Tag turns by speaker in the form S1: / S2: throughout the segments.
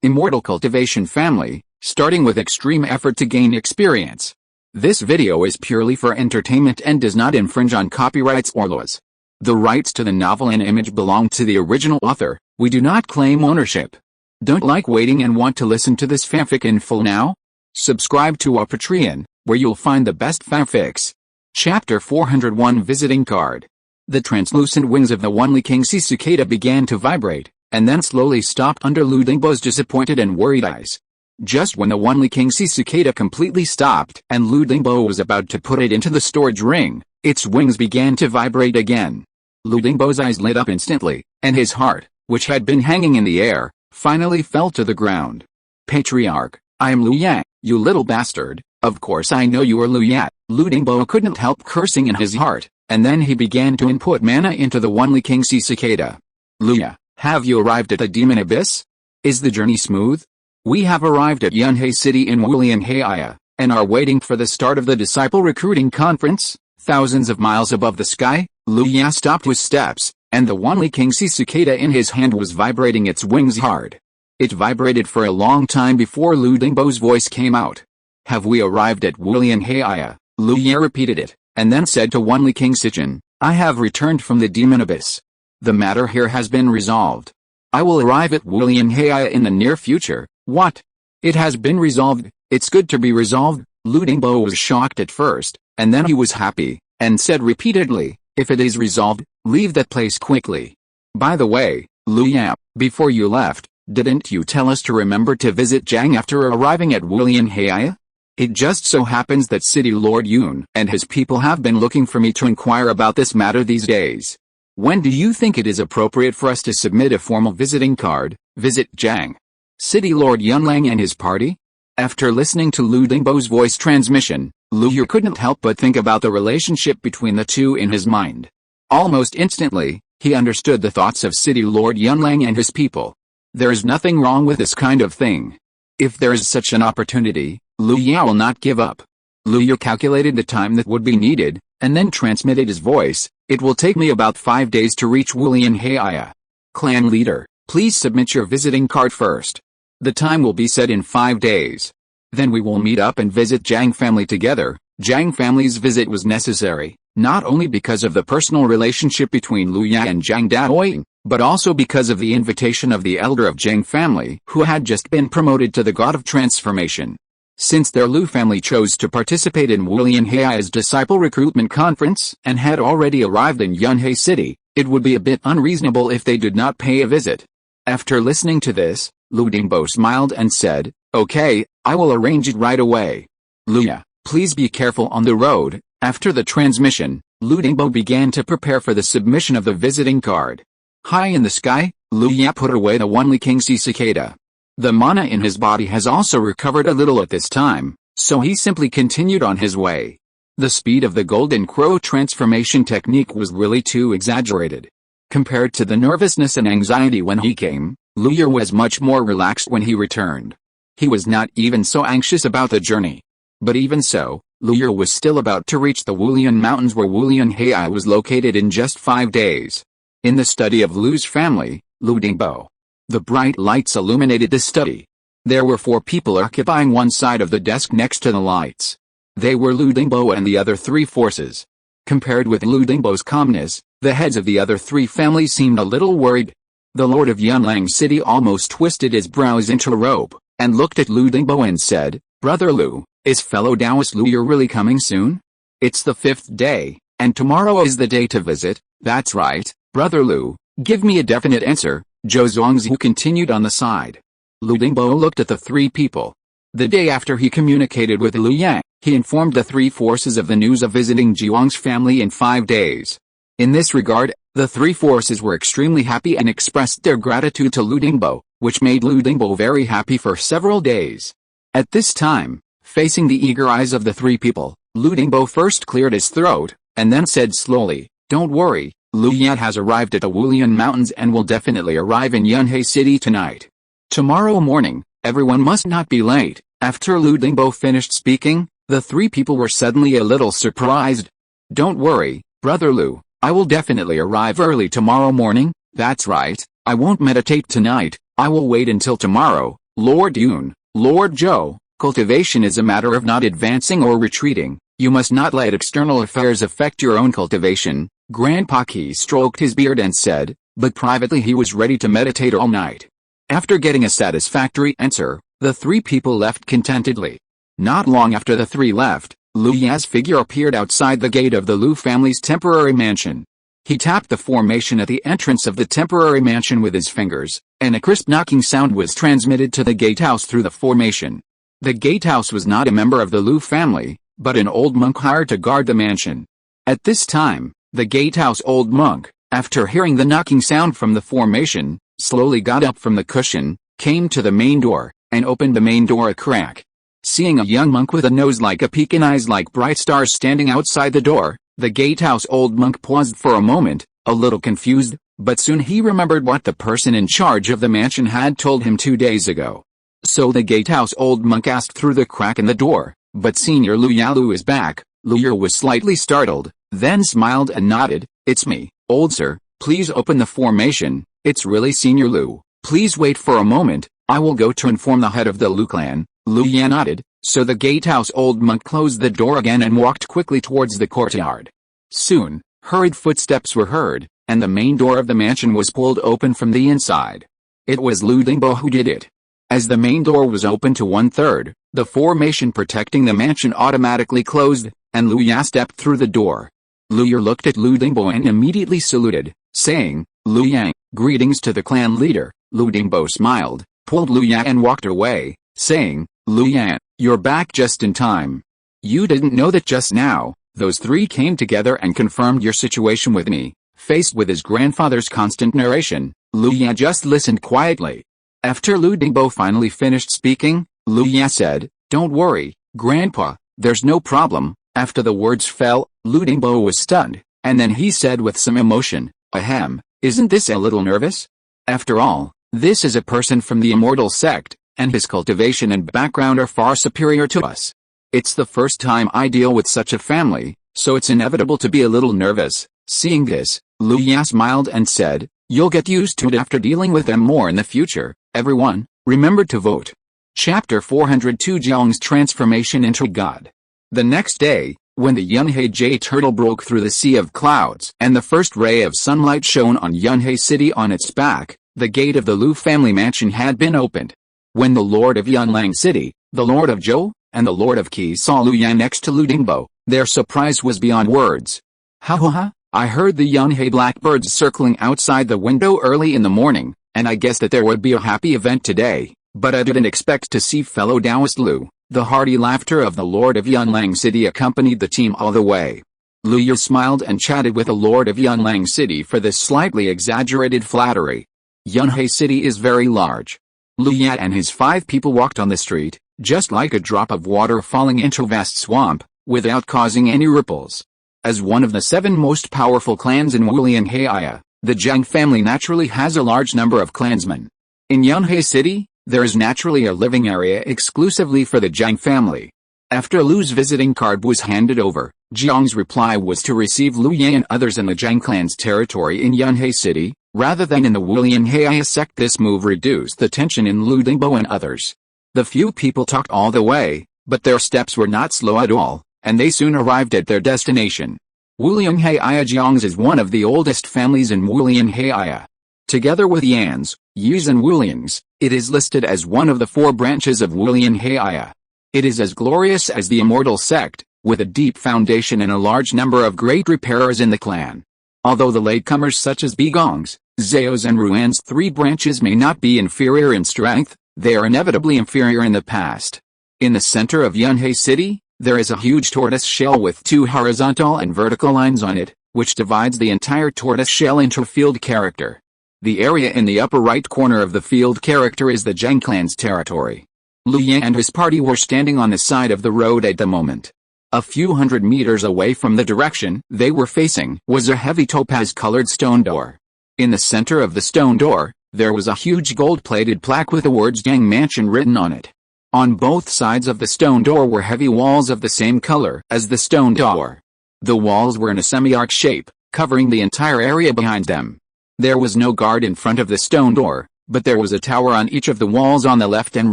S1: Immortal Cultivation family, starting with extreme effort to gain experience. This video is purely for entertainment and does not infringe on copyrights or laws. The rights to the novel and image belong to the original author. We do not claim ownership. Don't like waiting and want to listen to this fanfic in full now? Subscribe to our Patreon, where you'll find the best fanfics. Chapter 401 Visiting Card. The translucent wings of the Only King Sea Cicada began to vibrate, and then slowly stopped under Lu Dingbo's disappointed and worried eyes. Just when the Only King Sea Cicada completely stopped and Lu Dingbo was about to put it into the storage ring, its wings began to vibrate again. Lu Dingbo's eyes lit up instantly, and his heart, which had been hanging in the air, finally fell to the ground. Patriarch, I am Lu Yang, you little bastard. Of course I know you are Lu Yang. Lu Dingbo couldn't help cursing in his heart, and then he began to input mana into the Only King Sea Cicada. Lu Yang, have you arrived at the Demon Abyss? Is the journey smooth? We have arrived at Yunhei City in Wulianhaya, and are waiting for the start of the Disciple Recruiting Conference. Thousands of miles above the sky, Lu Yang stopped his steps, and the Only King Sea Cicada in his hand was vibrating its wings hard. It vibrated for a long time before Lu Dingbo's voice came out. Have we arrived at Wulianhaya? Lu Yang repeated it, and then said to Only King Sichin, I have returned from the Demon Abyss. The matter here has been resolved. I will arrive at Wulianhaya in the near future. What? It has been resolved? It's good to be resolved. Lu Dingbo was shocked at first, and then he was happy, and said repeatedly, if it is resolved, leave that place quickly. By the way, Lu Yang, before you left, didn't you tell us to remember to visit Jiang after arriving at Wulianhaya? It just so happens that City Lord Yun and his people have been looking for me to inquire about this matter these days. When do you think it is appropriate for us to submit a formal visiting card? Visit Jiang. City Lord Yunlang and his party? After listening to Lu Dingbo's voice transmission, Lu Yu couldn't help but think about the relationship between the two in his mind. Almost instantly, he understood the thoughts of City Lord Yunlang and his people. There is nothing wrong with this kind of thing. If there is such an opportunity, Lu Yao will not give up. Lu Yu calculated the time that would be needed, and then transmitted his voice. It will take me about 5 days to reach Wulianhaya. Clan leader, please submit your visiting card first. The time will be set in 5 days. Then we will meet up and visit Jiang family together. Jiang family's visit was necessary, not only because of the personal relationship between Lu Yang and Jiang Daoying, but also because of the invitation of the elder of Jiang family who had just been promoted to the God of Transformation. Since their Lu family chose to participate in Wulianhaya's Disciple Recruitment Conference and had already arrived in Yunhei City, it would be a bit unreasonable if they did not pay a visit. After listening to this, Lu Dingbo smiled and said, okay, I will arrange it right away. Lu Ya, please be careful on the road. After the transmission, Lu Dingbo began to prepare for the submission of the visiting card. High in the sky, Lu Ya put away the Only King Sea Cicada. The mana in his body has also recovered a little at this time, so he simply continued on his way. The speed of the Golden Crow transformation technique was really too exaggerated. Compared to the nervousness and anxiety when he came, Lu Yu was much more relaxed when he returned. He was not even so anxious about the journey. But even so, Lu Yu was still about to reach the Wulian Mountains where Wulianhaya was located in just 5 days. In the study of Lu's family, Lu Dingbo. The bright lights illuminated the study. There were 4 people occupying one side of the desk next to the lights. They were Lu Dingbo and the other 3 forces. Compared with Lu Dingbo's calmness, the heads of the other 3 families seemed a little worried. The Lord of Yunlang City almost twisted his brows into a rope, and looked at Lu Dingbo and said, Brother Lu, is fellow Taoist Lu Yu really coming soon? It's the 5th day, and tomorrow is the day to visit. That's right, Brother Lu, give me a definite answer. Zhou Zhuangzi continued on the side. Lu Dingbo looked at the 3 people. The day after he communicated with Lu Yang, he informed the 3 forces of the news of visiting Zhuang's family in 5 days. In this regard, the 3 forces were extremely happy and expressed their gratitude to Lu Dingbo, which made Lu Dingbo very happy for several days. At this time, facing the eager eyes of the 3 people, Lu Dingbo first cleared his throat, and then said slowly, don't worry, Lu Yan has arrived at the Wulian Mountains and will definitely arrive in Yunhei City tonight. Tomorrow morning, everyone must not be late. After Lu Dingbo finished speaking, the 3 people were suddenly a little surprised. Don't worry, Brother Lu, I will definitely arrive early tomorrow morning. That's right, I won't meditate tonight, I will wait until tomorrow. Lord Yun, Lord Zhou, cultivation is a matter of not advancing or retreating. You must not let external affairs affect your own cultivation. Grandpa Key stroked his beard and said, but privately he was ready to meditate all night. After getting a satisfactory answer, the three people left contentedly. Not long after the three left, Lu Ya's figure appeared outside the gate of the Lu family's temporary mansion. He tapped the formation at the entrance of the temporary mansion with his fingers, and a crisp knocking sound was transmitted to the gatehouse through the formation. The gatehouse was not a member of the Lu family, but an old monk hired to guard the mansion. At this time, the gatehouse old monk, after hearing the knocking sound from the formation, slowly got up from the cushion, came to the main door, and opened the main door a crack. Seeing a young monk with a nose like a peak and eyes like bright stars standing outside the door, the gatehouse old monk paused for a moment, a little confused, but soon he remembered what the person in charge of the mansion had told him 2 days ago. So the gatehouse old monk asked through the crack in the door, but Senior Lu Yalu is back. Lu Yer was slightly startled, then smiled and nodded. It's me, old sir, please open the formation. It's really Senior Lu. Please wait for a moment, I will go to inform the head of the Lu clan. Lu Yan nodded, so the gatehouse old monk closed the door again and walked quickly towards the courtyard. Soon, hurried footsteps were heard, and the main door of the mansion was pulled open from the inside. It was Lu Dingbo who did it. As the main door was open to 1/3, the formation protecting the mansion automatically closed, and Lu Ya stepped through the door. Lu Yer looked at Lu Dingbo and immediately saluted, saying, Lu Yang, greetings to the clan leader. Lu Dingbo smiled, pulled Lu Ya and walked away, saying, Lu Yan, you're back just in time. You didn't know that just now, those three came together and confirmed your situation with me. Faced with his grandfather's constant narration, Lu Yan just listened quietly. After Lu Dingbo finally finished speaking, Lu Yan said, don't worry, Grandpa, there's no problem. After the words fell, Lu Dingbo was stunned, and then he said with some emotion, ahem, isn't this a little nervous? After all, this is a person from the immortal sect, and his cultivation and background are far superior to us. It's the first time I deal with such a family, so it's inevitable to be a little nervous. Seeing this, Lu Ya smiled and said, you'll get used to it after dealing with them more in the future. Everyone, remember to vote. Chapter 402 Jiang's Transformation into God. The next day, when the Yunhei J turtle broke through the sea of clouds and the first ray of sunlight shone on Yunhei City on its back, the gate of the Lu family mansion had been opened. When the Lord of Yunlang City, the Lord of Zhou, and the Lord of Qi saw Lu Yan next to Lu Dingbo, their surprise was beyond words. Ha! I heard the Yunhei blackbirds circling outside the window early in the morning, and I guessed that there would be a happy event today, but I didn't expect to see fellow Taoist Lu. The hearty laughter of the Lord of Yunlang City accompanied the team all the way. Lu Yer smiled and chatted with the Lord of Yunlang City for this slightly exaggerated flattery. Yunhei City is very large. Lu Ya and his 5 people walked on the street, just like a drop of water falling into a vast swamp, without causing any ripples. As one of the 7 most powerful clans in Wulian Heiya, the Zhang family naturally has a large number of clansmen. In Yunhei City, there is naturally a living area exclusively for the Zhang family. After Lu's visiting card was handed over, Jiang's reply was to receive Lu Ye and others in the Zhang clan's territory in Yunhei City, rather than in the Wulian Heiya sect. This move reduced the tension in Lu Dingbo and others. The few people talked all the way, but their steps were not slow at all, and they soon arrived at their destination. Wulian Heiya Jiang's is one of the oldest families in Wulian Heiya. Together with Yan's, Yu's and Wulian's, it is listed as one of the 4 branches of Wulian Heiya. It is as glorious as the immortal sect, with a deep foundation and a large number of great repairers in the clan. Although the latecomers such as Bigong's, Zhao's and Ruan's 3 branches may not be inferior in strength, they are inevitably inferior in the past. In the center of Yunhei City, there is a huge tortoise shell with 2 horizontal and vertical lines on it, which divides the entire tortoise shell into a field character. The area in the upper right corner of the field character is the Zhang clan's territory. Lu Ye and his party were standing on the side of the road at the moment. A few hundred meters away from the direction they were facing was a heavy topaz-colored stone door. In the center of the stone door, there was a huge gold-plated plaque with the words Zhang Mansion written on it. On both sides of the stone door were heavy walls of the same color as the stone door. The walls were in a semi-arc shape, covering the entire area behind them. There was no guard in front of the stone door, but there was a tower on each of the walls on the left and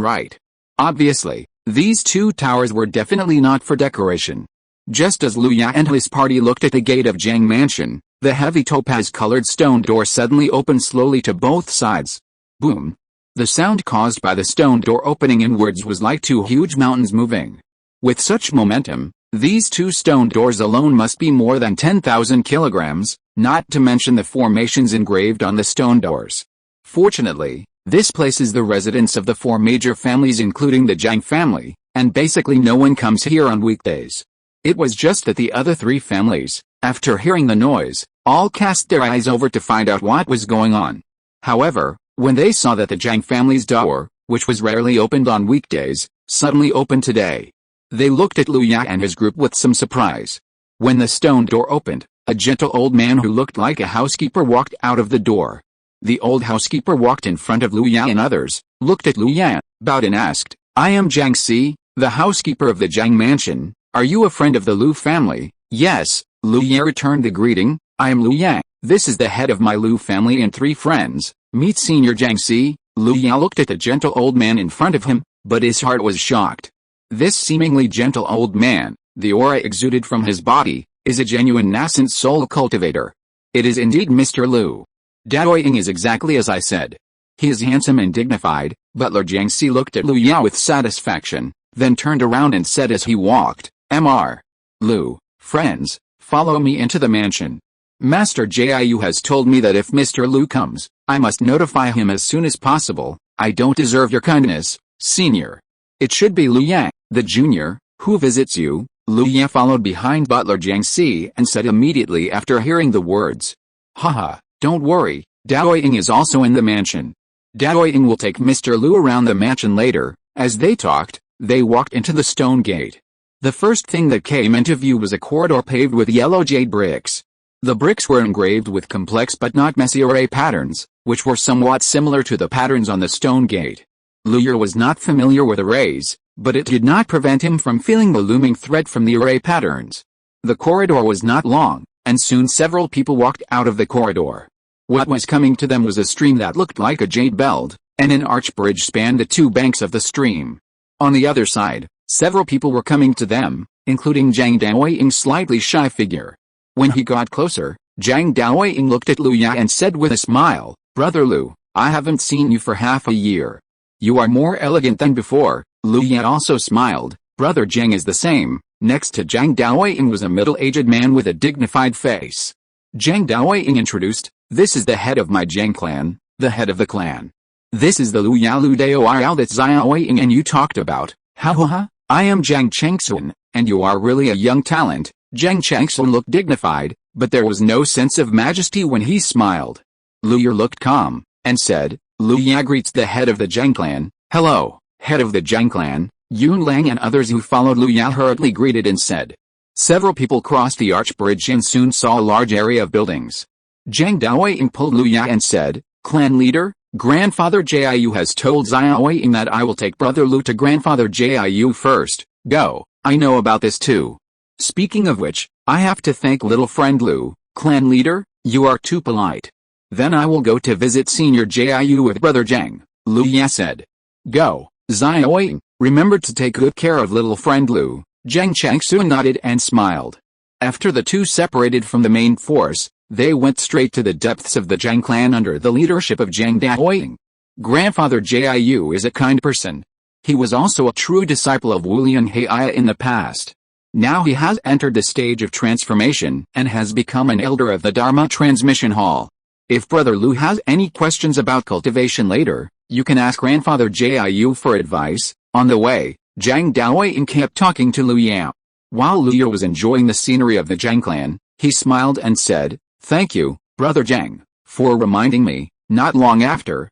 S1: right. Obviously, these two towers were definitely not for decoration. Just as Lu Ya and his party looked at the gate of Zhang Mansion, the heavy topaz-colored stone door suddenly opened slowly to both sides. Boom! The sound caused by the stone door opening inwards was like two huge mountains moving. With such momentum, these two stone doors alone must be more than 10,000 kilograms, not to mention the formations engraved on the stone doors. Fortunately, this place is the residence of the four major families including the Zhang family, and basically no one comes here on weekdays. It was just that the other three families, after hearing the noise, all cast their eyes over to find out what was going on. However, when they saw that the Zhang family's door, which was rarely opened on weekdays, suddenly opened today, they looked at Lu Ya and his group with some surprise. When the stone door opened, a gentle old man who looked like a housekeeper walked out of the door. The old housekeeper walked in front of Lu Ya and others, looked at Lu Ya, bowed and asked, "I am Zhang Si, the housekeeper of the Zhang Mansion. Are you a friend of the Lu family?" "Yes," Lu Ya returned the greeting, "I am Lu Ya. This is the head of my Lu family and three friends. Meet Senior Zhang Si." Lu Ya looked at the gentle old man in front of him, but his heart was shocked. This seemingly gentle old man, the aura exuded from his body, is a genuine nascent soul cultivator. It is indeed Mr. Lu. Daoying is exactly as I said. He is handsome and dignified. Butler Zhang Si looked at Lu Ya with satisfaction, then turned around and said as he walked, "Mr. Lu, friends, follow me into the mansion. Master Jiu has told me that if Mr. Lu comes, I must notify him as soon as possible. I don't deserve your kindness, senior. It should be Lu Ya, the junior, who visits you." Lu Ya followed behind Butler Zhang Si and said immediately after hearing the words, "Haha, don't worry, Daoying is also in the mansion. Daoying will take Mr. Lu around the mansion later." As they talked, they walked into the stone gate. The first thing that came into view was a corridor paved with yellow jade bricks. The bricks were engraved with complex but not messy array patterns, which were somewhat similar to the patterns on the stone gate. Lu Ya was not familiar with arrays, but it did not prevent him from feeling the looming threat from the array patterns. The corridor was not long, and soon several people walked out of the corridor. What was coming to them was a stream that looked like a jade belt, and an arch bridge spanned the two banks of the stream. On the other side, several people were coming to them, including Zhang Daoying's slightly shy figure. When he got closer, Zhang Daoying looked at Lu Ya and said with a smile, "Brother Lu, I haven't seen you for half a year. You are more elegant than before." Lu Ya also smiled. Brother Zhang is the same. Next to Zhang Daoying was a middle-aged man with a dignified face. Zhang Daoying introduced, "This is the head of my Zhang clan, the head of the clan. This is the Lu Ya Lu Dao that Xiaoying and you talked about. Ha ha ha, I am Zhang Chengsun, and you are really a young talent." Zhang Chengsun looked dignified, but there was no sense of majesty when he smiled. Lu Ya looked calm, and said, "Lu Ya greets the head of the Zhang clan." "Hello, head of the Zhang clan." Yun Lang and others who followed Lu Ya hurriedly greeted and said. Several people crossed the arch bridge and soon saw a large area of buildings. Zhang Daoying pulled Lu Ya and said, "Clan leader, Grandfather Jiu has told Xiaoying that I will take Brother Lu to Grandfather Jiu first. Go, I know about this too. Speaking of which, I have to thank little friend Lu. Clan leader, you are too polite. Then I will go to visit Senior Jiu with Brother Zhang," Lu Ya said. "Go, Xiaoying, remember to take good care of little friend Lu." Zhang Chengsu nodded and smiled. After the two separated from the main force, they went straight to the depths of the Zhang clan under the leadership of Zhang Daoying. Grandfather Jiu is a kind person. He was also a true disciple of Wulian Heir in the past. Now he has entered the stage of transformation and has become an elder of the Dharma Transmission Hall. If Brother Lu has any questions about cultivation later, you can ask Grandfather Jiu for advice. On the way, Zhang Daoying kept talking to Lu Ya. While Lu Ya was enjoying the scenery of the Zhang clan, he smiled and said, "Thank you, Brother Zhang, for reminding me." Not long after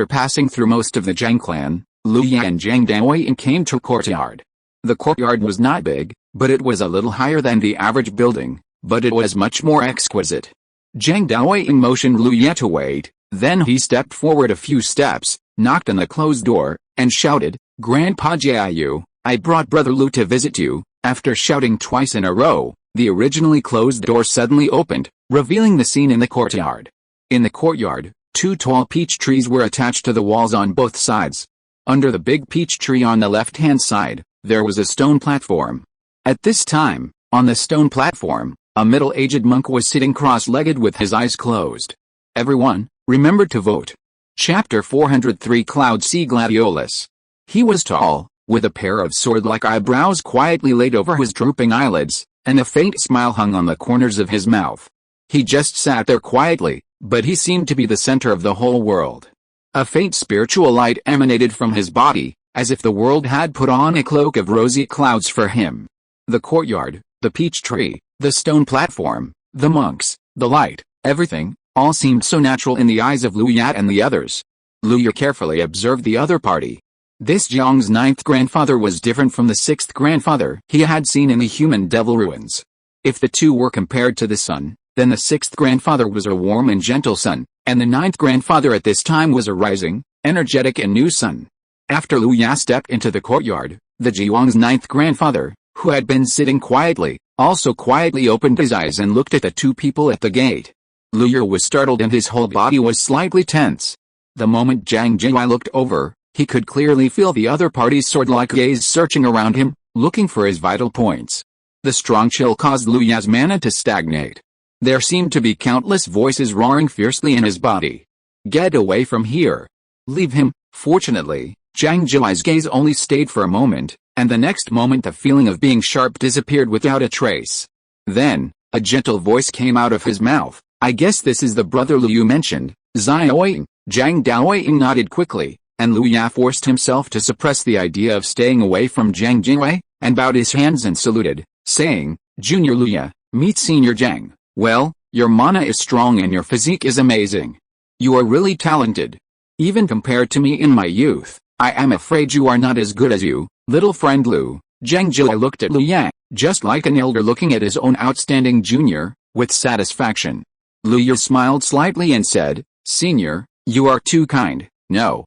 S1: passing through most of the Zhang clan, Lu Ya and Zhang Daoying came to a courtyard. The courtyard was not big, but it was a little higher than the average building, but it was much more exquisite. Zhang Daoying motioned Lu Ya to wait, then he stepped forward a few steps, knocked on the closed door, and shouted, "Grandpa Jiu, I brought Brother Lu to visit you." After shouting twice in a row, the originally closed door suddenly opened, revealing the scene in the courtyard. In the courtyard, Two tall peach trees were attached to the walls on both sides. Under the big peach tree on the left-hand side, there was a stone platform. At this time, on the stone platform, a middle-aged monk was sitting cross-legged with his eyes closed. Everyone, remember to vote. Chapter 403 Cloud Sea Gladiolus. He was tall, with a pair of sword-like eyebrows quietly laid over his drooping eyelids, and a faint smile hung on the corners of his mouth. He just sat there quietly, but he seemed to be the center of the whole world. A faint spiritual light emanated from his body, as if the world had put on a cloak of rosy clouds for him. The courtyard, the peach tree, the stone platform, the monks, the light, everything, all seemed so natural in the eyes of Liu Yat and the others. Liu Yat carefully observed the other party. This Jiang's ninth grandfather was different from the sixth grandfather he had seen in the human devil ruins. If the two were compared to the sun, then the sixth grandfather was a warm and gentle sun, and the ninth grandfather at this time was a rising, energetic and new sun. After Liu Ya stepped into the courtyard, the Jiang's ninth grandfather, who had been sitting quietly, also quietly opened his eyes and looked at the two people at the gate. Liu Ya was startled and his whole body was slightly tense. The moment Zhang Jingwei looked over, he could clearly feel the other party's sword-like gaze searching around him, looking for his vital points. The strong chill caused Liu Ya's mana to stagnate. There seemed to be countless voices roaring fiercely in his body. Get away from here. Leave him. Fortunately, Zhang Jingwei's gaze only stayed for a moment, and the next moment the feeling of being sharp disappeared without a trace. Then, a gentle voice came out of his mouth. I guess this is the brother Liu you mentioned, Xiaoying. Zhang Daoying nodded quickly, and Liu Ya forced himself to suppress the idea of staying away from Zhang Jingwei, and bowed his hands and saluted, saying, Junior Liu Ya, meet Senior Zhang. Well, your mana is strong and your physique is amazing. You are really talented. Even compared to me in my youth, I am afraid you are not as good as you, little friend Liu. Zhang Jingwei looked at Liu Ya, just like an elder looking at his own outstanding junior, with satisfaction. Liu Ya smiled slightly and said, Senior, you are too kind. No,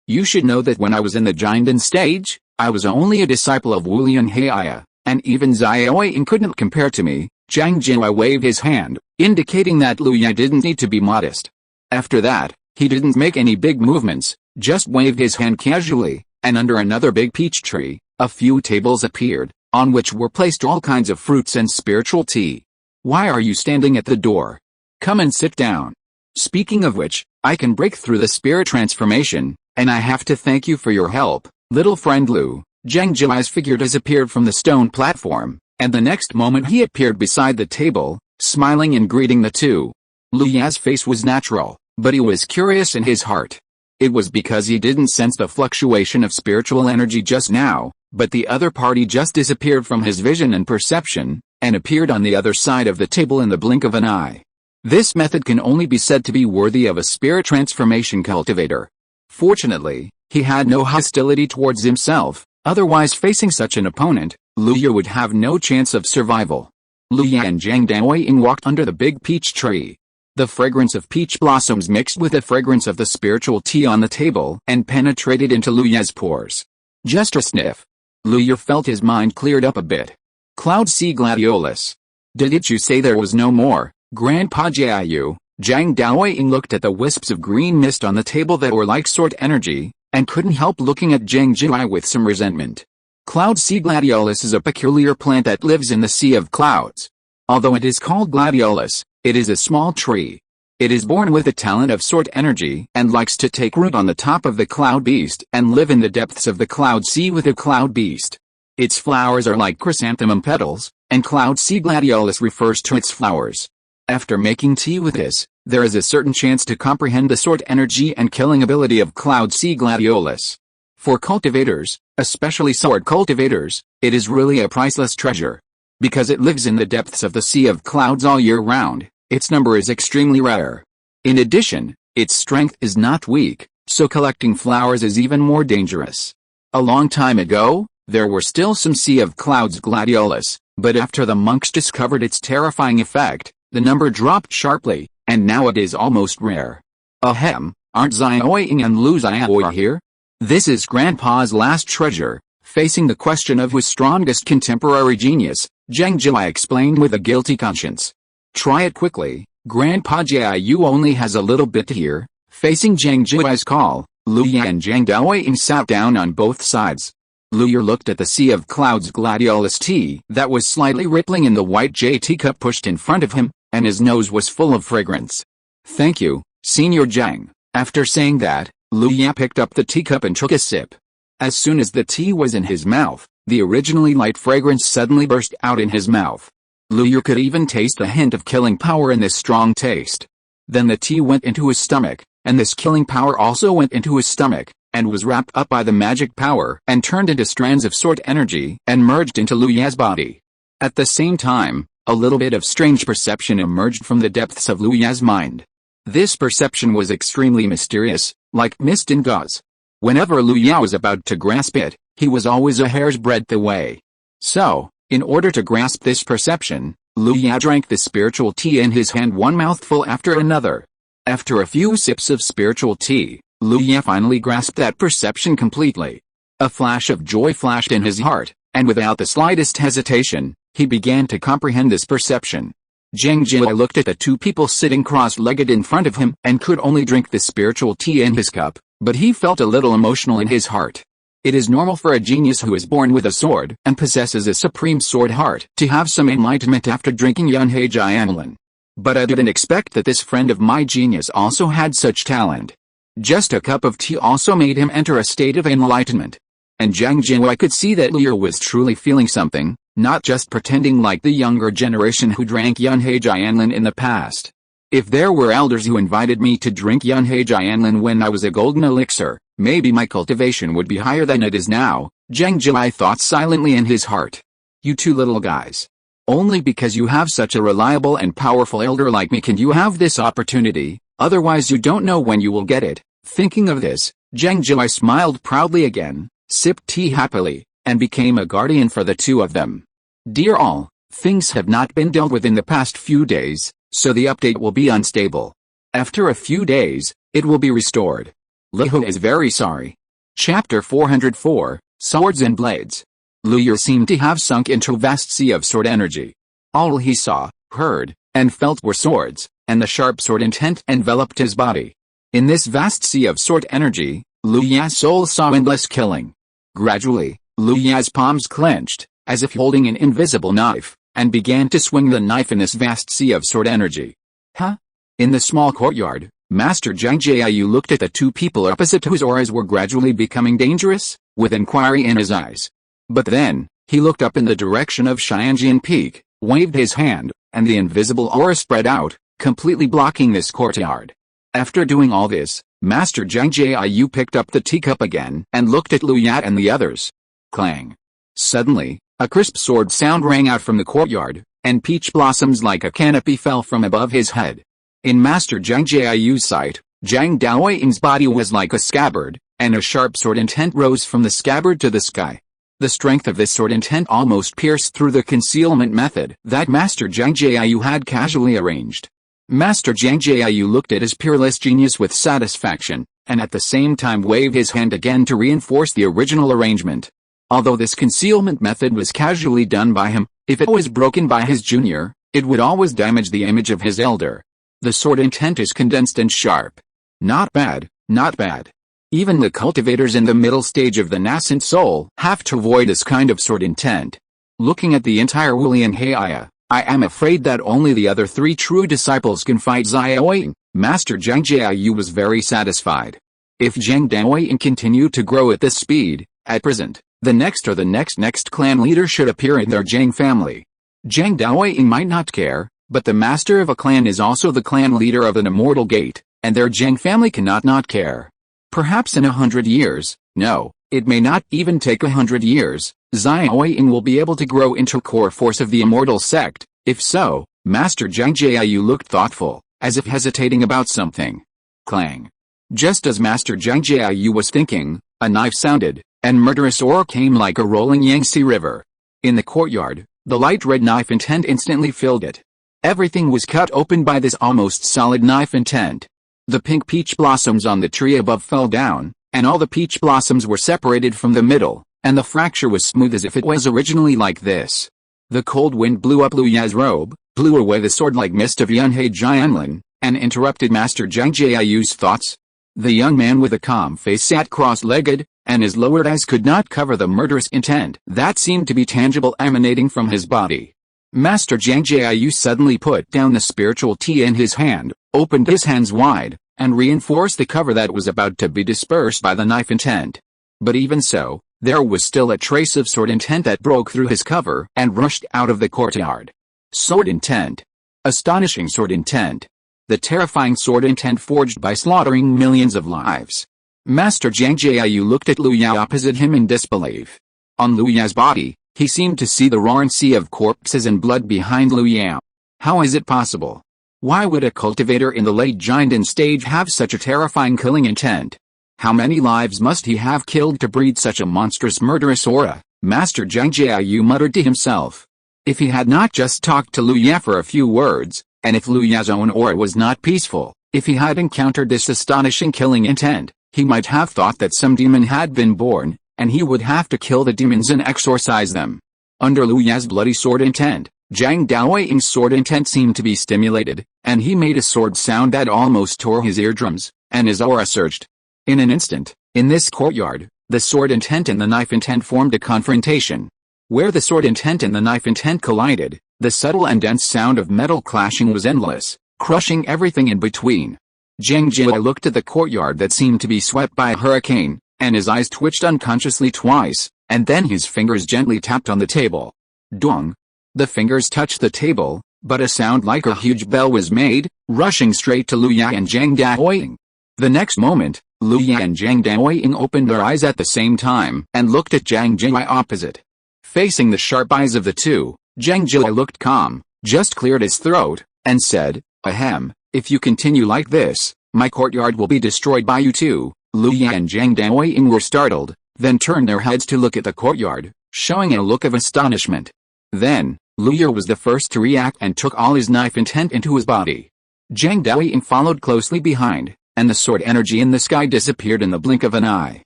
S1: you should know that when I was in the Jinden stage, I was only a disciple of Wu Lianheia, and even Xiaoying couldn't compare to me. Zhang Jingwei waved his hand, indicating that Liu Ya didn't need to be modest. After that, he didn't make any big movements, just waved his hand casually, and under another big peach tree, a few tables appeared, on which were placed all kinds of fruits and spiritual tea. Why are you standing at the door? Come and sit down. Speaking of which, I can break through the spirit transformation, and I have to thank you for your help, little friend Liu. Zhang Jingwei's figure disappeared from the stone platform, and the next moment he appeared beside the table, smiling and greeting the two. Liu Ya's face was natural, but he was curious in his heart. It was because he didn't sense the fluctuation of spiritual energy just now, but the other party just disappeared from his vision and perception, and appeared on the other side of the table in the blink of an eye. This method can only be said to be worthy of a spirit transformation cultivator. Fortunately, he had no hostility towards himself, otherwise facing such an opponent, Liu Ya would have no chance of survival. Liu Ya and Zhang Daoying walked under the big peach tree. The fragrance of peach blossoms mixed with the fragrance of the spiritual tea on the table and penetrated into Liu Ya's pores. Just a sniff. Liu Ya felt his mind cleared up a bit. Cloud Sea Gladiolus. Didn't you say there was no more, Grandpa Jiayu? Zhang Daoying looked at the wisps of green mist on the table that were like sword energy, and couldn't help looking at Zhang Jingwei with some resentment. Cloud Sea Gladiolus is a peculiar plant that lives in the sea of clouds. Although it is called gladiolus, it is a small tree. It is born with the talent of sword energy and likes to take root on the top of the cloud beast and live in the depths of the cloud sea with the cloud beast. Its flowers are like chrysanthemum petals, and Cloud Sea Gladiolus refers to its flowers. After making tea with this, there is a certain chance to comprehend the sword energy and killing ability of Cloud Sea Gladiolus. For cultivators, especially sword cultivators, it is really a priceless treasure. Because it lives in the depths of the sea of clouds all year round, its number is extremely rare. In addition, its strength is not weak, so collecting flowers is even more dangerous. A long time ago, there were still some Sea of Clouds gladiolus, but after the monks discovered its terrifying effect, the number dropped sharply, and now it is almost rare. Ahem, aren't Xiaoying and Liu Xiao here? This is Grandpa's last treasure. Facing the question of whose strongest contemporary genius, Zhang Jingwei explained with a guilty conscience. Try it quickly, Grandpa Jiayu only has a little bit here." Facing Zhang Jiai's call, Lu Ye and Zhang Daoying sat down on both sides. Lu Ye looked at the sea of clouds gladiolus tea that was slightly rippling in the white J teacup pushed in front of him, and his nose was full of fragrance. "Thank you, Senior Zhang." After saying that, Lu Ye picked up the teacup and took a sip. As soon as the tea was in his mouth, the originally light fragrance suddenly burst out in his mouth. Lu Ye could even taste the hint of killing power in this strong taste. Then the tea went into his stomach, and this killing power also went into his stomach, and was wrapped up by the magic power and turned into strands of sword energy and merged into Lu Ye's body. At the same time, a little bit of strange perception emerged from the depths of Lu Ye's mind. This perception was extremely mysterious, like mist in gauze. Whenever Lu Ye was about to grasp it, he was always a hair's breadth away. So, in order to grasp this perception, Lu Ye drank the spiritual tea in his hand one mouthful after another. After a few sips of spiritual tea, Lu Ye finally grasped that perception completely. A flash of joy flashed in his heart, and without the slightest hesitation, he began to comprehend this perception. Zhang Jiai looked at the two people sitting cross-legged in front of him and could only drink the spiritual tea in his cup, but he felt a little emotional in his heart. It is normal for a genius who is born with a sword and possesses a supreme sword heart to have some enlightenment after drinking Yunhei Jianlin. But I didn't expect that this friend of my genius also had such talent. Just a cup of tea also made him enter a state of enlightenment. And Zhang Jinwei could see that Liu was truly feeling something, not just pretending like the younger generation who drank Yunhei Jianlin in the past. If there were elders who invited me to drink Yunhei Jianlin when I was a golden elixir, maybe my cultivation would be higher than it is now, Zhang Jinwei thought silently in his heart. You two little guys. Only because you have such a reliable and powerful elder like me can you have this opportunity, otherwise you don't know when you will get it. Thinking of this, Zhang Jinwei smiled proudly again, sipped tea happily, and became a guardian for the two of them. Dear all, things have not been dealt with in the past few days, so the update will be unstable. After a few days, it will be restored. Liu is very sorry. Chapter 404, Swords and Blades. Liu seemed to have sunk into a vast sea of sword energy. All he saw, heard, and felt were swords, and the sharp sword intent enveloped his body. In this vast sea of sword energy, Liu Ye's soul saw endless killing. Gradually, Liu Ye's palms clenched, as if holding an invisible knife, and began to swing the knife in this vast sea of sword energy. Huh? In the small courtyard, Master Zhang Jiayu looked at the two people opposite whose auras were gradually becoming dangerous, with inquiry in his eyes. But then, he looked up in the direction of Xianjian Peak, waved his hand, and the invisible aura spread out, completely blocking this courtyard. After doing all this, Master Zhang Jiayu picked up the teacup again and looked at Liu Yat and the others. Clang. Suddenly, a crisp sword sound rang out from the courtyard, and peach blossoms like a canopy fell from above his head. In Master Zhang Jiayu's sight, Zhang Daoying's body was like a scabbard, and a sharp sword intent rose from the scabbard to the sky. The strength of this sword intent almost pierced through the concealment method that Master Zhang Jiayu had casually arranged. Master Zhang Jiayu looked at his peerless genius with satisfaction, and at the same time waved his hand again to reinforce the original arrangement. Although this concealment method was casually done by him, if it was broken by his junior, it would always damage the image of his elder. The sword intent is condensed and sharp. Not bad, not bad. Even the cultivators in the middle stage of the nascent soul have to avoid this kind of sword intent. Looking at the entire Wulian Heia, I am afraid that only the other three true disciples can fight Xiaoying. Master Zhang Jiayu was very satisfied. If Zhang Daoying continued to grow at this speed, at present, the next or the next clan leader should appear in their Zhang family. Zhang Daoying might not care, but the master of a clan is also the clan leader of an immortal gate, and their Zhang family cannot not care. Perhaps in 100 years, no, it may not even take 100 years, Xiaoying will be able to grow into core force of the immortal sect. If so, Master Zhang Jiayu looked thoughtful, as if hesitating about something. Clang. Just as Master Zhang Jiayu was thinking, a knife sounded, and murderous ore came like a rolling Yangtze River. In the courtyard, the light red knife intent instantly filled it. Everything was cut open by this almost solid knife intent. The pink peach blossoms on the tree above fell down, and all the peach blossoms were separated from the middle, and the fracture was smooth as if it was originally like this. The cold wind blew up Liu Ya's robe, blew away the sword-like mist of Yunhei Jianlin, and interrupted Master Zhang Jiayu's thoughts. The young man with a calm face sat cross-legged, and his lowered eyes could not cover the murderous intent that seemed to be tangible emanating from his body. Master Zhang Jiayu suddenly put down the spiritual tea in his hand, opened his hands wide, and reinforced the cover that was about to be dispersed by the knife intent. But even so, there was still a trace of sword intent that broke through his cover and rushed out of the courtyard. Sword intent. Astonishing sword intent. The terrifying sword intent forged by slaughtering millions of lives. Master Zhang Jiayu looked at Lu Yao opposite him in disbelief. On Lu Yao's body, he seemed to see the roaring sea of corpses and blood behind Lu Yao. How is it possible? Why would a cultivator in the late Jiandan stage have such a terrifying killing intent? How many lives must he have killed to breed such a monstrous murderous aura? Master Zhang Jiayu muttered to himself. If he had not just talked to Lu Ya for a few words, and if Lu Ya's own aura was not peaceful, if he had encountered this astonishing killing intent, he might have thought that some demon had been born, and he would have to kill the demons and exorcise them. Under Lu Ya's bloody sword intent, Zhang Daoying's sword intent seemed to be stimulated, and he made a sword sound that almost tore his eardrums, and his aura surged. In an instant, in this courtyard, the sword intent and the knife intent formed a confrontation. Where the sword intent and the knife intent collided, the subtle and dense sound of metal clashing was endless, crushing everything in between. Zhang Jia looked at the courtyard that seemed to be swept by a hurricane, and his eyes twitched unconsciously twice, and then his fingers gently tapped on the table. Dong! The fingers touched the table, but a sound like a huge bell was made, rushing straight to Lu Ya and Zhang Daoying. The next moment, Lu Ya and Zhang Daoying opened their eyes at the same time and looked at Zhang Jia opposite. Facing the sharp eyes of the two, Zhang Jia looked calm, just cleared his throat, and said, "Ahem, if you continue like this, my courtyard will be destroyed by you too." Lu Ya and Zhang Daoying were startled, then turned their heads to look at the courtyard, showing a look of astonishment. Then, Lu Ya was the first to react and took all his knife intent into his body. Zhang Daoying followed closely behind, and the sword energy in the sky disappeared in the blink of an eye.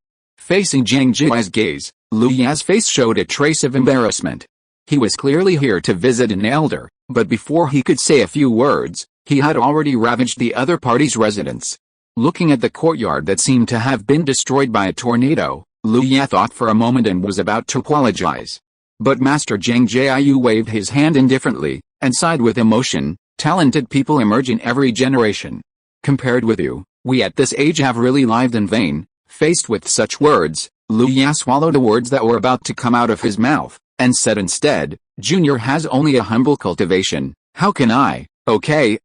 S1: Facing Zhang Jia's gaze, Lu Ya's face showed a trace of embarrassment. He was clearly here to visit an elder, but before he could say a few words, he had already ravaged the other party's residence. Looking at the courtyard that seemed to have been destroyed by a tornado, Lu Ya thought for a moment and was about to apologize. But Master Zhang Jiayu waved his hand indifferently, and sighed with emotion. Talented people emerge in every generation. Compared with you, we at this age have really lived in vain. Faced with such words, Lu Ya swallowed the words that were about to come out of his mouth, and said instead, "Junior has only a humble cultivation. How can I?" Okay.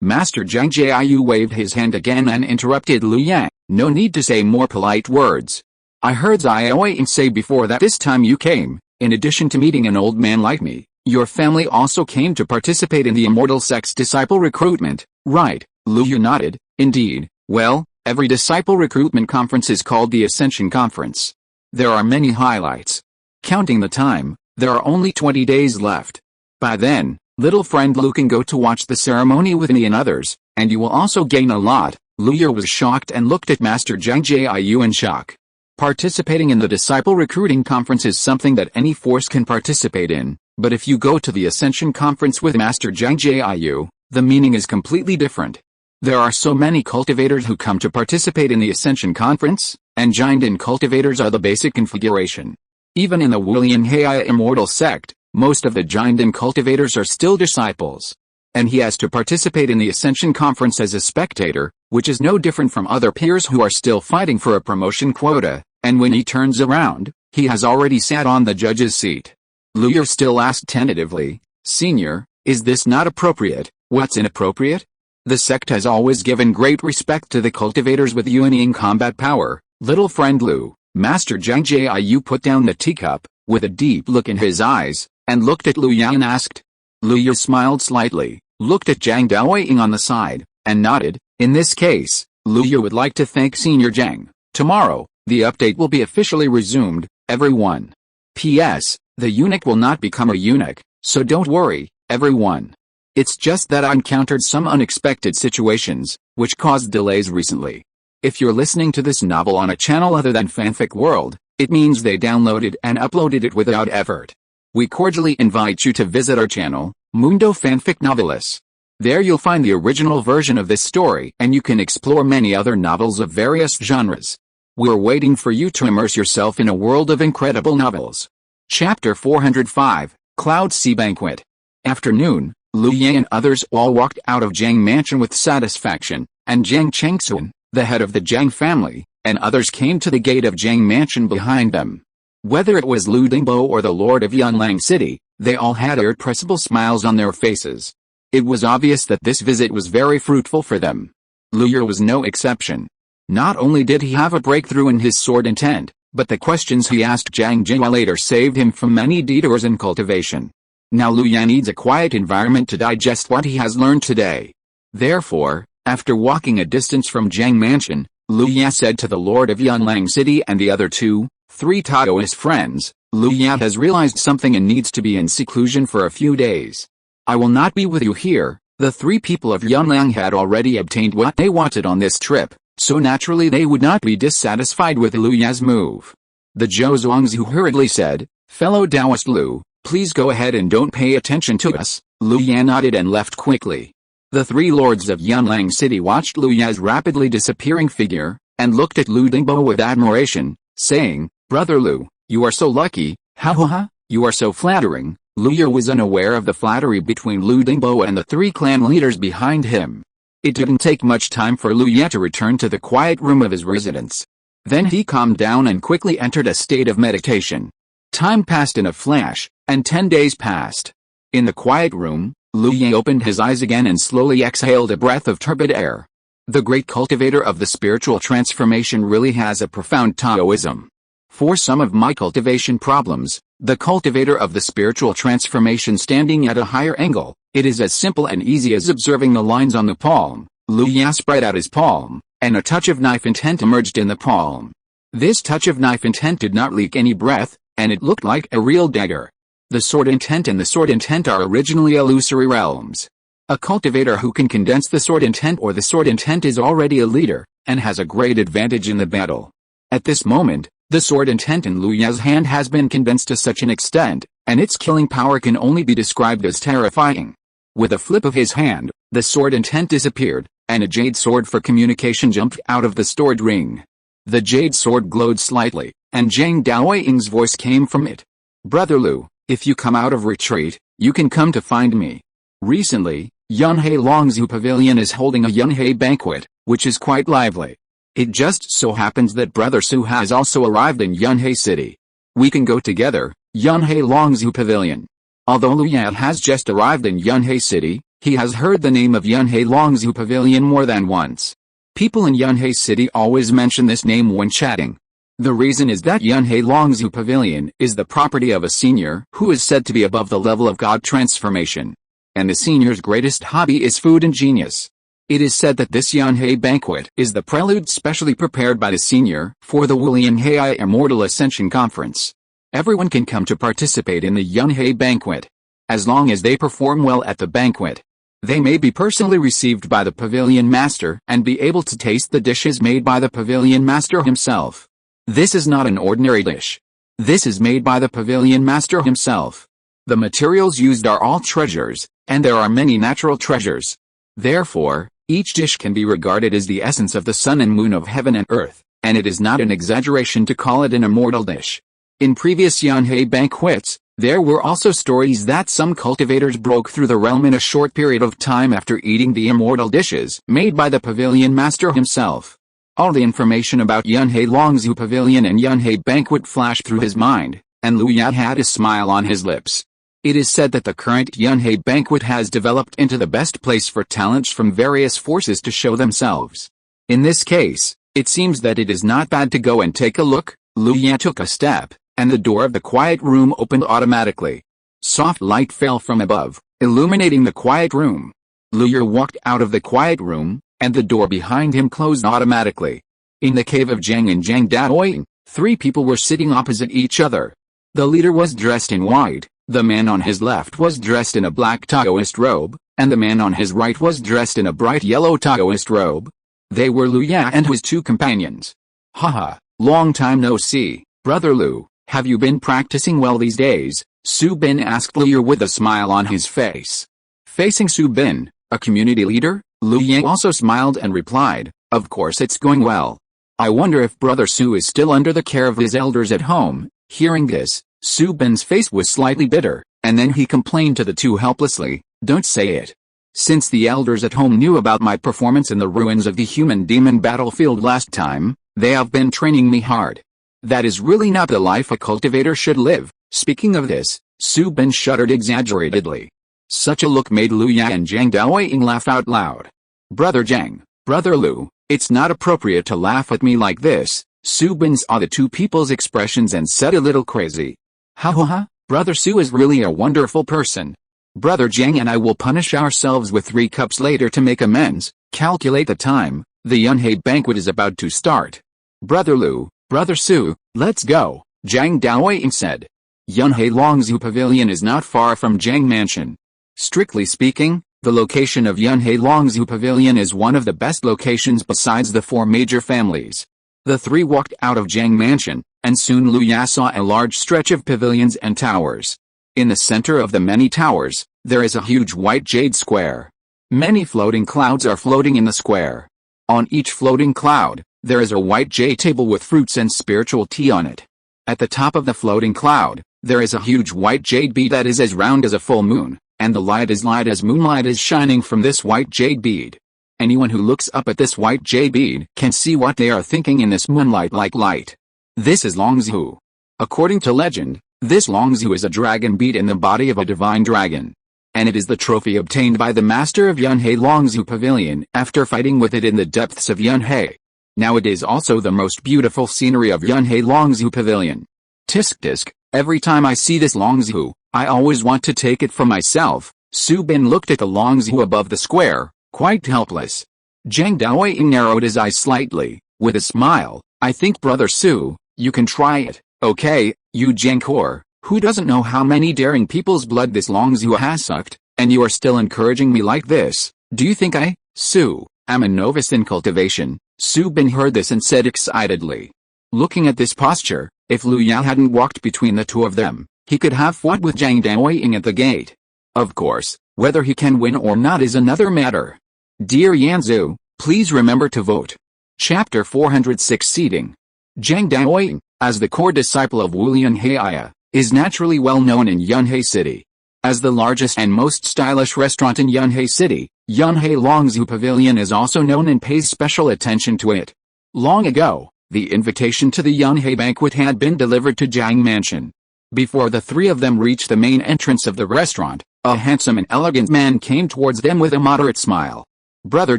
S1: Master Zhang Jiayu waved his hand again and interrupted Lu Ya. "No need to say more polite words. I heard Ziaoying say before that this time you came, in addition to meeting an old man like me, your family also came to participate in the Immortal Sect's disciple recruitment, right?" Lu Ya nodded. "Indeed. Well, every disciple recruitment conference is called the Ascension Conference. There are many highlights. Counting the time, there are only 20 days left. By then, little friend Lu can go to watch the ceremony with me and others, and you will also gain a lot." Lu Ya was shocked and looked at Master Zhang Jiayu in shock. Participating in the disciple recruiting conference is something that any force can participate in, but if you go to the Ascension Conference with Master Zhang Jiayu, the meaning is completely different. There are so many cultivators who come to participate in the Ascension Conference, and Jiandan cultivators are the basic configuration. Even in the Wulian Heir Immortal Sect, most of the Jiandan cultivators are still disciples. And he has to participate in the Ascension Conference as a spectator, which is no different from other peers who are still fighting for a promotion quota, and when he turns around, he has already sat on the judge's seat. Lu Ya still asked tentatively, "Senior, is this not appropriate?" "What's inappropriate? The sect has always given great respect to the cultivators with unyielding combat power, little friend Lu." Master Zhang Jiayu put down the teacup, with a deep look in his eyes, and looked at Lu Ya and asked. Lu Ya smiled slightly, looked at Zhang Daoying on the side, and nodded. In this case, Lu Ya would like to thank Senior Zhang. Tomorrow, the update will be officially resumed, everyone. P.S. The eunuch will not become a eunuch, so don't worry, everyone. It's just that I encountered some unexpected situations, which caused delays recently. If you're listening to this novel on a channel other than Fanfic World, it means they downloaded and uploaded it without effort. We cordially invite you to visit our channel, Mundo Fanfic Novelis. There you'll find the original version of this story, and you can explore many other novels of various genres. We're waiting for you to immerse yourself in a world of incredible novels. Chapter 405, Cloud Sea Banquet. Afternoon, Lu Ye and others all walked out of Jiang Mansion with satisfaction, and Jiang Chengxuan, the head of the Jiang family, and others came to the gate of Jiang Mansion behind them. Whether it was Lu Dingbo or the Lord of Yunlang City, they all had irrepressible smiles on their faces. It was obvious that this visit was very fruitful for them. Lu Ye was no exception. Not only did he have a breakthrough in his sword intent, but the questions he asked Jiang Jinghua later saved him from many detours in cultivation. Now Lu Ye needs a quiet environment to digest what he has learned today. Therefore, after walking a distance from Jiang Mansion, Lu Ye said to the Lord of Yunlang City and the other 3 Taoist friends, Lu Ye has realized something and needs to be in seclusion for a few days. I will not be with you here. The 3 people of Yunlang had already obtained what they wanted on this trip, so naturally they would not be dissatisfied with Lu Ye's move. The Zhou Zhuangzi hurriedly said, "Fellow Taoist Lu, please go ahead and don't pay attention to us." Lu Ye nodded and left quickly. The 3 lords of Yunlang City watched Lu Ye's rapidly disappearing figure, and looked at Lu Dingbo with admiration, saying, "Brother Lu, you are so lucky, ha ha ha, you are so flattering." Lu Ye was unaware of the flattery between Lu Dingbo and the 3 clan leaders behind him. It didn't take much time for Lu Ye to return to the quiet room of his residence. Then he calmed down and quickly entered a state of meditation. Time passed in a flash, and 10 days passed. In the quiet room, Lu Ye opened his eyes again and slowly exhaled a breath of turbid air. The great cultivator of the spiritual transformation really has a profound Taoism. For some of my cultivation problems, the cultivator of the spiritual transformation standing at a higher angle, it is as simple and easy as observing the lines on the palm. Lu Ye spread out his palm, and a touch of knife intent emerged in the palm. This touch of knife intent did not leak any breath, and it looked like a real dagger. The sword intent and the sword intent are originally illusory realms. A cultivator who can condense the sword intent or the sword intent is already a leader, and has a great advantage in the battle. At this moment, the sword intent in Lu Ye's hand has been condensed to such an extent, and its killing power can only be described as terrifying. With a flip of his hand, the sword intent disappeared, and a jade sword for communication jumped out of the stored ring. The jade sword glowed slightly, and Zhang Daoying's voice came from it. "Brother Lu, if you come out of retreat, you can come to find me." Recently, Yunhei Longzhu Pavilion is holding a Yunhei banquet, which is quite lively. It just so happens that Brother Su has also arrived in Yunhei City. We can go together, Yunhei Longzhu Pavilion. Although Lu Ye has just arrived in Yunhei City, he has heard the name of Yunhei Longzhu Pavilion more than once. People in Yunhei City always mention this name when chatting. The reason is that Yunhei Longzhu Pavilion is the property of a senior who is said to be above the level of God transformation. And the senior's greatest hobby is food and genius. It is said that this Yunhei banquet is the prelude specially prepared by the senior for the Yunhei Immortal Ascension Conference. Everyone can come to participate in the Yunhei banquet. As long as they perform well at the banquet, they may be personally received by the pavilion master and be able to taste the dishes made by the pavilion master himself. This is not an ordinary dish. This is made by the pavilion master himself. The materials used are all treasures, and there are many natural treasures. Therefore, each dish can be regarded as the essence of the sun and moon of heaven and earth, and it is not an exaggeration to call it an immortal dish. In previous Yunhei banquets, there were also stories that some cultivators broke through the realm in a short period of time after eating the immortal dishes made by the pavilion master himself. All the information about Yunhei Longzhu Pavilion and Yunhei banquet flashed through his mind, and Lu Ye had a smile on his lips. It is said that the current Yunhei banquet has developed into the best place for talents from various forces to show themselves. In this case, it seems that it is not bad to go and take a look. Lu Ye took a step, and the door of the quiet room opened automatically. Soft light fell from above, illuminating the quiet room. Lu Ye walked out of the quiet room, and the door behind him closed automatically. In the cave of Jiang and Jiang Daoying, 3 people were sitting opposite each other. The leader was dressed in white. The man on his left was dressed in a black Taoist robe, and the man on his right was dressed in a bright yellow Taoist robe. They were Lu Ye and his 2 companions. "Haha, long time no see, Brother Lu, have you been practicing well these days?" Su Bin asked Liu with a smile on his face. Facing Su Bin, a community leader, Liu Yang also smiled and replied, "Of course it's going well. I wonder if Brother Su is still under the care of his elders at home." Hearing this, Su Bin's face was slightly bitter, and then he complained to the two helplessly, "Don't say it. Since the elders at home knew about my performance in the ruins of the human-demon battlefield last time, they have been training me hard. That is really not the life a cultivator should live." Speaking of this, Su Bin shuddered exaggeratedly. Such a look made Liu Yang and Zhang Daoying laugh out loud. "Brother Zhang, Brother Liu, it's not appropriate to laugh at me like this." Su Bin saw the two people's expressions and said a little crazy, "Ha ha ha, Brother Su is really a wonderful person. Brother Zhang and I will punish ourselves with 3 cups later to make amends. Calculate the time, the Yunhei banquet is about to start. Brother Liu, Brother Su, let's go," Zhang Daoying said. Yunhei Longzhu Pavilion is not far from Zhang Mansion. Strictly speaking, the location of Yunhei Longzhu Pavilion is one of the best locations besides the 4 major families. The 3 walked out of Zhang Mansion, and soon Liu Ya saw a large stretch of pavilions and towers. In the center of the many towers, there is a huge white jade square. Many floating clouds are floating in the square. On each floating cloud, there is a white jade table with fruits and spiritual tea on it. At the top of the floating cloud, there is a huge white jade bead that is as round as a full moon, and the light as moonlight is shining from this white jade bead. Anyone who looks up at this white jade bead can see what they are thinking in this moonlight-like light. This is Longzhu. According to legend, this Longzhu is a dragon bead in the body of a divine dragon. And it is the trophy obtained by the master of Yunhei Longzhu Pavilion after fighting with it in the depths of Yunhei. Now it is also the most beautiful scenery of Yunhei Longzhu Pavilion. Tisk, every time I see this Longzhu, I always want to take it for myself. Su Bin looked at the Longzhu above the square, quite helpless. Zhang Daoying narrowed his eyes slightly, with a smile. "I think Brother Su, you can try it, okay, you Zhang Kor, who doesn't know how many daring people's blood this Longzhu has sucked, and you are still encouraging me like this. Do you think I, Su, am a novice in cultivation?" Su Bin heard this and said excitedly. Looking at this posture, if Liu Ya hadn't walked between the two of them, he could have fought with Zhang Daoying at the gate. Of course, whether he can win or not is another matter. Dear Yanzu, please remember to vote. Chapter 406 Seating. Zhang Daoying, as the core disciple of Wu Yunhei, is naturally well known in Yunhei City. As the largest and most stylish restaurant in Yunhei City, Yunhei Longzhu Pavilion is also known and pays special attention to it. Long ago, the invitation to the Yunhei banquet had been delivered to Zhang Mansion. Before the 3 of them reached the main entrance of the restaurant, a handsome and elegant man came towards them with a moderate smile. "Brother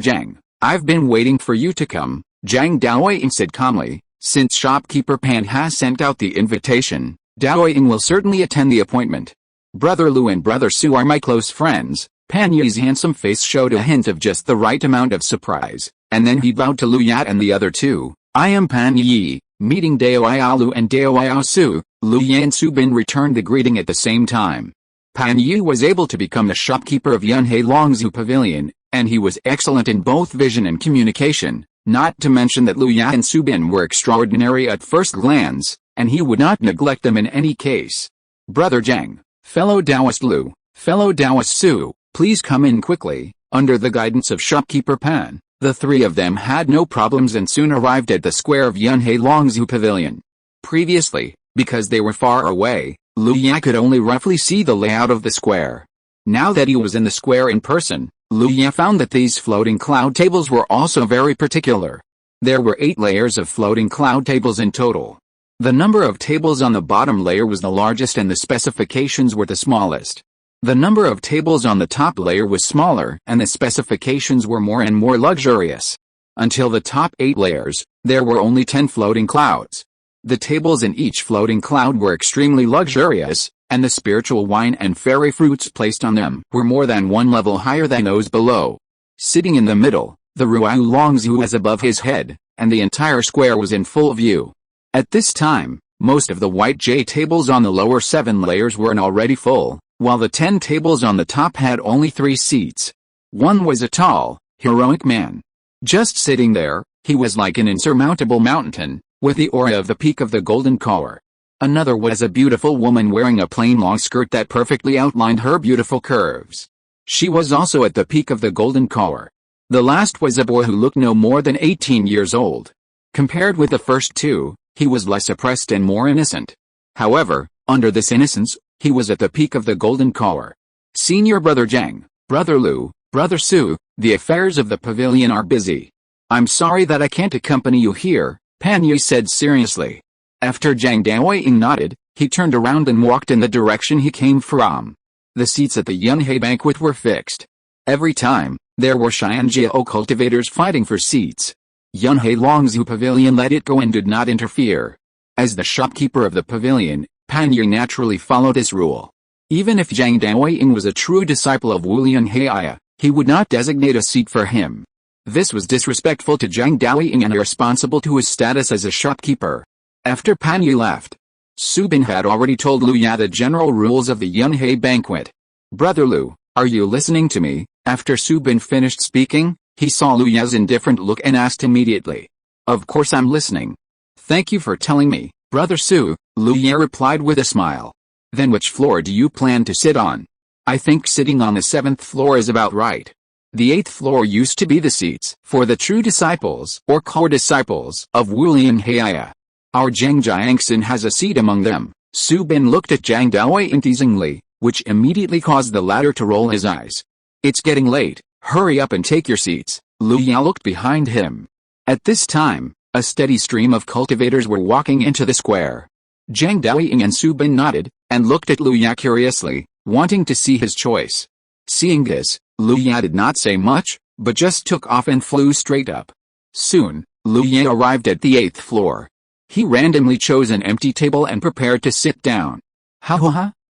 S1: Zhang, I've been waiting for you to come," Zhang Daoying said calmly. "Since shopkeeper Pan has sent out the invitation, Daoying will certainly attend the appointment. Brother Liu and Brother Su are my close friends." Pan Yi's handsome face showed a hint of just the right amount of surprise, and then he bowed to Liu Ya and the other 2. "I am Pan Yi, meeting Daoyao Liu and Daoyao Su." Liu Ya and Su Bin returned the greeting at the same time. Pan Yi was able to become the shopkeeper of Yunhei Longzhu Pavilion, and he was excellent in both vision and communication, not to mention that Liu Ya and Su Bin were extraordinary at first glance, and he would not neglect them in any case. "Brother Zhang, fellow Taoist Liu, fellow Taoist Su, please come in quickly." Under the guidance of shopkeeper Pan, the 3 of them had no problems and soon arrived at the square of Yunhei Longzhu Pavilion. Previously, because they were far away, Liu Ya could only roughly see the layout of the square. Now that he was in the square in person, Liu Ya found that these floating cloud tables were also very particular. There were 8 layers of floating cloud tables in total. The number of tables on the bottom layer was the largest and the specifications were the smallest. The number of tables on the top layer was smaller and the specifications were more and more luxurious. Until the top 8 layers, there were only 10 floating clouds. The tables in each floating cloud were extremely luxurious, and the spiritual wine and fairy fruits placed on them were more than 1 level higher than those below. Sitting in the middle, the Ruau Longzhu was above his head, and the entire square was in full view. At this time, most of the white jade tables on the lower 7 layers were already full, while the 10 tables on the top had only 3 seats. One was a tall, heroic man. Just sitting there, he was like an insurmountable mountain, with the aura of the peak of the golden collar. Another was a beautiful woman wearing a plain long skirt that perfectly outlined her beautiful curves. She was also at the peak of the golden collar. The last was a boy who looked no more than 18 years old. Compared with the first two, he was less oppressed and more innocent. However, under this innocence, he was at the peak of the golden collar. Senior Brother Zhang, Brother Lu, Brother Su, the affairs of the pavilion are busy. I'm sorry that I can't accompany you here, Pan Yi said seriously. After Zhang Daoying nodded, he turned around and walked in the direction he came from. The seats at the Yunhei banquet were fixed. Every time, there were Xianjiao cultivators fighting for seats. Yunhei Longzhu Pavilion let it go and did not interfere. As the shopkeeper of the pavilion, Pan Yi naturally followed this rule. Even if Zhang Daoying was a true disciple of Wu Lianhei, he would not designate a seat for him. This was disrespectful to Zhang Daoying and irresponsible to his status as a shopkeeper. After Pan Yi left, Su Bin had already told Lu Ya the general rules of the Yunhei banquet. Brother Lu, are you listening to me? After Su Bin finished speaking, he saw Lu Ya's indifferent look and asked immediately. Of course I'm listening. Thank you for telling me, Brother Su, Lu Ya replied with a smile. Then which floor do you plan to sit on? I think sitting on the 7th floor is about right. The 8th floor used to be the seats for the true disciples or core disciples of Wu Lianhei. Our Zhang Jiangxin has a seat among them. Su Bin looked at Zhang Daoying teasingly, which immediately caused the latter to roll his eyes. It's getting late, hurry up and take your seats. Lu Ya looked behind him. At this time, a steady stream of cultivators were walking into the square. Zhang Daoying and Su Bin nodded, and looked at Lu Ya curiously, wanting to see his choice. Seeing this, Lu Ya did not say much, but just took off and flew straight up. Soon, Lu Ya arrived at the 8th floor. He randomly chose an empty table and prepared to sit down.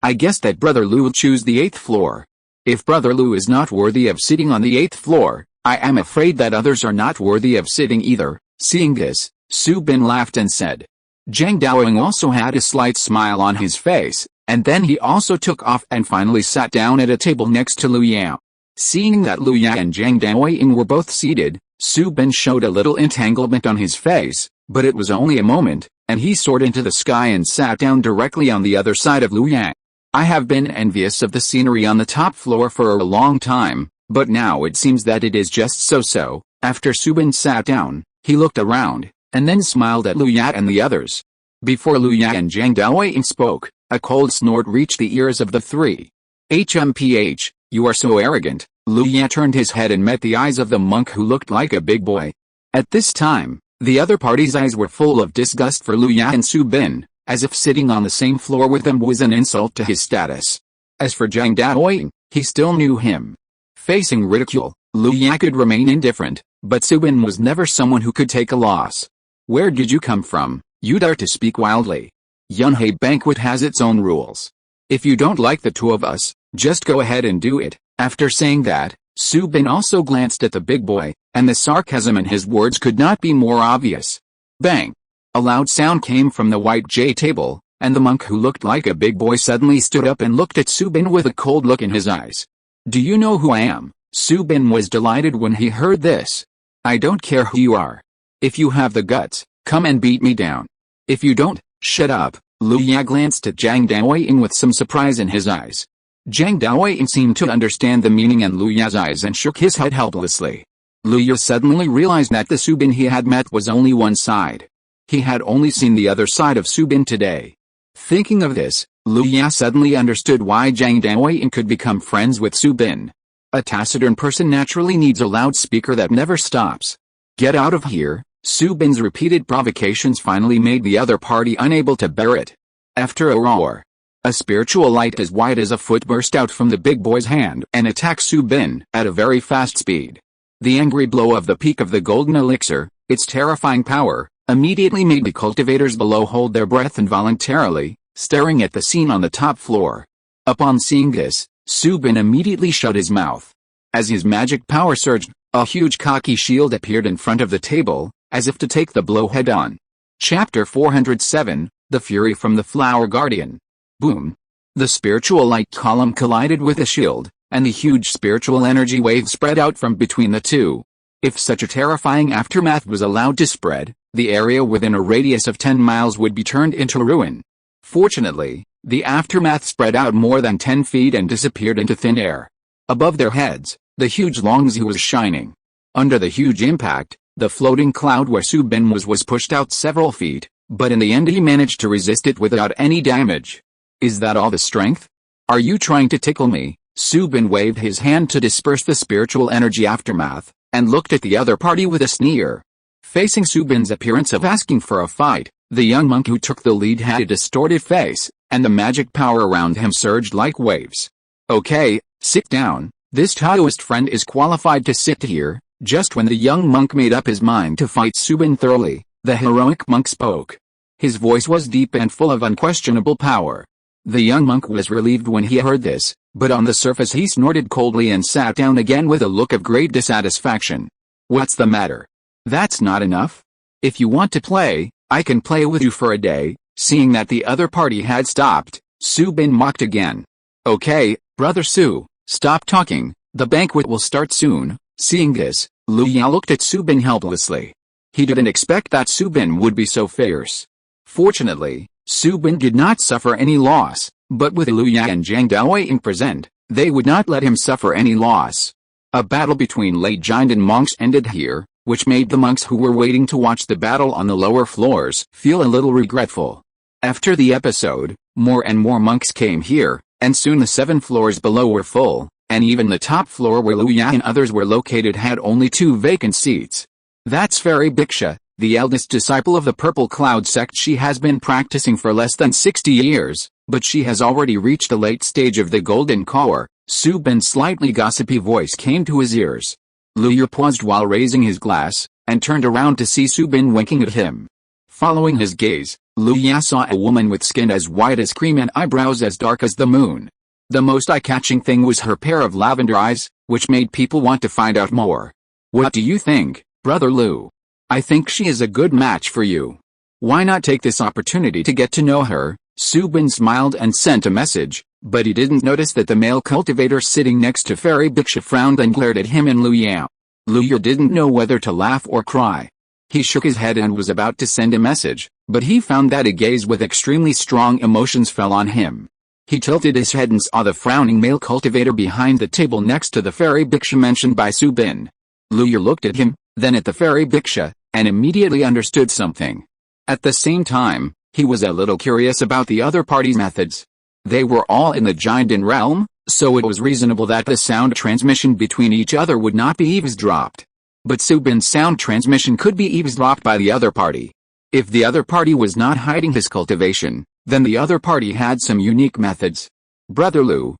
S1: I guess that Brother Lu will choose the 8th floor. If Brother Lu is not worthy of sitting on the 8th floor, I am afraid that others are not worthy of sitting either. Seeing this, Su Bin laughed and said. Zhang Daoying also had a slight smile on his face, and then he also took off and finally sat down at a table next to Lu Ya. Seeing that Lu Ya and Zhang Daoying were both seated, Su Bin showed a little entanglement on his face, but it was only a moment, and he soared into the sky and sat down directly on the other side of Lu Ya. I have been envious of the scenery on the top floor for a long time, but now it seems that it is just so-so. After Su Bin sat down, he looked around, and then smiled at Lu Ya and the others. Before Lu Ya and Zhang Daoying spoke, a cold snort reached the ears of the three. HMPH, you are so arrogant. Lu Ya turned his head and met the eyes of the monk who looked like a big boy. At this time, the other party's eyes were full of disgust for Lu Ya and Su Bin, as if sitting on the same floor with them was an insult to his status. As for Zhang Daoying, he still knew him. Facing ridicule, Lu Ya could remain indifferent, but Su Bin was never someone who could take a loss. Where did you come from? You dare to speak wildly. Yunhei banquet has its own rules. If you don't like the two of us, just go ahead and do it. After saying that, Su Bin also glanced at the big boy, and the sarcasm in his words could not be more obvious. Bang! A loud sound came from the white J table, and the monk who looked like a big boy suddenly stood up and looked at Su Bin with a cold look in his eyes. Do you know who I am? Su Bin was delighted when he heard this. I don't care who you are. If you have the guts, come and beat me down. If you don't, shut up. Lu Ya glanced at Zhang Daoying with some surprise in his eyes. Zhang Daoying seemed to understand the meaning in Lu Ya's eyes and shook his head helplessly. Lu Ya suddenly realized that the Su Bin he had met was only one side. He had only seen the other side of Su Bin today. Thinking of this, Lu Ya suddenly understood why Zhang Daoying could become friends with Su Bin. A taciturn person naturally needs a loudspeaker that never stops. Get out of here. Su Bin's repeated provocations finally made the other party unable to bear it. After a roar, a spiritual light as wide as a foot burst out from the big boy's hand and attacked Su Bin at a very fast speed. The angry blow of the peak of the golden elixir, its terrifying power, immediately made the cultivators below hold their breath involuntarily, staring at the scene on the top floor. Upon seeing this, Su Bin immediately shut his mouth. As his magic power surged, a huge Kaki shield appeared in front of the table, as if to take the blow head-on. Chapter 407, The Fury from the Flower Guardian. Boom! The spiritual light column collided with the shield, and the huge spiritual energy wave spread out from between the two. If such a terrifying aftermath was allowed to spread, the area within a radius of 10 miles would be turned into ruin. Fortunately, the aftermath spread out more than 10 feet and disappeared into thin air. Above their heads, the huge Longzi was shining. Under the huge impact, the floating cloud where Subin was pushed out several feet, but in the end he managed to resist it without any damage. Is that all the strength? Are you trying to tickle me? Subin waved his hand to disperse the spiritual energy aftermath, and looked at the other party with a sneer. Facing Subin's appearance of asking for a fight, the young monk who took the lead had a distorted face, and the magic power around him surged like waves. Okay, sit down. This Taoist friend is qualified to sit here. Just when the young monk made up his mind to fight Subin thoroughly, the heroic monk spoke. His voice was deep and full of unquestionable power. The young monk was relieved when he heard this, but on the surface he snorted coldly and sat down again with a look of great dissatisfaction. What's the matter? That's not enough? If you want to play, I can play with you for a day. Seeing that the other party had stopped, Subin mocked again. Okay, Brother Su, stop talking, the banquet will start soon. Seeing this, Lu Ya looked at Subin helplessly. He didn't expect that Subin would be so fierce. Fortunately, Subin did not suffer any loss, but with Lu Ya and Zhang Daoying present, they would not let him suffer any loss. A battle between late giant and monks ended here, which made the monks who were waiting to watch the battle on the lower floors feel a little regretful. After the episode, more and more monks came here, and soon the 7 floors below were full, and even the top floor where Lu Ya and others were located had only 2 vacant seats. That's Fairy Bhiksha, the eldest disciple of the Purple Cloud sect. She has been practicing for less than 60 years, but she has already reached the late stage of the Golden Core. Subin's slightly gossipy voice came to his ears. Lu Ya paused while raising his glass, and turned around to see Subin winking at him. Following his gaze, Lu Ya saw a woman with skin as white as cream and eyebrows as dark as the moon. The most eye-catching thing was her pair of lavender eyes, which made people want to find out more. What do you think, Brother Lu? I think she is a good match for you. Why not take this opportunity to get to know her? Subin smiled and sent a message, but he didn't notice that the male cultivator sitting next to Fairy Bhiksha frowned and glared at him and Lu Ya. Lu Ya didn't know whether to laugh or cry. He shook his head and was about to send a message, but he found that a gaze with extremely strong emotions fell on him. He tilted his head and saw the frowning male cultivator behind the table next to the Fairy Bhiksha mentioned by Subin. Lu Ya looked at him, then at the Fairy Bhiksha, and immediately understood something. At the same time, he was a little curious about the other party's methods. They were all in the Giant realm, so it was reasonable that the sound transmission between each other would not be eavesdropped. But Subin's sound transmission could be eavesdropped by the other party. If the other party was not hiding his cultivation, then the other party had some unique methods. Brother Lu,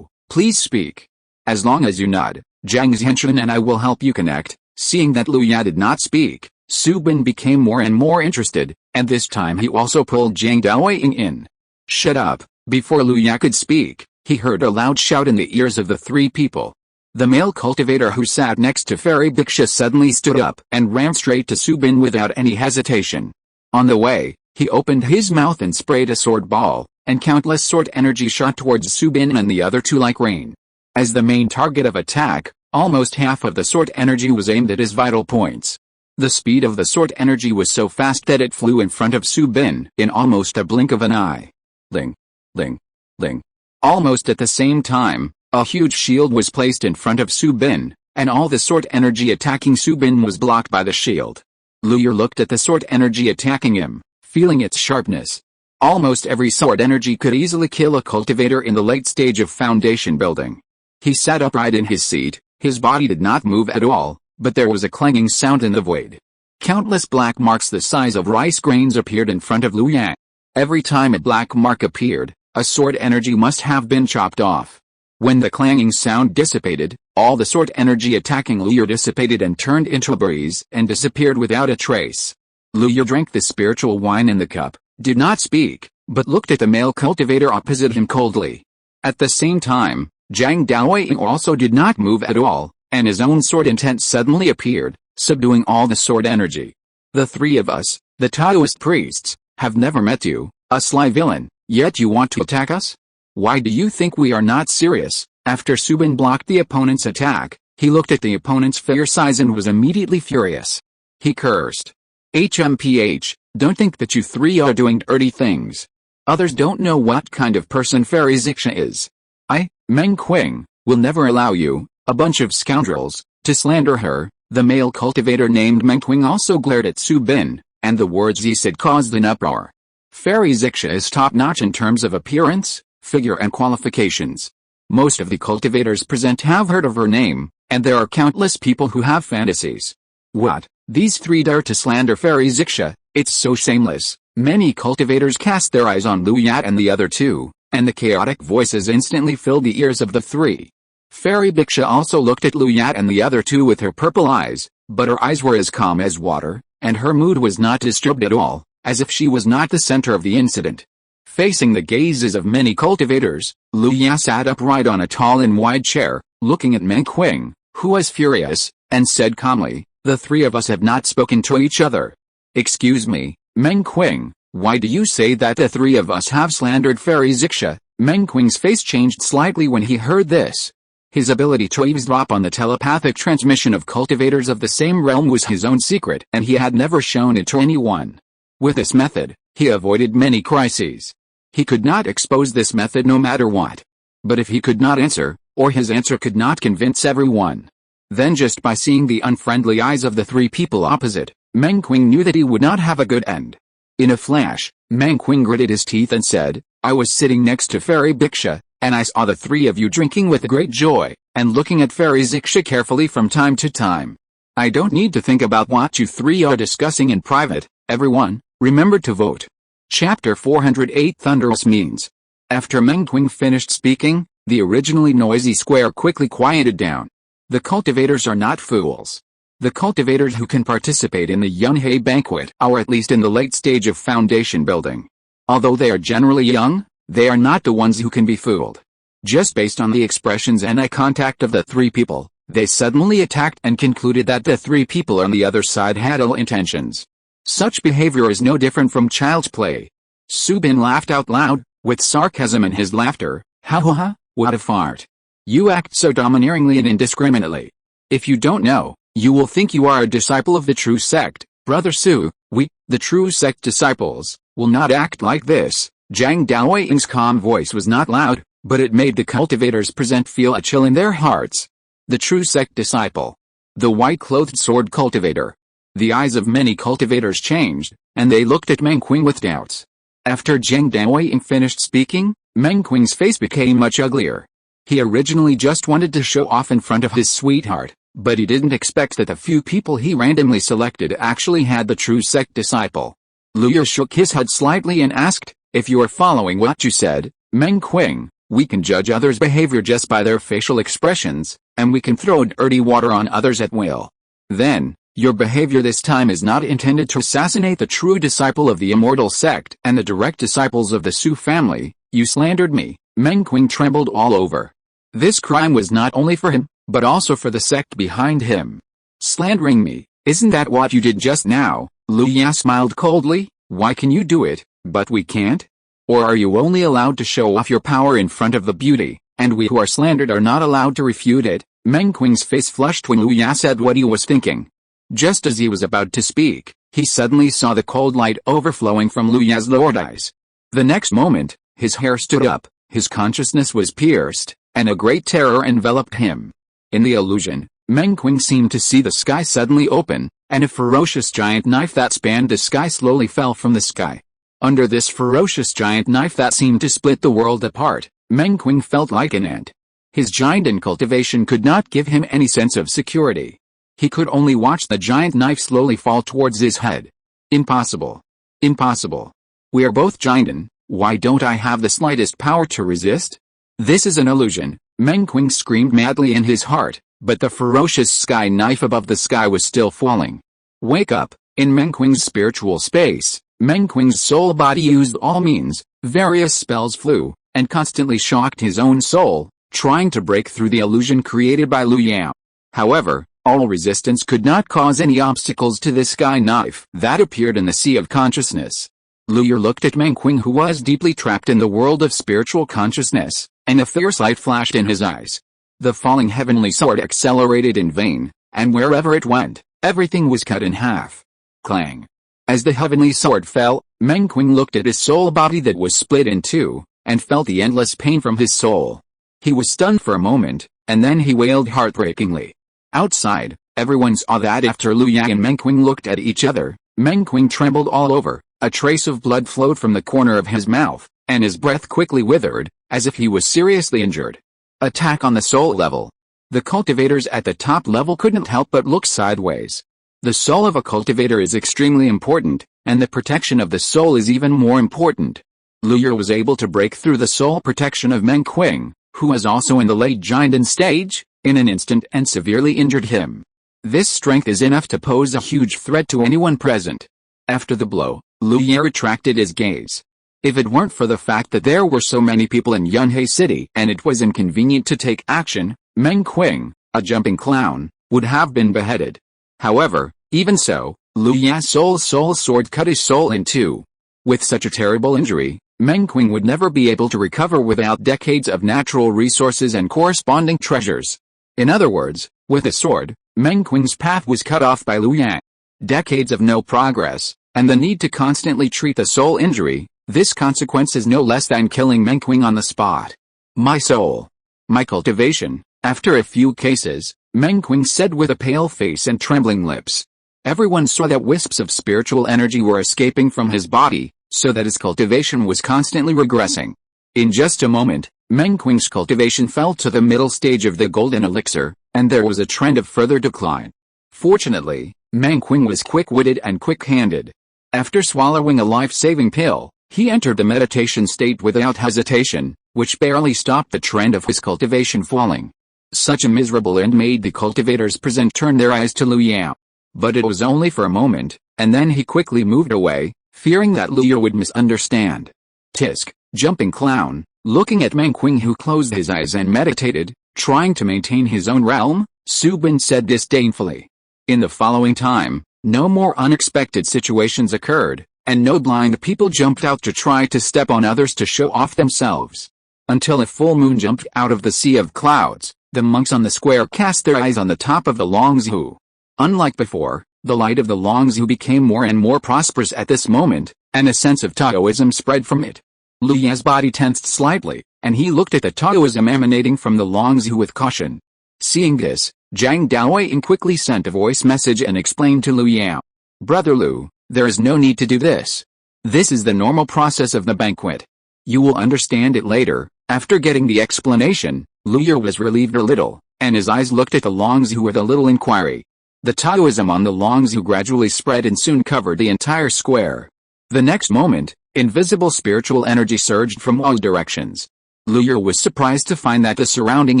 S1: please speak. As long as you nod, Zhang Zhenshan and I will help you connect. Seeing that Lu Ya did not speak, Subin became more and more interested, and this time he also pulled Zhang Daoying in. Shut up. Before Lu Ya could speak, he heard a loud shout in the ears of the 3 people. The male cultivator who sat next to Fairy Bhiksha suddenly stood up and ran straight to Subin without any hesitation. On the way, he opened his mouth and sprayed a sword ball, and countless sword energy shot towards Subin and the other 2 like rain. As the main target of attack, almost half of the sword energy was aimed at his vital points. The speed of the sword energy was so fast that it flew in front of Subin in almost a blink of an eye. Ling, ling, ling. Almost at the same time, a huge shield was placed in front of Subin, and all the sword energy attacking Subin was blocked by the shield. Lu Ya looked at the sword energy attacking him, feeling its sharpness. Almost every sword energy could easily kill a cultivator in the late stage of foundation building. He sat upright in his seat, his body did not move at all, but there was a clanging sound in the void. Countless black marks the size of rice grains appeared in front of Lu Ya. Every time a black mark appeared, a sword energy must have been chopped off. When the clanging sound dissipated, all the sword energy attacking Lu Ya dissipated and turned into a breeze and disappeared without a trace. Lu Ya drank the spiritual wine in the cup, did not speak, but looked at the male cultivator opposite him coldly. At the same time, Zhang Daoying also did not move at all, and his own sword intent suddenly appeared, subduing all the sword energy. The 3 of us, the Taoist priests, have never met you, a sly villain, yet you want to attack us? Why do you think we are not serious? After Subin blocked the opponent's attack, he looked at the opponent's fierce eyes and was immediately furious. He cursed. HMPH, don't think that you 3 are doing dirty things. Others don't know what kind of person Fairy Ziksha is. I, Meng Qing, will never allow you, a bunch of scoundrels, to slander her. The male cultivator named Meng Qing also glared at Su Bin, and the words he said caused an uproar. Fairy Ziksha is top-notch in terms of appearance, figure and qualifications. Most of the cultivators present have heard of her name, and there are countless people who have fantasies. What? These three dare to slander Fairy Ziksha? It's so shameless. Many cultivators cast their eyes on Lu Yat and the other two, and the chaotic voices instantly filled the ears of the three. Fairy Ziksha also looked at Lu Yat and the other two with her purple eyes, but her eyes were as calm as water, and her mood was not disturbed at all, as if she was not the center of the incident. Facing the gazes of many cultivators, Lu Yat sat upright on a tall and wide chair, looking at Meng Qing, who was furious, and said calmly, "The three of us have not spoken to each other." "Excuse me, Meng Qing, why do you say that the three of us have slandered Fairy Ziksha?" Meng Qing's face changed slightly when he heard this. His ability to eavesdrop on the telepathic transmission of cultivators of the same realm was his own secret, and he had never shown it to anyone. With this method, he avoided many crises. He could not expose this method no matter what. But if he could not answer, or his answer could not convince everyone, then just by seeing the unfriendly eyes of the three people opposite, Meng Qing knew that he would not have a good end. In a flash, Meng Qing gritted his teeth and said, "I was sitting next to Fairy Ziksha, and I saw the three of you drinking with great joy, and looking at Fairy Ziksha carefully from time to time. I don't need to think about what you three are discussing in private. Everyone, remember to vote." Chapter 408 Thunderous Means. After Meng Qing finished speaking, the originally noisy square quickly quieted down. The cultivators are not fools. The cultivators who can participate in the Yunhei banquet are at least in the late stage of foundation building. Although they are generally young, they are not the ones who can be fooled. Just based on the expressions and eye contact of the three people, they suddenly attacked and concluded that the three people on the other side had ill intentions. Such behavior is no different from child's play. Su Bin laughed out loud, with sarcasm in his laughter. "Ha ha ha, what a fart. You act so domineeringly and indiscriminately. If you don't know, you will think you are a disciple of the true sect. Brother Su, we, the true sect disciples, will not act like this." Zhang Daoying's calm voice was not loud, but it made the cultivators present feel a chill in their hearts. The true sect disciple. The white-clothed sword cultivator. The eyes of many cultivators changed, and they looked at Meng Qing with doubts. After Zhang Daoying finished speaking, Meng Qing's face became much uglier. He originally just wanted to show off in front of his sweetheart, but he didn't expect that the few people he randomly selected actually had the true sect disciple. Lu Yu shook his head slightly and asked, "If you are following what you said, Meng Qing, we can judge others' behavior just by their facial expressions, and we can throw dirty water on others at will. Then, your behavior this time is not intended to assassinate the true disciple of the immortal sect and the direct disciples of the Su family. You slandered me." Meng Qing trembled all over. This crime was not only for him, but also for the sect behind him. "Slandering me, isn't that what you did just now?" Lu Ya smiled coldly. "Why can you do it, but we can't? Or are you only allowed to show off your power in front of the beauty, and we who are slandered are not allowed to refute it?" Meng Qing's face flushed when Lu Ya said what he was thinking. Just as he was about to speak, he suddenly saw the cold light overflowing from Lu Ya's lowered eyes. The next moment, his hair stood up, his consciousness was pierced, and a great terror enveloped him. In the illusion, Meng Qing seemed to see the sky suddenly open, and a ferocious giant knife that spanned the sky slowly fell from the sky. Under this ferocious giant knife that seemed to split the world apart, Meng Qing felt like an ant. His giant in cultivation could not give him any sense of security. He could only watch the giant knife slowly fall towards his head. Impossible. Impossible. We are both giant. Why don't I have the slightest power to resist? This is an illusion, Meng Qing screamed madly in his heart, but the ferocious sky knife above the sky was still falling. Wake up. In Meng Qing's spiritual space, Meng Qing's soul body used all means, various spells flew, and constantly shocked his own soul, trying to break through the illusion created by Lu Yao. However, all resistance could not cause any obstacles to the sky knife that appeared in the sea of consciousness. Lu Yu looked at Meng Qing, who was deeply trapped in the world of spiritual consciousness, and a fierce light flashed in his eyes. The falling heavenly sword accelerated in vain, and wherever it went, everything was cut in half. Clang. As the heavenly sword fell, Meng Qing looked at his soul body that was split in two, and felt the endless pain from his soul. He was stunned for a moment, and then he wailed heartbreakingly. Outside, everyone saw that after Lu Ya and Meng Qing looked at each other, Meng Qing trembled all over, a trace of blood flowed from the corner of his mouth, and his breath quickly withered, as if he was seriously injured. Attack on the soul level. The cultivators at the top level couldn't help but look sideways. The soul of a cultivator is extremely important, and the protection of the soul is even more important. Lu Ya was able to break through the soul protection of Meng Qing, who was also in the late giant stage, in an instant and severely injured him. This strength is enough to pose a huge threat to anyone present. After the blow, Lu Ya retracted his gaze. If it weren't for the fact that there were so many people in Yunhei City and it was inconvenient to take action, Meng Qing, a jumping clown, would have been beheaded. However, even so, Lu Ya's soul sword cut his soul in two. With such a terrible injury, Meng Qing would never be able to recover without decades of natural resources and corresponding treasures. In other words, with a sword, Meng Qing's path was cut off by Lu Ya. Decades of no progress, and the need to constantly treat the soul injury, this consequence is no less than killing Meng Qing on the spot. My soul. My cultivation. After a few cases, Meng Qing said with a pale face and trembling lips. Everyone saw that wisps of spiritual energy were escaping from his body, so that his cultivation was constantly regressing. In just a moment, Meng Qing's cultivation fell to the middle stage of the golden elixir, and there was a trend of further decline. Fortunately, Meng Qing was quick-witted and quick-handed. After swallowing a life-saving pill, he entered the meditation state without hesitation, which barely stopped the trend of his cultivation falling. Such a miserable end made the cultivators present turn their eyes to Lu Ya. But it was only for a moment, and then he quickly moved away, fearing that Lu Ya would misunderstand. Tisk, jumping clown, looking at Meng Qing who closed his eyes and meditated, trying to maintain his own realm, Su Bin said disdainfully. In the following time, no more unexpected situations occurred, and no blind people jumped out to try to step on others to show off themselves. Until a full moon jumped out of the sea of clouds, the monks on the square cast their eyes on the top of the Longzhu. Unlike before, the light of the Longzhu became more and more prosperous at this moment, and a sense of Taoism spread from it. Lu Ya's body tensed slightly, and he looked at the Taoism emanating from the Longzhu with caution. Seeing this, Zhang Daoying quickly sent a voice message and explained to Lu Ya. Brother Lu, there is no need to do this. This is the normal process of the banquet. You will understand it later. After getting the explanation, Lu Ya was relieved a little, and his eyes looked at the Longzhu with a little inquiry. The Taoism on the Longzhu gradually spread and soon covered the entire square. The next moment, invisible spiritual energy surged from all directions. Lu Ya was surprised to find that the surrounding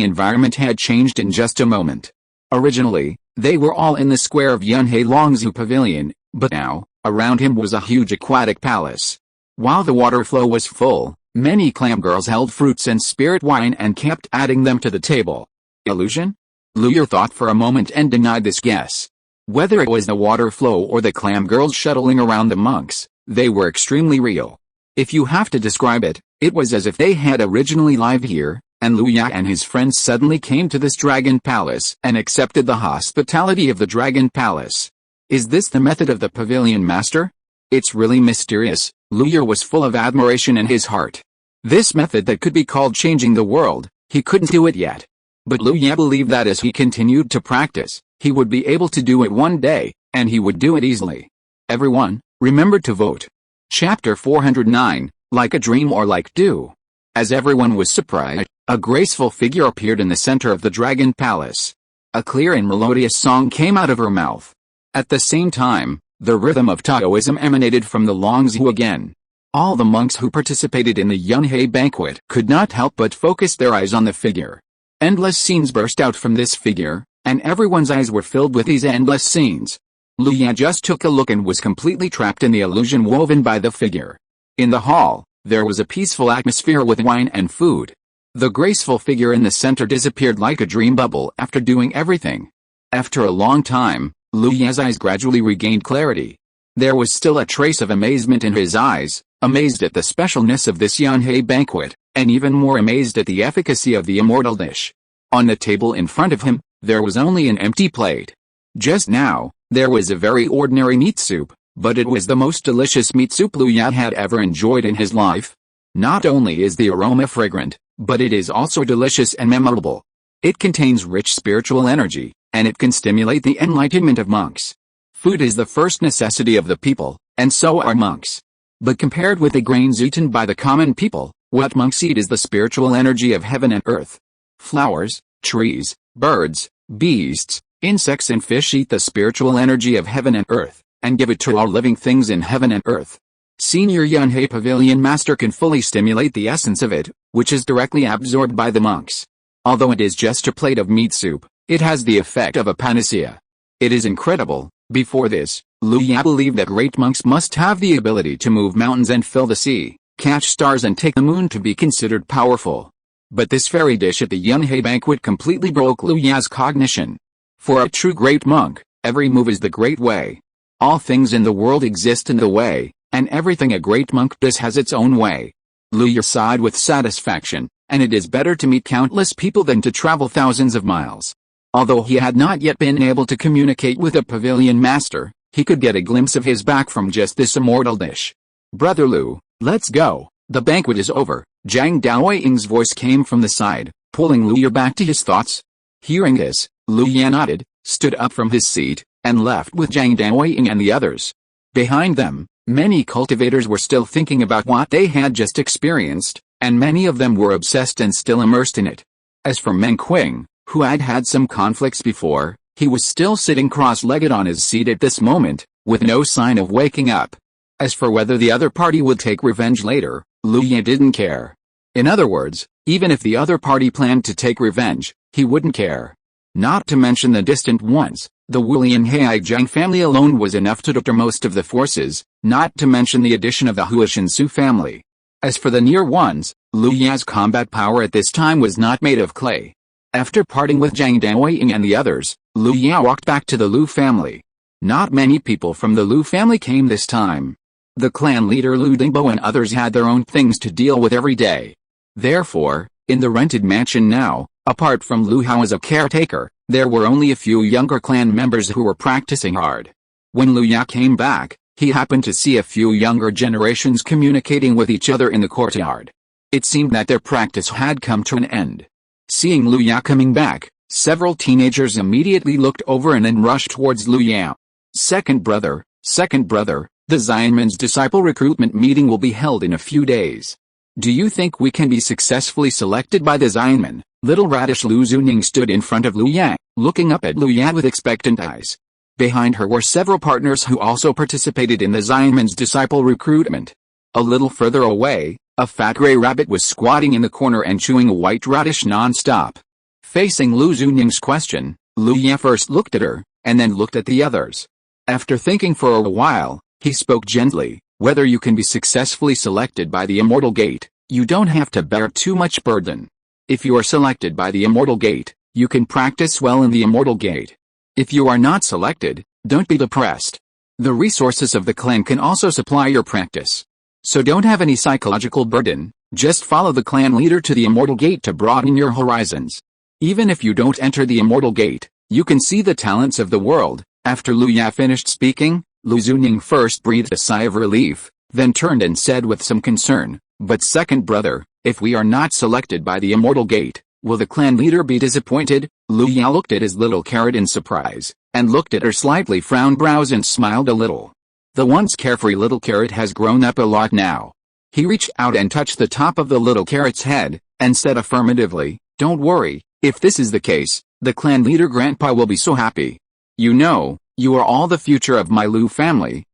S1: environment had changed in just a moment. Originally, they were all in the square of Yunhei Longzhu Pavilion, but now, around him was a huge aquatic palace. While the water flow was full, many clam girls held fruits and spirit wine and kept adding them to the table. Illusion? Lu Ya thought for a moment and denied this guess. Whether it was the water flow or the clam girls shuttling around the monks, they were extremely real. If you have to describe it, it was as if they had originally lived here, and Lu Ya and his friends suddenly came to this dragon palace and accepted the hospitality of the dragon palace. Is this the method of the pavilion master? It's really mysterious. Lu Ya was full of admiration in his heart. This method that could be called changing the world, he couldn't do it yet. But Lu Ya believed that as he continued to practice, he would be able to do it one day, and he would do it easily. Everyone, remember to vote. Chapter 409, Like a Dream or Like Dew. As everyone was surprised, a graceful figure appeared in the center of the dragon palace. A clear and melodious song came out of her mouth. At the same time, the rhythm of Taoism emanated from the Longzhu again. All the monks who participated in the Yunhei banquet could not help but focus their eyes on the figure. Endless scenes burst out from this figure, and everyone's eyes were filled with these endless scenes. Lu Ya just took a look and was completely trapped in the illusion woven by the figure. In the hall, there was a peaceful atmosphere with wine and food. The graceful figure in the center disappeared like a dream bubble after doing everything. After a long time, Lu Ya's eyes gradually regained clarity. There was still a trace of amazement in his eyes, amazed at the specialness of this Yunhei banquet, and even more amazed at the efficacy of the immortal dish. On the table in front of him, there was only an empty plate. Just now, there was a very ordinary meat soup, But it was the most delicious meat soup Lu Ya had ever enjoyed in his life. Not only is the aroma fragrant, but it is also delicious and memorable. It contains rich spiritual energy, and it can stimulate the enlightenment of monks. Food is the first necessity of the people, and so are monks. But compared with the grains eaten by the common people, what monks eat is the spiritual energy of heaven and earth. Flowers, trees, birds, beasts, insects and fish eat the spiritual energy of heaven and earth, and give it to all living things in heaven and earth. Senior Yunhei Pavilion Master can fully stimulate the essence of it, which is directly absorbed by the monks. Although it is just a plate of meat soup, it has the effect of a panacea. It is incredible. Before this, Lu Ya believed that great monks must have the ability to move mountains and fill the sea, catch stars and take the moon to be considered powerful. But this fairy dish at the Yunhei banquet completely broke Lu Ya's cognition. For a true great monk, every move is the great way. All things in the world exist in the way, and everything a great monk does has its own way. Lu Ya sighed with satisfaction, and it is better to meet countless people than to travel thousands of miles. Although he had not yet been able to communicate with a pavilion master, he could get a glimpse of his back from just this immortal dish. "Brother Lu, let's go, the banquet is over," Zhang Daoying's voice came from the side, pulling Lu Ya back to his thoughts. Hearing this, Lu Ya nodded, stood up from his seat, and left with Zhang Daoying and the others. Behind them, many cultivators were still thinking about what they had just experienced, and many of them were obsessed and still immersed in it. As for Meng Qing, who had had some conflicts before, he was still sitting cross-legged on his seat at this moment, with no sign of waking up. As for whether the other party would take revenge later, Lu Ya didn't care. In other words, even if the other party planned to take revenge, he wouldn't care. Not to mention the distant ones, the Wulian Heizhang family alone was enough to deter most of the forces, not to mention the addition of the Huashinsu family. As for the near ones, Lu Ya's combat power at this time was not made of clay. After parting with Zhang Daoying and the others, Lu Ya walked back to the Lu family. Not many people from the Lu family came this time. The clan leader Lu Dingbo and others had their own things to deal with every day. Therefore, in the rented mansion now, apart from Lu Hao as a caretaker, there were only a few younger clan members who were practicing hard. When Lu Ya came back, he happened to see a few younger generations communicating with each other in the courtyard. It seemed that their practice had come to an end. Seeing Lu Ya coming back, several teenagers immediately looked over and then rushed towards Lu Ya. Second brother, the Xianmen's disciple recruitment meeting will be held in a few days. Do you think we can be successfully selected by the Xianmen? Little radish Lu Zuning stood in front of Lu Ya, looking up at Lu Ya with expectant eyes. Behind her were several partners who also participated in the Xianmen's disciple recruitment. A little further away, a fat gray rabbit was squatting in the corner and chewing a white radish non-stop. Facing Lu Zuning's question, Lu Ya first looked at her, and then looked at the others. After thinking for a while, he spoke gently. Whether you can be successfully selected by the Immortal Gate, you don't have to bear too much burden. If you are selected by the Immortal Gate, you can practice well in the Immortal Gate. If you are not selected, don't be depressed. The resources of the clan can also supply your practice. So don't have any psychological burden, just follow the clan leader to the Immortal Gate to broaden your horizons. Even if you don't enter the Immortal Gate, you can see the talents of the world. After Lu Ya finished speaking, Lu Zuning first breathed a sigh of relief, then turned and said with some concern, "But second brother, if we are not selected by the Immortal Gate, will the clan leader be disappointed?" Lu Ya looked at his little carrot in surprise, and looked at her slightly frowned brows and smiled a little. The once carefree little carrot has grown up a lot now. He reached out and touched the top of the little carrot's head, and said affirmatively, "Don't worry, if this is the case, the clan leader grandpa will be so happy. You know, you are all the future of my Lu family."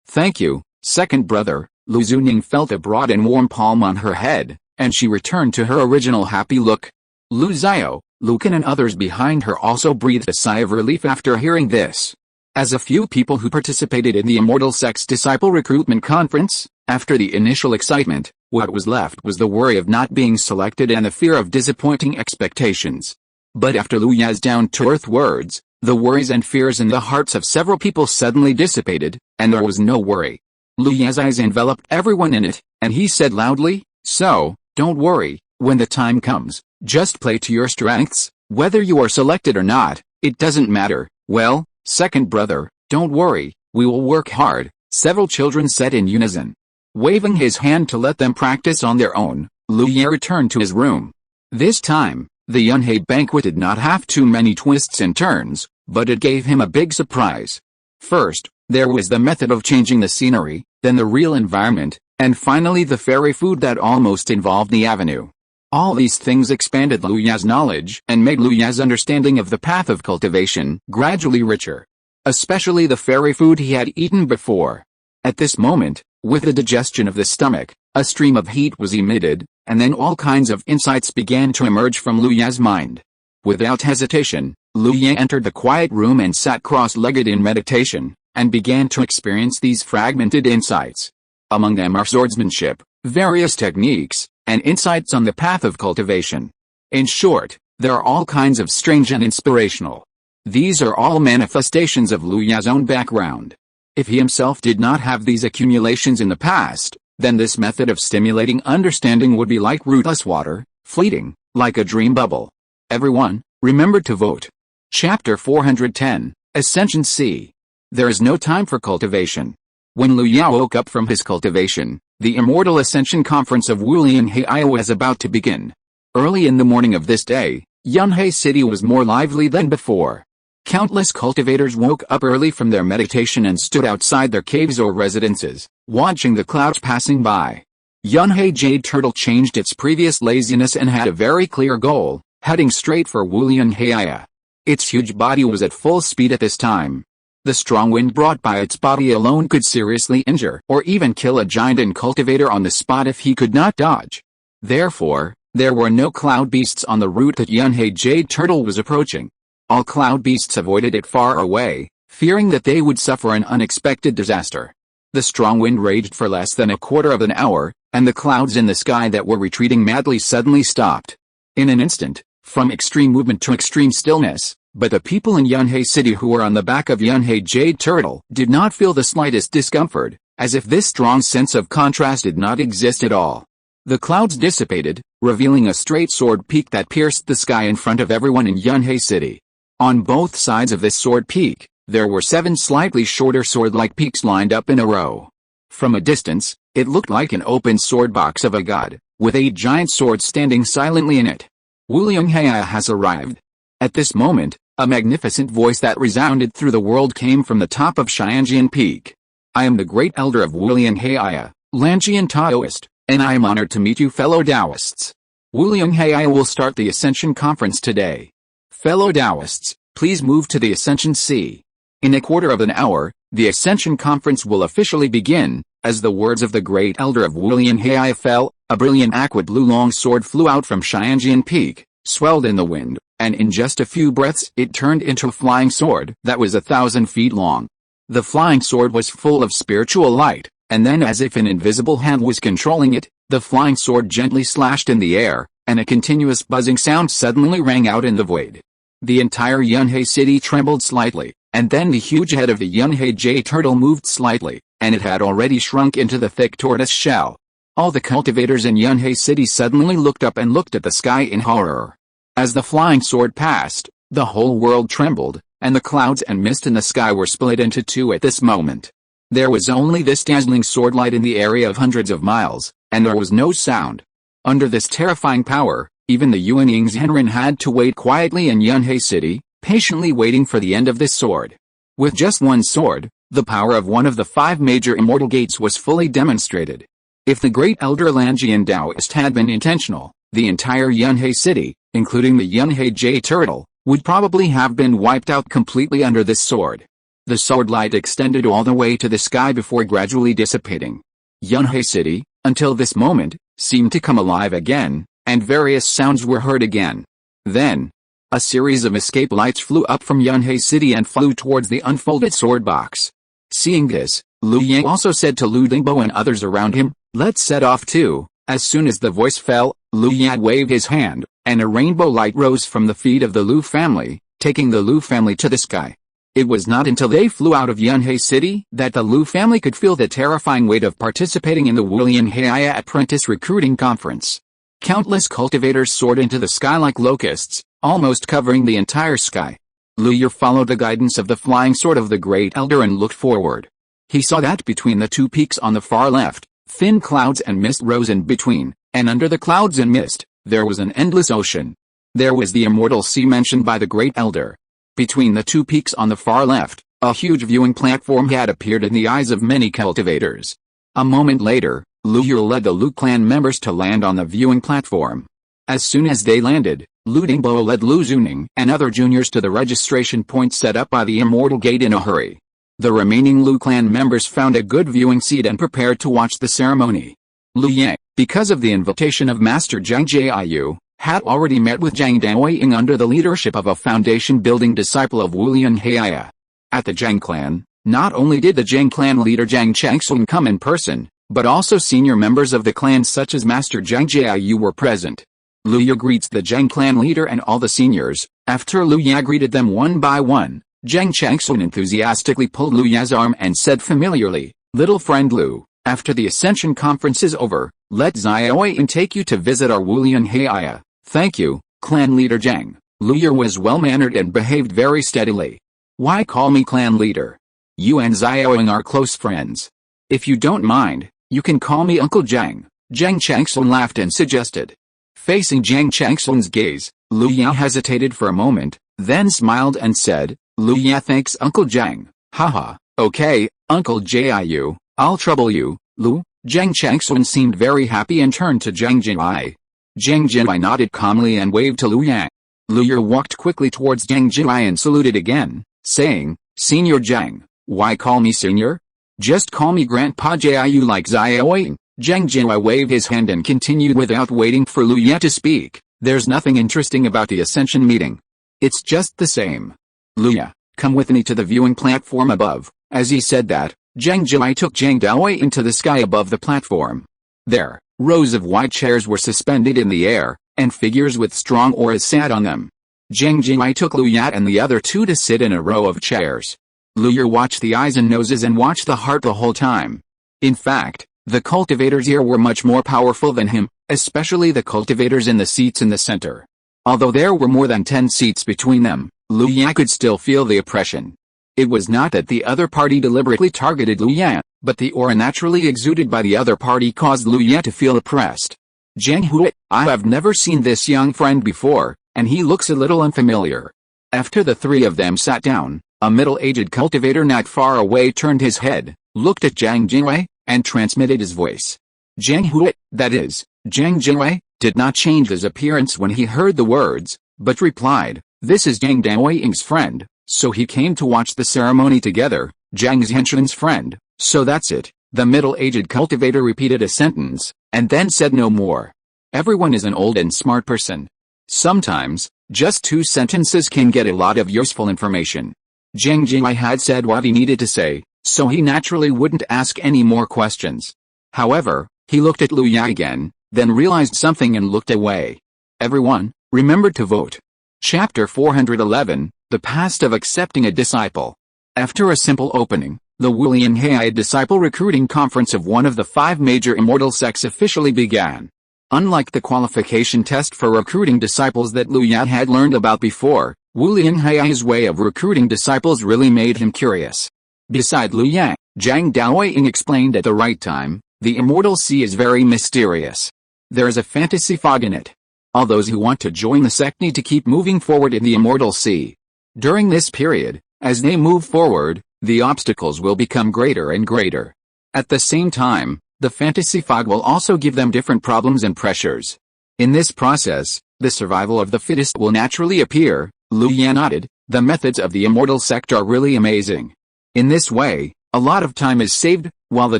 S1: Thank you, second brother." Lu Zuning felt a broad and warm palm on her head, and she returned to her original happy look. Lu Xiao, Lu Kan and others behind her also breathed a sigh of relief after hearing this. As a few people who participated in the Immortal Sect's Disciple Recruitment Conference, after the initial excitement, what was left was the worry of not being selected and the fear of disappointing expectations. But after Lu Ya's down-to-earth words, the worries and fears in the hearts of several people suddenly dissipated, and there was no worry. Lu Ya's eyes enveloped everyone in it, and he said loudly, "So, don't worry, when the time comes, just play to your strengths, whether you are selected or not, it doesn't matter. Well, second brother, don't worry, we will work hard, Several children said in unison. Waving his hand to let them practice on their own, Lu Ye returned to his room. This time, the Yunhei banquet did not have too many twists and turns, but it gave him a big surprise. First, there was the method of changing the scenery, then the real environment, and finally the fairy food that almost involved the avenue. All these things expanded Lu Ye's knowledge and made Lu Ye's understanding of the path of cultivation gradually richer. Especially the fairy food he had eaten before. At this moment, with the digestion of the stomach, a stream of heat was emitted, and then all kinds of insights began to emerge from Lu Ye's mind. Without hesitation, Lu Ye entered the quiet room and sat cross-legged in meditation, and began to experience these fragmented insights. Among them are swordsmanship, various techniques, and insights on the path of cultivation. In short, there are all kinds of strange and inspirational. These are all manifestations of Lu Ye's own background. If he himself did not have these accumulations in the past, then this method of stimulating understanding would be like rootless water, fleeting, like a dream bubble. Everyone, remember to vote. Chapter 410, Ascension C. There is no time for cultivation. When Lu Ye woke up from his cultivation, the Immortal Ascension Conference of Unyielding was about to begin. Early in the morning of this day, Yunhei City was more lively than before. Countless cultivators woke up early from their meditation and stood outside their caves or residences, watching the clouds passing by. Yunhei Jade Turtle changed its previous laziness and had a very clear goal, heading straight for Wulianghaya. Its huge body was at full speed at this time. The strong wind brought by its body alone could seriously injure or even kill a giant and cultivator on the spot if he could not dodge. Therefore, there were no cloud beasts on the route that Yunhei Jade Turtle was approaching. All cloud beasts avoided it far away, fearing that they would suffer an unexpected disaster. The strong wind raged for less than a quarter of an hour, and the clouds in the sky that were retreating madly suddenly stopped. In an instant, from extreme movement to extreme stillness, but the people in Yunhei City who were on the back of Yunhei Jade Turtle did not feel the slightest discomfort, as if this strong sense of contrast did not exist at all. The clouds dissipated, revealing a straight sword peak that pierced the sky in front of everyone in Yunhei City. On both sides of this sword peak, there were 7 slightly shorter sword-like peaks lined up in a row. From a distance, it looked like an open sword box of a god, with 8 giant swords standing silently in it. Wulianghaya has arrived. At this moment, a magnificent voice that resounded through the world came from the top of Xianjian Peak. I am the great elder of Wulianghaya, Lanjian Taoist, and I am honored to meet you fellow Taoists. Wulianghaya will start the Ascension Conference today. Fellow Taoists, please move to the Ascension C. In a quarter of an hour, the Ascension Conference will officially begin. As the words of the great elder of Wulianghaya fell, a brilliant aqua blue long sword flew out from Xianjian Peak, swelled in the wind, and in just a few breaths it turned into a flying sword that was 1,000 feet long. The flying sword was full of spiritual light, and then as if an invisible hand was controlling it, the flying sword gently slashed in the air, and a continuous buzzing sound suddenly rang out in the void. The entire Yunhei City trembled slightly, and then the huge head of the Yunhei Jade Turtle moved slightly, and it had already shrunk into the thick tortoise shell. All the cultivators in Yunhei City suddenly looked up and looked at the sky in horror. As the flying sword passed, the whole world trembled, and the clouds and mist in the sky were split into 2 at this moment. There was only this dazzling sword light in the area of hundreds of miles, and there was no sound. Under this terrifying power, even the Yuanying Zhenren had to wait quietly in Yunhei City, patiently waiting for the end of this sword. With just one sword, the power of one of the 5 major immortal gates was fully demonstrated. If the great elder Lanjian Taoist had been intentional, the entire Yunhei City, including the Yunhei Jade Turtle, would probably have been wiped out completely under this sword. The sword light extended all the way to the sky before gradually dissipating. Yunhei City, until this moment, seemed to come alive again, and various sounds were heard again. Then, a series of escape lights flew up from Yunhei City and flew towards the unfolded sword box. Seeing this, Lu Ye also said to Lu Dingbo and others around him, "Let's set off too." As soon as the voice fell, Lu Ye waved his hand, and a rainbow light rose from the feet of the Lu family, taking the Lu family to the sky. It was not until they flew out of Yunhei City that the Lu family could feel the terrifying weight of participating in the Wulianghaya Apprentice Recruiting Conference. Countless cultivators soared into the sky like locusts, almost covering the entire sky. Lu Ye followed the guidance of the flying sword of the great elder and looked forward. He saw that between the two peaks on the far left, thin clouds and mist rose in between, and under the clouds and mist, there was an endless ocean. There was the immortal sea mentioned by the great elder. Between the two peaks on the far left, a huge viewing platform had appeared in the eyes of many cultivators. A moment later, Lu Yue led the Lu clan members to land on the viewing platform. As soon as they landed, Lu Dingbo led Lu Zuning and other juniors to the registration point set up by the Immortal Gate in a hurry. The remaining Lu clan members found a good viewing seat and prepared to watch the ceremony. Lu Yang, because of the invitation of Master Zhang Jiayu, had already met with Zhang Daoying under the leadership of a foundation-building disciple of Wulian Heir. At the Zhang clan, not only did the Zhang clan leader Zhang Changsung come in person, but also senior members of the clan such as Master Zhang Jiayu were present. Lu Ye greets the Zhang clan leader and all the seniors. After Lu Ye greeted them one by one, Zhang Changsung enthusiastically pulled Lu Ye's arm and said familiarly, "Little friend Lu, after the Ascension Conference is over, let Xiaoyin take you to visit our Wulian Heir." "Thank you, clan leader Zhang." Lu Ye was well-mannered and behaved very steadily. "Why call me clan leader? You and Xiaoyin are close friends. If you don't mind, you can call me Uncle Zhang." Zhang Changsung laughed and suggested. Facing Zhang Changsung's gaze, Lu Ye hesitated for a moment, then smiled and said, "Lu Ye thanks Uncle Zhang. Haha, okay, Uncle Jiayu, I'll trouble you, Lu." Zhang Changsung seemed very happy and turned to Zhang Jinwei. Zhang Jinwei nodded calmly and waved to Lu Ye. Lu Ye walked quickly towards Zhang Jinwei and saluted again, saying, "Senior Zhang, why call me senior? Just call me Grandpa Jiayu like Xiaoying." Zhang Jinwei waved his hand and continued without waiting for Lu Ye to speak. "There's nothing interesting about the Ascension meeting. It's just the same. Lu Ye, come with me to the viewing platform above." As he said that, Zhang Jinwei took Zhang Daoying into the sky above the platform. There, rows of white chairs were suspended in the air, and figures with strong auras sat on them. Zhang Jinwei took Lu Ye and the other two to sit in a row of chairs. Lu Ye watched the eyes and noses and watched the heart the whole time. In fact, the cultivators here were much more powerful than him, especially the cultivators in the seats in the center. Although there were more than 10 seats between them, Lu Ye could still feel the oppression. It was not that the other party deliberately targeted Lu Ye, but the aura naturally exuded by the other party caused Lu Ye to feel oppressed. "Zhang Hui, I have never seen this young friend before, and he looks a little unfamiliar." After the three of them sat down, a middle-aged cultivator not far away turned his head, looked at Zhang Jinwei, and transmitted his voice. Zhang Hui, that is, Zhang Jinwei, did not change his appearance when he heard the words, but replied, "This is Zhang Daoying's friend, so he came to watch the ceremony together." "Zhang Zhenshan's friend, so that's it." The middle-aged cultivator repeated a sentence, and then said no more. Everyone is an old and smart person. Sometimes, just 2 sentences can get a lot of useful information. Zhang Jinwei had said what he needed to say, so he naturally wouldn't ask any more questions. However, he looked at Lu Ye again, then realized something and looked away. Everyone, remember to vote. Chapter 411, The Past of Accepting a Disciple. After a simple opening, the Wulian Heir Disciple Recruiting Conference of one of the 5 major immortal sects officially began. Unlike the qualification test for recruiting disciples that Lu Ye had learned about before, Wulian Heir's way of recruiting disciples really made him curious. Beside Lu Ye, Zhang Daoying explained at the right time, the Immortal Sea is very mysterious. There is a fantasy fog in it. All those who want to join the sect need to keep moving forward in the Immortal Sea. During this period, as they move forward, the obstacles will become greater and greater. At the same time, the fantasy fog will also give them different problems and pressures. In this process, the survival of the fittest will naturally appear. Lu Ye nodded. The methods of the Immortal sect are really amazing. In this way, a lot of time is saved. While the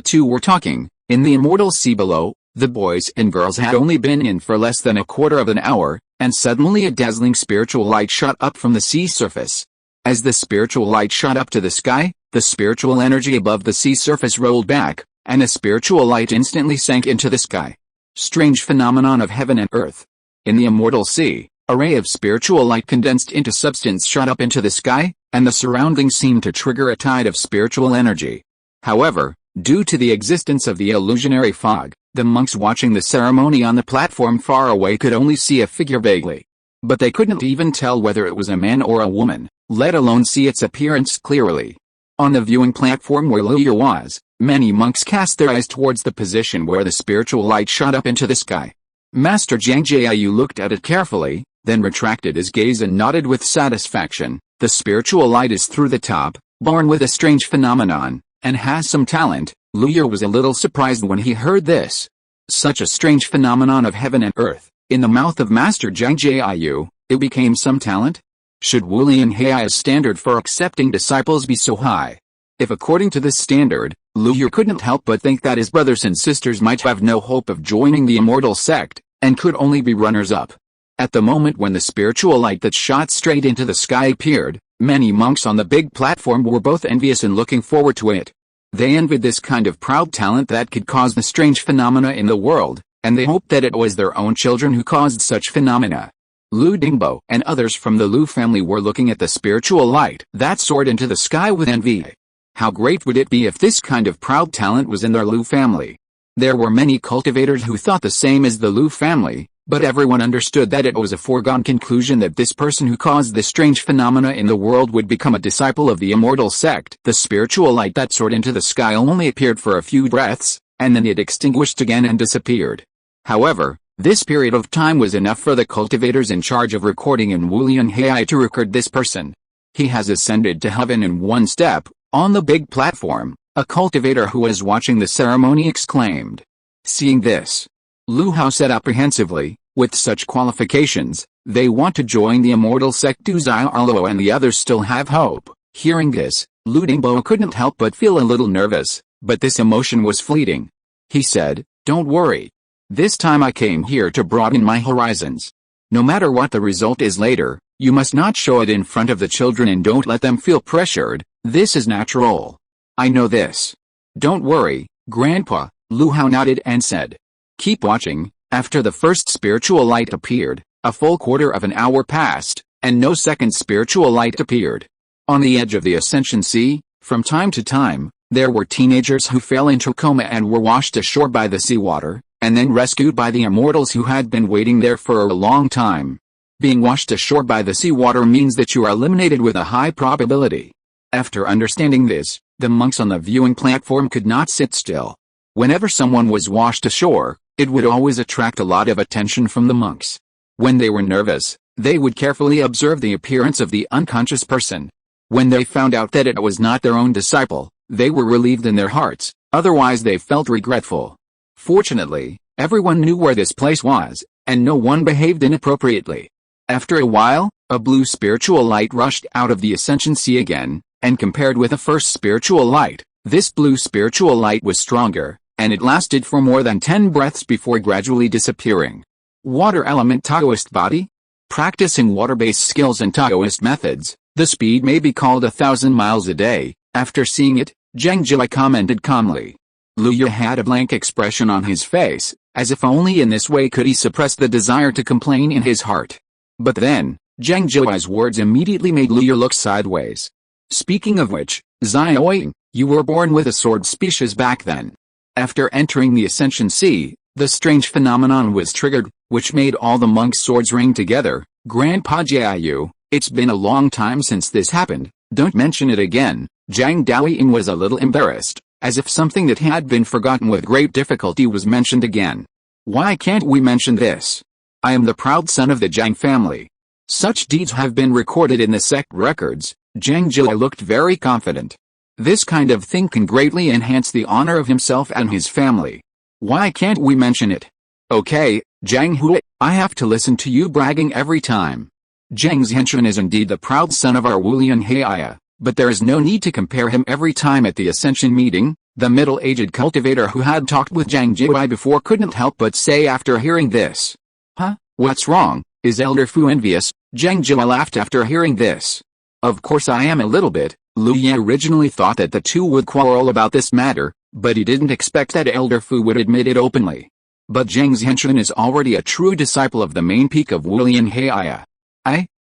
S1: two were talking, in the Immortal Sea below, the boys and girls had only been in for less than a quarter of an hour, and suddenly a dazzling spiritual light shot up from the sea surface. As the spiritual light shot up to the sky, the spiritual energy above the sea surface rolled back, and a spiritual light instantly sank into the sky. Strange phenomenon of heaven and earth. In the Immortal Sea, a ray of spiritual light condensed into substance shot up into the sky, and the surroundings seemed to trigger a tide of spiritual energy. However, due to the existence of the illusionary fog, the monks watching the ceremony on the platform far away could only see a figure vaguely. But they couldn't even tell whether it was a man or a woman, let alone see its appearance clearly. On the viewing platform where Lu Yu was, many monks cast their eyes towards the position where the spiritual light shot up into the sky. Master Zhang Jiayu looked at it carefully, then retracted his gaze and nodded with satisfaction. The spiritual light is through the top, born with a strange phenomenon, and has some talent. Lu Yu was a little surprised when he heard this. Such a strange phenomenon of heaven and earth. In the mouth of Master Zhang Jiayu, it became some talent? Should Wulian Hei's standard for accepting disciples be so high? If according to this standard, Lu Yu couldn't help but think that his brothers and sisters might have no hope of joining the immortal sect, and could only be runners-up. At the moment when the spiritual light that shot straight into the sky appeared, many monks on the big platform were both envious and looking forward to it. They envied this kind of proud talent that could cause the strange phenomena in the world, and they hoped that it was their own children who caused such phenomena. Lu Dingbo and others from the Lu family were looking at the spiritual light that soared into the sky with envy. How great would it be if this kind of proud talent was in their Lu family? There were many cultivators who thought the same as the Lu family, but everyone understood that it was a foregone conclusion that this person who caused this strange phenomena in the world would become a disciple of the immortal sect. The spiritual light that soared into the sky only appeared for a few breaths, and then it extinguished again and disappeared. However, this period of time was enough for the cultivators in charge of recording in Wulian Hei to record this person. He has ascended to heaven in one step. On the big platform, a cultivator who was watching the ceremony exclaimed. Seeing this, Lu Hao said apprehensively, with such qualifications, they want to join the immortal sect. Do Zai Arlo and the others still have hope? Hearing this, Lu Dingbo couldn't help but feel a little nervous, but this emotion was fleeting. He said, don't worry. This time I came here to broaden my horizons. No matter what the result is later, you must not show it in front of the children and don't let them feel pressured. This is natural. I know this. Don't worry, Grandpa, Lu Hao nodded and said. Keep watching. After the first spiritual light appeared, a full quarter of an hour passed, and no second spiritual light appeared. On the edge of the Ascension Sea, from time to time, there were teenagers who fell into coma and were washed ashore by the seawater, and then rescued by the immortals who had been waiting there for a long time. Being washed ashore by the seawater means that you are eliminated with a high probability. After understanding this, the monks on the viewing platform could not sit still. Whenever someone was washed ashore, it would always attract a lot of attention from the monks. When they were nervous, they would carefully observe the appearance of the unconscious person. When they found out that it was not their own disciple, they were relieved in their hearts, otherwise they felt regretful. Fortunately, everyone knew where this place was, and no one behaved inappropriately. After a while, a blue spiritual light rushed out of the Ascension Sea again, and compared with the first spiritual light, this blue spiritual light was stronger, and it lasted for more than 10 breaths before gradually disappearing. Water element Taoist body? Practicing water-based skills and Taoist methods, the speed may be called 1,000 miles a day. After seeing it, Zhang Jilai commented calmly. Lu Yu had a blank expression on his face, as if only in this way could he suppress the desire to complain in his heart. But then, Zhang Jilai's words immediately made Lu Yu look sideways. Speaking of which, Zai Oing, you were born with a sword species back then. After entering the Ascension Sea, the strange phenomenon was triggered, which made all the monks' swords ring together. Grandpa Jiayu, it's been a long time since this happened, don't mention it again. Zhang Daoying was a little embarrassed, as if something that had been forgotten with great difficulty was mentioned again. Why can't we mention this? I am the proud son of the Zhang family. Such deeds have been recorded in the sect records. Zhang Jilai looked very confident. This kind of thing can greatly enhance the honor of himself and his family. Why can't we mention it? Okay, Zhang Hui, I have to listen to you bragging every time. Zhang Zhenchuan is indeed the proud son of our Wulian Heiya, but there is no need to compare him every time at the Ascension meeting. The middle-aged cultivator who had talked with Zhang Jilai before couldn't help but say after hearing this. Huh? What's wrong? Is Elder Fu envious? Zhang Jilai laughed after hearing this. Of course I am a little bit. Lu Ye originally thought that the two would quarrel about this matter, but he didn't expect that Elder Fu would admit it openly. But Zhang Zhenchuan is already a true disciple of the main peak of Wulian Heiya.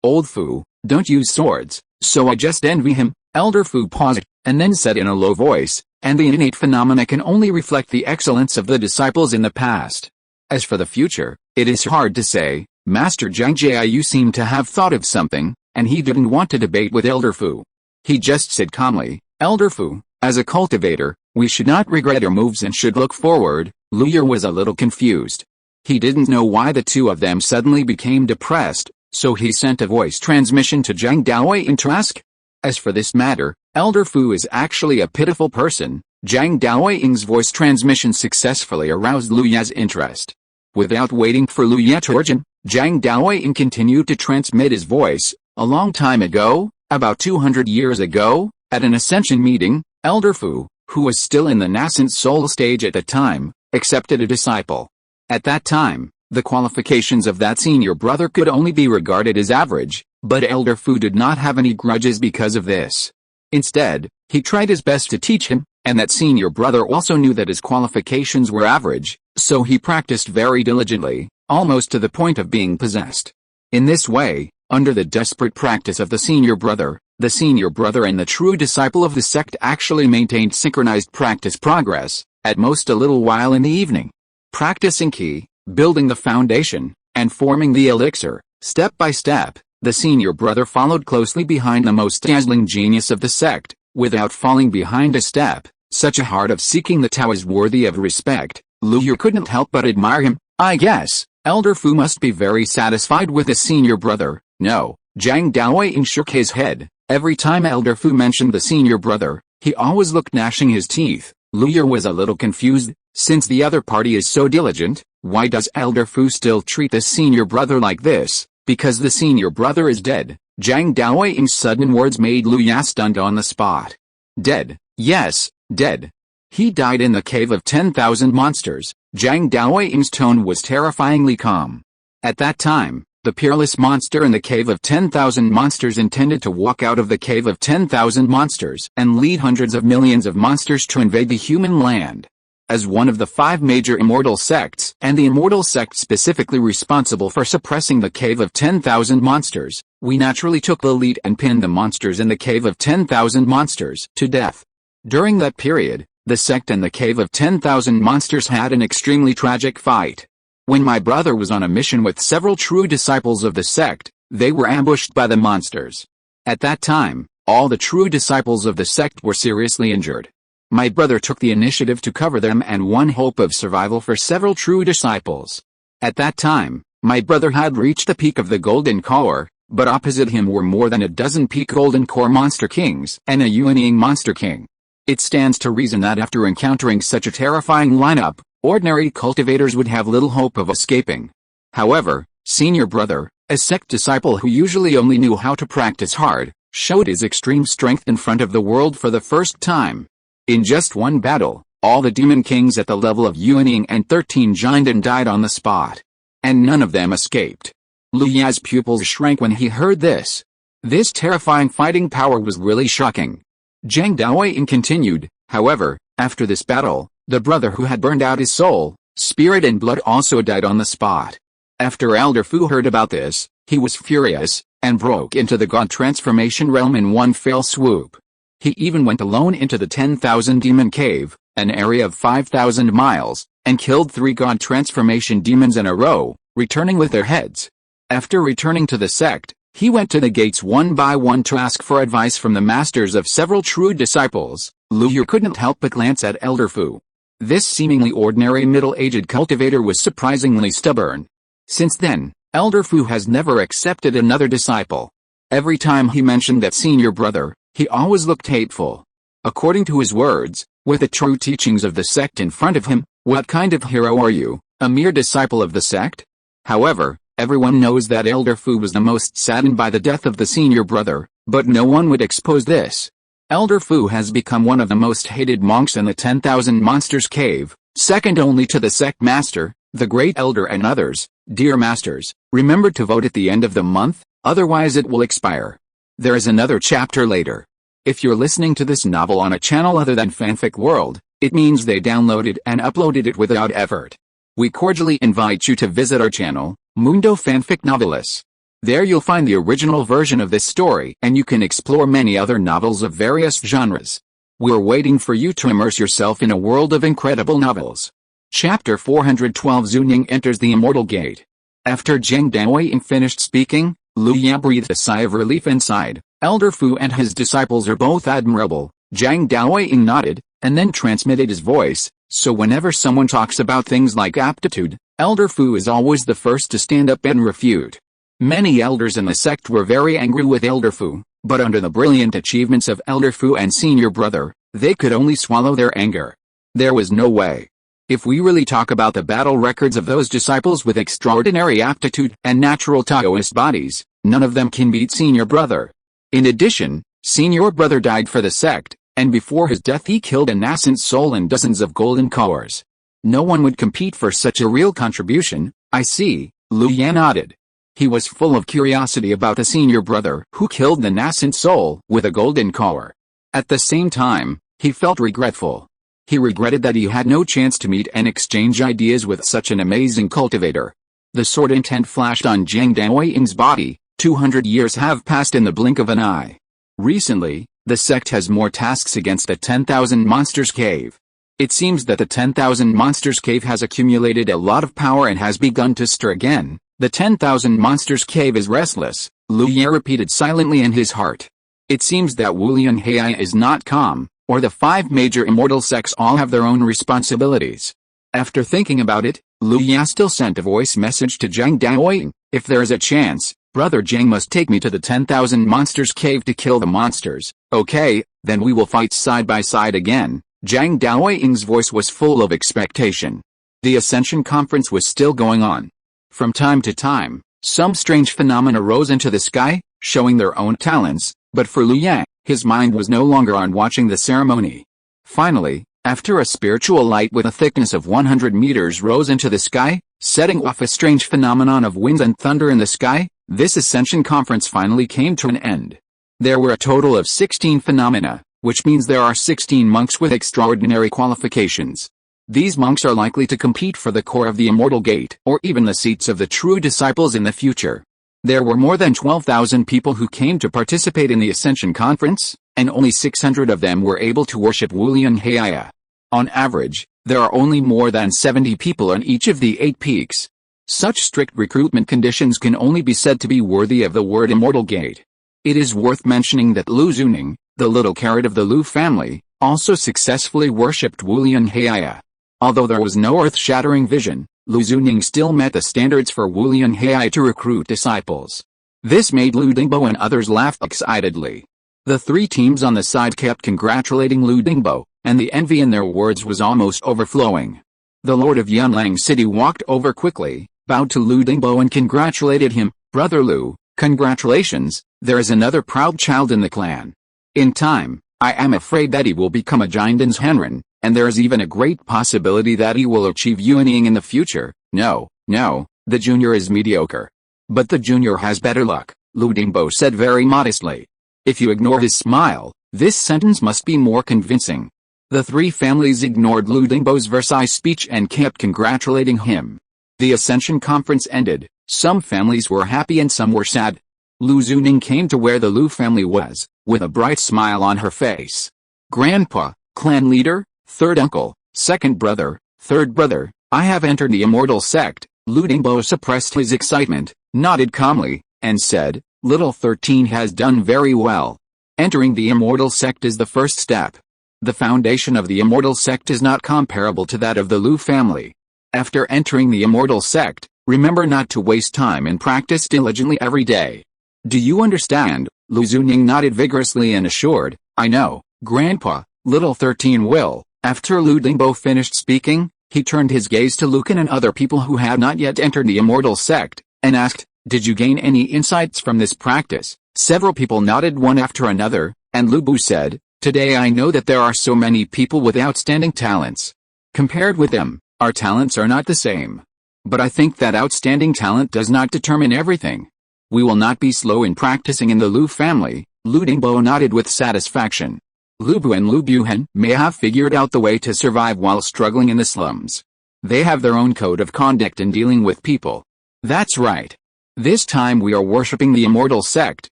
S1: Old Fu, don't use swords, so I just envy him. Elder Fu paused, and then said in a low voice, and the innate phenomena can only reflect the excellence of the disciples in the past. As for the future, it is hard to say. Master Zhang Jiayu seemed to have thought of something, and he didn't want to debate with Elder Fu. He just said calmly, Elder Fu, as a cultivator, we should not regret our moves and should look forward. Lu Ye was a little confused. He didn't know why the two of them suddenly became depressed, so he sent a voice transmission to Zhang Daoying to ask. As for this matter, Elder Fu is actually a pitiful person. Zhang Daoying's voice transmission successfully aroused Lu Ye's interest. Without waiting for Lu Ye to urge him, Zhang Daoying continued to transmit his voice. A long time ago, about 200 years ago, at an ascension meeting, Elder Fu, who was still in the nascent soul stage at the time, accepted a disciple. At that time, the qualifications of that senior brother could only be regarded as average, but Elder Fu did not have any grudges because of this. Instead, he tried his best to teach him, and that senior brother also knew that his qualifications were average, so he practiced very diligently, almost to the point of being possessed. In this way, under the desperate practice of the senior brother and the true disciple of the sect actually maintained synchronized practice progress, at most a little while in the evening. Practicing key, building the foundation, and forming the elixir, step by step, the senior brother followed closely behind the most dazzling genius of the sect, without falling behind a step. Such a heart of seeking the Tao is worthy of respect. Lu Ye couldn't help but admire him. I guess, Elder Fu must be very satisfied with his senior brother. No, Zhang Daoying shook his head. Every time Elder Fu mentioned the senior brother, he always looked gnashing his teeth. Lu Ye was a little confused. Since the other party is so diligent, why does Elder Fu still treat the senior brother like this? Because the senior brother is dead. Zhang Daoying's sudden words made Lu Ye stunned on the spot. Dead? Yes, dead. He died in the cave of 10,000 monsters. Zhang Daoying's tone was terrifyingly calm. At that time, the peerless monster in the cave of 10,000 monsters intended to walk out of the cave of 10,000 monsters and lead hundreds of millions of monsters to invade the human land. As one of the 5 major immortal sects, and the immortal sect specifically responsible for suppressing the cave of 10,000 monsters, we naturally took the lead and pinned the monsters in the cave of 10,000 monsters to death. During that period, the sect and the cave of 10,000 monsters had an extremely tragic fight. When my brother was on a mission with several true disciples of the sect, they were ambushed by the monsters. At that time, all the true disciples of the sect were seriously injured. My brother took the initiative to cover them and won hope of survival for several true disciples. At that time, my brother had reached the peak of the Golden Core, but opposite him were more than a dozen peak Golden Core Monster Kings and a unyielding Monster King. It stands to reason that after encountering such a terrifying lineup, ordinary cultivators would have little hope of escaping. However, senior brother, a sect disciple who usually only knew how to practice hard, showed his extreme strength in front of the world for the first time. In just one battle, all the demon kings at the level of unyielding and 13 joined and died on the spot. And none of them escaped. Lu Ye's pupils shrank when he heard this. This terrifying fighting power was really shocking. Zhang Daoying continued, however, after this battle, the brother who had burned out his soul, spirit and blood also died on the spot. After Elder Fu heard about this, he was furious, and broke into the God transformation realm in one fell swoop. He even went alone into the 10,000 demon cave, an area of 5,000 miles, and killed 3 God transformation demons in a row, returning with their heads. After returning to the sect, he went to the gates one by one to ask for advice from the masters of several true disciples. Lu Ye couldn't help but glance at Elder Fu. This seemingly ordinary middle-aged cultivator was surprisingly stubborn. Since then, Elder Fu has never accepted another disciple. Every time he mentioned that senior brother, he always looked hateful. According to his words, with the true teachings of the sect in front of him, what kind of hero are you, a mere disciple of the sect? However, everyone knows that Elder Fu was the most saddened by the death of the senior brother, but no one would expose this. Elder Fu has become one of the most hated monks in the 10,000 Monsters Cave, second only to the sect master, the Great Elder and others. Dear masters, remember to vote at the end of the month, otherwise it will expire. There is another chapter later. If you're listening to this novel on a channel other than Fanfic World, it means they downloaded and uploaded it without effort. We cordially invite you to visit our channel, Mundo Fanfic Novelis. There you'll find the original version of this story and you can explore many other novels of various genres. We're waiting for you to immerse yourself in a world of incredible novels. Chapter 412 Zunying enters the Immortal Gate. After Zhang Daoying finished speaking, Lu Ye breathed a sigh of relief inside. Elder Fu and his disciples are both admirable, Zhang Daoying nodded, and then transmitted his voice, so whenever someone talks about things like aptitude, Elder Fu is always the first to stand up and refute. Many elders in the sect were very angry with Elder Fu, but under the brilliant achievements of Elder Fu and senior brother, they could only swallow their anger. There was no way. If we really talk about the battle records of those disciples with extraordinary aptitude and natural Taoist bodies, none of them can beat senior brother. In addition, senior brother died for the sect, and before his death he killed a nascent soul and dozens of golden cores. No one would compete for such a real contribution. I see, Lu Yan nodded. He was full of curiosity about the senior brother who killed the nascent soul with a golden core. At the same time, he felt regretful. He regretted that he had no chance to meet and exchange ideas with such an amazing cultivator. The sword intent flashed on Zhang Daoying's body. 200 years have passed in the blink of an eye. Recently, the sect has more tasks against the 10,000 Monsters Cave. It seems that the 10,000 Monsters Cave has accumulated a lot of power and has begun to stir again. The 10,000 Monsters Cave is restless, Lu Ye repeated silently in his heart. It seems that Wulian Hei is not calm, or the 5 major immortal sects all have their own responsibilities. After thinking about it, Lu Ye still sent a voice message to Zhang Daoying. If there is a chance, Brother Zhang must take me to the 10,000 Monsters Cave to kill the monsters. Okay, then we will fight side by side again. Zhang Daoying's voice was full of expectation. The Ascension Conference was still going on. From time to time, some strange phenomena rose into the sky, showing their own talents, but for Lu Yang, his mind was no longer on watching the ceremony. Finally, after a spiritual light with a thickness of 100 meters rose into the sky, setting off a strange phenomenon of winds and thunder in the sky, this Ascension Conference finally came to an end. There were a total of 16 phenomena, which means there are 16 monks with extraordinary qualifications. These monks are likely to compete for the core of the Immortal Gate, or even the seats of the true disciples in the future. There were more than 12,000 people who came to participate in the Ascension Conference, and only 600 of them were able to worship Wulian Heia. On average, there are only more than 70 people on each of the 8 peaks. Such strict recruitment conditions can only be said to be worthy of the word Immortal Gate. It is worth mentioning that Lu Zuning, the little carrot of the Lu family, also successfully worshipped Wulian Heia. Although there was no earth-shattering vision, Lu Zuning still met the standards for Wulian Heia to recruit disciples. This made Lu Dingbo and others laugh excitedly. The 3 teams on the side kept congratulating Lu Dingbo, and the envy in their words was almost overflowing. The Lord of Yunlang City walked over quickly, bowed to Lu Dingbo and congratulated him. Brother Lu, congratulations, there is another proud child in the clan. In time, I am afraid that he will become a Jinden's Henren, and there is even a great possibility that he will achieve Yuanying in the future. No, the junior is mediocre. But the junior has better luck, Lu Dingbo said very modestly. If you ignore his smile, this sentence must be more convincing. The 3 families ignored Lu Dingbo's Versailles speech and kept congratulating him. The Ascension Conference ended. Some families were happy and some were sad. Lu Zuning came to where the Lu family was, with a bright smile on her face. Grandpa, clan leader, 3rd uncle, 2nd brother, 3rd brother, I have entered the Immortal Sect. Lu Dingbo suppressed his excitement, nodded calmly, and said, Little 13 has done very well. Entering the Immortal Sect is the first step. The foundation of the Immortal Sect is not comparable to that of the Lu family. After entering the Immortal Sect, remember not to waste time and practice diligently every day. Do you understand? Lu Zuning nodded vigorously and assured, I know, Grandpa. Little 13 will. After Lu Dingbo finished speaking, he turned his gaze to Lucan and other people who had not yet entered the Immortal Sect, and asked, Did you gain any insights from this practice? Several people nodded one after another, and Lu Bu said, Today I know that there are so many people with outstanding talents. Compared with them, our talents are not the same. But I think that outstanding talent does not determine everything. We will not be slow in practicing in the Lu family. Lu Dingbo nodded with satisfaction. Lu Bu and Lu Buhan may have figured out the way to survive while struggling in the slums. They have their own code of conduct in dealing with people. That's right. This time we are worshipping the Immortal Sect.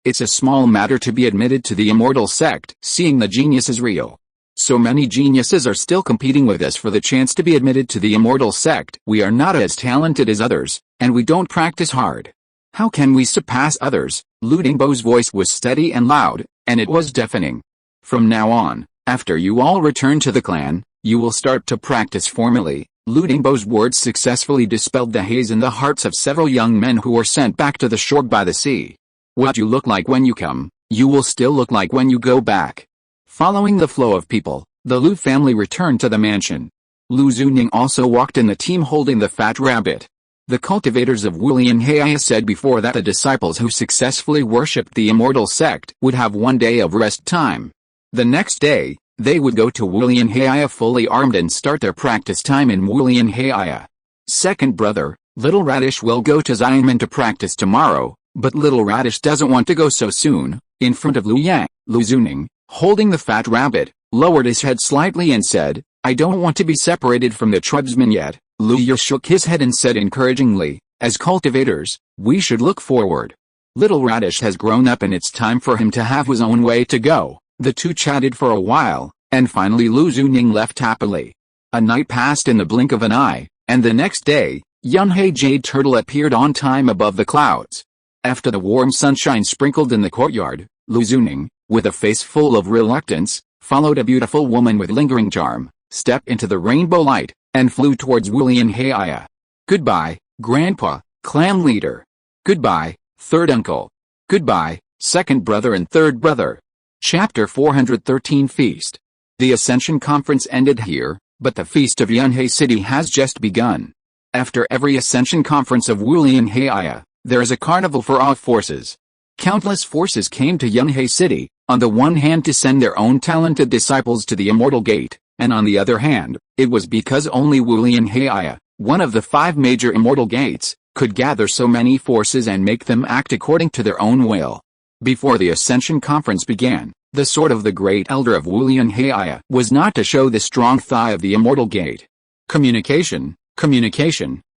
S1: It's a small matter to be admitted to the Immortal Sect, seeing the genius is real. So many geniuses are still competing with us for the chance to be admitted to the Immortal Sect. We are not as talented as others, and we don't practice hard. How can we surpass others? Lu Dingbo's voice was steady and loud, and it was deafening. From now on, After you all return to the clan, you will start to practice formally. Lu Dingbo's words successfully dispelled the haze in the hearts of several young men who were sent back to the shore by the sea. What you look like when you come, you will still look like when you go back. Following the flow of people, the Lu family returned to the mansion. Lu Zuning also walked in the team holding the fat rabbit. The cultivators of Wulianhaya said before that the disciples who successfully worshipped the immortal sect would have one day of rest time. The next day, they would go to Wulianhaya fully armed and start their practice time in Wulianhaya. Second brother, Little Radish will go to Xianmen to practice tomorrow, but Little Radish doesn't want to go so soon. In front of Lu Yang, Lu Zuning, holding the fat rabbit, lowered his head slightly and said, "I don't want to be separated from the tribesmen yet." Lu Ye shook his head and said encouragingly, "As cultivators, we should look forward. Little Radish has grown up and it's time for him to have his own way to go." The two chatted for a while, and finally Lu Zuning left happily. A night passed in the blink of an eye, and the next day, Yunhei Jade Turtle appeared on time above the clouds. After the warm sunshine sprinkled in the courtyard, Lu Zuning, with a face full of reluctance, followed a beautiful woman with lingering charm, stepped into the rainbow light, and flew towards Wulianhaya. "Goodbye, Grandpa, clan leader. Goodbye, third uncle. Goodbye, second brother and third brother." Chapter 413 Feast. The Ascension Conference ended here, but the Feast of Yunhei City has just begun. After every Ascension Conference of Wulianhaya, there is a carnival for all forces. Countless forces came to Yunhei City, on the one hand to send their own talented disciples to the Immortal Gate, and on the other hand, it was because only Wulianhaya, one of the 5 major Immortal Gates, could gather so many forces and make them act according to their own will. Before the Ascension Conference began, the sword of the Great Elder of Wulianhaya was not to show the strong thigh of the Immortal Gate. Communication,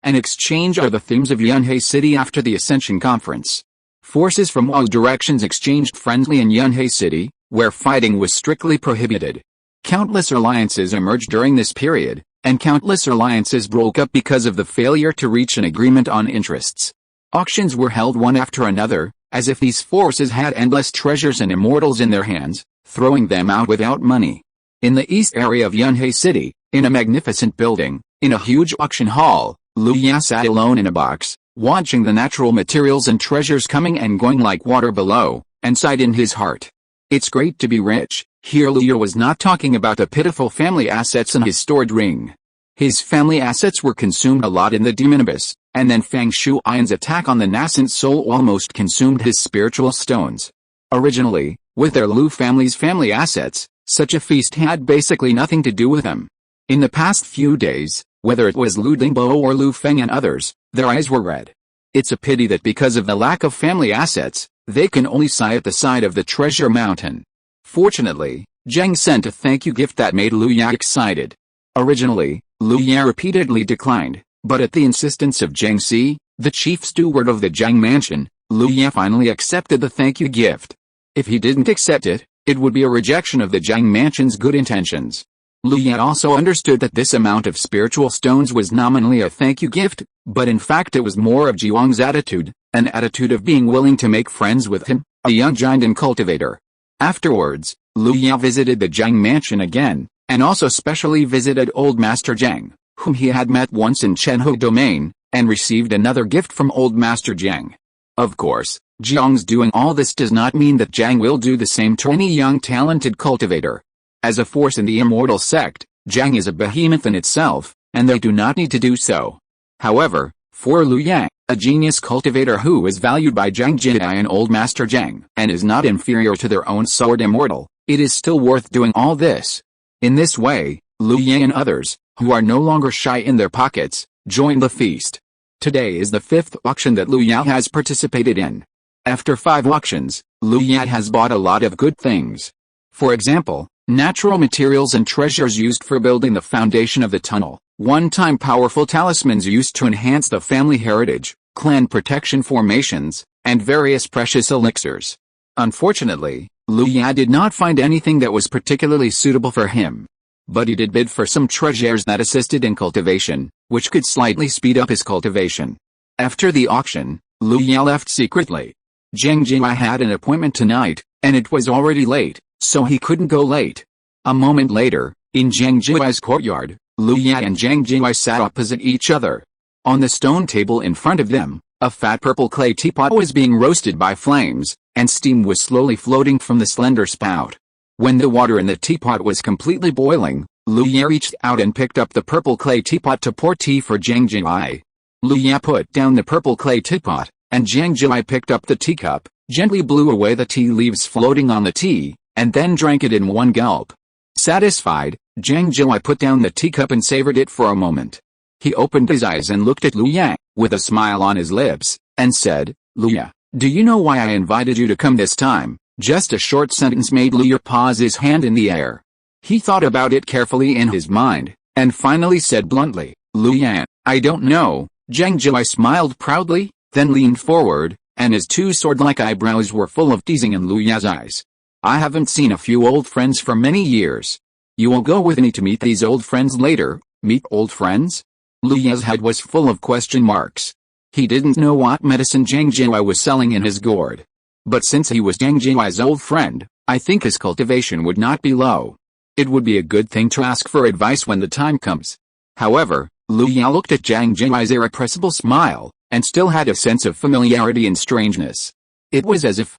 S1: and exchange are the themes of Yunhei City after the Ascension Conference. Forces from all directions exchanged friendly in Yunhei City, where fighting was strictly prohibited. Countless alliances emerged during this period, and countless alliances broke up because of the failure to reach an agreement on interests. Auctions were held one after another, as if these forces had endless treasures and immortals in their hands, throwing them out without money. In the east area of Yunhei City, in a magnificent building, in a huge auction hall, Lu Ya sat alone in a box, watching the natural materials and treasures coming and going like water below, and sighed in his heart. "It's great to be rich." Here Lu Ya was not talking about the pitiful family assets in his stored ring. His family assets were consumed a lot in the demon abyss, and then Fang Shui's attack on the nascent soul almost consumed his spiritual stones. Originally, with their Lu family's family assets, such a feast had basically nothing to do with them. In the past few days, whether it was Lu Dingbo or Lu Feng and others, their eyes were red. It's a pity that because of the lack of family assets, they can only sigh at the side of the treasure mountain. Fortunately, Zheng sent a thank you gift that made Lu Ya excited. Originally, Lu Ya repeatedly declined, but at the insistence of Zheng Si, the chief steward of the Zheng mansion, Lu Ya finally accepted the thank you gift. If he didn't accept it, it would be a rejection of the Zheng mansion's good intentions. Lu Ya also understood that this amount of spiritual stones was nominally a thank you gift, but in fact it was more of Jiwang's attitude, an attitude of being willing to make friends with him, a young giant and cultivator. Afterwards, Lu Ya visited the Zheng mansion again, and also specially visited Old Master Zheng, whom he had met once in Chenhou Domain, and received another gift from Old Master Zheng. Of course, Jiang's doing all this does not mean that Zheng will do the same to any young talented cultivator. As a force in the immortal sect, Zheng is a behemoth in itself, and they do not need to do so. However, for Lu Yang, a genius cultivator who is valued by Zheng Jidai and Old Master Zheng, and is not inferior to their own sword immortal, it is still worth doing all this. In this way, Lu Yang and others, who are no longer shy in their pockets, join the feast. Today is the 5th auction that Lu Yao has participated in. After 5 auctions, Lu Yao has bought a lot of good things. For example, natural materials and treasures used for building the foundation of the tunnel, one-time powerful talismans used to enhance the family heritage, clan protection formations, and various precious elixirs. Unfortunately, Lu Yao did not find anything that was particularly suitable for him. But he did bid for some treasures that assisted in cultivation, which could slightly speed up his cultivation. After the auction, Lu Yao left secretly. Zheng Jingwei had an appointment tonight, and it was already late, so he couldn't go late. A moment later, in Zhang Jiai's courtyard, Lu Ya and Zhang Jiai sat opposite each other. On the stone table in front of them, a fat purple clay teapot was being roasted by flames, and steam was slowly floating from the slender spout. When the water in the teapot was completely boiling, Lu Ya reached out and picked up the purple clay teapot to pour tea for Zhang Jiai. Lu Ya put down the purple clay teapot, and Zhang Jiai picked up the teacup, gently blew away the tea leaves floating on the tea, and then drank it in one gulp. Satisfied, Zhang Jiai put down the teacup and savored it for a moment. He opened his eyes and looked at Lu Ya, with a smile on his lips, and said, "Lu Ya, do you know why I invited you to come this time?" Just a short sentence made Lu Ya pause, his hand in the air. He thought about it carefully in his mind, and finally said bluntly, "Lu Ya, I don't know." Zhang Jiai smiled proudly, then leaned forward, and his two sword-like eyebrows were full of teasing in Lu Ya's eyes. "I haven't seen a few old friends for many years. You will go with me to meet these old friends later." Meet old friends? Lu Ya's head was full of question marks. He didn't know what medicine Zhang Jiai was selling in his gourd. But since he was Zhang Jiai's old friend, I think his cultivation would not be low. It would be a good thing to ask for advice when the time comes. However, Lu Ya looked at Zhang Jiai's irrepressible smile, and still had a sense of familiarity and strangeness. It was as if.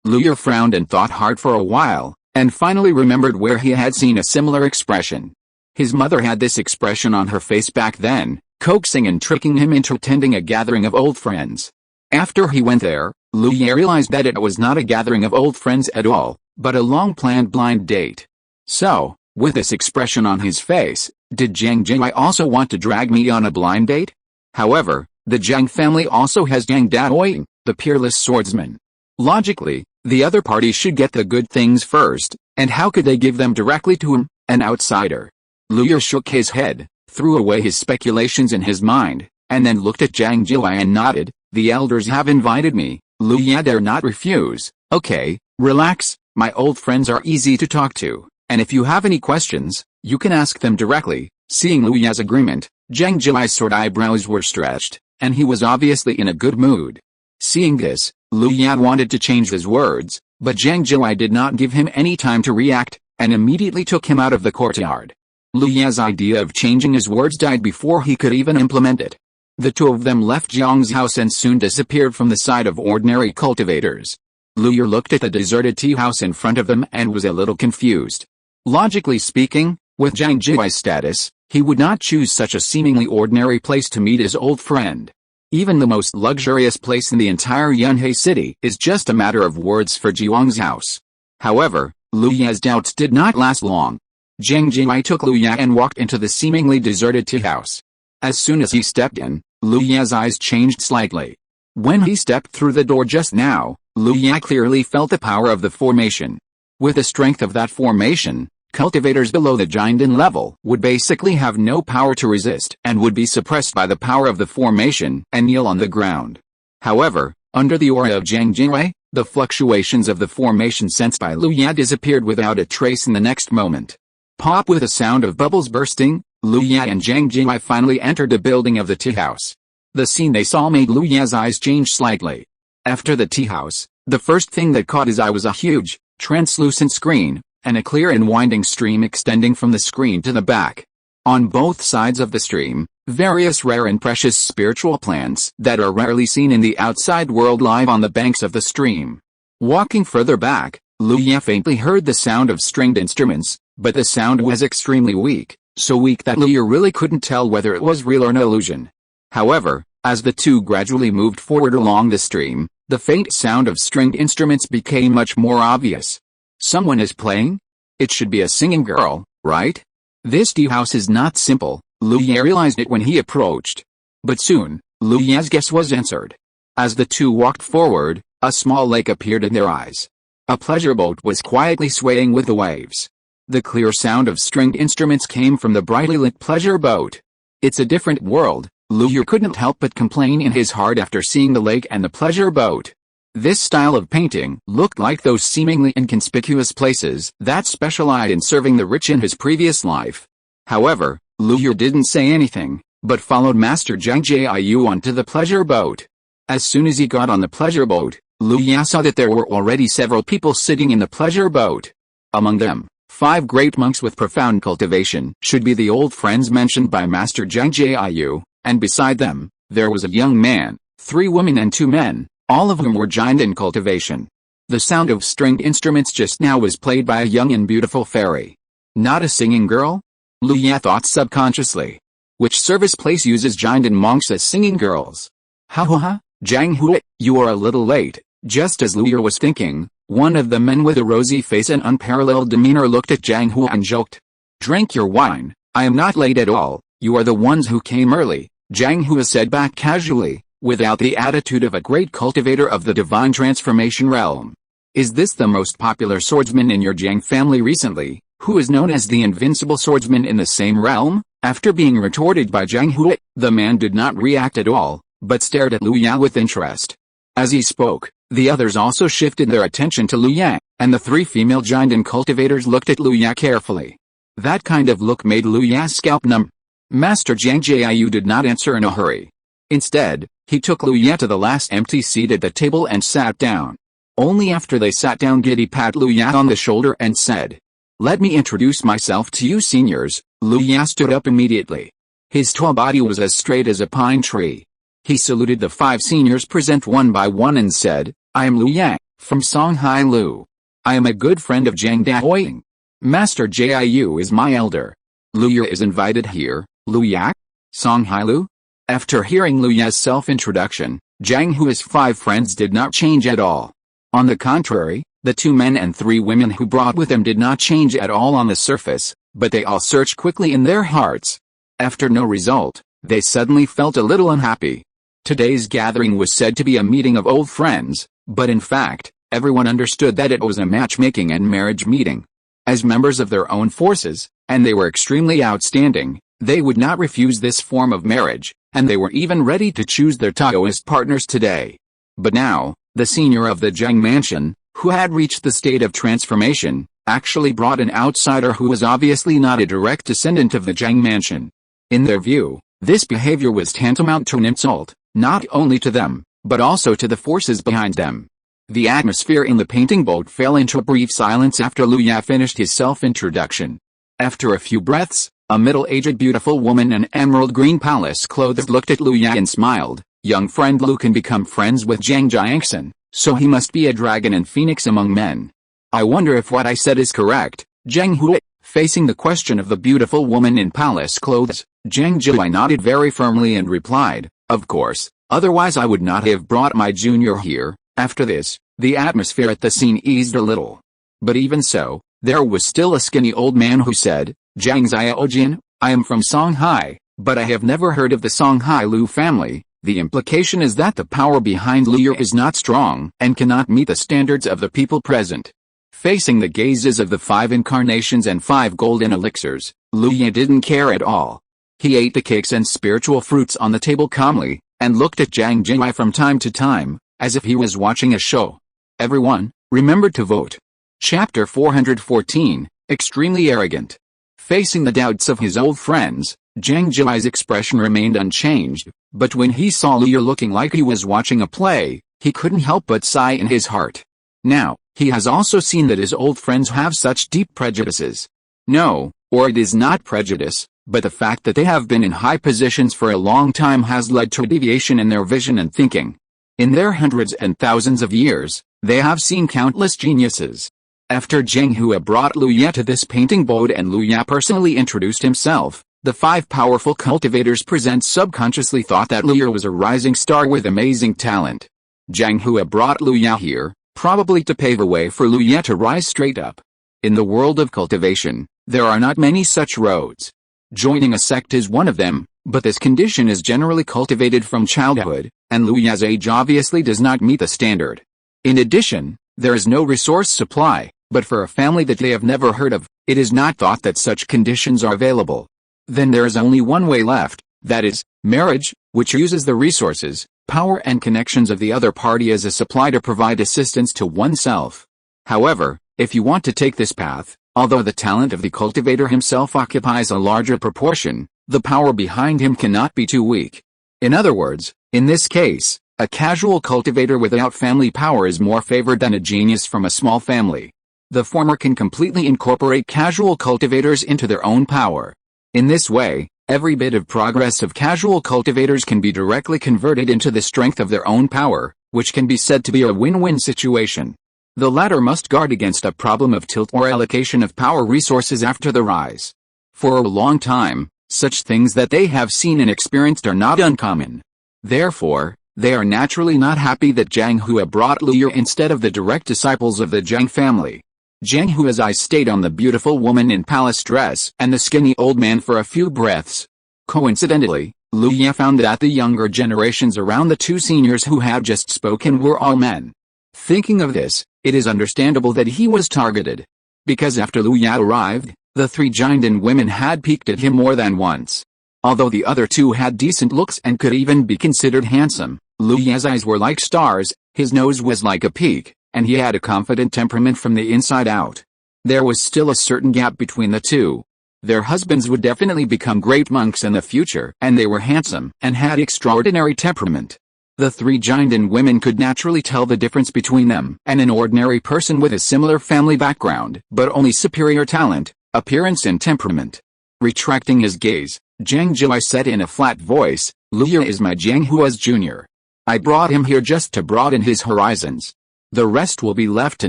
S1: Lu Ya frowned and thought hard for a while, and finally remembered where he had seen a similar expression. His mother had this expression on her face back then, coaxing and tricking him into attending a gathering of old friends. After he went there, Lu Ya realized that it was not a gathering of old friends at all, but a long-planned blind date. So, with this expression on his face, did Zhang Jiai also want to drag me on a blind date? However, the Zhang family also has Zhang Daoying, the peerless swordsman. Logically, the other party should get the good things first, and how could they give them directly to him, an outsider? Lu Ya shook his head, threw away his speculations in his mind, and then looked at Zhang Jiai and nodded. "The elders have invited me." Lu Ya dare not refuse. "Okay, relax, my old friends are easy to talk to, and if you have any questions, you can ask them directly." Seeing Lu Ya's agreement, Zhang Jiai's sword eyebrows were stretched, and he was obviously in a good mood. Seeing this, Lu Ya wanted to change his words, but Zhang Jiai did not give him any time to react, and immediately took him out of the courtyard. Lu Ya's idea of changing his words died before he could even implement it. The two of them left Jiang's house and soon disappeared from the sight of ordinary cultivators. Lu Ya looked at the deserted tea house in front of them and was a little confused. Logically speaking, with Zhang Jiai's status, he would not choose such a seemingly ordinary place to meet his old friend. Even the most luxurious place in the entire Yunhei city is just a matter of words for Jiang's house. However, Lu Ya's doubts did not last long. Zhang Jiai took Lu Ya and walked into the seemingly deserted tea house. As soon as he stepped in, Lu Ya's eyes changed slightly. When he stepped through the door just now, Lu Ya clearly felt the power of the formation. With the strength of that formation, cultivators below the Jinden level would basically have no power to resist and would be suppressed by the power of the formation and kneel on the ground. However, under the aura of Zhang Jiai, the fluctuations of the formation sensed by Lu Ya disappeared without a trace in the next moment. Pop! With a sound of bubbles bursting, Lu Ya and Zhang Jiai finally entered the building of the tea house. The scene they saw made Lu Ya's eyes change slightly. After the tea house, the first thing that caught his eye was a huge, translucent screen, and a clear and winding stream extending from the screen to the back. On both sides of the stream, various rare and precious spiritual plants that are rarely seen in the outside world live on the banks of the stream. Walking further back, Lu Ya faintly heard the sound of stringed instruments, but the sound was extremely weak, so weak that Lu Ya really couldn't tell whether it was real or an illusion. However, as the two gradually moved forward along the stream, the faint sound of stringed instruments became much more obvious. Someone is playing? It should be a singing girl, right? This tea house is not simple. Lu Ya realized it when he approached. But soon, Lu Ya's guess was answered. As the two walked forward, a small lake appeared in their eyes. A pleasure boat was quietly swaying with the waves. The clear sound of stringed instruments came from the brightly lit pleasure boat. It's a different world, Lu Ya couldn't help but complain in his heart after seeing the lake and the pleasure boat. This style of painting looked like those seemingly inconspicuous places that specialized in serving the rich in his previous life. However, Lu Ya didn't say anything, but followed Master Zhang Jiai onto the pleasure boat. As soon as he got on the pleasure boat, Lu Ya saw that there were already several people sitting in the pleasure boat. Among them, 5 great monks with profound cultivation should be the old friends mentioned by Master Zhang Jiayu, and beside them, there was a young man, 3 women and 2 men, all of whom were giant in cultivation. The sound of stringed instruments just now was played by a young and beautiful fairy. Not a singing girl? Lu Ya thought subconsciously. Which service place uses giant and monks as singing girls? Ha ha ha, Zhang Hui, you are a little late. Just as Lu Ya was thinking, one of the men with a rosy face and unparalleled demeanor looked at Zhang Hui and joked. Drink your wine, I am not late at all, you are the ones who came early, Zhang Hui said back casually, without the attitude of a great cultivator of the divine transformation realm. Is this the most popular swordsman in your Zhang family recently, who is known as the invincible swordsman in the same realm? After being retorted by Zhang Hui, the man did not react at all, but stared at Lu Ya with interest. As he spoke, the others also shifted their attention to Lu Ya, and the 3 female giant and cultivators looked at Lu Ya carefully. That kind of look made Lu Ya's scalp numb. Master Zhang Jiayu did not answer in a hurry. Instead, he took Lu Ya to the last empty seat at the table and sat down. Only after they sat down did he pat Lu Ya on the shoulder and said, "Let me introduce myself to you seniors." Lu Ya stood up immediately. His tall body was as straight as a pine tree. He saluted the 5 seniors present one by one and said, "I am Lu Ya, from Songhai Lu. I am a good friend of Zhang Daoying. Master Jiayu is my elder. Lu Ya is invited here." Lu Ya? Songhai Lu? After hearing Lu Ya's self-introduction, Zhang Hui's 5 friends did not change at all. On the contrary, the 2 men and 3 women who brought with them did not change at all on the surface, but they all searched quickly in their hearts. After no result, they suddenly felt a little unhappy. Today's gathering was said to be a meeting of old friends, but in fact, everyone understood that it was a matchmaking and marriage meeting. As members of their own forces, and they were extremely outstanding, they would not refuse this form of marriage, and they were even ready to choose their Taoist partners today. But now, the senior of the Zhang mansion, who had reached the state of transformation, actually brought an outsider who was obviously not a direct descendant of the Zhang mansion. In their view, this behavior was tantamount to an insult, not only to them, but also to the forces behind them. The atmosphere in the painting boat fell into a brief silence after Lu Ya finished his self-introduction. After a few breaths, a middle-aged beautiful woman in emerald green palace clothes looked at Lu Ya and smiled. Young friend Lu can become friends with Zhang Jiangxin, so he must be a dragon and phoenix among men. I wonder if what I said is correct. Zhang Hui, facing the question of the beautiful woman in palace clothes, Zhang Jilai nodded very firmly and replied, "Of course, otherwise I would not have brought my junior here." After this, the atmosphere at the scene eased a little. But even so, there was still a skinny old man who said, "Zhang Xiaojin, I am from Songhai, but I have never heard of the Songhai Lu family." The implication is that the power behind Lu Ya is not strong and cannot meet the standards of the people present. Facing the gazes of the 5 incarnations and 5 golden elixirs, Lu Ya didn't care at all. He ate the cakes and spiritual fruits on the table calmly, and looked at Zhang Jingwei from time to time, as if he was watching a show. Everyone, remember to vote. Chapter 414, Extremely Arrogant. Facing the doubts of his old friends, Zhang Jilai's expression remained unchanged, but when he saw Lu Ya looking like he was watching a play, he couldn't help but sigh in his heart. Now, he has also seen that his old friends have such deep prejudices. No, or it is not prejudice, but the fact that they have been in high positions for a long time has led to a deviation in their vision and thinking. In their hundreds and thousands of years, they have seen countless geniuses. After Zhang Hui brought Lu Ya to this painting boat and Lu Ya personally introduced himself, the 5 powerful cultivators present subconsciously thought that Lu Ya was a rising star with amazing talent. Zhang Hui brought Lu Ya here, probably to pave a way for Lu Ya to rise straight up. In the world of cultivation, there are not many such roads. Joining a sect is one of them, but this condition is generally cultivated from childhood, and Lu Ya's age obviously does not meet the standard. In addition, there is no resource supply, but for a family that they have never heard of, it is not thought that such conditions are available. Then there is only one way left, that is, marriage, which uses the resources, power and connections of the other party as a supply to provide assistance to oneself. However, if you want to take this path, although the talent of the cultivator himself occupies a larger proportion, the power behind him cannot be too weak. In other words, in this case, a casual cultivator without family power is more favored than a genius from a small family. The former can completely incorporate casual cultivators into their own power. In this way, every bit of progress of casual cultivators can be directly converted into the strength of their own power, which can be said to be a win-win situation. The latter must guard against a problem of tilt or allocation of power resources after the rise. For a long time, such things that they have seen and experienced are not uncommon. Therefore, they are naturally not happy that Jiang Hua brought Lu Yu instead of the direct disciples of the Jiang family. Jiang Hua's eyes stayed on the beautiful woman in palace dress and the skinny old man for a few breaths. Coincidentally, Lu Yu found that the younger generations around the two seniors who had just spoken were all men. Thinking of this, it is understandable that he was targeted. Because after Lu Yu arrived, the three Jiangdan women had peeked at him more than once. Although the other two had decent looks and could even be considered handsome, Lu Yu's eyes were like stars, his nose was like a peak, and he had a confident temperament from the inside out. There was still a certain gap between the two. Their husbands would definitely become great monks in the future, and they were handsome and had extraordinary temperament. The three Jiangdan women could naturally tell the difference between them and an ordinary person with a similar family background, but only superior talent, appearance and temperament. Retracting his gaze, Jiang Jui said in a flat voice, Lu Yu is my Jiang Hua's junior. I brought him here just to broaden his horizons. The rest will be left to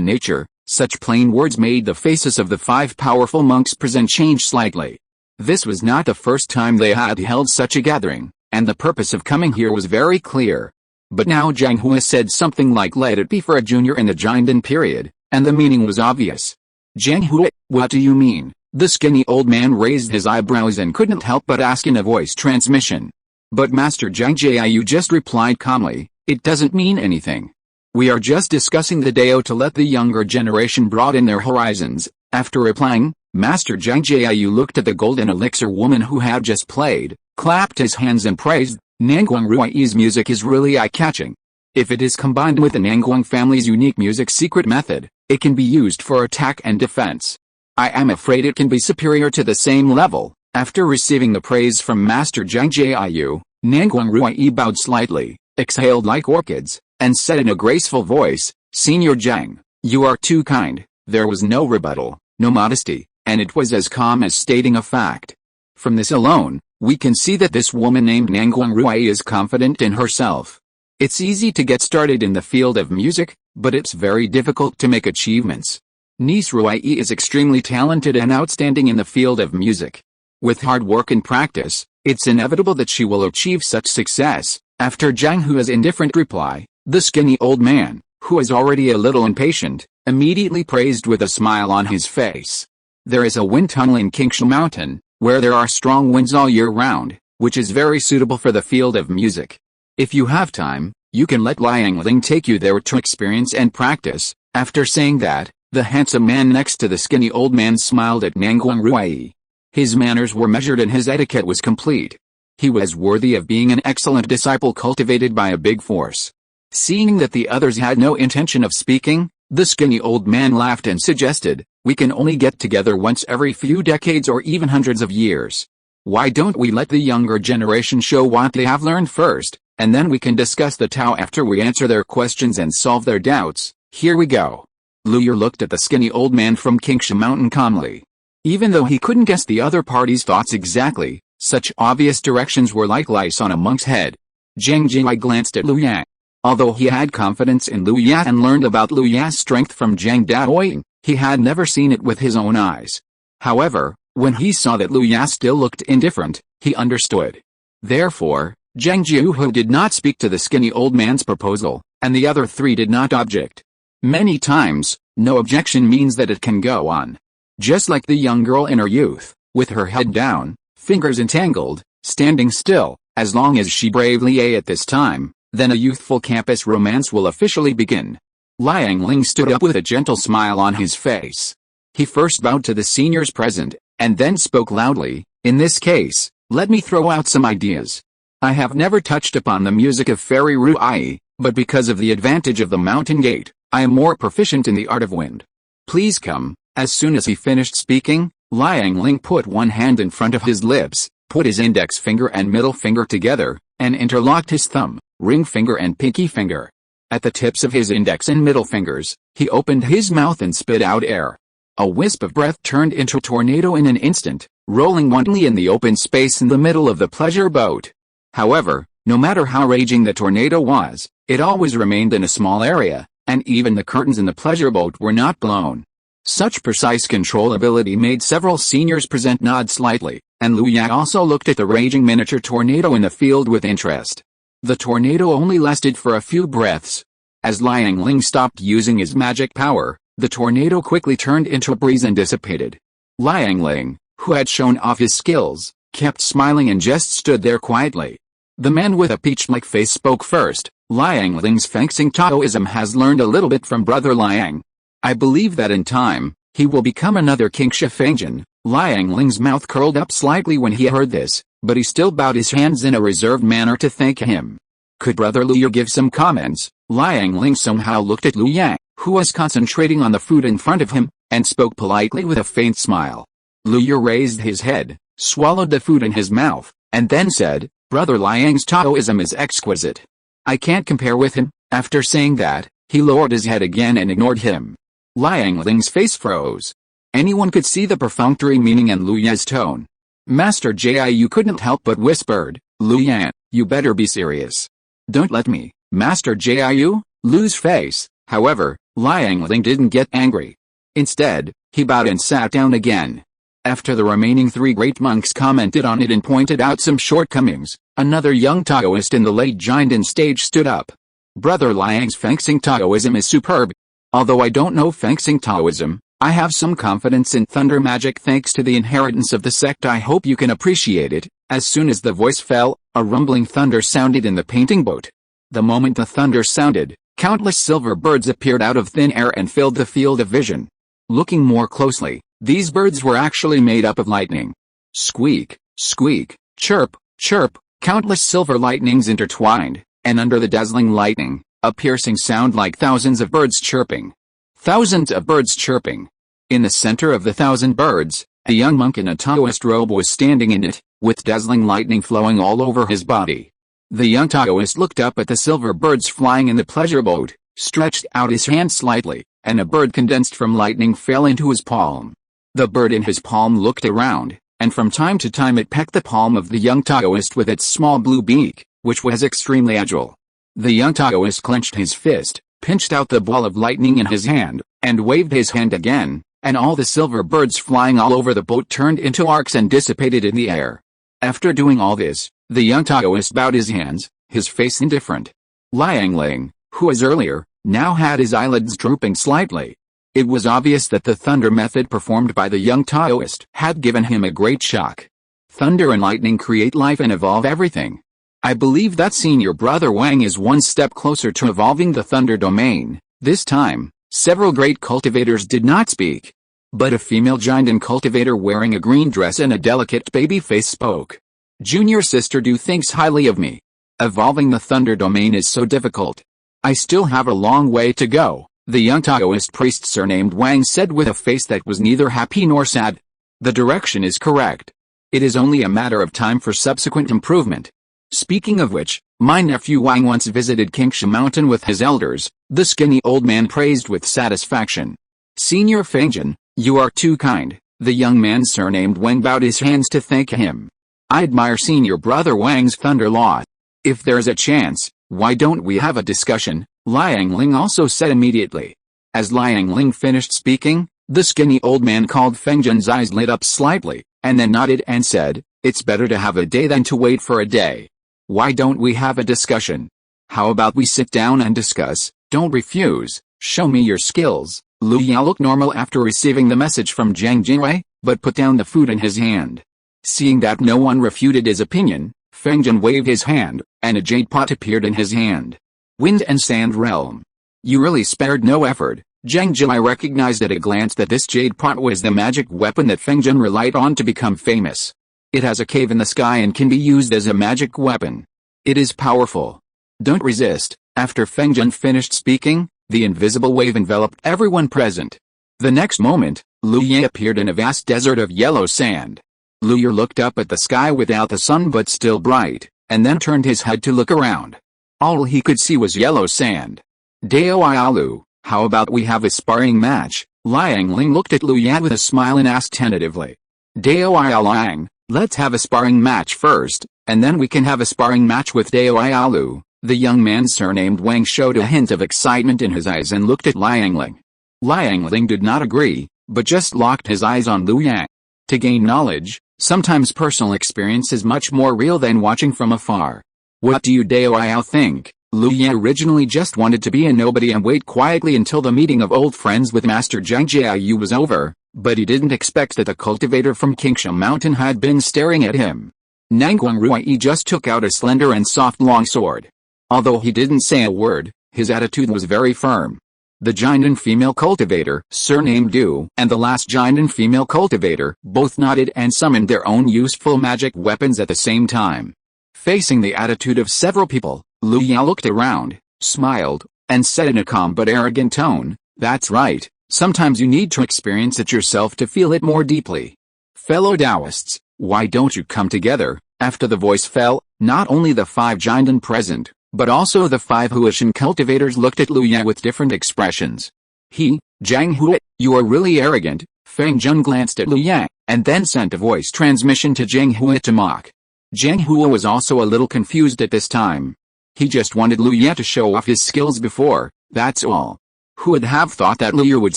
S1: nature. Such plain words made the faces of the five powerful monks present change slightly. This was not the first time they had held such a gathering, and the purpose of coming here was very clear. But now Jiang Hua said something like let it be for a junior in the Jiangdan period, and the meaning was obvious. Jiang Hua, what do you mean? The skinny old man raised his eyebrows and couldn't help but ask in a voice transmission. But Master Jiang Jiayu just replied calmly, it doesn't mean anything. We are just discussing the Dao to let the younger generation broaden their horizons. After replying, Master Jiang Jiayu looked at the golden elixir woman who had just played, clapped his hands and praised, Nanguang Rui's music is really eye-catching. If it is combined with the Nanguang family's unique music secret method, it can be used for attack and defense. I am afraid it can be superior to the same level. After receiving the praise from Master Jiang Jiayu, Nanguang Rui bowed slightly, exhaled like orchids, and said in a graceful voice, Senior Jiang, you are too kind. There was no rebuttal, no modesty, and it was as calm as stating a fact. From this alone, we can see that this woman named Nanguang Rui is confident in herself. It's easy to get started in the field of music, but it's very difficult to make achievements. Niece Rui is extremely talented and outstanding in the field of music. With hard work and practice, it's inevitable that she will achieve such success. After Jiang Hua's indifferent reply, the skinny old man, who was already a little impatient, immediately praised with a smile on his face. There is a wind tunnel in Qingshu Mountain, where there are strong winds all year round, which is very suitable for the field of music. If you have time, you can let Liang Ling take you there to experience and practice. After saying that, the handsome man next to the skinny old man smiled at Nanguang Rui. His manners were measured and his etiquette was complete. He was worthy of being an excellent disciple cultivated by a big force. Seeing that the others had no intention of speaking, the skinny old man laughed and suggested, we can only get together once every few decades or even hundreds of years. Why don't we let the younger generation show what they have learned first, and then we can discuss the Tao after we answer their questions and solve their doubts. Here we go. Lu Yu looked at the skinny old man from Qingshu Mountain calmly. Even though he couldn't guess the other party's thoughts exactly, such obvious directions were like lice on a monk's head. Jiang Jui glanced at Lu Yu. Although he had confidence in Lu Yu and learned about Lu Yu's strength from Jiang Daoying, he had never seen it with his own eyes. However, when he saw that Lu Yu still looked indifferent, he understood. Therefore, Jiang Jiuhu did not speak to the skinny old man's proposal, and the other three did not object. Many times, no objection means that it can go on. Just like the young girl in her youth, with her head down, fingers entangled, standing still, as long as she bravely ate at this time, then a youthful campus romance will officially begin. Liang Ling stood up with a gentle smile on his face. He first bowed to the seniors present, and then spoke loudly, in this case, let me throw out some ideas. I have never touched upon the music of Fairy Ruai, but because of the advantage of the mountain gate, I am more proficient in the art of wind. Please come. As soon as he finished speaking, Liang Ling put one hand in front of his lips, put his index finger and middle finger together, and interlocked his thumb, ring finger and pinky finger. At the tips of his index and middle fingers, he opened his mouth and spit out air. A wisp of breath turned into a tornado in an instant, rolling wantonly in the open space in the middle of the pleasure boat. However, no matter how raging the tornado was, it always remained in a small area, and even the curtains in the pleasure boat were not blown. Such precise controllability made several seniors present nod slightly, and Liu Yang also looked at the raging miniature tornado in the field with interest. The tornado only lasted for a few breaths. As Liang Ling stopped using his magic power, the tornado quickly turned into a breeze and dissipated. Liang Ling, who had shown off his skills, kept smiling and just stood there quietly. The man with a peach-like face spoke first. Liang Ling's fencing Taoism has learned a little bit from Brother Liang. I believe that in time, he will become another King Shifengjian. Liang Ling's mouth curled up slightly when he heard this, but he still bowed his hands in a reserved manner to thank him. Could Brother Liu give some comments? Liang Ling somehow looked at Liu Yang, who was concentrating on the food in front of him, and spoke politely with a faint smile. Liu raised his head, swallowed the food in his mouth, and then said, Brother Liang's Taoism is exquisite. I can't compare with him. After saying that, he lowered his head again and ignored him. Liang Ling's face froze. Anyone could see the perfunctory meaning in Liu Yan's tone. Master Jiu couldn't help but whispered, Liu Yan, you better be serious. Don't let me. Master Jiu? Liu's face, however, Liang Ling didn't get angry. Instead, he bowed and sat down again. After the remaining three great monks commented on it and pointed out some shortcomings, another young Taoist in the late Jinden stage stood up. Brother Liang's fencing Taoism is superb. Although I don't know fencing Taoism, I have some confidence in thunder magic thanks to the inheritance of the sect. I hope you can appreciate it. As soon as the voice fell, a rumbling thunder sounded in the painting boat. The moment the thunder sounded, countless silver birds appeared out of thin air and filled the field of vision. Looking more closely, these birds were actually made up of lightning. Squeak, squeak, chirp, chirp, countless silver lightnings intertwined, and under the dazzling lightning, a piercing sound like thousands of birds chirping. Thousands of birds chirping. In the center of the thousand birds, a young monk in a Taoist robe was standing in it, with dazzling lightning flowing all over his body. The young Taoist looked up at the silver birds flying in the pleasure boat, stretched out his hand slightly, and a bird condensed from lightning fell into his palm. The bird in his palm looked around, and from time to time it pecked the palm of the young Taoist with its small blue beak, which was extremely agile. The young Taoist clenched his fist, pinched out the ball of lightning in his hand, and waved his hand again, and all the silver birds flying all over the boat turned into arcs and dissipated in the air. After doing all this, the young Taoist bowed his hands, his face indifferent. Liang Ling, who was earlier, now had his eyelids drooping slightly. It was obvious that the thunder method performed by the young Taoist had given him a great shock. Thunder and lightning create life and evolve everything. I believe that senior brother Wang is one step closer to evolving the thunder domain. This time, several great cultivators did not speak. But a female giant cultivator wearing a green dress and a delicate baby face spoke. Junior sister Du thinks highly of me. Evolving the thunder domain is so difficult. I still have a long way to go, the young Taoist priest surnamed Wang said with a face that was neither happy nor sad. The direction is correct. It is only a matter of time for subsequent improvement. Speaking of which, my nephew Wang once visited Kingsha Mountain with his elders, the skinny old man praised with satisfaction. Senior Fengjian, you are too kind, the young man surnamed Wang bowed his hands to thank him. I admire senior brother Wang's thunder law. If there's a chance, why don't we have a discussion? Liang Ling also said immediately. As Liang Ling finished speaking, the skinny old man called Fengjian's eyes lit up slightly, and then nodded and said, it's better to have a day than to wait for a day. Why don't we have a discussion? How about we sit down and discuss? Don't refuse, show me your skills. Liu Yao looked normal after receiving the message from Zhang Jinwei, but put down the food in his hand. Seeing that no one refuted his opinion, Fengjian waved his hand, and a jade pot appeared in his hand. Wind and Sand Realm. You really spared no effort. Zhang Jinwei recognized at a glance that this jade pot was the magic weapon that Fengjian relied on to become famous. It has a cave in the sky and can be used as a magic weapon. It is powerful. Don't resist. After Fengjian finished speaking, the invisible wave enveloped everyone present. The next moment, Liu Ye appeared in a vast desert of yellow sand. Liu Ye looked up at the sky without the sun but still bright, and then turned his head to look around. All he could see was yellow sand. Dao Ayalu, how about we have a sparring match? Liang Ling looked at Lu Yan with a smile and asked tentatively. Dao Ayalang, let's have a sparring match first, and then we can have a sparring match with Dao Ayalu. The young man surnamed Wang showed a hint of excitement in his eyes and looked at Liang Ling. Liang Ling did not agree, but just locked his eyes on Lu Yan. To gain knowledge, sometimes personal experience is much more real than watching from afar. What do you Dao Ayao think? Lu Yan originally just wanted to be a nobody and wait quietly until the meeting of old friends with Master Zhang Jiayu was over, but he didn't expect that the cultivator from Qingsha Mountain had been staring at him. Nangguang Ruai just took out a slender and soft long sword. Although he didn't say a word, his attitude was very firm. The giant and female cultivator, surnamed Du, and the last giant and female cultivator, both nodded and summoned their own useful magic weapons at the same time. Facing the attitude of several people, Lu Yan looked around, smiled, and said in a calm but arrogant tone, "That's right, sometimes you need to experience it yourself to feel it more deeply. Fellow Taoists, why don't you come together?" After the voice fell, not only the 5 giants present, but also the 5 Huishan cultivators looked at Lu Yan with different expressions. Zhang Hui, you are really arrogant. Feng Zheng glanced at Lu Yan, and then sent a voice transmission to Zhang Hui to mock. Zhang Hui was also a little confused at this time. He just wanted Lu Yan to show off his skills before, that's all. Who would have thought that Lu Yan would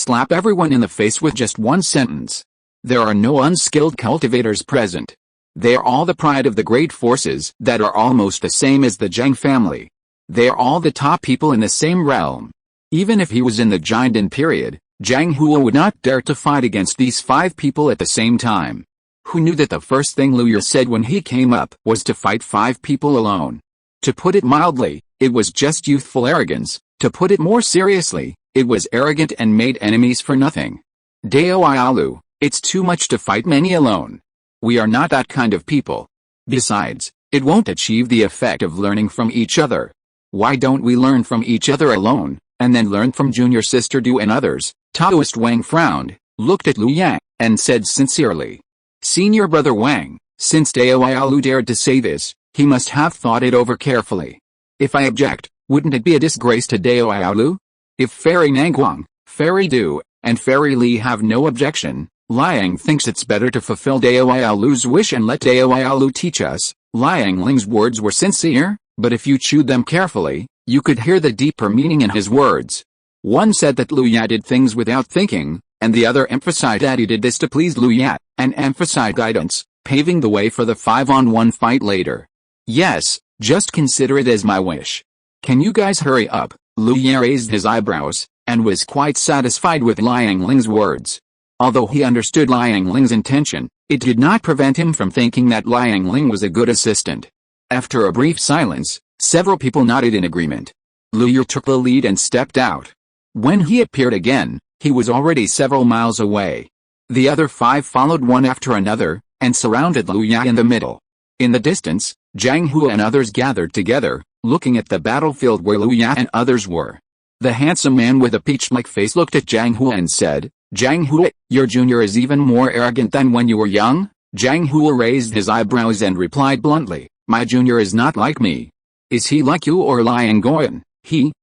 S1: slap everyone in the face with just one sentence? There are no unskilled cultivators present. They are all the pride of the great forces that are almost the same as the Zhang family. They are all the top people in the same realm. Even if he was in the Jiandan period, Zhang Hua would not dare to fight against these 5 people at the same time. Who knew that the first thing Lu Yan said when he came up was to fight 5 people alone? To put it mildly, it was just youthful arrogance. To put it more seriously, it was arrogant and made enemies for nothing. Dao Ayalu, it's too much to fight many alone. We are not that kind of people. Besides, it won't achieve the effect of learning from each other. Why don't we learn from each other alone, and then learn from junior sister Du and others? Taoist Wang frowned, looked at Lu Yan, and said sincerely. Senior brother Wang, since Dao Ayalu dared to say this, he must have thought it over carefully. If I object, wouldn't it be a disgrace to Dao Ayalu? If Fairy Nangguang, Fairy Du, and Fairy Li have no objection, Liang thinks it's better to fulfill Dao Ayalu's wish and let Dao Ayalu teach us. Liang Ling's words were sincere, but if you chewed them carefully, you could hear the deeper meaning in his words. One said that Lu Yan did things without thinking, and the other emphasized that he did this to please Lu Yan, and emphasized guidance, paving the way for the 5-on-1 fight later. Yes, just consider it as my wish. Can you guys hurry up? Lu Yan raised his eyebrows, and was quite satisfied with Liang Ling's words. Although he understood Liang Ling's intention, it did not prevent him from thinking that Liang Ling was a good assistant. After a brief silence, several people nodded in agreement. Lu Yan took the lead and stepped out. When he appeared again, he was already several miles away. The other 5 followed one after another, and surrounded Lu Yan in the middle. In the distance, Zhang Hua and others gathered together, looking at the battlefield where Lu Yan and others were. The handsome man with a peach-like face looked at Zhang Hua and said, Zhang Hua, your junior is even more arrogant than when you were young? Zhang Hua raised his eyebrows and replied bluntly, my junior is not like me. Is he like you or Liang Goyan?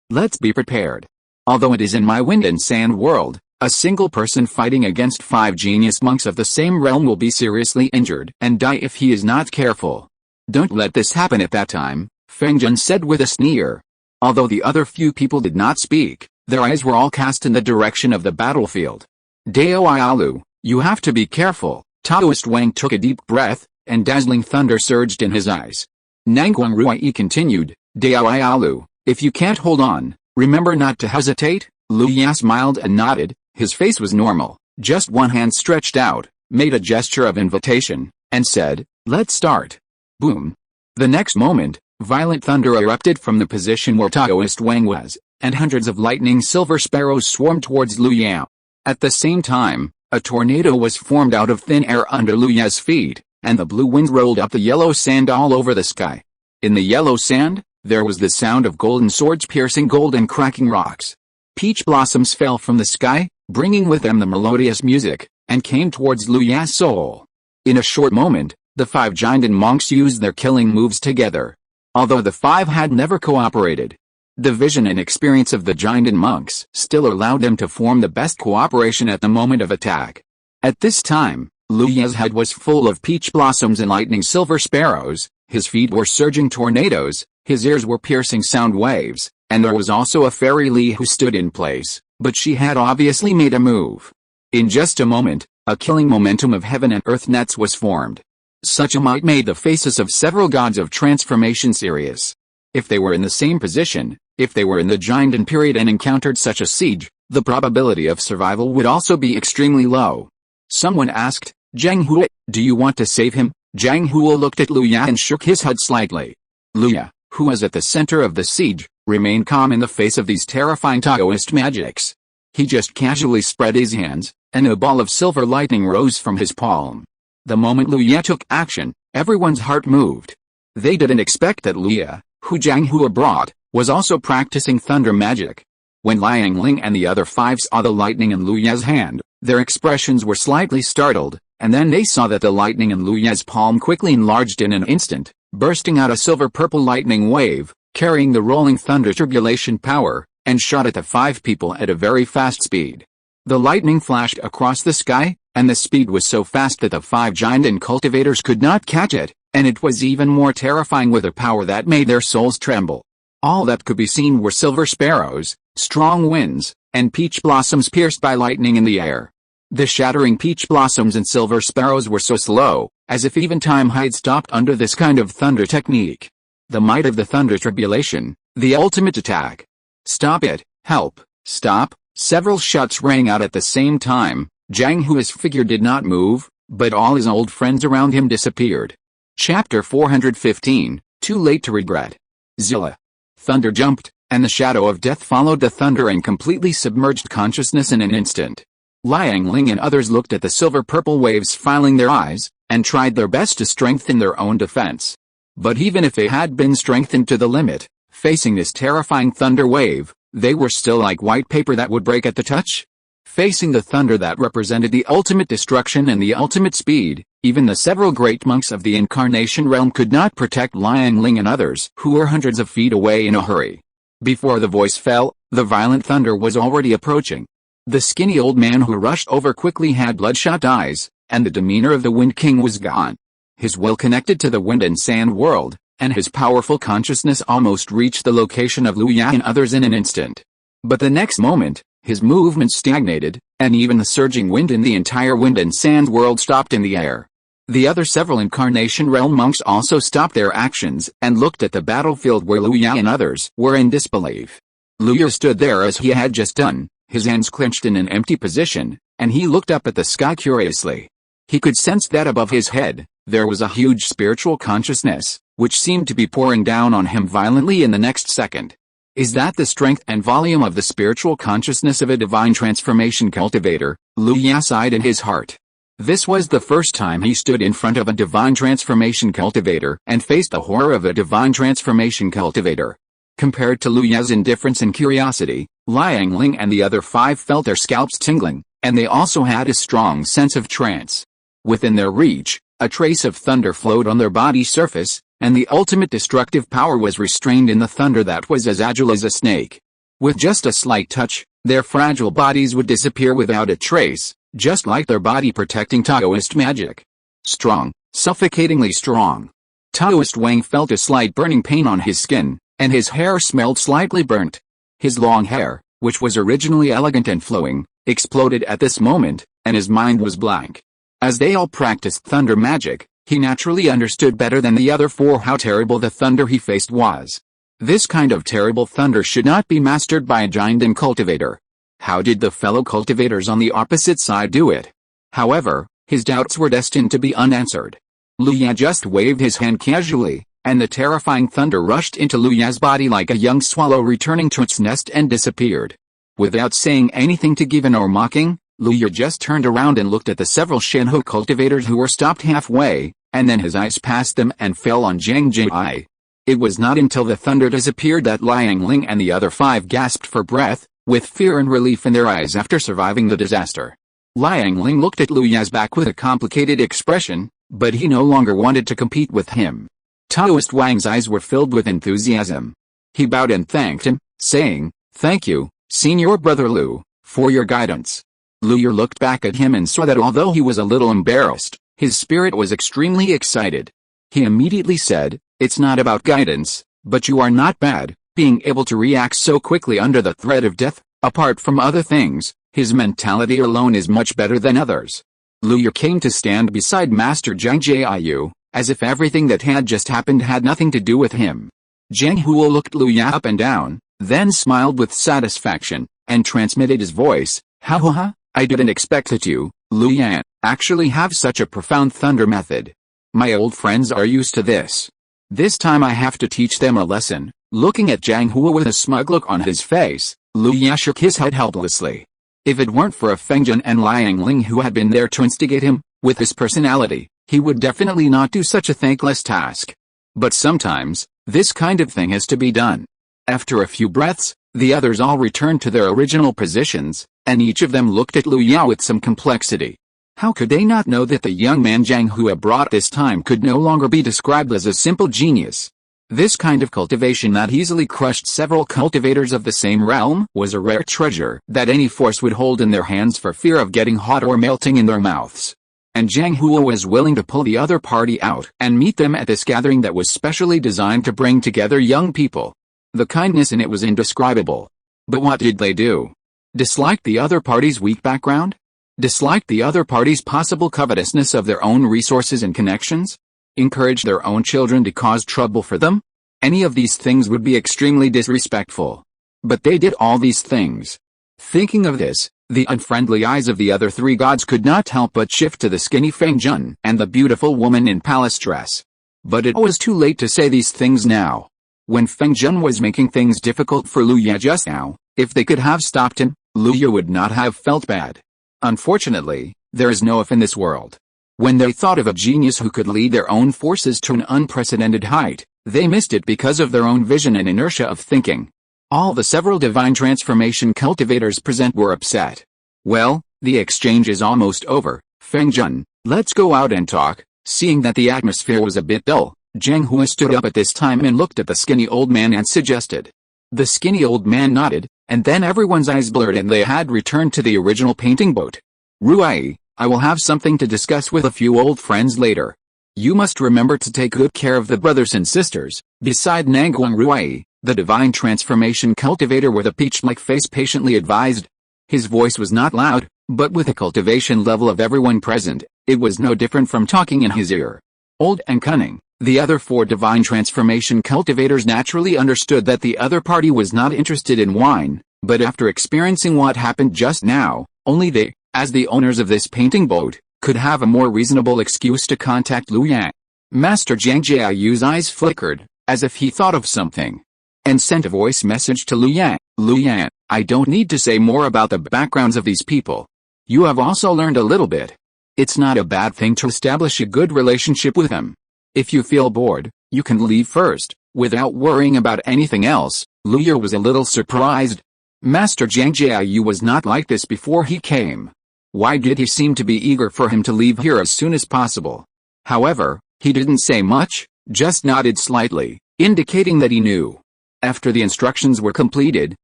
S1: Let's be prepared. Although it is in my wind and sand world, a single person fighting against 5 genius monks of the same realm will be seriously injured and die if he is not careful. Don't let this happen at that time, Feng Zhen said with a sneer. Although the other few people did not speak, their eyes were all cast in the direction of the battlefield. Dao Ayalu, you have to be careful. Taoist Wang took a deep breath, and dazzling thunder surged in his eyes. Nangguang Ruai continued, Dao Ayalu, if you can't hold on, remember not to hesitate. Lu Yan smiled and nodded, his face was normal, just one hand stretched out, made a gesture of invitation, and said, let's start. Boom. The next moment, violent thunder erupted from the position where Taoist Wang was, and hundreds of lightning silver sparrows swarmed towards Lu Yan. At the same time, a tornado was formed out of thin air under Lu Yan's feet, and the blue wind rolled up the yellow sand all over the sky. In the yellow sand, there was the sound of golden swords piercing gold and cracking rocks. Peach blossoms fell from the sky, bringing with them the melodious music, and came towards Lu Yan's soul. In a short moment, the 5 giant monks used their killing moves together. Although the 5 had never cooperated, The vision and experience of the giant and monks still allowed them to form the best cooperation at the moment of attack. At this time, Lu Ye's head was full of peach blossoms and lightning silver sparrows, his feet were surging tornadoes, his ears were piercing sound waves, and there was also a fairy Li who stood in place, but she had obviously made a move. In just a moment, a killing momentum of heaven and earth nets was formed. Such a might made the faces of several gods of transformation serious. If they were in the same position, if they were in the Jiandan period and encountered such a siege, the probability of survival would also be extremely low. Someone asked, "Zhang Hua, do you want to save him?" Zhang Hua looked at Lu Ye and shook his head slightly. Lu Ye, who was at the center of the siege, remained calm in the face of these terrifying Taoist magics. He just casually spread his hands, and a ball of silver lightning rose from his palm. The moment Lu Ye took action, everyone's heart moved. They didn't expect that Lu Ye, who Zhang Hua brought, was also practicing thunder magic. When Liang Ling and the other five saw the lightning in Lu Ye's hand, their expressions were slightly startled, and then they saw that the lightning in Lu Ye's palm quickly enlarged in an instant, bursting out a silver-purple lightning wave, carrying the rolling thunder tribulation power, and shot at the five people at a very fast speed. The lightning flashed across the sky, and the speed was so fast that the five Jiandan cultivators could not catch it, and it was even more terrifying with a power that made their souls tremble. All that could be seen were silver sparrows, strong winds, and peach blossoms pierced by lightning in the air. The shattering peach blossoms and silver sparrows were so slow, as if even time had stopped under this kind of thunder technique. The might of the thunder tribulation, the ultimate attack. "Stop it, help, stop!" Several shouts rang out at the same time. Zhang Hua's figure did not move, but all his old friends around him disappeared. Chapter 415, Too Late to Regret. Zilla. Thunder jumped, and the shadow of death followed the thunder and completely submerged consciousness in an instant. Liang Ling and others looked at the silver-purple waves filing their eyes, and tried their best to strengthen their own defense. But even if they had been strengthened to the limit, facing this terrifying thunder wave, they were still like white paper that would break at the touch. Facing the thunder that represented the ultimate destruction and the ultimate speed, even the several great monks of the incarnation realm could not protect Liang Ling and others who were hundreds of feet away in a hurry. Before the voice fell, the violent thunder was already approaching. The skinny old man who rushed over quickly had bloodshot eyes, and the demeanor of the Wind King was gone. His will connected to the wind and sand world, and his powerful consciousness almost reached the location of Lu Ye and others in an instant. But the next moment, his movement stagnated, and even the surging wind in the entire wind and sand world stopped in the air. The other several incarnation realm monks also stopped their actions and looked at the battlefield where Lu Ye and others were in disbelief. Lu Ye stood there as he had just done, his hands clenched in an empty position, and he looked up at the sky curiously. He could sense that above his head, there was a huge spiritual consciousness, which seemed to be pouring down on him violently in the next second. Is that the strength and volume of the spiritual consciousness of a divine transformation cultivator? Lu Ye sighed in his heart. This was the first time he stood in front of a divine transformation cultivator and faced the horror of a divine transformation cultivator. Compared to Lu Ye's indifference and curiosity, Liang Ling and the other five felt their scalps tingling, and they also had a strong sense of trance. Within their reach, a trace of thunder flowed on their body surface, and the ultimate destructive power was restrained in the thunder that was as agile as a snake. With just a slight touch, their fragile bodies would disappear without a trace, just like their body-protecting Taoist magic. Strong, suffocatingly strong. Taoist Wang felt a slight burning pain on his skin, and his hair smelled slightly burnt. His long hair, which was originally elegant and flowing, exploded at this moment, and his mind was blank. As they all practiced thunder magic, he naturally understood better than the other four how terrible the thunder he faced was. This kind of terrible thunder should not be mastered by a Jiandan cultivator. How did the fellow cultivators on the opposite side do it? However, his doubts were destined to be unanswered. Lu Ye just waved his hand casually, and the terrifying thunder rushed into Lu Ye's body like a young swallow returning to its nest and disappeared. Without saying anything to given or mocking, Lu Ye just turned around and looked at the several Shenhe cultivators who were stopped halfway, and then his eyes passed them and fell on Zhang Jing'ai. It was not until the thunder disappeared that Liang Ling and the other five gasped for breath, with fear and relief in their eyes after surviving the disaster. Liang Ling looked at Lu Ye's back with a complicated expression, but he no longer wanted to compete with him. Taoist Wang's eyes were filled with enthusiasm. He bowed and thanked him, saying, "Thank you, Senior Brother Lu, for your guidance." Lu looked back at him and saw that although he was a little embarrassed, his spirit was extremely excited. He immediately said, "It's not about guidance, but you are not bad, being able to react so quickly under the threat of death. Apart from other things, his mentality alone is much better than others." Lu came to stand beside Master Zhang Jiayu, as if everything that had just happened had nothing to do with him. Zhang Hua looked Lu up and down, then smiled with satisfaction, and transmitted his voice, "Ha ha ha, I didn't expect that you, Lu actually have such a profound thunder method. My old friends are used to this. This time I have to teach them a lesson." Looking at Zhang Hua with a smug look on his face, Lu shook his head helplessly. If it weren't for Fengjun and Liang Ling who had been there to instigate him, with his personality, he would definitely not do such a thankless task. But sometimes, this kind of thing has to be done. After a few breaths, the others all returned to their original positions, and each of them looked at Lu with some complexity. How could they not know that the young man Zhang Hua brought this time could no longer be described as a simple genius? This kind of cultivation that easily crushed several cultivators of the same realm was a rare treasure that any force would hold in their hands for fear of getting hot or melting in their mouths. And Zhang Hua was willing to pull the other party out and meet them at this gathering that was specially designed to bring together young people. The kindness in it was indescribable. But what did they do? Dislike the other party's weak background? Dislike the other party's possible covetousness of their own resources and connections? Encourage their own children to cause trouble for them? Any of these things would be extremely disrespectful. But they did all these things. Thinking of this, the unfriendly eyes of the other three gods could not help but shift to the skinny Fengjun and the beautiful woman in palace dress. But it was too late to say these things now. When Fengjun was making things difficult for Lu just now, if they could have stopped him, Lu would not have felt bad. Unfortunately, there is no if in this world. When they thought of a genius who could lead their own forces to an unprecedented height, they missed it because of their own vision and inertia of thinking. All the several divine transformation cultivators present were upset. "Well, the exchange is almost over, Fengjun, let's go out and talk." Seeing that the atmosphere was a bit dull, Zhang Hua stood up at this time and looked at the skinny old man and suggested. The skinny old man nodded, and then everyone's eyes blurred and they had returned to the original painting boat. "Ruai, I will have something to discuss with a few old friends later. You must remember to take good care of the brothers and sisters." Beside Nangguang Ruai, the divine transformation cultivator with a peach-like face patiently advised. His voice was not loud, but with the cultivation level of everyone present, it was no different from talking in his ear. Old and cunning, the other four divine transformation cultivators naturally understood that the other party was not interested in wine, but after experiencing what happened just now, only they, as the owners of this painting boat, could have a more reasonable excuse to contact Lu Yang. Master Zhang Jiayu's eyes flickered, as if he thought of something, and sent a voice message to Lu Yang. "Lu Yang, I don't need to say more about the backgrounds of these people. You have also learned a little bit. It's not a bad thing to establish a good relationship with them. If you feel bored, you can leave first, without worrying about anything else." Lu was a little surprised. Master Zhang Jiayu was not like this before he came. Why did he seem to be eager for him to leave here as soon as possible? However, he didn't say much, just nodded slightly, indicating that he knew. After the instructions were completed,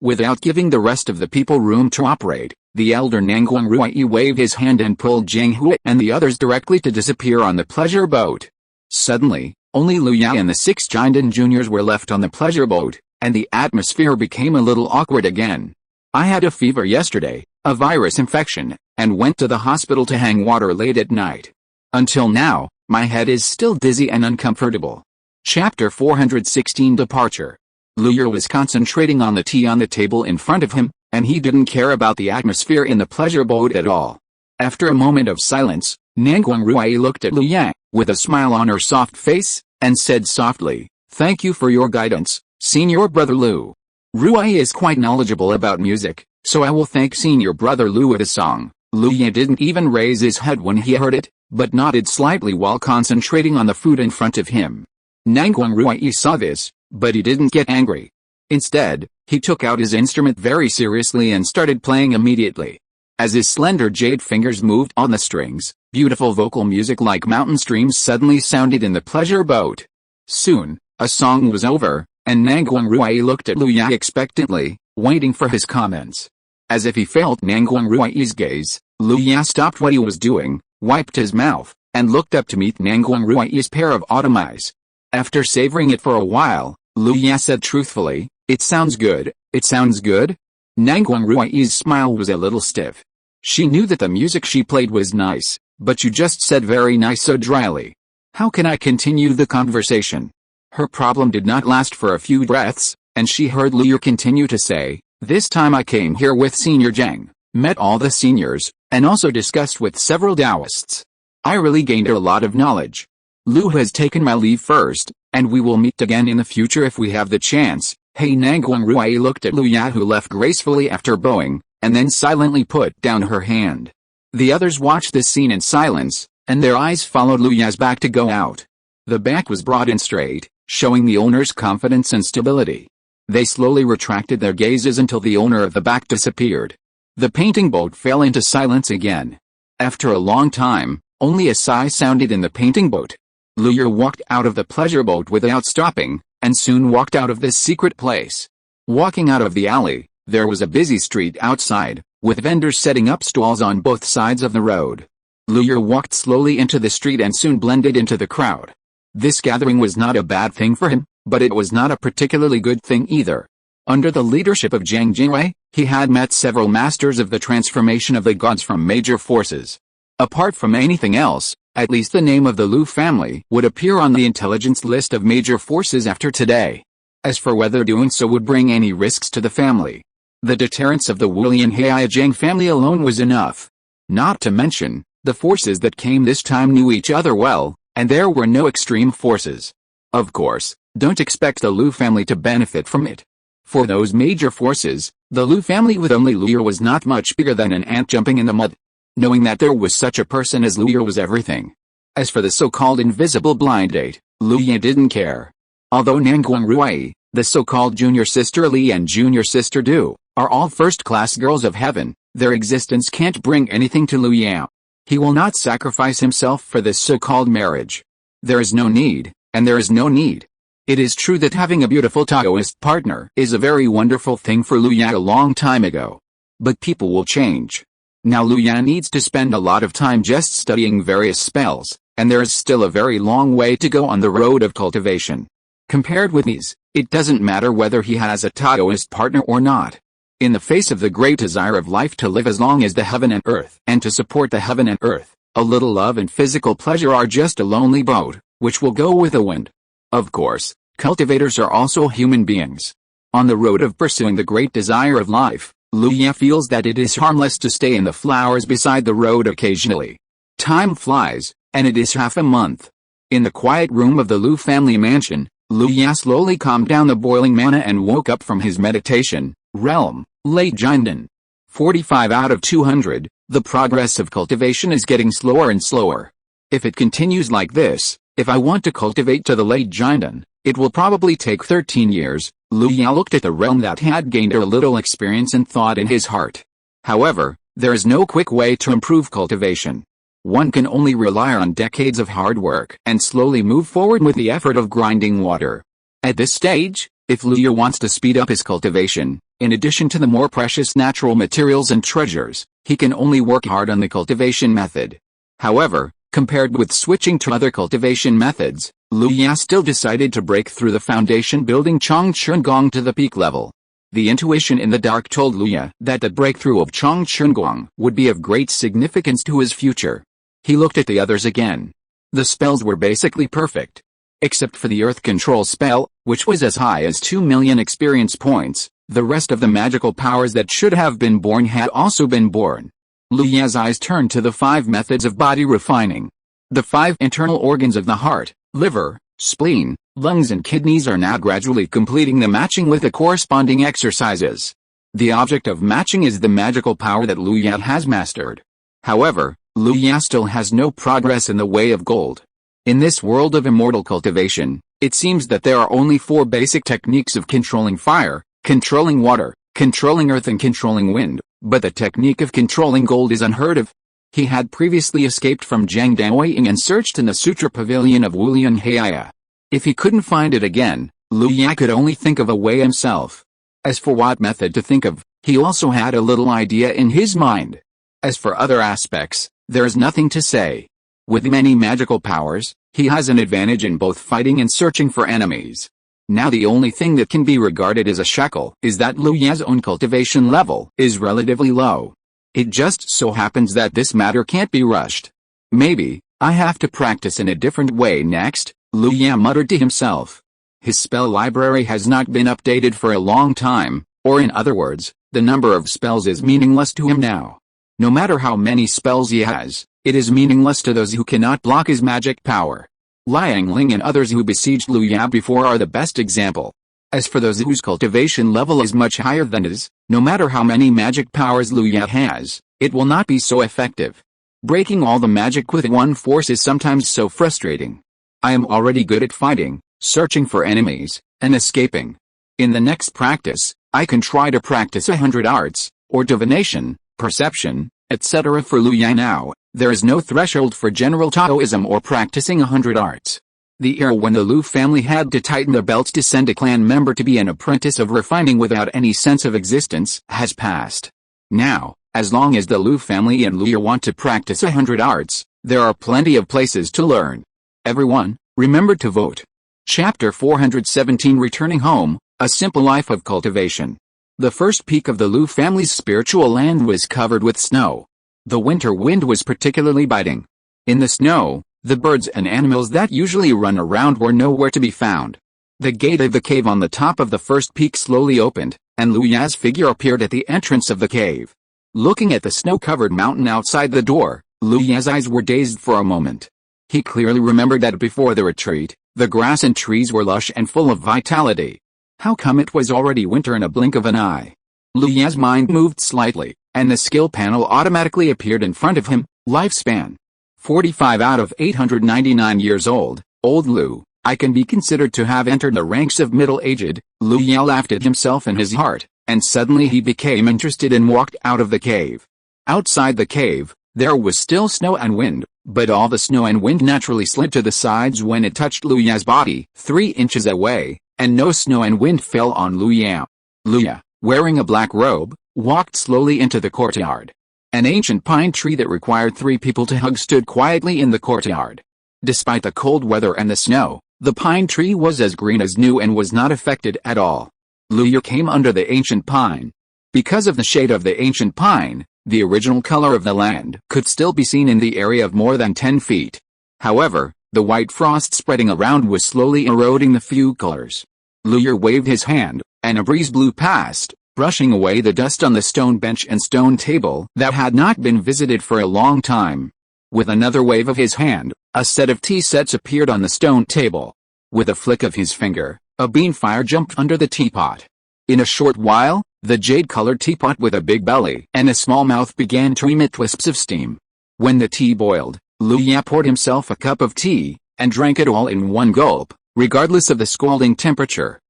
S1: without giving the rest of the people room to operate, the elder Nangguang Ruai waved his hand and pulled Zhang Hua and the others directly to disappear on the pleasure boat. Suddenly, only Lu Ya and the 6 Jinden juniors were left on the pleasure boat, and the atmosphere became a little awkward again. "I had a fever yesterday, a virus infection, and went to the hospital to hang water late at night. Until now, my head is still dizzy and uncomfortable." Chapter 416 Departure. Lu was concentrating on the tea on the table in front of him, and he didn't care about the atmosphere in the pleasure boat at all. After a moment of silence, Nangguang Ruai looked at Lu Yang, with a smile on her soft face, and said softly, "Thank you for your guidance, Senior Brother Lu. Ruai is quite knowledgeable about music, so I will thank Senior Brother Lu with a song." Lu Yang didn't even raise his head when he heard it, but nodded slightly while concentrating on the food in front of him. Nangguang Ruai saw this, but he didn't get angry. Instead, he took out his instrument very seriously and started playing immediately. As his slender jade fingers moved on the strings, beautiful vocal music like mountain streams suddenly sounded in the pleasure boat. Soon, a song was over, and Nangguang Ruai looked at Lu Ya expectantly, waiting for his comments. As if he felt Nangguang Ruai's gaze, Lu Ya stopped what he was doing, wiped his mouth, and looked up to meet Nangguang Ruai's pair of autumn eyes. After savoring it for a while, Lu Ya said truthfully, "It sounds good, it sounds good?" Nangguang Ruai's smile was a little stiff. She knew that the music she played was nice, but you just said very nice so dryly. How can I continue the conversation? Her problem did not last for a few breaths, and she heard Lu Ya continue to say, "This time I came here with Senior Zhang, met all the seniors, and also discussed with several Taoists. I really gained a lot of knowledge. Lu has taken my leave first, and we will meet again in the future if we have the chance." Hey, Nangguang Ruai looked at Lu Ya, who left gracefully after bowing, and then silently put down her hand. The others watched this scene in silence, and their eyes followed Lu Ya's back to go out. The back was broad and straight, showing the owner's confidence and stability. They slowly retracted their gazes until the owner of the back disappeared. The painting boat fell into silence again. After a long time, only a sigh sounded in the painting boat. Lu Ya walked out of the pleasure boat without stopping, and soon walked out of this secret place. Walking out of the alley, there was a busy street outside, with vendors setting up stalls on both sides of the road. Lu Ya walked slowly into the street and soon blended into the crowd. This gathering was not a bad thing for him, but it was not a particularly good thing either. Under the leadership of Zhang Jingwei, he had met several masters of the transformation of the gods from major forces. Apart from anything else, at least the name of the Lu family would appear on the intelligence list of major forces after today. As for whether doing so would bring any risks to the family, the deterrence of the Wulian Heia Zhang family alone was enough. Not to mention, the forces that came this time knew each other well, and there were no extreme forces. Of course, don't expect the Lu family to benefit from it. For those major forces, the Lu family with only Lu Ya was not much bigger than an ant jumping in the mud. Knowing that there was such a person as Lu Ya was everything. As for the so-called invisible blind date, Lu Ya didn't care. Although Nangguang Ruai, the so-called junior sister Li and junior sister Du, are all first-class girls of heaven, their existence can't bring anything to Lu Ya. He will not sacrifice himself for this so-called marriage. There is no need, and there is no need. It is true that having a beautiful Taoist partner is a very wonderful thing for Lu Ya a long time ago. But people will change. Now Lu Ya needs to spend a lot of time just studying various spells, and there is still a very long way to go on the road of cultivation. Compared with these, it doesn't matter whether he has a Taoist partner or not. In the face of the great desire of life to live as long as the heaven and earth, and to support the heaven and earth, a little love and physical pleasure are just a lonely boat, which will go with the wind. Of course, cultivators are also human beings. On the road of pursuing the great desire of life, Lu Ya feels that it is harmless to stay in the flowers beside the road occasionally. Time flies, and it is half a month. In the quiet room of the Lu family mansion, Lu Ya slowly calmed down the boiling manna and woke up from his meditation realm, late Jindan. 45 out of 200, the progress of cultivation is getting slower and slower. If it continues like this, if I want to cultivate to the late Jindan, it will probably take 13 years. Lu Ya looked at the realm that had gained a little experience and thought in his heart. However, there is no quick way to improve cultivation. One can only rely on decades of hard work and slowly move forward with the effort of grinding water. At this stage, if Lu Ya wants to speed up his cultivation, in addition to the more precious natural materials and treasures, he can only work hard on the cultivation method. However, compared with switching to other cultivation methods, Lu Ya still decided to break through the foundation building Chongchengong to the peak level. The intuition in the dark told Lu Ya that the breakthrough of Chongchengong would be of great significance to his future. He looked at the others again. The spells were basically perfect. Except for the earth control spell, which was as high as 2 million experience points, the rest of the magical powers that should have been born had also been born. Lu Ya's eyes turned to the 5 methods of body refining. The 5 internal organs of the heart, liver, spleen, lungs and kidneys are now gradually completing the matching with the corresponding exercises. The object of matching is the magical power that Lu Ya has mastered. However, Lu Ya still has no progress in the way of gold. In this world of immortal cultivation, it seems that there are only 4 basic techniques of controlling fire, controlling water, controlling earth and controlling wind, but the technique of controlling gold is unheard of. He had previously escaped from Zhang Daoying and searched in the Sutra Pavilion of Wulian Heia. If he couldn't find it again, Lu Ya could only think of a way himself. As for what method to think of, he also had a little idea in his mind. As for other aspects, there is nothing to say. With many magical powers, he has an advantage in both fighting and searching for enemies. Now the only thing that can be regarded as a shackle is that Lu Ya's own cultivation level is relatively low. It just so happens that this matter can't be rushed. Maybe I have to practice in a different way next, Lu Ya muttered to himself. His spell library has not been updated for a long time, or in other words, the number of spells is meaningless to him now. No matter how many spells he has, it is meaningless to those who cannot block his magic power. Liang Ling and others who besieged Lu Ya before are the best example. As for those whose cultivation level is much higher than his, no matter how many magic powers Lu Ya has, it will not be so effective. Breaking all the magic with one force is sometimes so frustrating. I am already good at fighting, searching for enemies, and escaping. In the next practice, I can try to practice 100 arts, or divination, perception, etc. For Lu Ya now, there is no threshold for general Taoism or practicing 100 arts. The era when the Lu family had to tighten their belts to send a clan member to be an apprentice of refining without any sense of existence has passed. Now, as long as the Lu family and Lu Ya want to practice 100 arts, there are plenty of places to learn. Everyone, remember to vote. Chapter 417 Returning Home, A Simple Life of Cultivation. The first peak of the Lu family's spiritual land was covered with snow. The winter wind was particularly biting. In the snow, the birds and animals that usually run around were nowhere to be found. The gate of the cave on the top of the first peak slowly opened, and Lu Ya's figure appeared at the entrance of the cave. Looking at the snow-covered mountain outside the door, Lu Ya's eyes were dazed for a moment. He clearly remembered that before the retreat, the grass and trees were lush and full of vitality. How come it was already winter in a blink of an eye? Lu Ya's mind moved slightly, and the skill panel automatically appeared in front of him. Lifespan: 45 out of 899 years old. Old Lu, I can be considered to have entered the ranks of middle-aged. Lu Ya laughed at himself in his heart, and suddenly he became interested and walked out of the cave. Outside the cave, there was still snow and wind, but all the snow and wind naturally slid to the sides when it touched Lu Ya's body 3 inches away, and no snow and wind fell on Lu Ya. Lu Ya, wearing a black robe, walked slowly into the courtyard. An ancient pine tree that required 3 people to hug stood quietly in the courtyard. Despite the cold weather and the snow, the pine tree was as green as new and was not affected at all. Lu Ya came under the ancient pine. Because of the shade of the ancient pine, the original color of the land could still be seen in the area of more than 10 feet. However, the white frost spreading around was slowly eroding the few colors. Lu Ya waved his hand, and a breeze blew past, brushing away the dust on the stone bench and stone table that had not been visited for a long time. With another wave of his hand, a set of tea sets appeared on the stone table. With a flick of his finger, a bean fire jumped under the teapot. In a short while, the jade-colored teapot with a big belly and a small mouth began to emit wisps of steam. When the tea boiled, Lu Ya poured himself a cup of tea, and drank it all in one gulp, regardless of the scalding temperature.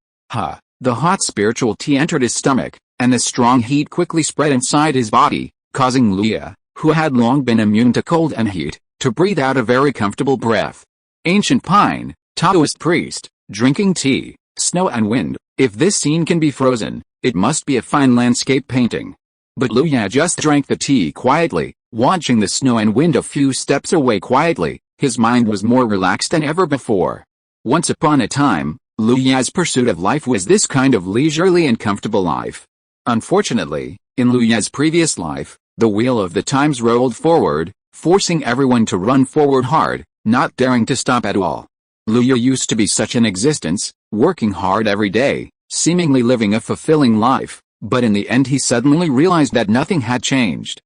S1: The hot spiritual tea entered his stomach, and the strong heat quickly spread inside his body, causing Lu Ya, who had long been immune to cold and heat, to breathe out a very comfortable breath. Ancient pine, Taoist priest, drinking tea, snow and wind. If this scene can be frozen, it must be a fine landscape painting. But Lu Ya just drank the tea quietly, watching the snow and wind a few steps away quietly. His mind was more relaxed than ever before. Once upon a time, Lu Ya's pursuit of life was this kind of leisurely and comfortable life. Unfortunately, in Lu Ya's previous life, the wheel of the times rolled forward, forcing everyone to run forward hard, not daring to stop at all. Lu Ya used to be such an existence, working hard every day, seemingly living a fulfilling life, but in the end he suddenly realized that nothing had changed.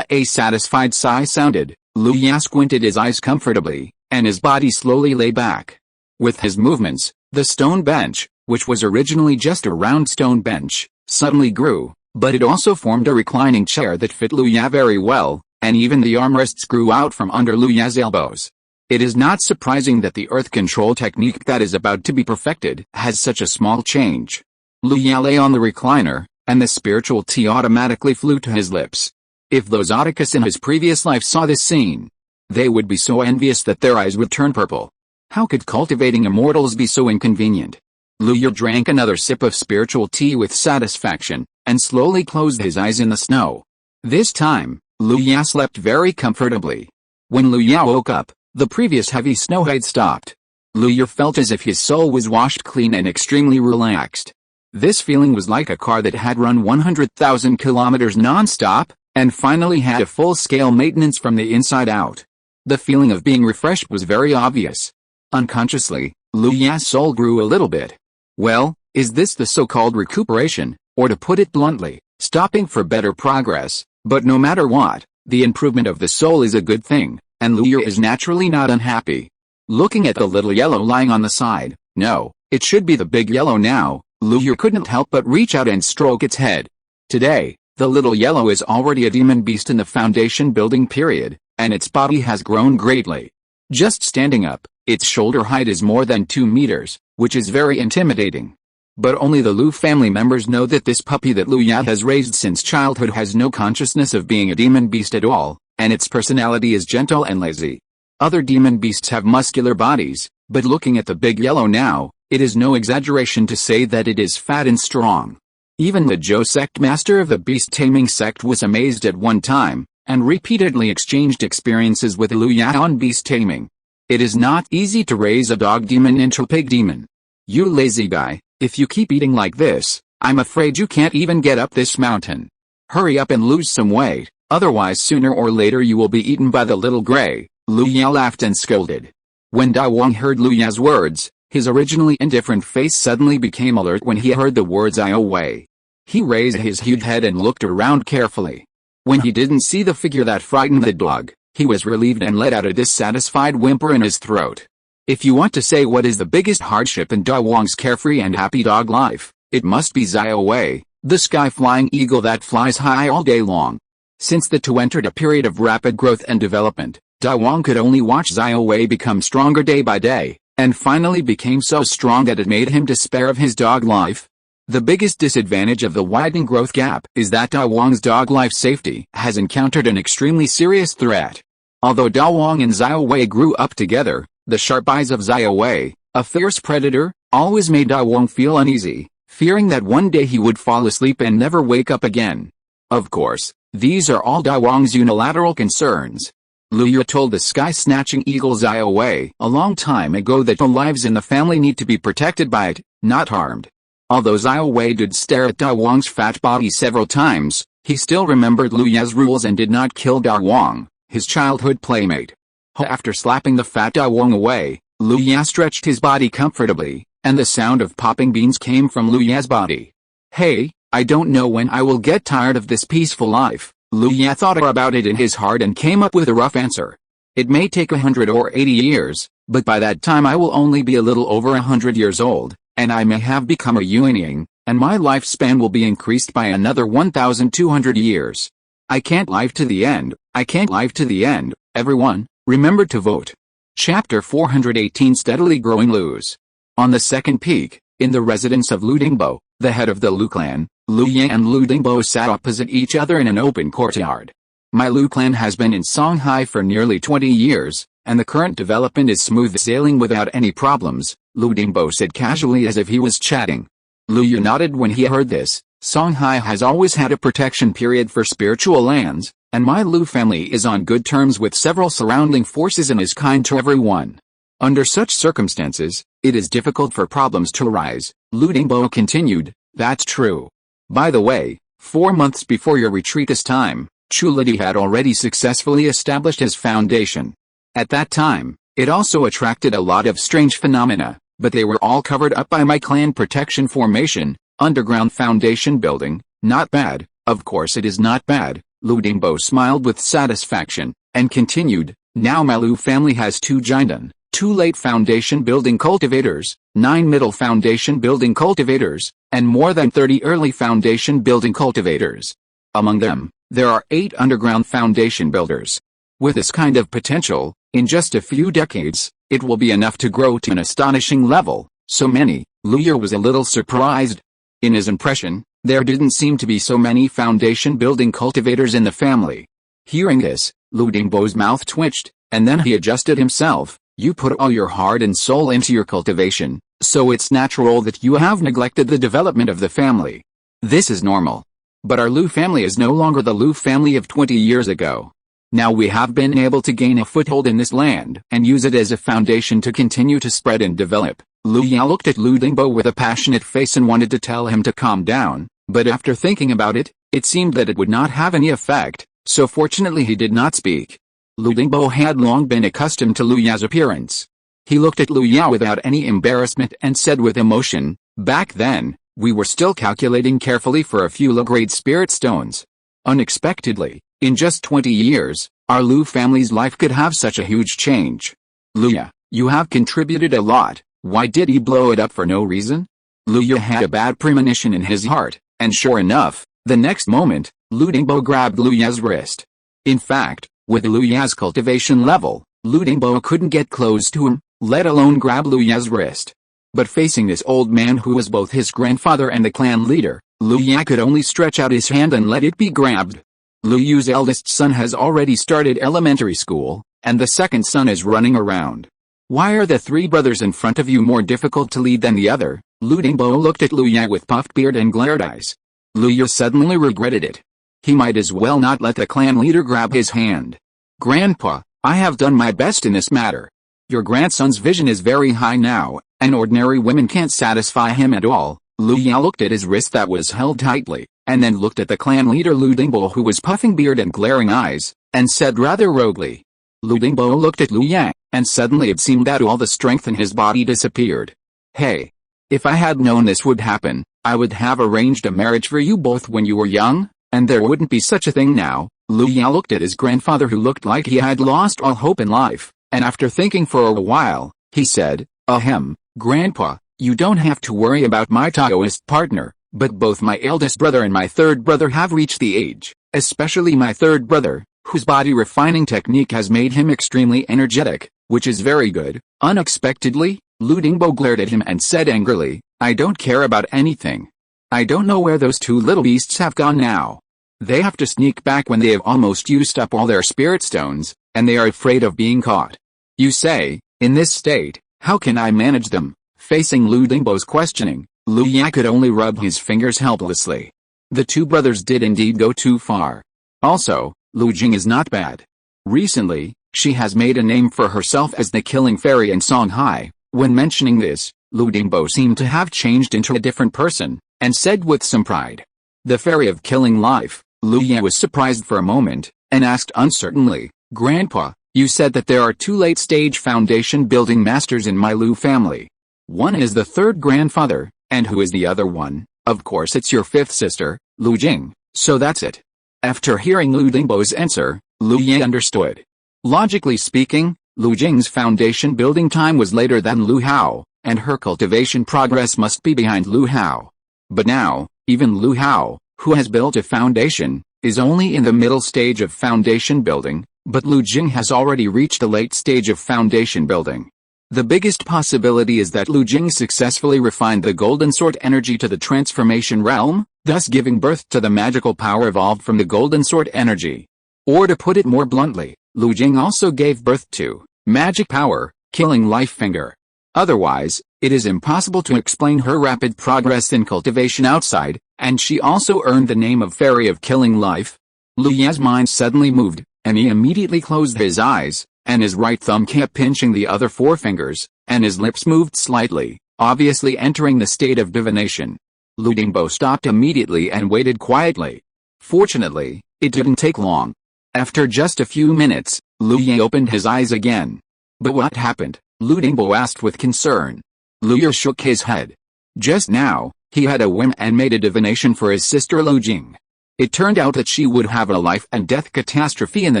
S1: A satisfied sigh sounded. Lu Ya squinted his eyes comfortably, and his body slowly lay back. With his movements, the stone bench, which was originally just a round stone bench, suddenly grew, but it also formed a reclining chair that fit Lu Ya very well, and even the armrests grew out from under Lu Ya's elbows. It is not surprising that the earth control technique that is about to be perfected has such a small change. Lu Ya lay on the recliner, and the spiritual tea automatically flew to his lips. If those Otakus in his previous life saw this scene, they would be so envious that their eyes would turn purple. How could cultivating immortals be so inconvenient? Lu Yu drank another sip of spiritual tea with satisfaction, and slowly closed his eyes in the snow. This time, Lu Yu slept very comfortably. When Lu Yu woke up, the previous heavy snow had stopped. Lu Yu felt as if his soul was washed clean and extremely relaxed. This feeling was like a car that had run 100,000 kilometers non-stop, and finally had a full-scale maintenance from the inside out. The feeling of being refreshed was very obvious. Unconsciously, Lu Yu's soul grew a little bit. Well, is this the so-called recuperation, or to put it bluntly, stopping for better progress? But no matter what, the improvement of the soul is a good thing, and Lu Yu is naturally not unhappy. Looking at the little yellow lying on the side, no, it should be the big yellow now, Lu Yu couldn't help but reach out and stroke its head. Today, the little yellow is already a demon beast in the foundation building period, and its body has grown greatly. Just standing up, its shoulder height is more than 2 meters, which is very intimidating. But only the Lu family members know that this puppy that Lu Yu has raised since childhood has no consciousness of being a demon beast at all, and its personality is gentle and lazy. Other demon beasts have muscular bodies, but looking at the big yellow now, it is no exaggeration to say that it is fat and strong. Even the Zhou sect master of the beast-taming sect was amazed at one time, and repeatedly exchanged experiences with Lu Yu on beast-taming. It is not easy to raise a dog demon into a pig demon. You lazy guy, if you keep eating like this, I'm afraid you can't even get up this mountain. Hurry up and lose some weight, otherwise sooner or later you will be eaten by the little gray. Lu Yu laughed and scolded. When Da Wang heard Lu Yu's words, his originally indifferent face suddenly became alert when he heard the words "I away." He raised his huge head and looked around carefully. When he didn't see the figure that frightened the dog, he was relieved and let out a dissatisfied whimper in his throat. If you want to say what is the biggest hardship in Da Wang's carefree and happy dog life, it must be Zhao Wei, the sky-flying eagle that flies high all day long. Since the two entered a period of rapid growth and development, Da Wang could only watch Zhao Wei become stronger day by day, and finally became so strong that it made him despair of his dog life. The biggest disadvantage of the widening growth gap is that Da Wang's dog life safety has encountered an extremely serious threat. Although Da Wang and Zhao Wei grew up together, the sharp eyes of Zhao Wei, a fierce predator, always made Da Wang feel uneasy, fearing that one day he would fall asleep and never wake up again. Of course, these are all Da Wang's unilateral concerns. Lu Yu told the sky-snatching eagle Zhao Wei a long time ago that the lives in the family need to be protected by it, not harmed. Although Zhao Wei did stare at Da Wang's fat body several times, he still remembered Lu Yu's rules and did not kill Da Wang, his childhood playmate. After slapping the fat Da Wang away, Lu Yu stretched his body comfortably, and the sound of popping beans came from Lu Yu's body. Hey, I don't know when I will get tired of this peaceful life. Lu Yu thought about it in his heart and came up with a rough answer. It may take 100 or 80 years, but by that time I will only be a little over 100 years old, and I may have become a unyielding, and my lifespan will be increased by another 1,200 years. I can't live to the end, I can't live to the end. Everyone, remember to vote. Chapter 418 Steadily Growing Lus. On the second peak, in the residence of Lu Dingbo, the head of the Lu clan, Lu Yu and Lu Dingbo sat opposite each other in an open courtyard. My Lu clan has been in Songhai for nearly 20 years, and the current development is smooth sailing without any problems, Lu Dingbo said casually as if he was chatting. Lu Yu nodded when he heard this. Songhai has always had a protection period for spiritual lands, and my Lu family is on good terms with several surrounding forces and is kind to everyone. Under such circumstances, it is difficult for problems to arise, Lu Dingbo continued. That's true. By the way, 4 months before your retreat this time, Chuladi had already successfully established his foundation. At that time, it also attracted a lot of strange phenomena, but they were all covered up by my clan protection formation, underground foundation building. Not bad, of course it is not bad, Lu Dingbo smiled with satisfaction, and continued, now my Lu family has 2 Jindan, 2 late foundation building cultivators, 9 middle foundation building cultivators, and more than 30 early foundation building cultivators. Among them, there are 8 underground foundation builders. With this kind of potential, in just a few decades, it will be enough to grow to an astonishing level. So many, Lu Yu was a little surprised. In his impression, there didn't seem to be so many foundation building cultivators in the family. Hearing this, Lu Dingbo's mouth twitched, and then he adjusted himself. You put all your heart and soul into your cultivation, So it's natural that you have neglected the development of the family. This is normal. But our Lu family is no longer the Lu family of 20 years ago. Now we have been able to gain a foothold in this land and use it as a foundation to continue to spread and develop. Lu Ya looked at Lu Dingbo with a passionate face and wanted to tell him to calm down, but after thinking about it, it seemed that it would not have any effect, so fortunately he did not speak. Lu Dingbo had long been accustomed to Lu Ya's appearance. He looked at Lu Ya without any embarrassment and said with emotion, "Back then, we were still calculating carefully for a few low-grade spirit stones. Unexpectedly, in just 20 years, our Lu family's life could have such a huge change. Lu Ya, you have contributed a lot. Why did he blow it up for no reason?" Lu Ya had a bad premonition in his heart, and sure enough, the next moment, Lu Dingbo grabbed Lu Ya's wrist. In fact, with Lu Ya's cultivation level, Lu Dingbo couldn't get close to him, let alone grab Lu Ya's wrist. But facing this old man who was both his grandfather and the clan leader, Lu Ya could only stretch out his hand and let it be grabbed. Lu Yu's eldest son has already started elementary school, and the second son is running around. Why are the three brothers in front of you more difficult to lead than the other? Lu Dingbo looked at Lu Ya with puffed beard and glared eyes. Lu Ya suddenly regretted it. He might as well not let the clan leader grab his hand. "Grandpa, I have done my best in this matter. Your grandson's vision is very high now, and ordinary women can't satisfy him at all." Lu Ya looked at his wrist that was held tightly, and then looked at the clan leader Lu Dingbo who was puffing beard and glaring eyes, and said rather roguely. Lu Dingbo looked at Lu Ya, and suddenly it seemed that all the strength in his body disappeared. "Hey! If I had known this would happen, I would have arranged a marriage for you both when you were young, and there wouldn't be such a thing now." Lu Ya looked at his grandfather who looked like he had lost all hope in life, and after thinking for a while, he said, "Ahem, Grandpa, you don't have to worry about my Taoist partner, but both my eldest brother and my third brother have reached the age, especially my third brother, whose body refining technique has made him extremely energetic, which is very good." Unexpectedly, Lu Dingbo glared at him and said angrily, "I don't care about anything. I don't know where those two little beasts have gone now. They have to sneak back when they have almost used up all their spirit stones, and they are afraid of being caught. You say, in this state, how can I manage them?" Facing Lu Dingbo's questioning, Lu Ya could only rub his fingers helplessly. The two brothers did indeed go too far. Also, Lu Jing is not bad. Recently, she has made a name for herself as the killing fairy in Songhai. When mentioning this, Lu Dingbo seemed to have changed into a different person, and said with some pride, "The fairy of killing life." Lu Ya was surprised for a moment, and asked uncertainly, "Grandpa, you said that there are two late-stage foundation building masters in my Lu family. One is the third grandfather, and who is the other one?" "Of course it's your fifth sister, Lu Jing, so that's it." After hearing Lu Dingbo's answer, Lu Ya understood. Logically speaking, Lu Jing's foundation building time was later than Lu Hao, and her cultivation progress must be behind Lu Hao. But now, even Lu Hao, who has built a foundation, is only in the middle stage of foundation building, but Lu Jing has already reached the late stage of foundation building. The biggest possibility is that Lu Jing successfully refined the golden sword energy to the transformation realm, thus giving birth to the magical power evolved from the golden sword energy. Or to put it more bluntly, Lu Jing also gave birth to magic power, killing life finger. Otherwise, it is impossible to explain her rapid progress in cultivation outside, and she also earned the name of Fairy of Killing Life. Lu Ya's mind suddenly moved, and he immediately closed his eyes, and his right thumb kept pinching the other four fingers, and his lips moved slightly, obviously entering the state of divination. Lu Dingbo stopped immediately and waited quietly. Fortunately, it didn't take long. After just a few minutes, Lu Ya opened his eyes again. "But what happened?" Lu Dingbo asked with concern. Lu Ya shook his head. Just now, he had a whim and made a divination for his sister Lu Jing. It turned out that she would have a life and death catastrophe in the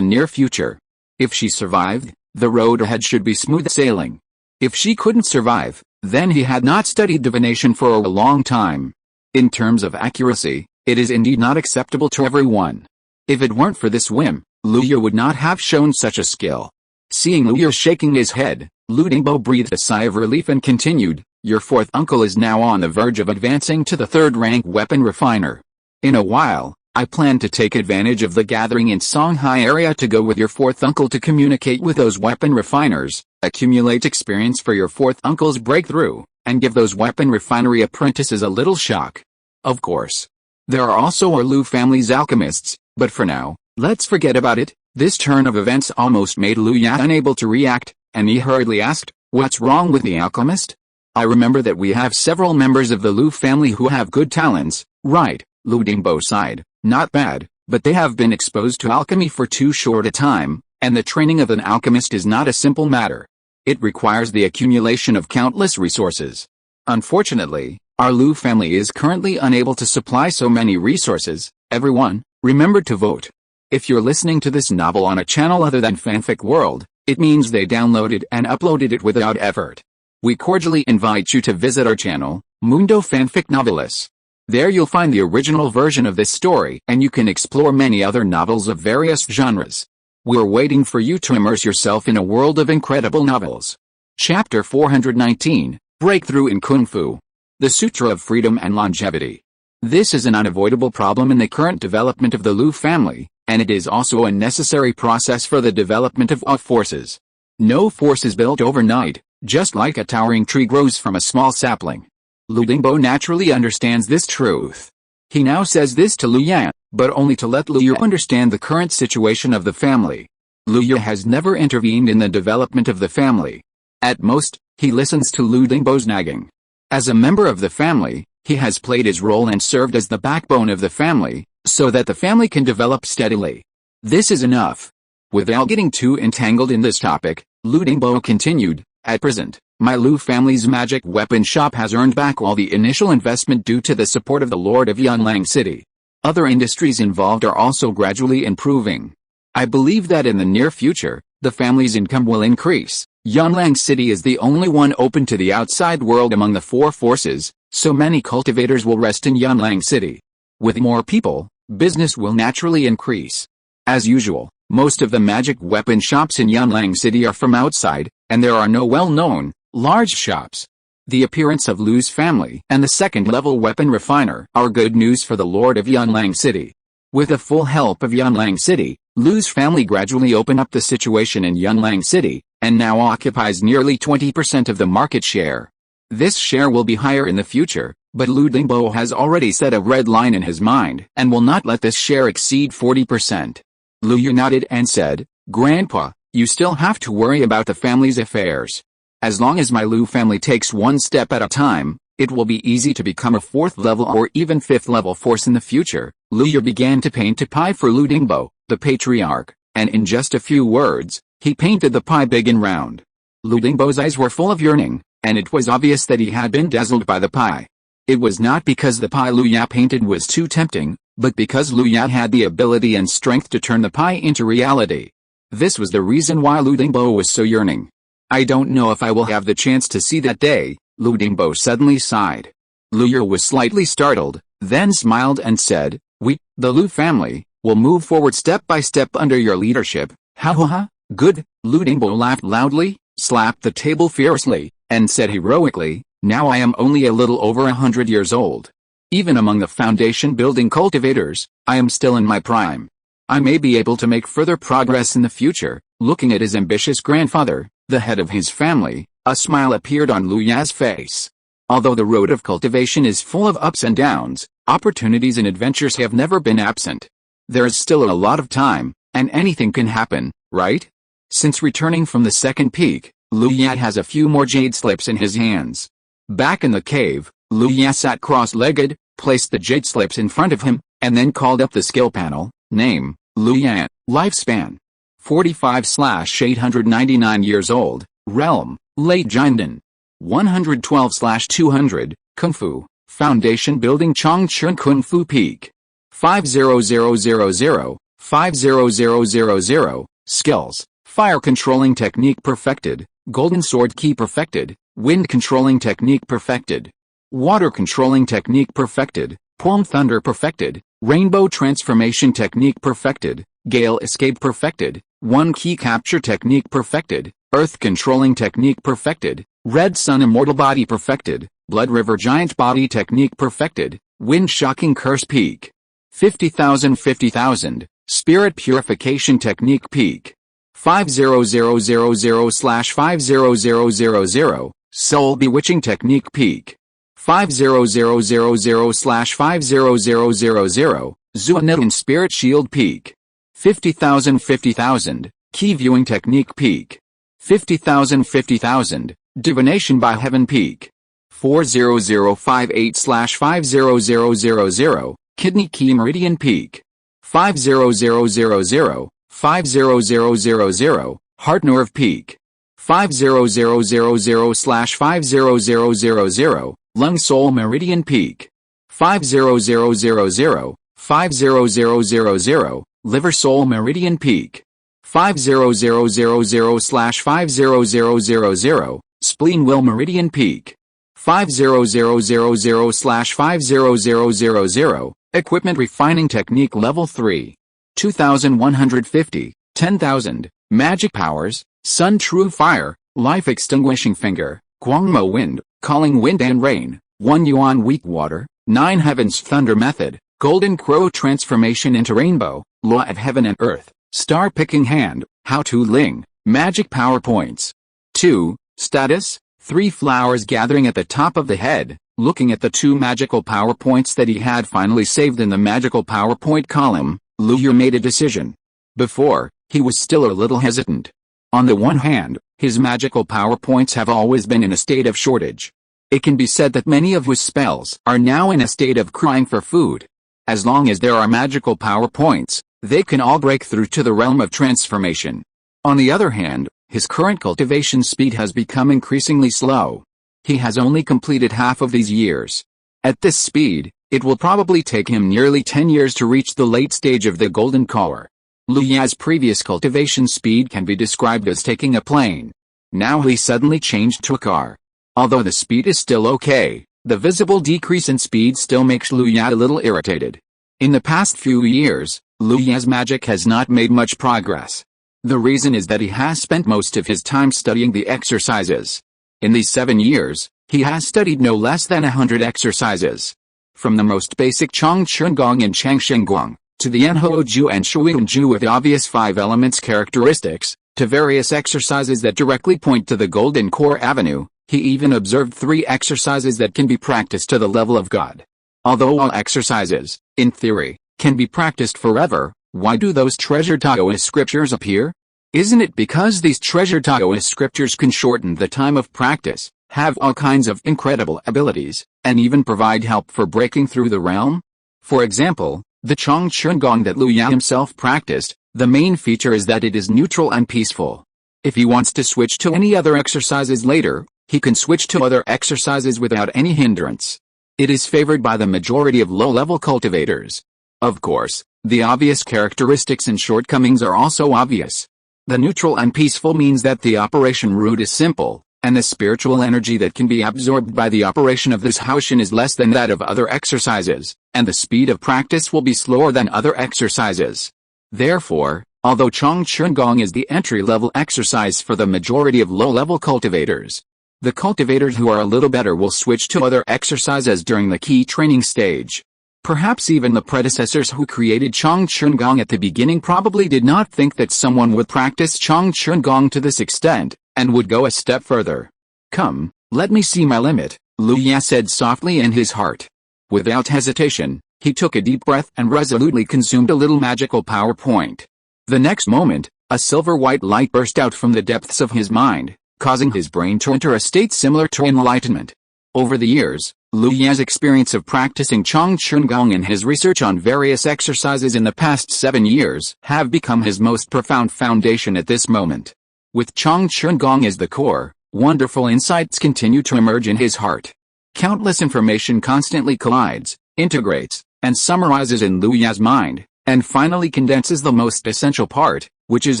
S1: near future. If she survived, the road ahead should be smooth sailing. If she couldn't survive, then he had not studied divination for a long time. In terms of accuracy, it is indeed not acceptable to everyone. If it weren't for this whim, Lu Ya would not have shown such a skill. Seeing Lu Ya shaking his head, Lu Dingbo breathed a sigh of relief and continued, "Your fourth uncle is now on the verge of advancing to the third-rank weapon refiner. In a while, I plan to take advantage of the gathering in Songhai area to go with your fourth uncle to communicate with those weapon refiners, accumulate experience for your fourth uncle's breakthrough, and give those weapon refinery apprentices a little shock. Of course, there are also our Liu family's alchemists, but for now, let's forget about it. This turn of events almost made Liu Yan unable to react, and he hurriedly asked, "What's wrong with the alchemist? I remember that we have several members of the Liu family who have good talents, right?" Lu Dingbo sighed. "Not bad, but they have been exposed to alchemy for too short a time, and the training of an alchemist is not a simple matter. It requires the accumulation of countless resources. Unfortunately, our Liu family is currently unable to supply so many resources." Everyone, remember to vote. If you're listening to this novel on a channel other than Fanfic World, it means they downloaded and uploaded it without effort. We cordially invite you to visit our channel, Mundo Fanfic Novelis. There you'll find the original version of this story, and you can explore many other novels of various genres. We're waiting for you to immerse yourself in a world of incredible novels. Chapter 419, Breakthrough in Kung Fu. The Sutra of Freedom and Longevity. This is an unavoidable problem in the current development of the Liu family, and it is also a necessary process for the development of all forces. No force is built overnight, just like a towering tree grows from a small sapling. Lu Dingbo naturally understands this truth. He now says this to Lu Yan, but only to let Lu Yu understand the current situation of the family. Lu Yu has never intervened in the development of the family. At most, he listens to Lu Dingbo's nagging. As a member of the family, he has played his role and served as the backbone of the family, so that the family can develop steadily. This is enough. Without getting too entangled in this topic, Lu Dingbo continued, "At present, my Liu family's magic weapon shop has earned back all the initial investment due to the support of the Lord of Yanlang City. Other industries involved are also gradually improving. I believe that in the near future, the family's income will increase. Yanlang City is the only one open to the outside world among the four forces, so many cultivators will rest in Yanlang City. With more people, business will naturally increase. As usual, most of the magic weapon shops in Yanlang City are from outside, and there are no well-known, large shops. The appearance of Liu's family and the second-level weapon refiner are good news for the Lord of Yanlang City. With the full help of Yanlang City, Liu's family gradually opened up the situation in Yanlang City, and now occupies nearly 20% of the market share. This share will be higher in the future, but Lu Dingbo has already set a red line in his mind, and will not let this share exceed 40%. Lu Yu nodded and said, "Grandpa, you still have to worry about the family's affairs. As long as my Liu family takes one step at a time, it will be easy to become a 4th level or even 5th level force in the future." Lu Yu began to paint a pie for Lu Dingbo, the patriarch, and in just a few words, he painted the pie big and round. Lu Dingbo's eyes were full of yearning, and it was obvious that he had been dazzled by the pie. It was not because the pie Lu Ya painted was too tempting, but because Lu Ya had the ability and strength to turn the pie into reality. This was the reason why Lu Dingbo was so yearning. "I don't know if I will have the chance to see that day," Lu Dingbo suddenly sighed. Lu Yu was slightly startled, then smiled and said, "We, the Liu family, will move forward step by step under your leadership." "Ha ha ha, good." Lu Dingbo laughed loudly, slapped the table fiercely, and said heroically, "Now I am only a little over 100 years old. Even among the foundation-building cultivators, I am still in my prime. I may be able to make further progress in the future." Looking at his ambitious grandfather, the head of his family, a smile appeared on Lu Ya's face. Although the road of cultivation is full of ups and downs, opportunities and adventures have never been absent. There is still a lot of time, and anything can happen, right? Since returning from the second peak, Lu Ya has a few more jade slips in his hands. Back in the cave, Lu Ya sat cross-legged, placed the jade slips in front of him, and then called up the skill panel. Name, Lu Yan. Lifespan, 45/899 years old. Realm, Late Jinden. 112/200, Kung Fu, Foundation Building Chongchun Kung Fu Peak. 50000, 50000. Skills, Fire Controlling Technique perfected, Golden Sword Key perfected, Wind Controlling Technique perfected, Water Controlling Technique perfected, Palm Thunder perfected, Rainbow Transformation Technique perfected, Gale Escape perfected, One Key Capture Technique perfected, Earth Controlling Technique perfected, Red Sun Immortal Body perfected, Blood River Giant Body Technique perfected, Wind Shocking Curse Peak. 50,000, Spirit Purification Technique Peak. 50000/50000, Soul Bewitching Technique Peak. 50000/50000. Zuanilin Spirit Shield Peak. 50,000. Key Viewing Technique Peak. 50,000. Divination by Heaven Peak. 40058/50000. Kidney Key Meridian Peak. 50000. 50000. Heart Nerve Peak. 50000/50000. Lung Soul Meridian Peak. 50000. 50000. Liver Soul Meridian Peak. 50000/50000. Spleen Will Meridian Peak. 50000/50000. Equipment Refining Technique Level 3. 2150. 10,000. Magic Powers, Sun True Fire, Life Extinguishing Finger, Guangmo Wind, Calling Wind and Rain, 1 Yuan Weak Water, 9 Heavens Thunder Method, Golden Crow Transformation into Rainbow, Law of Heaven and Earth, Star Picking Hand, How to Ling, Magic PowerPoints. 2. Status, 3 flowers gathering at the top of the head, looking at the 2 magical PowerPoints that he had finally saved in the magical PowerPoint column. Luya made a decision. Before, he was still a little hesitant. On the one hand, his magical PowerPoints have always been in a state of shortage. It can be said that many of his spells are now in a state of crying for food. As long as there are magical PowerPoints, they can all break through to the realm of transformation. On the other hand, his current cultivation speed has become increasingly slow. He has only completed half of these years. At this speed, it will probably take him nearly 10 years to reach the late stage of the Golden Collar. Luya's previous cultivation speed can be described as taking a plane. Now he suddenly changed to a car. Although the speed is still okay, the visible decrease in speed still makes Luya a little irritated. In the past few years, Luya's magic has not made much progress. The reason is that he has spent most of his time studying the exercises. In these 7 years, he has studied no less than 100 exercises. From the most basic Chong Chun Gong and Chang Sheng Guang, to the Enho Ju and Shuing Ju with obvious 5 elements characteristics, to various exercises that directly point to the Golden Core Avenue, he even observed 3 exercises that can be practiced to the level of God. Although all exercises, in theory, can be practiced forever, why do those treasured Taoist scriptures appear? Isn't it because these treasured Taoist scriptures can shorten the time of practice, have all kinds of incredible abilities, and even provide help for breaking through the realm? For example, the Chong Chun Gong that Luya himself practiced, the main feature is that it is neutral and peaceful. If he wants to switch to any other exercises later, he can switch to other exercises without any hindrance. It is favored by the majority of low-level cultivators. Of course, the obvious characteristics and shortcomings are also obvious. The neutral and peaceful means that the operation route is simple, and the spiritual energy that can be absorbed by the operation of this Haoshan is less than that of other exercises, and the speed of practice will be slower than other exercises. Therefore, although Chong Chun Gong is the entry-level exercise for the majority of low-level cultivators, the cultivators who are a little better will switch to other exercises during the key training stage. Perhaps even the predecessors who created Chong Chun Gong at the beginning probably did not think that someone would practice Chong Chun Gong to this extent, and would go a step further. Come, let me see my limit, Luya said softly in his heart. Without hesitation, he took a deep breath and resolutely consumed a little magical PowerPoint. The next moment, a silver-white light burst out from the depths of his mind, causing his brain to enter a state similar to enlightenment. Over the years, Luya's experience of practicing Chong Chun Gong and his research on various exercises in the past 7 years have become his most profound foundation at this moment. With Chong Chun Gong as the core, wonderful insights continue to emerge in his heart. Countless information constantly collides, integrates, and summarizes in Luya's mind, and finally condenses the most essential part, which is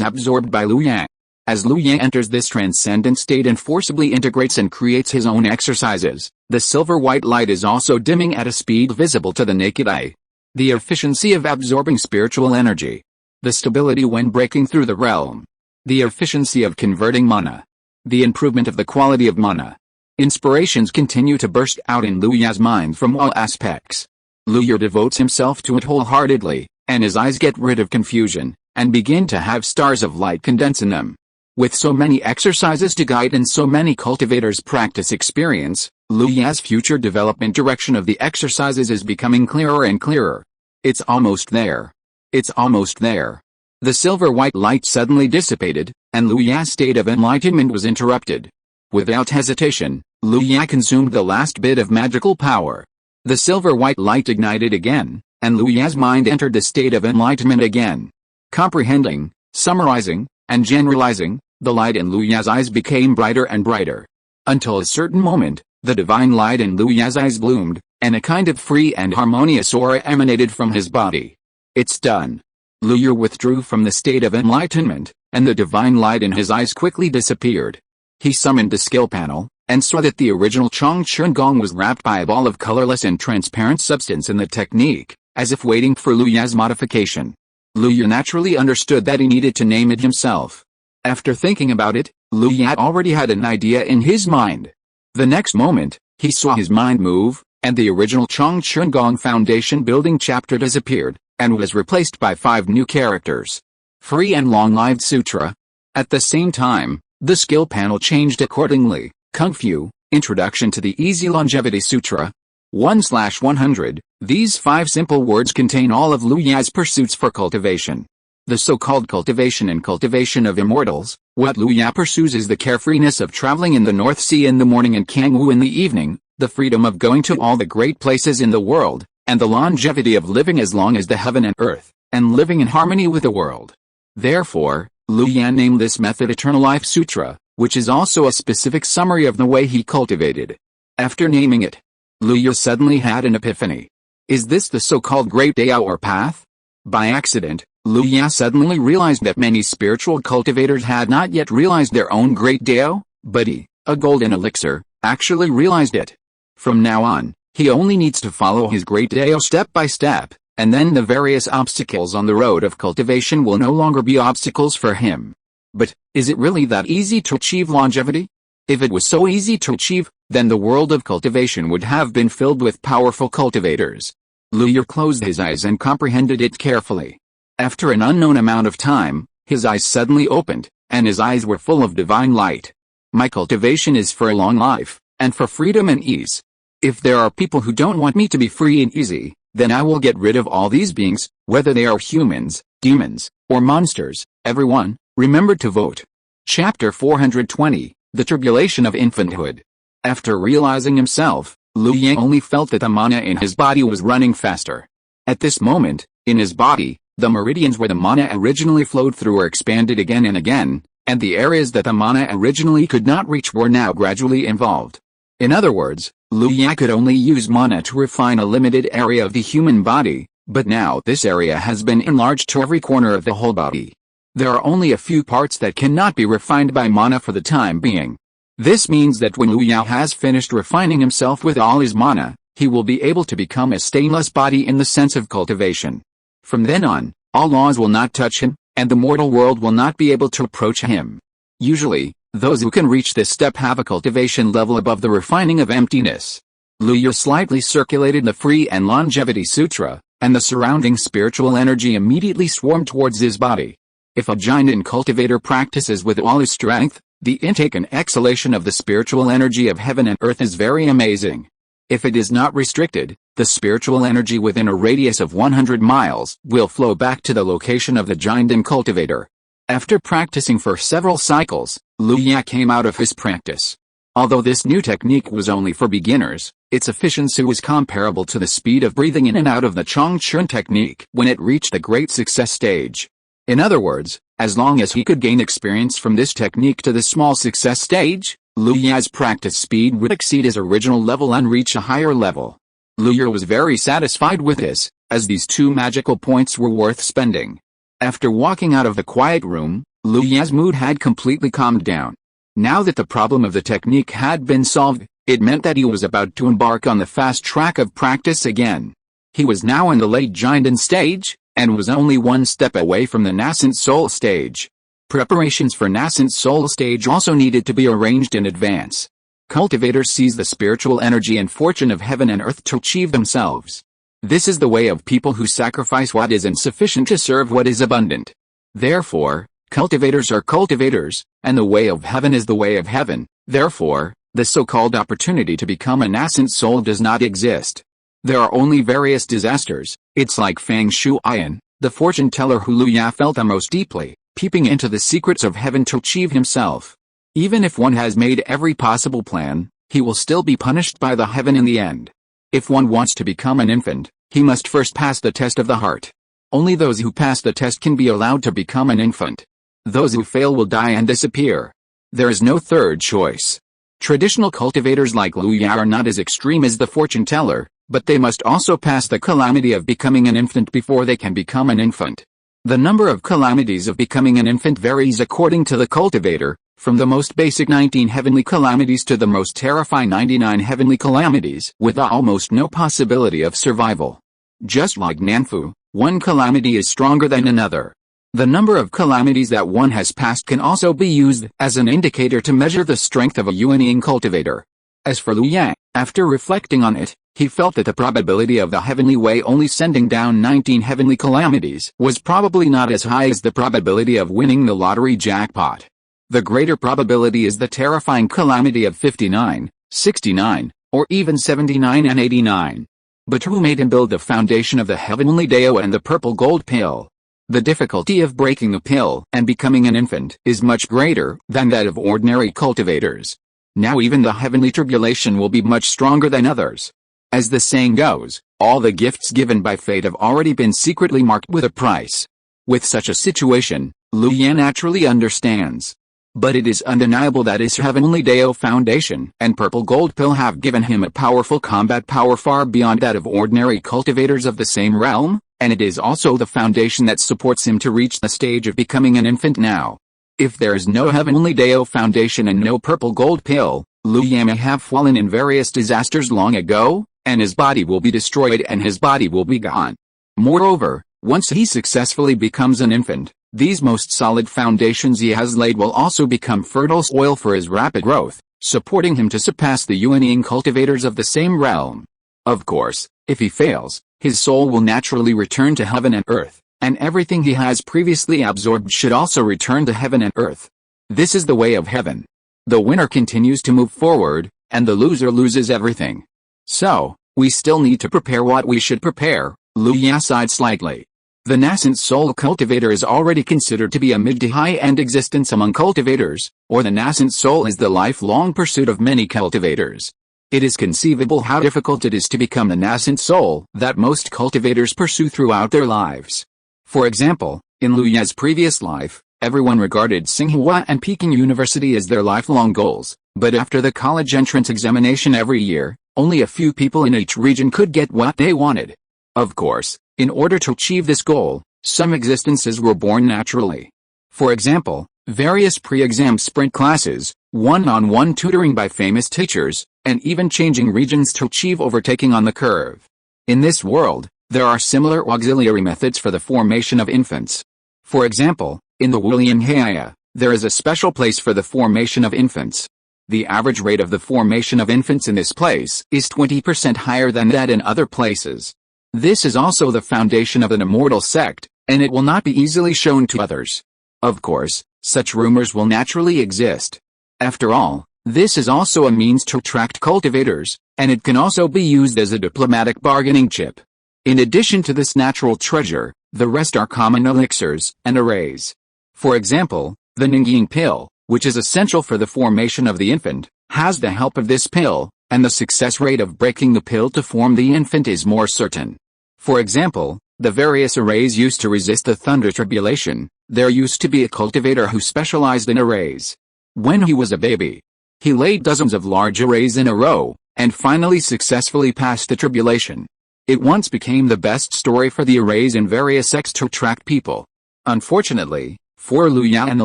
S1: absorbed by Luya. As Luya enters this transcendent state and forcibly integrates and creates his own exercises, the silver-white light is also dimming at a speed visible to the naked eye. The efficiency of absorbing spiritual energy. The stability when breaking through the realm. The efficiency of converting mana. The improvement of the quality of mana. Inspirations continue to burst out in Luya's mind from all aspects. Luya devotes himself to it wholeheartedly, and his eyes get rid of confusion, and begin to have stars of light condense in them. With so many exercises to guide and so many cultivators practice experience, Lu Ya's future development direction of the exercises is becoming clearer and clearer. It's almost there. It's almost there. The silver-white light suddenly dissipated, and Lu Ya's state of enlightenment was interrupted. Without hesitation, Lu Ya consumed the last bit of magical power. The silver-white light ignited again, and Lu Ya's mind entered the state of enlightenment again. Comprehending, summarizing, and generalizing, the light in Lu Ya's eyes became brighter and brighter. Until a certain moment, the divine light in Lu Ya's eyes bloomed, and a kind of free and harmonious aura emanated from his body. It's done. Lu Ya withdrew from the state of enlightenment, and the divine light in his eyes quickly disappeared. He summoned the skill panel, and saw that the original Changchun Gong was wrapped by a ball of colorless and transparent substance in the technique, as if waiting for Lu Ya's modification. Lu Ya naturally understood that he needed to name it himself. After thinking about it, Lu Ya already had an idea in his mind. The next moment, he saw his mind move, and the original Changchun Gong Foundation building chapter disappeared, and was replaced by 5 new characters. Free and long-lived sutra. At the same time, the skill panel changed accordingly. Kung Fu, Introduction to the Easy Longevity Sutra. 1/100, these 5 simple words contain all of Lu Ya's pursuits for cultivation. The so-called cultivation and cultivation of immortals. What Lu Ya pursues is the carefreeness of traveling in the North Sea in the morning and Kangwu in the evening, the freedom of going to all the great places in the world, and the longevity of living as long as the heaven and earth, and living in harmony with the world. Therefore, Lu Ya named this method Eternal Life Sutra, which is also a specific summary of the way he cultivated. After naming it, Lu Ya suddenly had an epiphany. Is this the so-called Great Tao or Path? By accident, Lu Ya suddenly realized that many spiritual cultivators had not yet realized their own Great Tao, but he, a golden elixir, actually realized it. From now on, he only needs to follow his Great Tao step by step, and then the various obstacles on the road of cultivation will no longer be obstacles for him. But, is it really that easy to achieve longevity? If it was so easy to achieve, then the world of cultivation would have been filled with powerful cultivators. Lu Ya closed his eyes and comprehended it carefully. After an unknown amount of time, his eyes suddenly opened, and his eyes were full of divine light. My cultivation is for a long life, and for freedom and ease. If there are people who don't want me to be free and easy, then I will get rid of all these beings, whether they are humans, demons, or monsters. Everyone, remember to vote. Chapter 420, The Tribulation of Infanthood. After realizing himself, Lu Ya only felt that the mana in his body was running faster. At this moment, in his body, the meridians where the mana originally flowed through were expanded again and again, and the areas that the mana originally could not reach were now gradually involved. In other words, Lu Ya could only use mana to refine a limited area of the human body, but now this area has been enlarged to every corner of the whole body. There are only a few parts that cannot be refined by mana for the time being. This means that when Lu Ya has finished refining himself with all his mana, he will be able to become a stainless body in the sense of cultivation. From then on, all laws will not touch him, and the mortal world will not be able to approach him. Usually, those who can reach this step have a cultivation level above the refining of emptiness. Lu Ya slightly circulated the Free and Longevity Sutra, and the surrounding spiritual energy immediately swarmed towards his body. If a giant cultivator practices with all his strength, the intake and exhalation of the spiritual energy of heaven and earth is very amazing. If it is not restricted, the spiritual energy within a radius of 100 miles will flow back to the location of the giant cultivator. After practicing for several cycles, Lu Ya came out of his practice. Although this new technique was only for beginners, its efficiency was comparable to the speed of breathing in and out of the Changchun technique when it reached the great success stage. In other words, as long as he could gain experience from this technique to the small success stage, Lu Ya's practice speed would exceed his original level and reach a higher level. Lu Ya was very satisfied with this, as these 2 magical points were worth spending. After walking out of the quiet room, Lu Ya's mood had completely calmed down. Now that the problem of the technique had been solved, it meant that he was about to embark on the fast track of practice again. He was now in the late giant stage, and was only 1 step away from the nascent soul stage. Preparations for nascent soul stage also needed to be arranged in advance. Cultivators seize the spiritual energy and fortune of heaven and earth to achieve themselves. This is the way of people who sacrifice what is insufficient to serve what is abundant. Therefore, Cultivators are cultivators, and the way of heaven is the way of heaven. Therefore, the so-called opportunity to become a nascent soul does not exist. There are only various disasters. It's like Fang Shuiyan, the fortune teller who Lu Ya felt the most deeply, peeping into the secrets of heaven to achieve himself. Even if one has made every possible plan, he will still be punished by the heaven in the end. If one wants to become an infant, he must first pass the test of the heart. Only those who pass the test can be allowed to become an infant. Those who fail will die and disappear. There is no third choice. Traditional cultivators like Lu Ya are not as extreme as the fortune teller, but they must also pass the calamity of becoming an infant before they can become an infant. The number of calamities of becoming an infant varies according to the cultivator, from the most basic 19 heavenly calamities to the most terrifying 99 heavenly calamities with almost no possibility of survival. Just like Nanfu, one calamity is stronger than another. The number of calamities that one has passed can also be used as an indicator to measure the strength of a unyielding cultivator. As for Lu Ya, after reflecting on it, he felt that the probability of the heavenly way only sending down 19 heavenly calamities was probably not as high as the probability of winning the lottery jackpot. The greater probability is the terrifying calamity of 59, 69, or even 79 and 89. But who made him build the foundation of the heavenly Dao and the purple gold pill? The difficulty of breaking the pill and becoming an infant is much greater than that of ordinary cultivators. Now even the heavenly tribulation will be much stronger than others. As the saying goes, all the gifts given by fate have already been secretly marked with a price. With such a situation, Lu Ya naturally understands. But it is undeniable that his heavenly Dao foundation and purple gold pill have given him a powerful combat power far beyond that of ordinary cultivators of the same realm, and it is also the foundation that supports him to reach the stage of becoming an infant now. If there is no heavenly Dao foundation and no purple gold pill, Lu Ya may have fallen in various disasters long ago, and his body will be destroyed and his body will be gone. Moreover, once he successfully becomes an infant, these most solid foundations he has laid will also become fertile soil for his rapid growth, supporting him to surpass the unyielding cultivators of the same realm. Of course, if he fails, his soul will naturally return to heaven and earth, and everything he has previously absorbed should also return to heaven and earth. This is the way of heaven. The winner continues to move forward, and the loser loses everything. So, we still need to prepare what we should prepare. Lu Ya sighed slightly. The nascent soul cultivator is already considered to be a mid to high-end existence among cultivators, or the nascent soul is the lifelong pursuit of many cultivators. It is conceivable how difficult it is to become the nascent soul that most cultivators pursue throughout their lives. For example, in Lu Ya's previous life, everyone regarded Tsinghua and Peking University as their lifelong goals, but after the college entrance examination every year, only a few people in each region could get what they wanted. Of course, in order to achieve this goal, some existences were born naturally. For example, various pre-exam sprint classes, one-on-one tutoring by famous teachers, and even changing regions to achieve overtaking on the curve. In this world, there are similar auxiliary methods for the formation of infants. For example, in the unyielding heir, there is a special place for the formation of infants. The average rate of the formation of infants in this place is 20% higher than that in other places. This is also the foundation of an immortal sect, and it will not be easily shown to others. Of course, such rumors will naturally exist. After all, this is also a means to attract cultivators, and it can also be used as a diplomatic bargaining chip. In addition to this natural treasure, the rest are common elixirs and arrays. For example, the Ningying pill, which is essential for the formation of the infant, has the help of this pill, and the success rate of breaking the pill to form the infant is more certain. For example, the various arrays used to resist the thunder tribulation. There used to be a cultivator who specialized in arrays. When he was a baby, he laid dozens of large arrays in a row, and finally successfully passed the tribulation. It once became the best story for the arrays in various sects to attract people. Unfortunately, for Lu Ya and the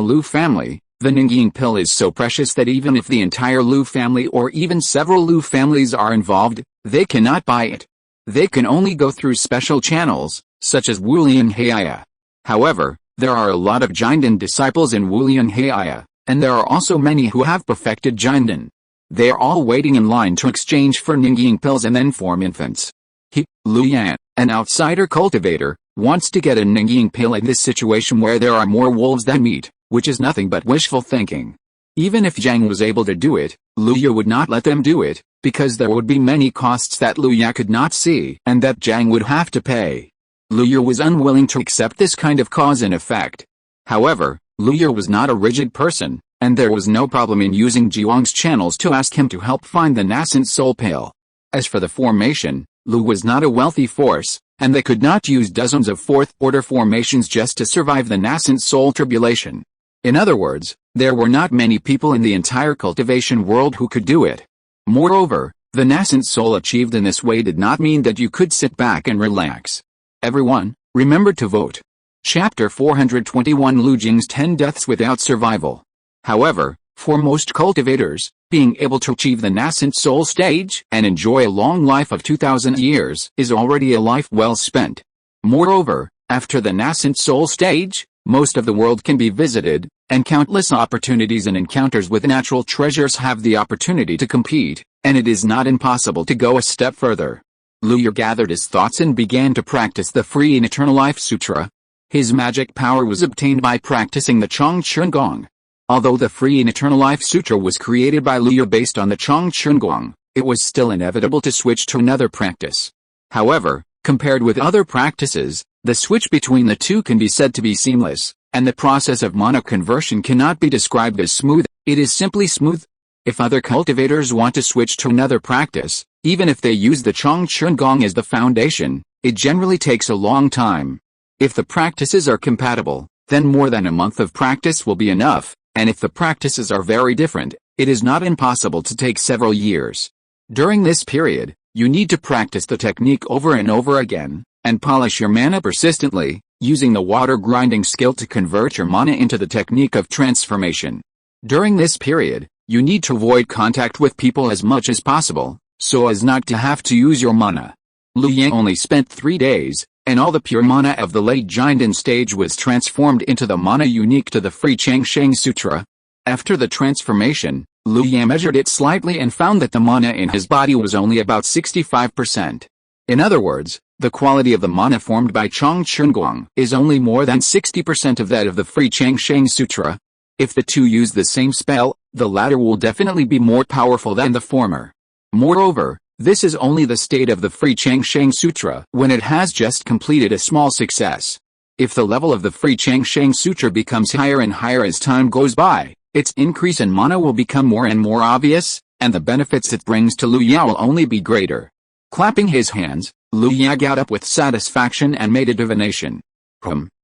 S1: Lu family, the Ningying pill is so precious that even if the entire Lu family or even several Lu families are involved, they cannot buy it. They can only go through special channels, such as unyielding heir. However, there are a lot of Jinden disciples in unyielding heir, and there are also many who have perfected Jinden. They are all waiting in line to exchange for Ningying pills and then form infants. He, Lu Ya, an outsider cultivator, wants to get a Ningying pill in this situation where there are more wolves than meat. which is nothing but wishful thinking. Even if Zhang was able to do it, Lu Ye would not let them do it, because there would be many costs that Lu Ye could not see and that Zhang would have to pay. Lu Ye was unwilling to accept this kind of cause and effect. However, Lu Ye was not a rigid person, and there was no problem in using Jiwang's channels to ask him to help find the nascent soul pale. As for the formation, Lu was not a wealthy force, and they could not use dozens of fourth-order formations just to survive the nascent soul tribulation. In other words, there were not many people in the entire cultivation world who could do it. Moreover, the nascent soul achieved in this way did not mean that you could sit back and relax. Everyone, remember to vote. Chapter 421 Lu Jing's 10 Deaths Without Survival. However, for most cultivators, being able to achieve the nascent soul stage and enjoy a long life of 2,000 years is already a life well spent. Moreover, after the nascent soul stage, most of the world can be visited, and countless opportunities and encounters with natural treasures have the opportunity to compete, and it is not impossible to go a step further. Lu Ye gathered his thoughts and began to practice the Free and Eternal Life Sutra. His magic power was obtained by practicing the Chongchen Gong. Although the Free and Eternal Life Sutra was created by Lu Ye based on the Chongchen Gong, it was still inevitable to switch to another practice. However, compared with other practices, the switch between the two can be said to be seamless, and the process of mana conversion cannot be described as smooth, it is simply smooth. If other cultivators want to switch to another practice, even if they use the Chongchen Gong as the foundation, it generally takes a long time. If the practices are compatible, then more than a month of practice will be enough, and if the practices are very different, it is not impossible to take several years. During this period, you need to practice the technique over and over again, and polish your mana persistently, using the water grinding skill to convert your mana into the technique of transformation. During this period, you need to avoid contact with people as much as possible, so as not to have to use your mana. Lu Ye only spent 3 days, and all the pure mana of the late Jinden stage was transformed into the mana unique to the Free Changsheng Sutra. After the transformation, Lu Ye measured it slightly and found that the mana in his body was only about 65%. In other words, the quality of the mana formed by Chongchen Gong is only more than 60% of that of the Free Changsheng Sutra. If the two use the same spell, the latter will definitely be more powerful than the former. Moreover, this is only the state of the Free Changsheng Sutra when it has just completed a small success. If the level of the Free Changsheng Sutra becomes higher and higher as time goes by, its increase in mana will become more and more obvious, and the benefits it brings to Lu Ye will only be greater. Clapping his hands, Lu Ye got up with satisfaction and made a divination.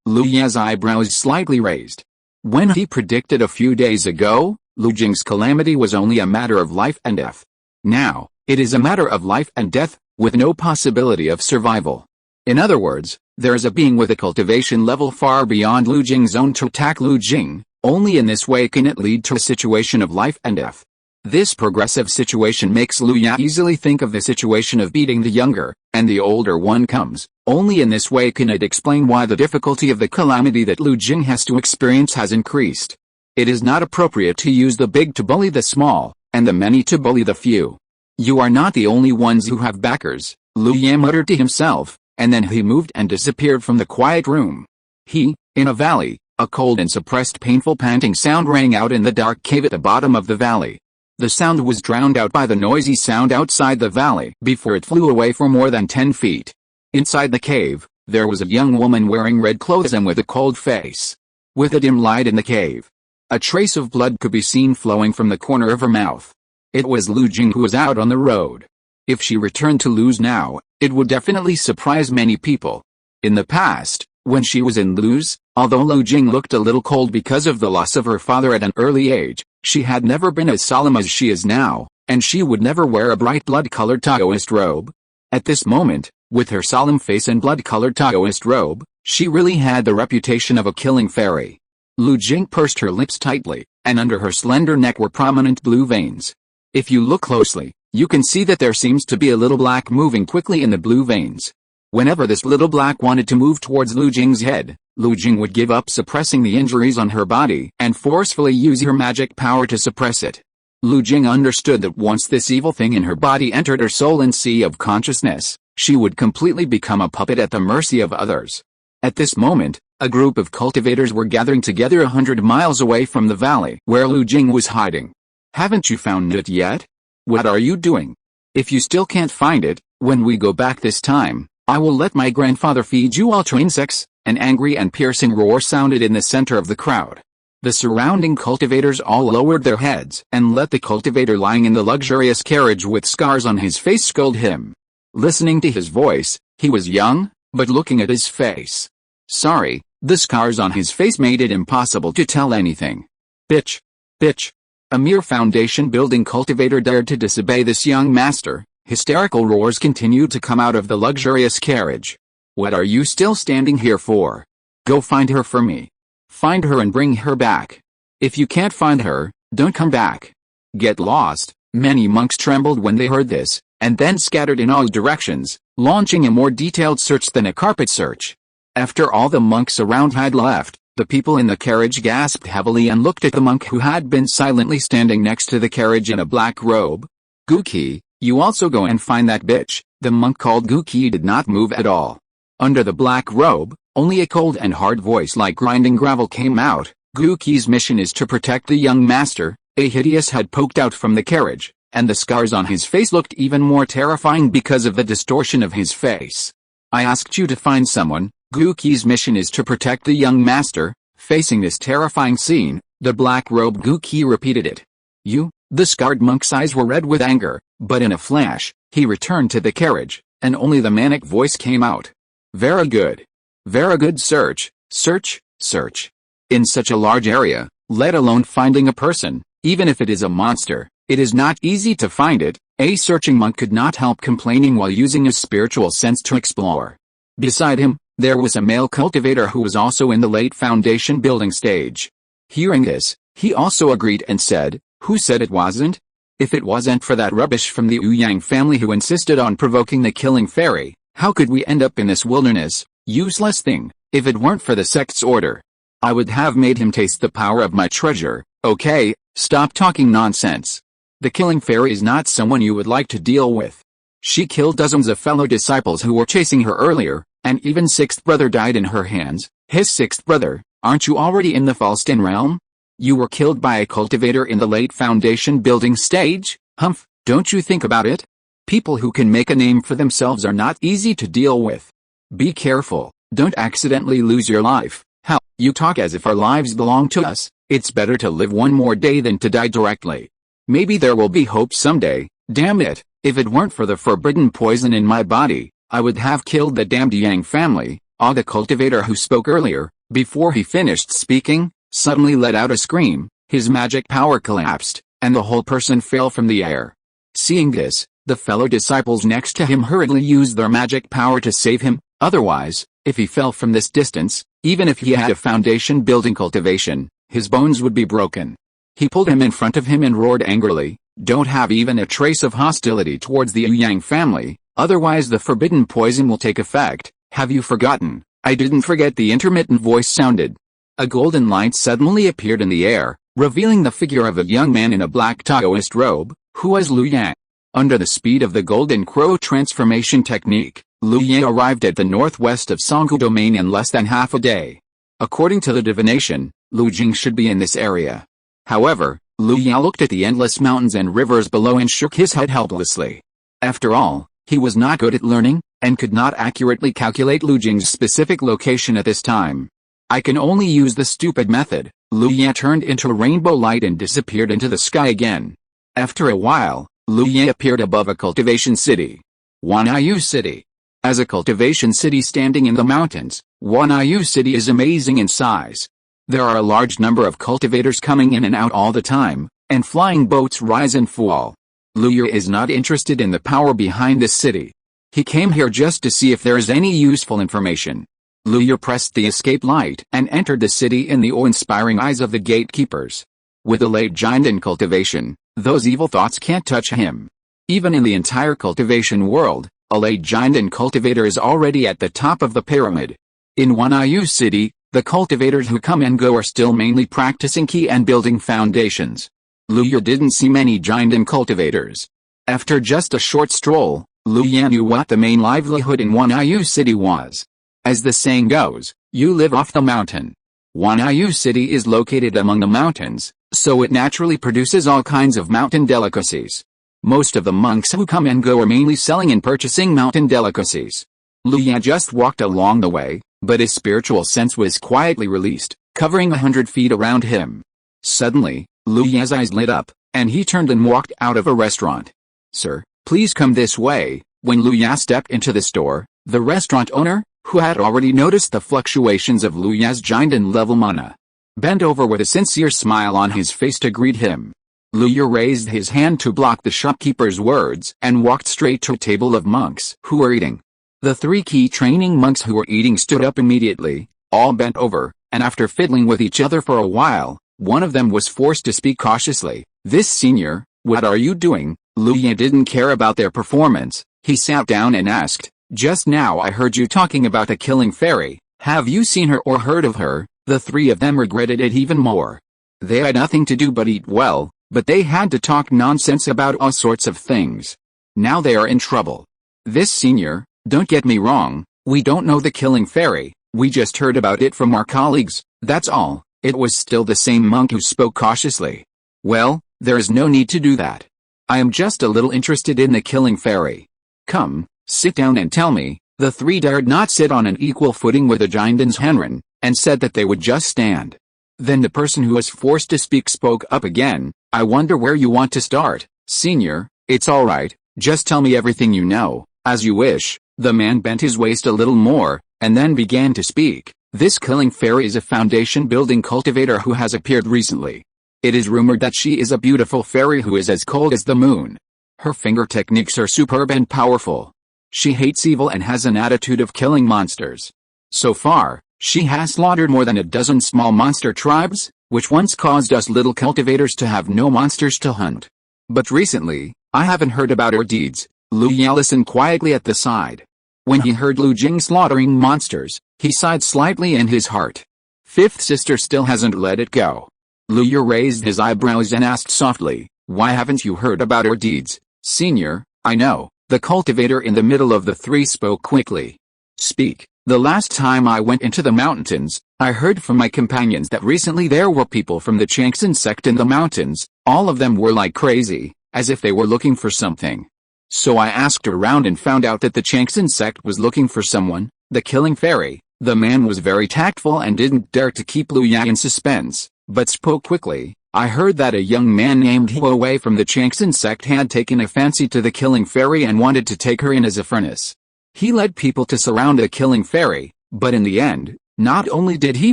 S1: Lu Ye's eyebrows slightly raised. When he predicted a few days ago, Lu Jing's calamity was only a matter of life and death. Now, it is a matter of life and death, with no possibility of survival. In other words, there is a being with a cultivation level far beyond Lu Jing's own to attack Lu Jing. Only in this way can it lead to a situation of life and death. This progressive situation makes Lu Ye easily think of the situation of beating the younger, and the older one comes. Only in this way can it explain why the difficulty of the calamity that Lu Jing has to experience has increased. It is not appropriate to use the big to bully the small, and the many to bully the few. You are not the only ones who have backers, Lu Ye muttered to himself, and then he moved and disappeared from the quiet room. In a valley, a cold and suppressed painful panting sound rang out in the dark cave at the bottom of the valley. The sound was drowned out by the noisy sound outside the valley before it flew away for more than 10 feet. Inside the cave, there was a young woman wearing red clothes and with a cold face. With a dim light in the cave, a trace of blood could be seen flowing from the corner of her mouth. It was Lu Jing who was out on the road. If she returned to Lu's now, it would definitely surprise many people. In the past, when she was in Lu's, although Lu Jing looked a little cold because of the loss of her father at an early age, she had never been as solemn as she is now, and she would never wear a bright blood-colored Taoist robe. At this moment, with her solemn face and blood-colored Taoist robe, she really had the reputation of a killing fairy. Lu Jing pursed her lips tightly, and under her slender neck were prominent blue veins. If you look closely, you can see that there seems to be a little black moving quickly in the blue veins. Whenever this little black wanted to move towards Lu Jing's head, Lu Jing would give up suppressing the injuries on her body and forcefully use her magic power to suppress it. Lu Jing understood that once this evil thing in her body entered her soul and sea of consciousness, she would completely become a puppet at the mercy of others. At this moment, A group of cultivators were gathering together 100 miles away from the valley where Lu Jing was hiding. Haven't you found it yet? What are you doing? If you still can't find it, when we go back this time, I will let my grandfather feed you ultra insects. An angry and piercing roar sounded in the center of the crowd. The surrounding cultivators all lowered their heads and let the cultivator lying in the luxurious carriage with scars on his face scold him. Listening to his voice, he was young, but looking at his face. Sorry, the scars on his face made it impossible to tell anything. Bitch. Bitch. A mere foundation building cultivator dared to disobey this young master. Hysterical roars continued to come out of the luxurious carriage. What are you still standing here for? Go find her for me. Find her and bring her back. If you can't find her, don't come back. Get lost. Many monks trembled when they heard this, and then scattered in all directions, launching a more detailed search than a carpet search. After all the monks around had left, the people in the carriage gasped heavily and looked at the monk who had been silently standing next to the carriage in a black robe. Guki, you also go and find that bitch. The monk called Guki did not move at all. Under the black robe, only a cold and hard voice like grinding gravel came out. Guki's mission is to protect the young master. A hideous head poked out from the carriage, and the scars on his face looked even more terrifying because of the distortion of his face. I asked you to find someone. Guki's mission is to protect the young master. Facing this terrifying scene, the black-robed Guki repeated it. You? The scarred monk's eyes were red with anger, but in a flash, he returned to the carriage, and only the manic voice came out. Very good. Very good. Search, search, search. In such a large area, let alone finding a person, even if it is a monster, it is not easy to find it. A searching monk could not help complaining while using his spiritual sense to explore. Beside him, there was a male cultivator who was also in the late foundation building stage. Hearing this, he also agreed and said, who said it wasn't? If it wasn't for that rubbish from the Yang family who insisted on provoking the killing fairy, how could we end up in this wilderness? Useless thing. If it weren't for the sect's order, I would have made him taste the power of my treasure. Okay, stop talking nonsense. The killing fairy is not someone you would like to deal with. She killed dozens of fellow disciples who were chasing her earlier, and even sixth brother died in her hands. His sixth brother, aren't you already in the Falston realm? You were killed by a cultivator in the late foundation building stage? Humph, don't you think about it? People who can make a name for themselves are not easy to deal with. Be careful, don't accidentally lose your life. Hell, you talk as if our lives belong to us. It's better to live one more day than to die directly. Maybe there will be hope someday. Damn it, if it weren't for the forbidden poison in my body, I would have killed the damned Yang family. The cultivator who spoke earlier, before he finished speaking, suddenly let out a scream. His magic power collapsed, and the whole person fell from the air. Seeing this, the fellow disciples next to him hurriedly used their magic power to save him. Otherwise, if he fell from this distance, even if he had a foundation building cultivation, his bones would be broken. He pulled him in front of him and roared angrily, don't have even a trace of hostility towards the Yang family, otherwise the forbidden poison will take effect. Have you forgotten? I didn't forget. The intermittent voice sounded. A golden light suddenly appeared in the air, revealing the figure of a young man in a black Taoist robe, who was Lu Yang. Under the speed of the golden crow transformation technique, Lu Yang arrived at the northwest of Songhu domain in less than half a day. According to the divination, Lu Jing should be in this area. However, Lu Yang looked at the endless mountains and rivers below and shook his head helplessly. After all, he was not good at learning, and could not accurately calculate Lu Jing's specific location at this time. I can only use the stupid method. Lu Yang turned into a rainbow light and disappeared into the sky again. After a while, Lu Yang appeared above a cultivation city. Wanyu City. As a cultivation city standing in the mountains, Wanyu City is amazing in size. There are a large number of cultivators coming in and out all the time, and flying boats rise and fall. Lu Yang is not interested in the power behind this city. He came here just to see if there is any useful information. Lu Yang pressed the escape light and entered the city in the awe-inspiring eyes of the gatekeepers. With a late giant in cultivation, those evil thoughts can't touch him. Even in the entire cultivation world, a late giant in cultivator is already at the top of the pyramid. In Wanyu City, the cultivators who come and go are still mainly practicing key and building foundations. Lu Yang didn't see many giant in cultivators. After just a short stroll, Lu Yang knew what the main livelihood in Wanyu City was. As the saying goes, you live off the mountain. Wanyu City is located among the mountains, so it naturally produces all kinds of mountain delicacies. Most of the monks who come and go are mainly selling and purchasing mountain delicacies. Lu Ya just walked along the way, but his spiritual sense was quietly released, covering 100 feet around him. Suddenly, Lu Ya's eyes lit up, and he turned and walked out of a restaurant. "Sir, please come this way." When Lu Ya stepped into the store, the restaurant owner, who had already noticed the fluctuations of Lu Ya's Jinden level mana, bent over with a sincere smile on his face to greet him. Lu Ya raised his hand to block the shopkeeper's words and walked straight to a table of monks who were eating. The 3 key training monks who were eating stood up immediately, all bent over, and after fiddling with each other for a while, one of them was forced to speak cautiously. "This senior, what are you doing?" Lu Ya didn't care about their performance. He sat down and asked, "Just now I heard you talking about a killing fairy. Have you seen her or heard of her?" The 3 of them regretted it even more. They had nothing to do but eat well, but they had to talk nonsense about all sorts of things. Now they are in trouble. "This senior, don't get me wrong, we don't know the killing fairy, we just heard about it from our colleagues, that's all." It was still the same monk who spoke cautiously. "Well, there is no need to do that. I am just a little interested in the killing fairy. Come, sit down and tell me." The 3 dared not sit on an equal footing with the Jinden's Henren, and said that they would just stand. Then the person who was forced to speak spoke up again. "I wonder where you want to start, senior." "It's all right, just tell me everything you know." "As you wish." The man bent his waist a little more, and then began to speak. "This killing fairy is a foundation-building cultivator who has appeared recently. It is rumored that she is a beautiful fairy who is as cold as the moon. Her finger techniques are superb and powerful. She hates evil and has an attitude of killing monsters. So far, she has slaughtered more than a dozen small monster tribes, which once caused us little cultivators to have no monsters to hunt. But recently, I haven't heard about her deeds." Lu Ya listened quietly at the side. When he heard Lu Jing slaughtering monsters, he sighed slightly in his heart. Fifth sister still hasn't let it go. Lu Ya raised his eyebrows and asked softly, "Why haven't you heard about her deeds?" "Senior, I know." The cultivator in the middle of the 3 spoke quickly. "Speak." "The last time I went into the mountains, I heard from my companions that recently there were people from the Changsan sect in the mountains. All of them were like crazy, as if they were looking for something. So I asked around and found out that the Changsan sect was looking for someone, the killing fairy." The man was very tactful and didn't dare to keep Lu Ya in suspense, but spoke quickly. "I heard that a young man named Huo Wei from the Changsan sect had taken a fancy to the killing fairy and wanted to take her in as a furnace. He led people to surround the killing fairy, but in the end, not only did he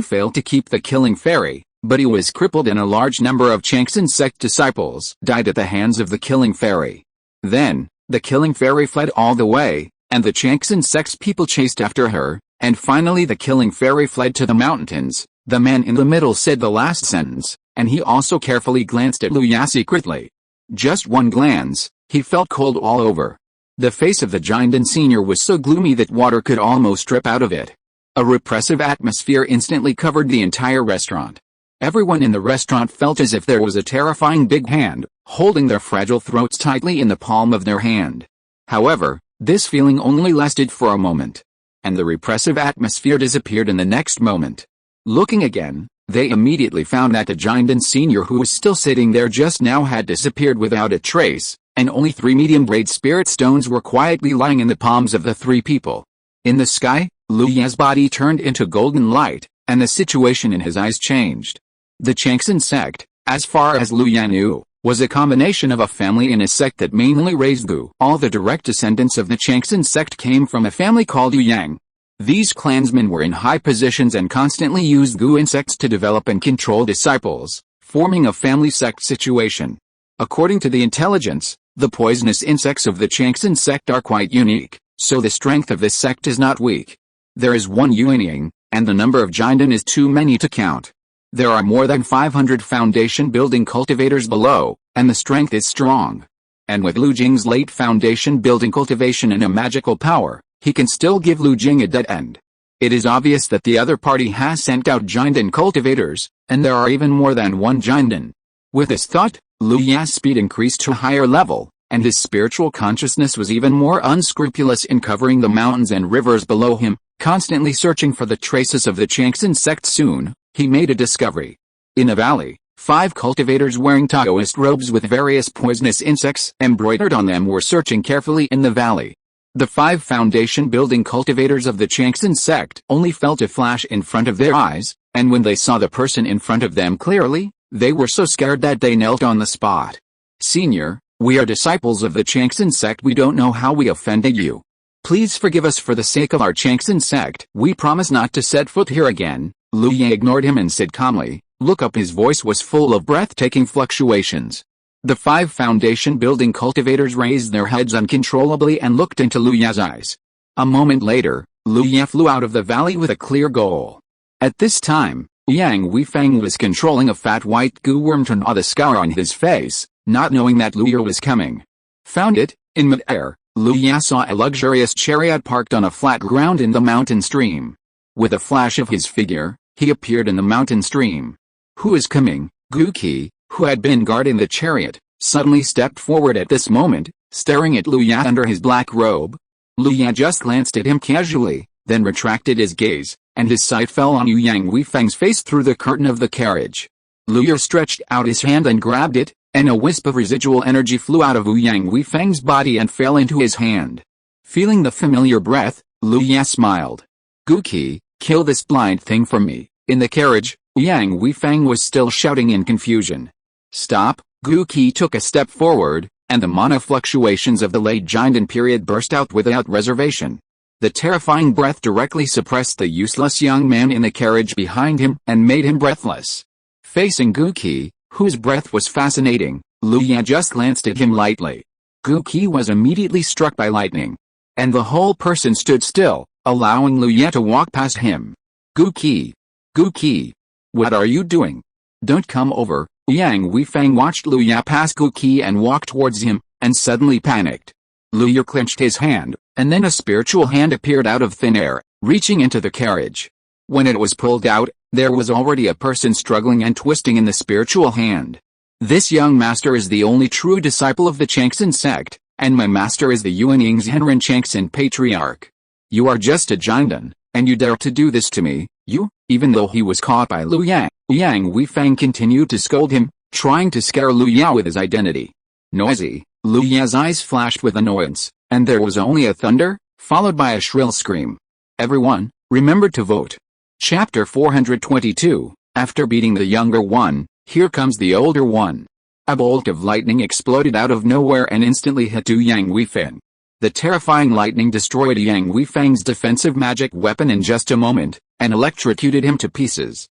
S1: fail to keep the killing fairy, but he was crippled and a large number of Changsan sect disciples died at the hands of the killing fairy. Then, the killing fairy fled all the way, and the Changsan sect's people chased after her, and finally the killing fairy fled to the mountains." The man in the middle said the last sentence, and he also carefully glanced at Lu Ya secretly. Just one glance, he felt cold all over. The face of the Jinden senior was so gloomy that water could almost drip out of it. A repressive atmosphere instantly covered the entire restaurant. Everyone in the restaurant felt as if there was a terrifying big hand, holding their fragile throats tightly in the palm of their hand. However, this feeling only lasted for a moment, and the repressive atmosphere disappeared in the next moment. Looking again, they immediately found that the Jinden senior who was still sitting there just now had disappeared without a trace, and only 3 medium-grade spirit stones were quietly lying in the palms of the 3 people. In the sky, Lu Ya's body turned into golden light, and the situation in his eyes changed. The Changsan sect, as far as Lu Ya knew, was a combination of a family and a sect that mainly raised Gu. All the direct descendants of the Changsan sect came from a family called Yang. These clansmen were in high positions and constantly used Gu insects to develop and control disciples, forming a family sect situation. According to the intelligence, the poisonous insects of the Changsan sect are quite unique, so the strength of this sect is not weak. There is one unyielding, and the number of Jinden is too many to count. There are more than 500 foundation-building cultivators below, and the strength is strong. And with Lu Jing's late foundation-building cultivation and a magical power, he can still give Lu Jing a dead end. It is obvious that the other party has sent out Jinden cultivators, and there are even more than one Jinden. With this thought, Lu Ya's speed increased to a higher level, and his spiritual consciousness was even more unscrupulous in covering the mountains and rivers below him, constantly searching for the traces of the transcend sect. Soon, he made a discovery. In a valley, 5 cultivators wearing Taoist robes with various poisonous insects embroidered on them were searching carefully in the valley. The 5 foundation-building cultivators of the transcend sect only felt a flash in front of their eyes, and when they saw the person in front of them clearly, they were so scared that they knelt on the spot. "Senior, we are disciples of the transcend sect. We don't know how we offended you. Please forgive us for the sake of our transcend sect. We promise not to set foot here again." Lu Ye ignored him and said calmly, "Look up." His voice was full of breathtaking fluctuations. The 5 foundation-building cultivators raised their heads uncontrollably and looked into Lu Ye's eyes. A moment later, Lu Ye flew out of the valley with a clear goal. At this time, Yang Weifeng was controlling a fat white goo worm to gnaw the scar on his face, not knowing that Lu Ye was coming. Found it, in mid-air, Lu Ye saw a luxurious chariot parked on a flat ground in the mountain stream. With a flash of his figure, he appeared in the mountain stream. "Who is coming?" Gu Qi, who had been guarding the chariot, suddenly stepped forward at this moment, staring at Lu Ye under his black robe. Lu Ye just glanced at him casually, then retracted his gaze, and his sight fell on Yang Weifeng's face through the curtain of the carriage. Lu Ye stretched out his hand and grabbed it, and a wisp of residual energy flew out of Yang Weifeng's body and fell into his hand. Feeling the familiar breath, Lu Ye smiled. "Gu Qi, kill this blind thing for me." In the carriage, Yang Weifeng was still shouting in confusion. "Stop!" Gu Qi took a step forward, and the mana fluctuations of the late Jinden period burst out without reservation. The terrifying breath directly suppressed the useless young man in the carriage behind him and made him breathless. Facing Gu Qi, whose breath was fascinating, Lu Ye just glanced at him lightly. Gu Qi was immediately struck by lightning, and the whole person stood still, allowing Lu Ye to walk past him. "Gu Qi! Gu Qi! What are you doing? Don't come over." Yang Weifeng watched Lu Ye pass Gu Qi and walk towards him, and suddenly panicked. Lu Ye clenched his hand, and then a spiritual hand appeared out of thin air, reaching into the carriage. When it was pulled out, there was already a person struggling and twisting in the spiritual hand. "This young master is the only true disciple of the transcend sect, and my master is the unyielding transcend patriarch. You are just a Jinden, and you dare to do this to me, you?" Even though he was caught by Lu Ye, Yang Weifeng continued to scold him, trying to scare Lu Ye with his identity. Noisy, Lu Ye's eyes flashed with annoyance, and there was only a thunder, followed by a shrill scream. "Everyone, remember to vote." Chapter 422, After beating the younger one, here comes the older one. A bolt of lightning exploded out of nowhere and instantly hit Yang Weifeng. The terrifying lightning destroyed Yang Weifeng's defensive magic weapon in just a moment, and electrocuted him to pieces.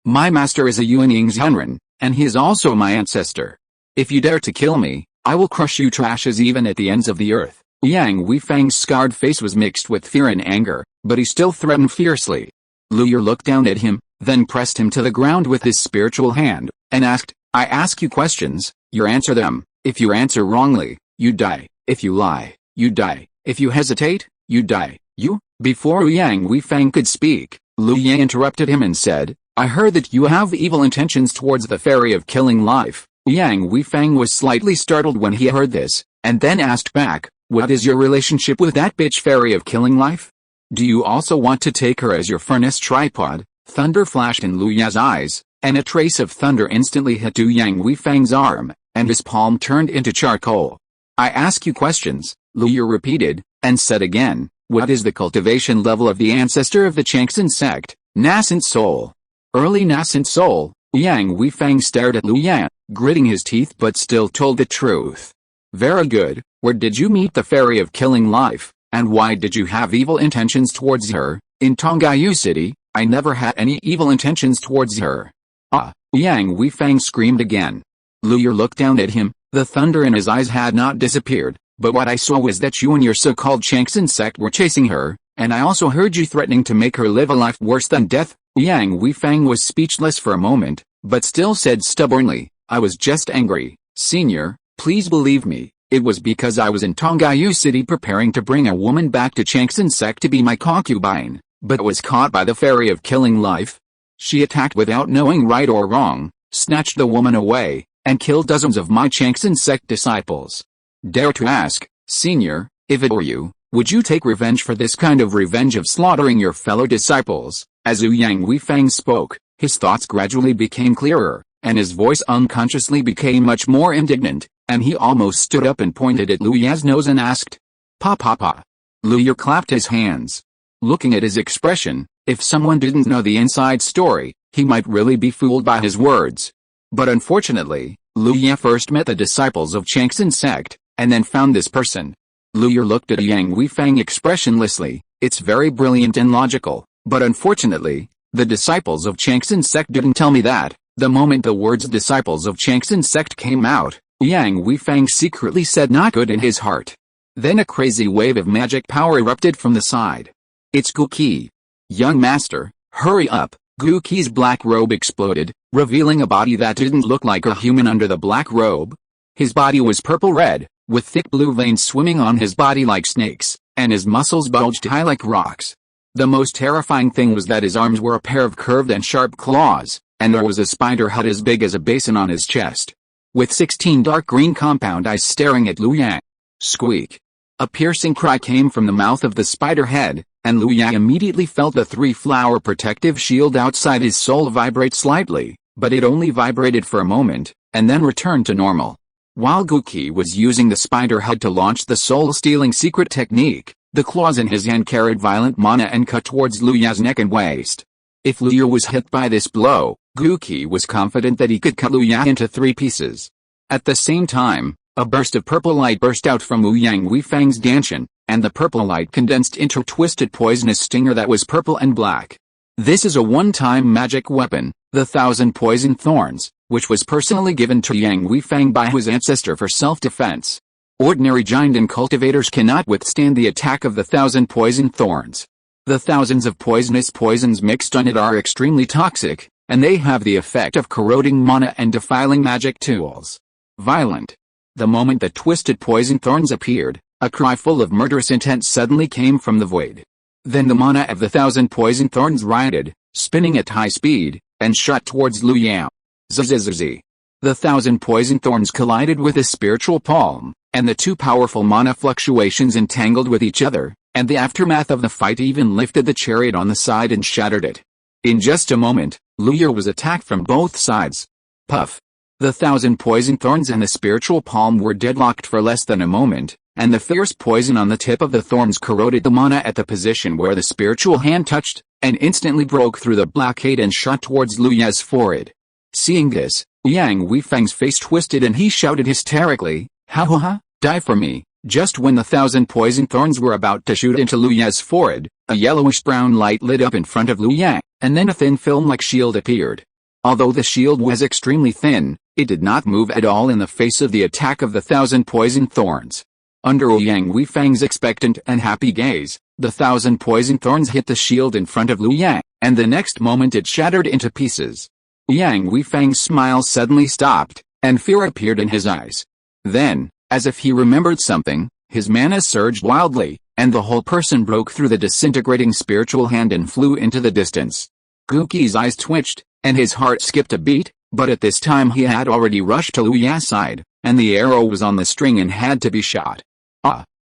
S1: My master is a Yuanying Zhenren, and he is also my ancestor. If you dare to kill me, I will crush you to ashes even at the ends of the earth." Yang Weifeng's scarred face was mixed with fear and anger, but he still threatened fiercely. Lu Ye looked down at him, then pressed him to the ground with his spiritual hand, and asked, "I ask you questions, you answer them. If you answer wrongly, you die. If you lie, you die. If you hesitate, you die." "You?" Before Yang Weifeng could speak, Lu Ye interrupted him and said, "I heard that you have evil intentions towards the fairy of killing life." Yang Weifeng was slightly startled when he heard this, and then asked back, "What is your relationship with that bitch fairy of killing life? Do you also want to take her as your furnace tripod?" Thunder flashed in Lu Ye's eyes, and a trace of thunder instantly hit Yang Weifeng's arm, and his palm turned into charcoal. "I ask you questions," Lu Ye repeated, and said again, "What is the cultivation level of the ancestor of the transcend sect, nascent soul?" "Early nascent soul." Yang Weifeng stared at Lu Ye, gritting his teeth but still told the truth. "Very good. Where did you meet the fairy of killing life, and why did you have evil intentions towards her?" "In Tonggayu City, I never had any evil intentions towards her." "Ah!" Yang Weifeng screamed again. Lu Ye looked down at him, the thunder in his eyes had not disappeared, but what I saw was that you and your so-called transcend sect were chasing her, and I also heard you threatening to make her live a life worse than death." Yang Weifeng was speechless for a moment, but still said stubbornly, "I was just angry, senior, please believe me, it was because I was in Tonggayu City preparing to bring a woman back to transcend sect to be my concubine, but was caught by the fairy of killing life. She attacked without knowing right or wrong, snatched the woman away, and killed dozens of my transcend sect disciples. Dare to ask, Senior, if it were you, would you take revenge for this kind of revenge of slaughtering your fellow disciples? As Ouyang Weifang spoke, his thoughts gradually became clearer, and his voice unconsciously became much more indignant, and he almost stood up and pointed at Liu Ya's nose and asked, "Pa pa pa." Liu Ya clapped his hands. Looking at his expression, if someone didn't know the inside story, he might really be fooled by his words. But unfortunately, Liu Ya first met the disciples of Changxin sect, and then found this person. Liu Ya looked at Yang Weifang expressionlessly. It's very brilliant and logical, but unfortunately, the disciples of Changxin sect didn't tell me that. The moment the words disciples of Changxin sect came out, Yang Weifang secretly said not good in his heart. Then a crazy wave of magic power erupted from the side. It's Gu Qi. Young master, hurry up. Gu Qi's black robe exploded, revealing a body that didn't look like a human under the black robe. His body was purple-red, with thick blue veins swimming on his body like snakes, and his muscles bulged high like rocks. The most terrifying thing was that his arms were a pair of curved and sharp claws, and there was a spider head as big as a basin on his chest. With 16 dark green compound eyes staring at Liu Ya. Squeak! A piercing cry came from the mouth of the spider head, and Liu Ya immediately felt the three-flower protective shield outside his soul vibrate slightly, but it only vibrated for a moment, and then returned to normal. While Gu Qi was using the spider head to launch the soul-stealing secret technique, the claws in his hand carried violent mana and cut towards Liu Ya's neck and waist. If Liu Ya was hit by this blow, Gu Qi was confident that he could cut Liu Ya into 3 pieces. At the same time, a burst of purple light burst out from Ouyang Weifang's Danshan, and the purple light condensed into a twisted poisonous stinger that was purple and black. This is a one-time magic weapon, the 1,000 Poison Thorns, which was personally given to Yang Weifang by his ancestor for self-defense. Ordinary giant and cultivators cannot withstand the attack of the 1,000 Poison Thorns. The thousands of poisonous poisons mixed on it are extremely toxic, and they have the effect of corroding mana and defiling magic tools. Violent. The moment the twisted poison thorns appeared, a cry full of murderous intent suddenly came from the void. Then the mana of the 1,000 poison thorns rioted, spinning at high speed, and shot towards Liu Ya. Zzz. The 1,000 poison thorns collided with his spiritual palm, and the 2 powerful mana fluctuations entangled with each other, and the aftermath of the fight even lifted the chariot on the side and shattered it. In just a moment, Liu Ya was attacked from both sides. Puff. The 1,000 poison thorns and the spiritual palm were deadlocked for less than a moment, and the fierce poison on the tip of the thorns corroded the mana at the position where the spiritual hand touched, and instantly broke through the blockade and shot towards Liu Ya's forehead. Seeing this, Yang Weifang's face twisted and he shouted hysterically, "Ha ha ha, die for me." Just when the 1,000 poison thorns were about to shoot into Liu Ya's forehead, a yellowish-brown light lit up in front of Liu Ya, and then a thin film-like shield appeared. Although the shield was extremely thin, it did not move at all in the face of the attack of the 1,000 poison thorns. Under Ouyang Weifang's expectant and happy gaze, the 1,000 poison thorns hit the shield in front of Liu Ya, and the next moment it shattered into pieces. Ouyang Weifang's smile suddenly stopped, and fear appeared in his eyes. Then, as if he remembered something, his mana surged wildly, and the whole person broke through the disintegrating spiritual hand and flew into the distance. Gu Qi's eyes twitched, and his heart skipped a beat, but at this time he had already rushed to Liu Ya's side, and the arrow was on the string and had to be shot.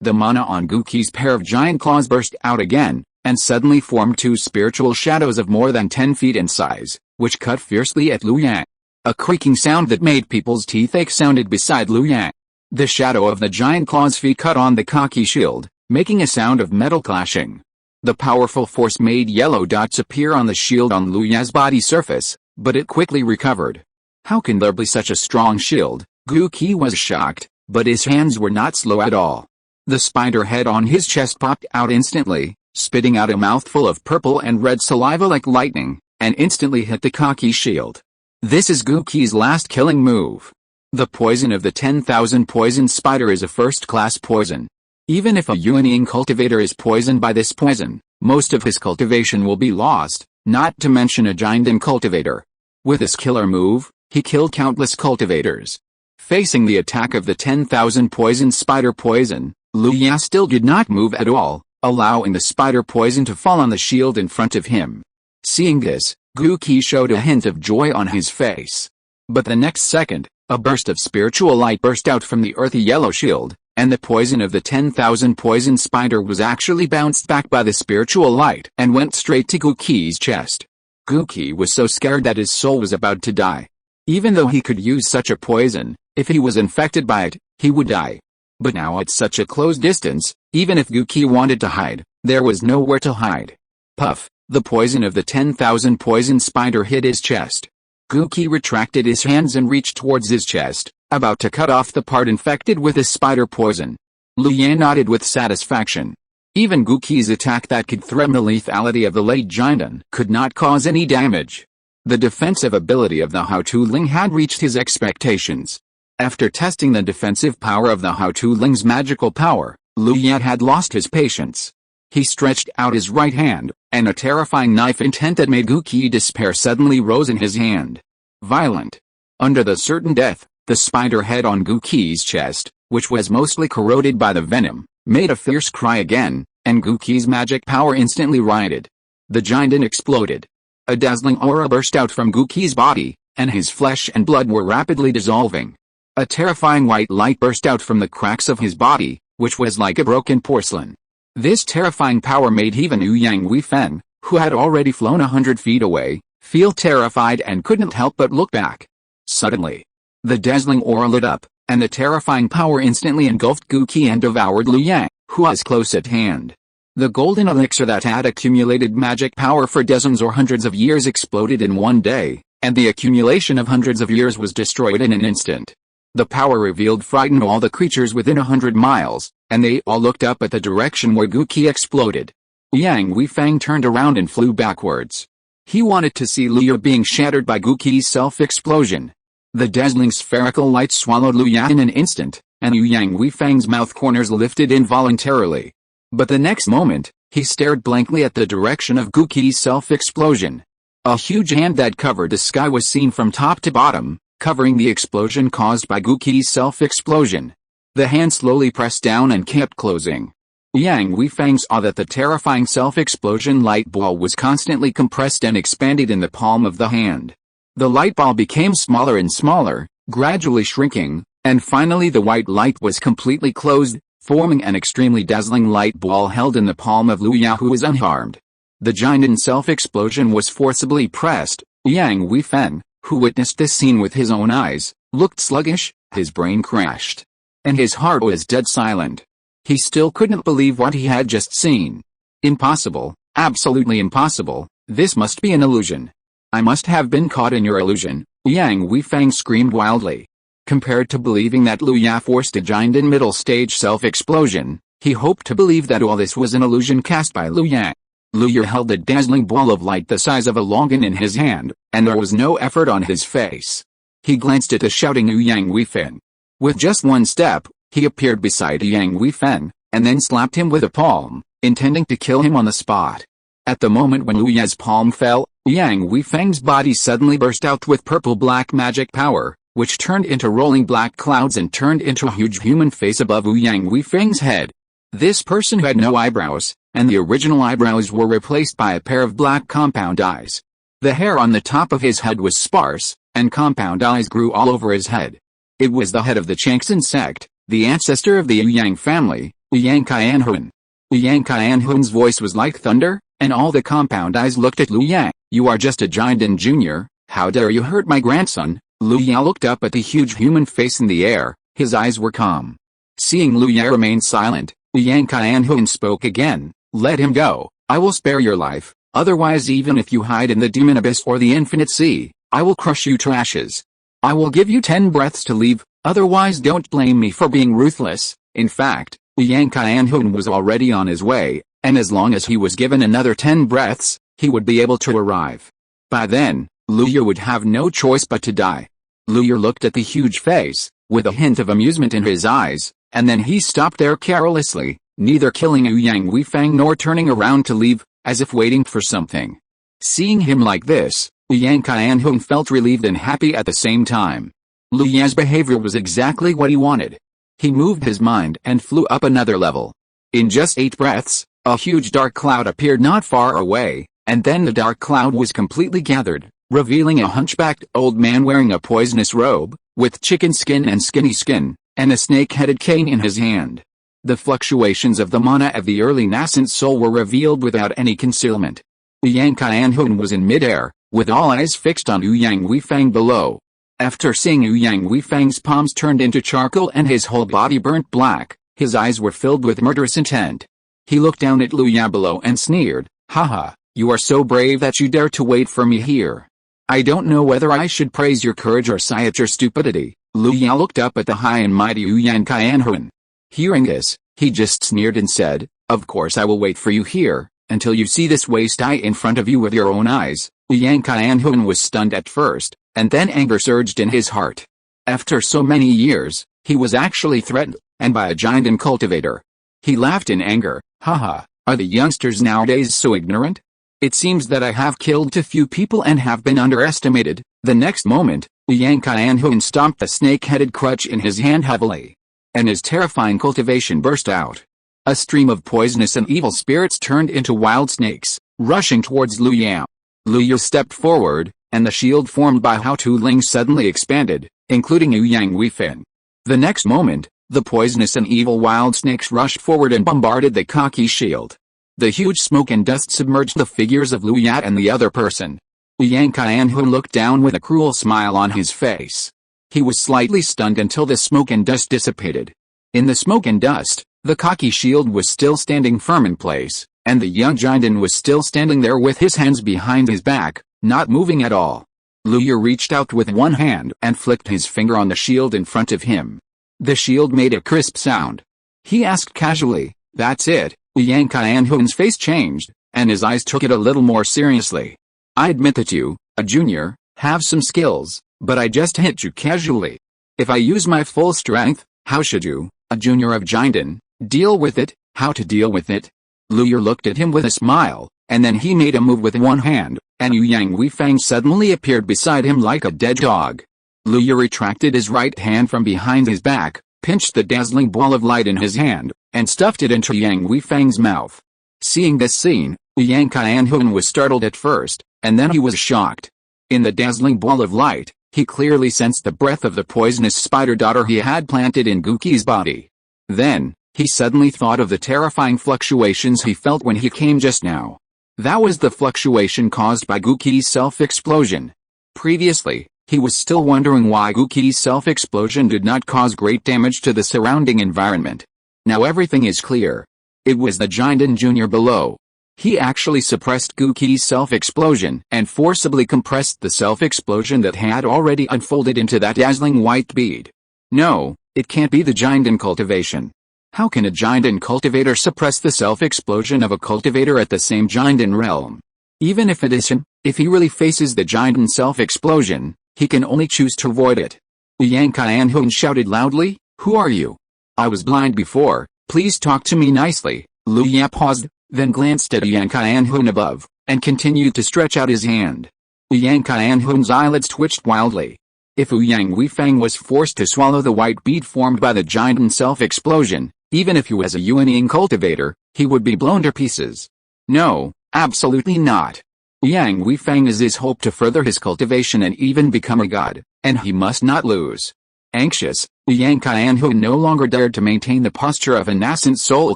S1: The mana on Gu Qi's pair of giant claws burst out again, and suddenly formed 2 spiritual shadows of more than 10 feet in size, which cut fiercely at Liu Ya. A creaking sound that made people's teeth ache sounded beside Liu Ya. The shadow of the giant claw's feet cut on the cocky shield, making a sound of metal clashing. The powerful force made yellow dots appear on the shield on Liu Ya's body surface, but it quickly recovered. How can there be such a strong shield? Gu Qi was shocked, but his hands were not slow at all. The spider head on his chest popped out instantly, spitting out a mouthful of purple and red saliva like lightning, and instantly hit the cocky shield. This is Gu Qi's last killing move. The poison of the 10,000 poison spider is a first-class poison. Even if a unyielding cultivator is poisoned by this poison, most of his cultivation will be lost, not to mention a giant and cultivator. With this killer move, he killed countless cultivators. Facing the attack of the 10,000 poison spider poison, Liu Ya still did not move at all, allowing the spider poison to fall on the shield in front of him. Seeing this, Gu Qi showed a hint of joy on his face. But the next second, a burst of spiritual light burst out from the earthy yellow shield, and the poison of the 10,000 poison spider was actually bounced back by the spiritual light and went straight to Guki's chest. Guki was so scared that his soul was about to die. Even though he could use such a poison, if he was infected by it, he would die. But now at such a close distance, even if Guki wanted to hide, there was nowhere to hide. Puff, the poison of the 10,000 poison spider hit his chest. Guki retracted his hands and reached towards his chest, about to cut off the part infected with the spider poison. Liu Yan nodded with satisfaction. Even Guki's attack that could threaten the lethality of the late giant could not cause any damage. The defensive ability of the Haotuling had reached his expectations. After testing the defensive power of the Haotuling's magical power, Liu Yan had lost his patience. He stretched out his right hand, and a terrifying knife intent that made Guki despair suddenly rose in his hand. Violent. Under the certain death, the spider head on Guki's chest, which was mostly corroded by the venom, made a fierce cry again, and Guki's magic power instantly rioted. The giant exploded. A dazzling aura burst out from Guki's body, and his flesh and blood were rapidly dissolving. A terrifying white light burst out from the cracks of his body, which was like a broken porcelain. This terrifying power made even Yang Weifeng, who had already flown 100 feet away, feel terrified and couldn't help but look back. Suddenly, the dazzling aura lit up, and the terrifying power instantly engulfed Guki and devoured Liu Yang, who was close at hand. The golden elixir that had accumulated magic power for dozens or hundreds of years exploded in one day, and the accumulation of hundreds of years was destroyed in an instant. The power revealed frightened all the creatures within 100 miles, and they all looked up at the direction where Guki exploded. Yang Weifeng turned around and flew backwards. He wanted to see Liu being shattered by Guki's self-explosion. The dazzling spherical light swallowed Liu Yang in an instant, and Yang Weifeng's mouth corners lifted involuntarily. But the next moment, he stared blankly at the direction of Guki's self-explosion. A huge hand that covered the sky was seen from top to bottom, covering the explosion caused by Guki's self-explosion. The hand slowly pressed down and kept closing. Yang Weifeng saw that the terrifying self-explosion light ball was constantly compressed and expanded in the palm of the hand. The light ball became smaller and smaller, gradually shrinking, and finally the white light was completely closed, forming an extremely dazzling light ball held in the palm of Liu Yang, who was unharmed. The giant self-explosion was forcibly pressed. Yang Weifeng, who witnessed this scene with his own eyes, looked sluggish, his brain crashed. And his heart was dead silent. He still couldn't believe what he had just seen. Impossible, absolutely impossible, this must be an illusion. I must have been caught in your illusion, Yang Weifeng screamed wildly. Compared to believing that Liu Yang forced a giant in middle stage self-explosion, he hoped to believe that all this was an illusion cast by Liu Yang. Liu Yang held a dazzling ball of light the size of a longan in his hand, and there was no effort on his face. He glanced at the shouting Yang Weifeng. With just one step, he appeared beside Yang Weifeng, and then slapped him with a palm, intending to kill him on the spot. At the moment when Liu Yang's palm fell, Yang Weifeng's body suddenly burst out with purple-black magic power, which turned into rolling black clouds and turned into a huge human face above Yang Weifeng's head. This person had no eyebrows, and the original eyebrows were replaced by a pair of black compound eyes. The hair on the top of his head was sparse, and compound eyes grew all over his head. It was the head of the Changsan sect, the ancestor of the Yang family, Yang Qianhuan. Yang Qianhuan's voice was like thunder, and all the compound eyes looked at Liu Yang. You are just a giant and junior, how dare you hurt my grandson? Liu Yang looked up at the huge human face in the air, his eyes were calm. Seeing Liu Yang remain silent, Yang Qianhuan spoke again, let him go, I will spare your life, otherwise even if you hide in the demon abyss or the infinite sea, I will crush you to ashes. I will give you 10 breaths to leave, otherwise don't blame me for being ruthless. In fact, Yang Qianhuan was already on his way, and as long as he was given another 10 breaths, he would be able to arrive. By then, Liu Yang would have no choice but to die. Liu Yang looked at the huge face, with a hint of amusement in his eyes, and then he stopped there carelessly, neither killing Yang Weifeng nor turning around to leave, as if waiting for something. Seeing him like this, Yang Qianhuan felt relieved and happy at the same time. Liu Yang's behavior was exactly what he wanted. He moved his mind and flew up another level. In just 8 breaths, a huge dark cloud appeared not far away, and then the dark cloud was completely gathered, revealing a hunchbacked old man wearing a poisonous robe, with chicken skin and skinny skin, and a snake-headed cane in his hand. The fluctuations of the mana of the early nascent soul were revealed without any concealment. Yang Qianhun was in midair, with all eyes fixed on Ouyang Weifang below. After seeing Ouyang Weifang's palms turned into charcoal and his whole body burnt black, his eyes were filled with murderous intent. He looked down at Lu Ya below and sneered, "Haha, you are so brave that you dare to wait for me here. I don't know whether I should praise your courage or sigh at your stupidity." Lu Ya looked up at the high and mighty Ouyang Qianhun. Hearing this, he just sneered and said, "Of course I will wait for you here, until you see this waste eye in front of you with your own eyes." Ouyang Qianhun was stunned at first, and then anger surged in his heart. After so many years, he was actually threatened, and by a giant and cultivator. He laughed in anger, "Haha, are the youngsters nowadays so ignorant? It seems that I have killed too few people and have been underestimated." The next moment, Ouyang Qianhun stomped the snake-headed crutch in his hand heavily, and his terrifying cultivation burst out. A stream of poisonous and evil spirits turned into wild snakes, rushing towards Lu Ya. Lu Ya stepped forward, and the shield formed by Hao Tu-ling suddenly expanded, including Ouyang Weifang. The next moment, the poisonous and evil wild snakes rushed forward and bombarded the cocky shield. The huge smoke and dust submerged the figures of Lu Ya and the other person. Ouyang Qianhun looked down with a cruel smile on his face. He was slightly stunned until the smoke and dust dissipated. In the smoke and dust, the cocky shield was still standing firm in place, and the young giant was still standing there with his hands behind his back, not moving at all. Lu Ya reached out with one hand and flicked his finger on the shield in front of him. The shield made a crisp sound. He asked casually, "That's it?" Ouyang Qianhun's face changed, and his eyes took it a little more seriously. "I admit that you, a junior, have some skills, but I just hit you casually. If I use my full strength, how should you, a junior of Jinden, deal with it?" "How to deal with it?" Lu Ya looked at him with a smile, and then he made a move with one hand, and Ouyang Weifang suddenly appeared beside him like a dead dog. Lu Ya retracted his right hand from behind his back, pinched the dazzling ball of light in his hand, and stuffed it into Ouyang Weifang's mouth. Seeing this scene, Ouyang Qianhun was startled at first, and then he was shocked. In the dazzling ball of light, he clearly sensed the breath of the poisonous spider daughter he had planted in Guqi's body. Then, he suddenly thought of the terrifying fluctuations he felt when he came just now. That was the fluctuation caused by Guqi's self-explosion. Previously, he was still wondering why Guqi's self-explosion did not cause great damage to the surrounding environment. Now everything is clear. It was the Jinden Jr. below. He actually suppressed Guqi's self-explosion and forcibly compressed the self-explosion that had already unfolded into that dazzling white bead. No, it can't be the Jinden cultivation. How can a Jinden cultivator suppress the self-explosion of a cultivator at the same Jinden realm? Even if it is him, if he really faces the Jinden self-explosion, he can only choose to avoid it. Ouyang Qianhun shouted loudly, "Who are you? I was blind before, please talk to me nicely." Lu Ya paused, then glanced at Ouyang Qianhun above, and continued to stretch out his hand. Ouyang Qianhun's eyelids twitched wildly. If Ouyang Weifang was forced to swallow the white bead formed by the Jinden self-explosion, even if he was a unyielding cultivator, he would be blown to pieces. No, absolutely not. Ouyang Weifang is his hope to further his cultivation and even become a god, and he must not lose. Anxious, Ouyang Qianhun no longer dared to maintain the posture of a nascent soul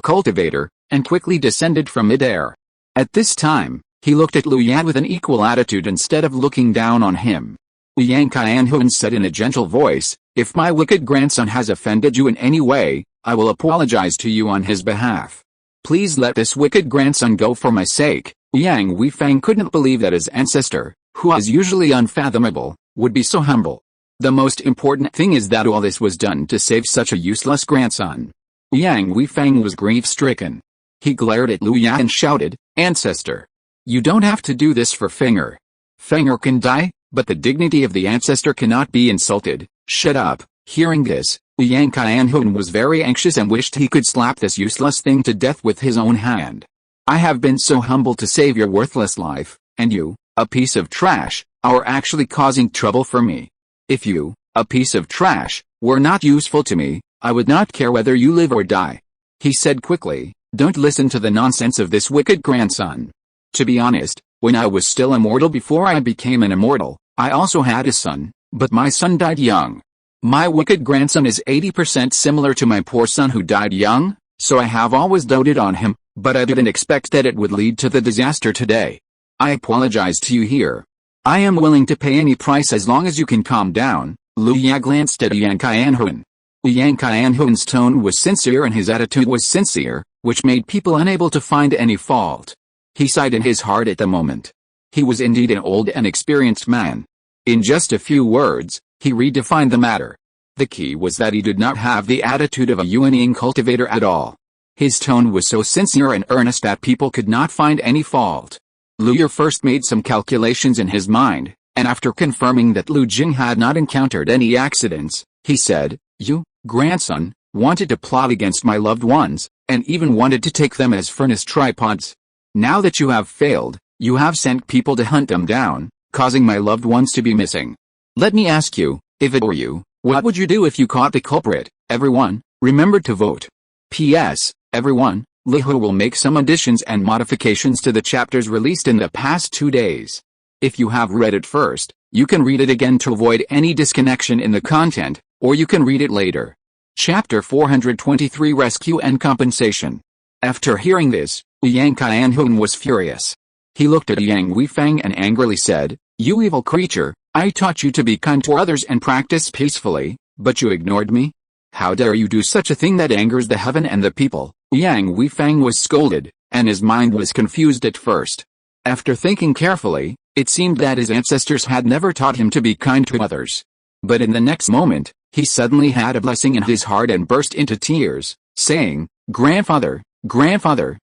S1: cultivator, and quickly descended from midair. At this time, he looked at Lu Ya with an equal attitude instead of looking down on him. Ouyang Qianhun said in a gentle voice, "If my wicked grandson has offended you in any way, I will apologize to you on his behalf. Please let this wicked grandson go for my sake." Ouyang Weifang couldn't believe that his ancestor, who is usually unfathomable, would be so humble. The most important thing is that all this was done to save such a useless grandson. Ouyang Weifang was grief-stricken. He glared at Lu Ya and shouted, "Ancestor! You don't have to do this for Fenger. Fenger can die, but the dignity of the ancestor cannot be insulted." "Shut up." Hearing this, Ouyang Qianhun was very anxious and wished he could slap this useless thing to death with his own hand. "I have been so humble to save your worthless life, and you, a piece of trash, are actually causing trouble for me. If you, a piece of trash, were not useful to me, I would not care whether you live or die." He said quickly, "Don't listen to the nonsense of this wicked grandson. To be honest, when I was still immortal before I became an immortal, I also had a son, but my son died young. My wicked grandson is 80% similar to my poor son who died young, so I have always doted on him, but I didn't expect that it would lead to the disaster today. I apologize to you here. I am willing to pay any price as long as you can calm down." Lu Ya glanced at Yang Qianhuan. Yang Qianhuan's tone was sincere and his attitude was sincere, which made people unable to find any fault. He sighed in his heart at the moment. He was indeed an old and experienced man. In just a few words, he redefined the matter. The key was that he did not have the attitude of a unyielding cultivator at all. His tone was so sincere and earnest that people could not find any fault. Lu Ye first made some calculations in his mind, and after confirming that Lu Jing had not encountered any accidents, he said, "You, grandson, wanted to plot against my loved ones, and even wanted to take them as furnace tripods. Now that you have failed, you have sent people to hunt them down, causing my loved ones to be missing. Let me ask you, if it were you, what would you do if you caught the culprit?" Everyone, remember to vote. P.S. Everyone, Li Hu will make some additions and modifications to the chapters released in the past 2 days. If you have read it first, you can read it again to avoid any disconnection in the content, or you can read it later. Chapter 423 Rescue and Compensation. After hearing this, Yang Qianhuan was furious. He looked at Yang Weifang and angrily said, "You evil creature, I taught you to be kind to others and practice peacefully, but you ignored me? How dare you do such a thing that angers the heaven and the people?" Yang Weifang was scolded, and his mind was confused at first. After thinking carefully, it seemed that his ancestors had never taught him to be kind to others. But in the next moment, he suddenly had a blessing in his heart and burst into tears, saying, Grandfather,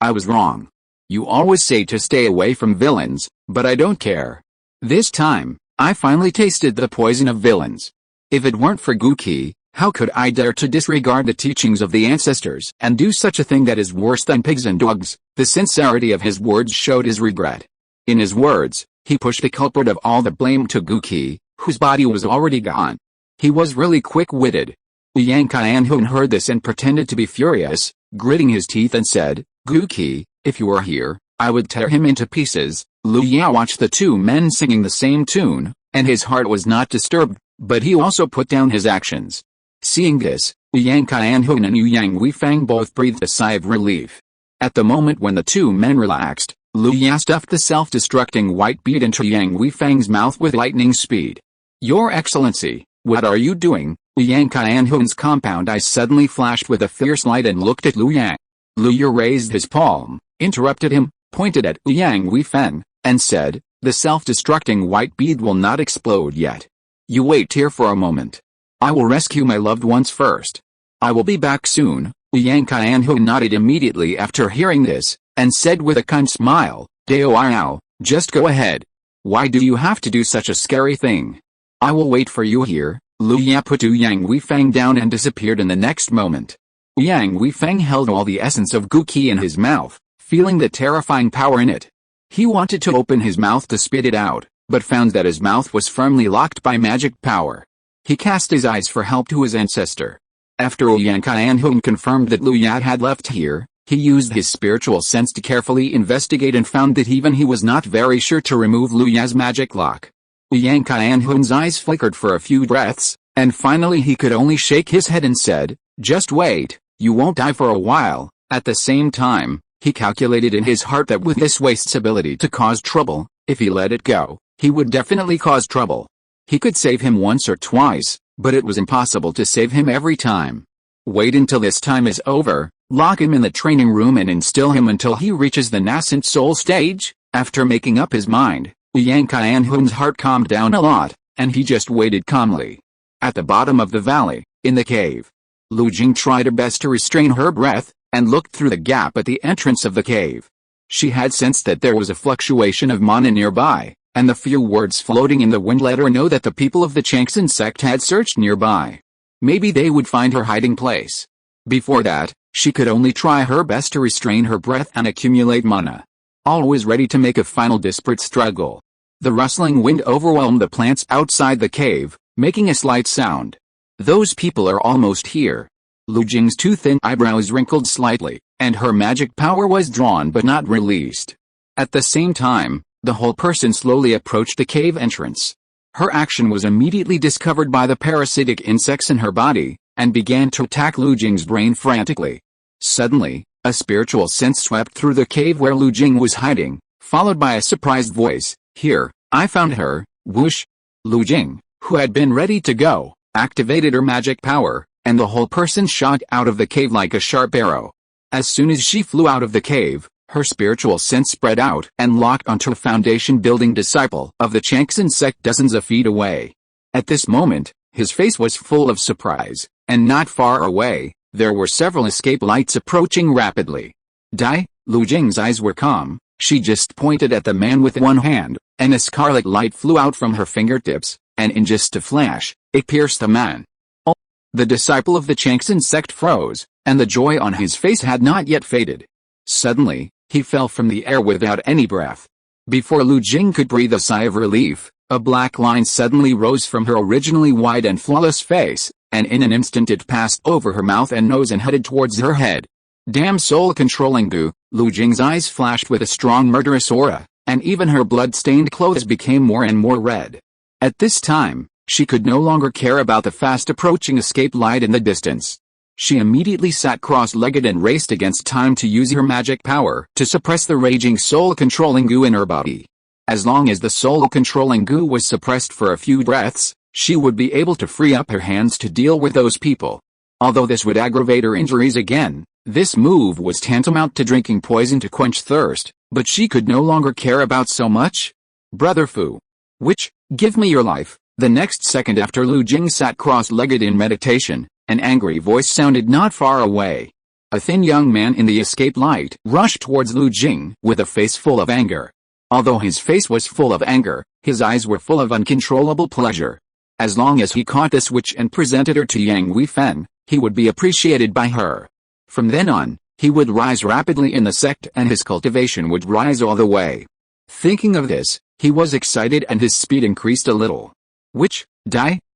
S1: I was wrong. You always say to stay away from villains, but I don't care. This time, I finally tasted the poison of villains. If it weren't for Guqi, how could I dare to disregard the teachings of the ancestors and do such a thing that is worse than pigs and dogs?" The sincerity of his words showed his regret. In his words, he pushed the culprit of all the blame to Guqi, whose body was already gone. He was really quick-witted. Yang Qianhuan heard this and pretended to be furious, gritting his teeth and said, "Guqi, if you were here, I would tear him into pieces." Lu Ya watched the two men singing the same tune, and his heart was not disturbed, but he also put down his actions. Seeing this, Yang Qianhuan and Yang Weifang both breathed a sigh of relief. At the moment when the two men relaxed, Lu Ya stuffed the self-destructing white bead into Yang Weifang's mouth with lightning speed. "Your Excellency, what are you doing?" Yang Qianhuan's compound eyes suddenly flashed with a fierce light and looked at Lu Ya. Lu Ya raised his palm, interrupted him, pointed at Yang Weifang, and said, "The self-destructing white bead will not explode yet. You wait here for a moment. I will rescue my loved ones first. I will be back soon." Yang Qianhuan nodded immediately after hearing this, and said with a kind smile, "Dao Arao, just go ahead. Why do you have to do such a scary thing? I will wait for you here." Lu Ya put Yang Weifang down and disappeared in the next moment. Yang Weifang held all the essence of Guqi in his mouth, feeling the terrifying power in it. He wanted to open his mouth to spit it out, but found that his mouth was firmly locked by magic power. He cast his eyes for help to his ancestor. After Yang Qianhuan confirmed that Lu Ya had left here, he used his spiritual sense to carefully investigate and found that even he was not very sure to remove Lu Ya's magic lock. Yang Qianhuan's eyes flickered for a few breaths, and finally he could only shake his head and said, "Just wait, you won't die for a while." At the same time, he calculated in his heart that with this waste's ability to cause trouble, if he let it go, he would definitely cause trouble. He could save him once or twice, but it was impossible to save him every time. Wait until this time is over, lock him in the training room and instill him until he reaches the nascent soul stage. After making up his mind, Yang Qianhuan's heart calmed down a lot, and he just waited calmly. At the bottom of the valley, in the cave, Lu Jing tried her best to restrain her breath, and looked through the gap at the entrance of the cave. She had sensed that there was a fluctuation of mana nearby, and the few words floating in the wind let her know that the people of the Changsan sect had searched nearby. Maybe they would find her hiding place. Before that, she could only try her best to restrain her breath and accumulate mana. Always ready to make a final desperate struggle. The rustling wind overwhelmed the plants outside the cave, making a slight sound. "Those people are almost here." Lu Jing's two thin eyebrows wrinkled slightly, and her magic power was drawn but not released. At the same time, the whole person slowly approached the cave entrance. Her action was immediately discovered by the parasitic insects in her body, and began to attack Lu Jing's brain frantically. Suddenly, a spiritual sense swept through the cave where Lu Jing was hiding, followed by a surprised voice, "Here, I found her." Whoosh! Lu Jing, who had been ready to go, activated her magic power, and the whole person shot out of the cave like a sharp arrow. As soon as she flew out of the cave, her spiritual sense spread out and locked onto a foundation-building disciple of the Chanksan sect dozens of feet away. At this moment, his face was full of surprise, and not far away, there were several escape lights approaching rapidly. Lu Jing's eyes were calm. She just pointed at the man with one hand, and a scarlet light flew out from her fingertips, and in just a flash, it pierced the man. Oh! The disciple of the Chanksan sect froze, and the joy on his face had not yet faded. Suddenly, he fell from the air without any breath. Before Lu Jing could breathe a sigh of relief, a black line suddenly rose from her originally wide and flawless face, and in an instant it passed over her mouth and nose and headed towards her head. Damn soul-controlling goo! Lu Jing's eyes flashed with a strong murderous aura, and even her blood-stained clothes became more and more red. At this time, she could no longer care about the fast-approaching escape light in the distance. She immediately sat cross-legged and raced against time to use her magic power to suppress the raging soul-controlling goo in her body. As long as the soul-controlling goo was suppressed for a few breaths, she would be able to free up her hands to deal with those people. Although this would aggravate her injuries again, this move was tantamount to drinking poison to quench thirst, but she could no longer care about so much. Brother Fu. Give me your life. The next second after Lu Jing sat cross-legged in meditation, an angry voice sounded not far away. A thin young man in the escape light rushed towards Lu Jing with a face full of anger. Although his face was full of anger, his eyes were full of uncontrollable pleasure. As long as he caught this witch and presented her to Yang Weifeng, he would be appreciated by her. From then on, he would rise rapidly in the sect and his cultivation would rise all the way. Thinking of this, he was excited and his speed increased a little.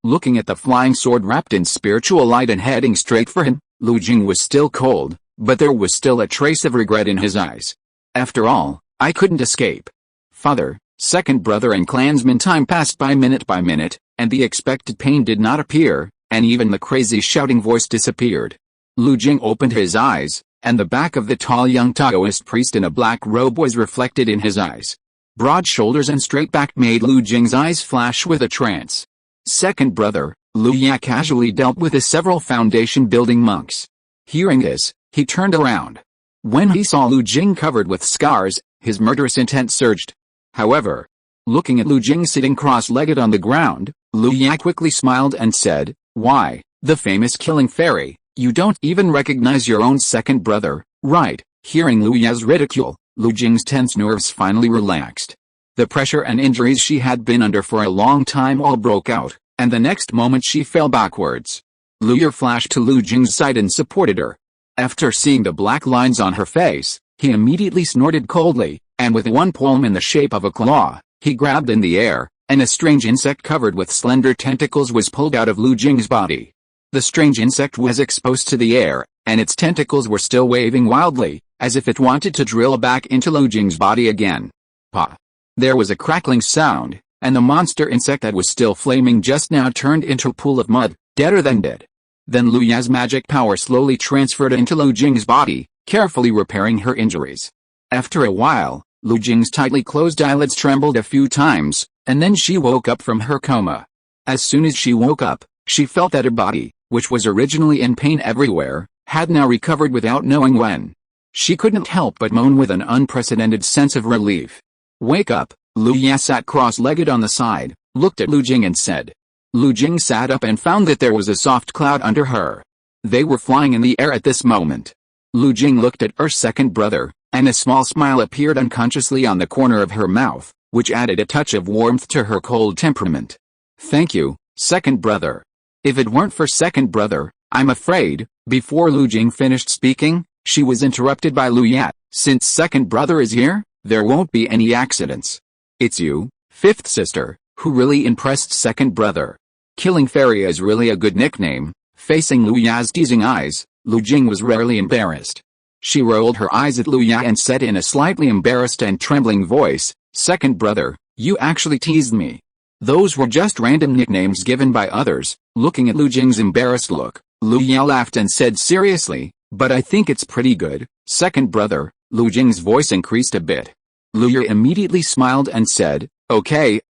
S1: Looking at the flying sword wrapped in spiritual light and heading straight for him, Lu Jing was still cold, but there was still a trace of regret in his eyes. After all, I couldn't escape. Father, second brother and clansman. Time passed by minute, and the expected pain did not appear, and even the crazy shouting voice disappeared. Lu Jing opened his eyes, and the back of the tall young Taoist priest in a black robe was reflected in his eyes. Broad shoulders and straight back made Lu Jing's eyes flash with a trance. Second brother, Lu Ya casually dealt with the several foundation-building monks. Hearing this, he turned around. When he saw Lu Jing covered with scars, his murderous intent surged. However, looking at Lu Jing sitting cross-legged on the ground, Lu Ya quickly smiled and said, "Why, the famous killing fairy, you don't even recognize your own second brother, right?" Hearing Lu Ya's ridicule, Lu Jing's tense nerves finally relaxed. The pressure and injuries she had been under for a long time all broke out, and the next moment she fell backwards. Lu Ya flashed to Lu Jing's side and supported her. After seeing the black lines on her face, he immediately snorted coldly, and with one palm in the shape of a claw, he grabbed in the air, and a strange insect covered with slender tentacles was pulled out of Lu Jing's body. The strange insect was exposed to the air, and its tentacles were still waving wildly, as if it wanted to drill back into Lu Jing's body again. Pa! There was a crackling sound, and the monster insect that was still flaming just now turned into a pool of mud, deader than dead. Then Lu Ya's magic power slowly transferred into Lu Jing's body, carefully repairing her injuries. After a while, Lu Jing's tightly closed eyelids trembled a few times, and then she woke up from her coma. As soon as she woke up, she felt that her body, which was originally in pain everywhere, had now recovered without knowing when. She couldn't help but moan with an unprecedented sense of relief. "Wake up!" Lu Ya sat cross-legged on the side, looked at Lu Jing and said. Lu Jing sat up and found that there was a soft cloud under her. They were flying in the air at this moment. Lu Jing looked at her second brother, and a small smile appeared unconsciously on the corner of her mouth, which added a touch of warmth to her cold temperament. "Thank you, second brother. If it weren't for second brother, I'm afraid." Before Lu Jing finished speaking, she was interrupted by Lu Ya. "Since second brother is here, there won't be any accidents. It's you, fifth sister, who really impressed second brother." Killing Fairy is really a good nickname. Facing Lu Ya's teasing eyes, Lu Jing was rarely embarrassed. She rolled her eyes at Lu Ya and said in a slightly embarrassed and trembling voice, "Second brother, you actually teased me." Those were just random nicknames given by others. Looking at Lu Jing's embarrassed look, Lu Ye laughed and said seriously, but I think it's pretty good, second brother. Lu Jing's voice increased a bit. Lu Ye immediately smiled and said, okay,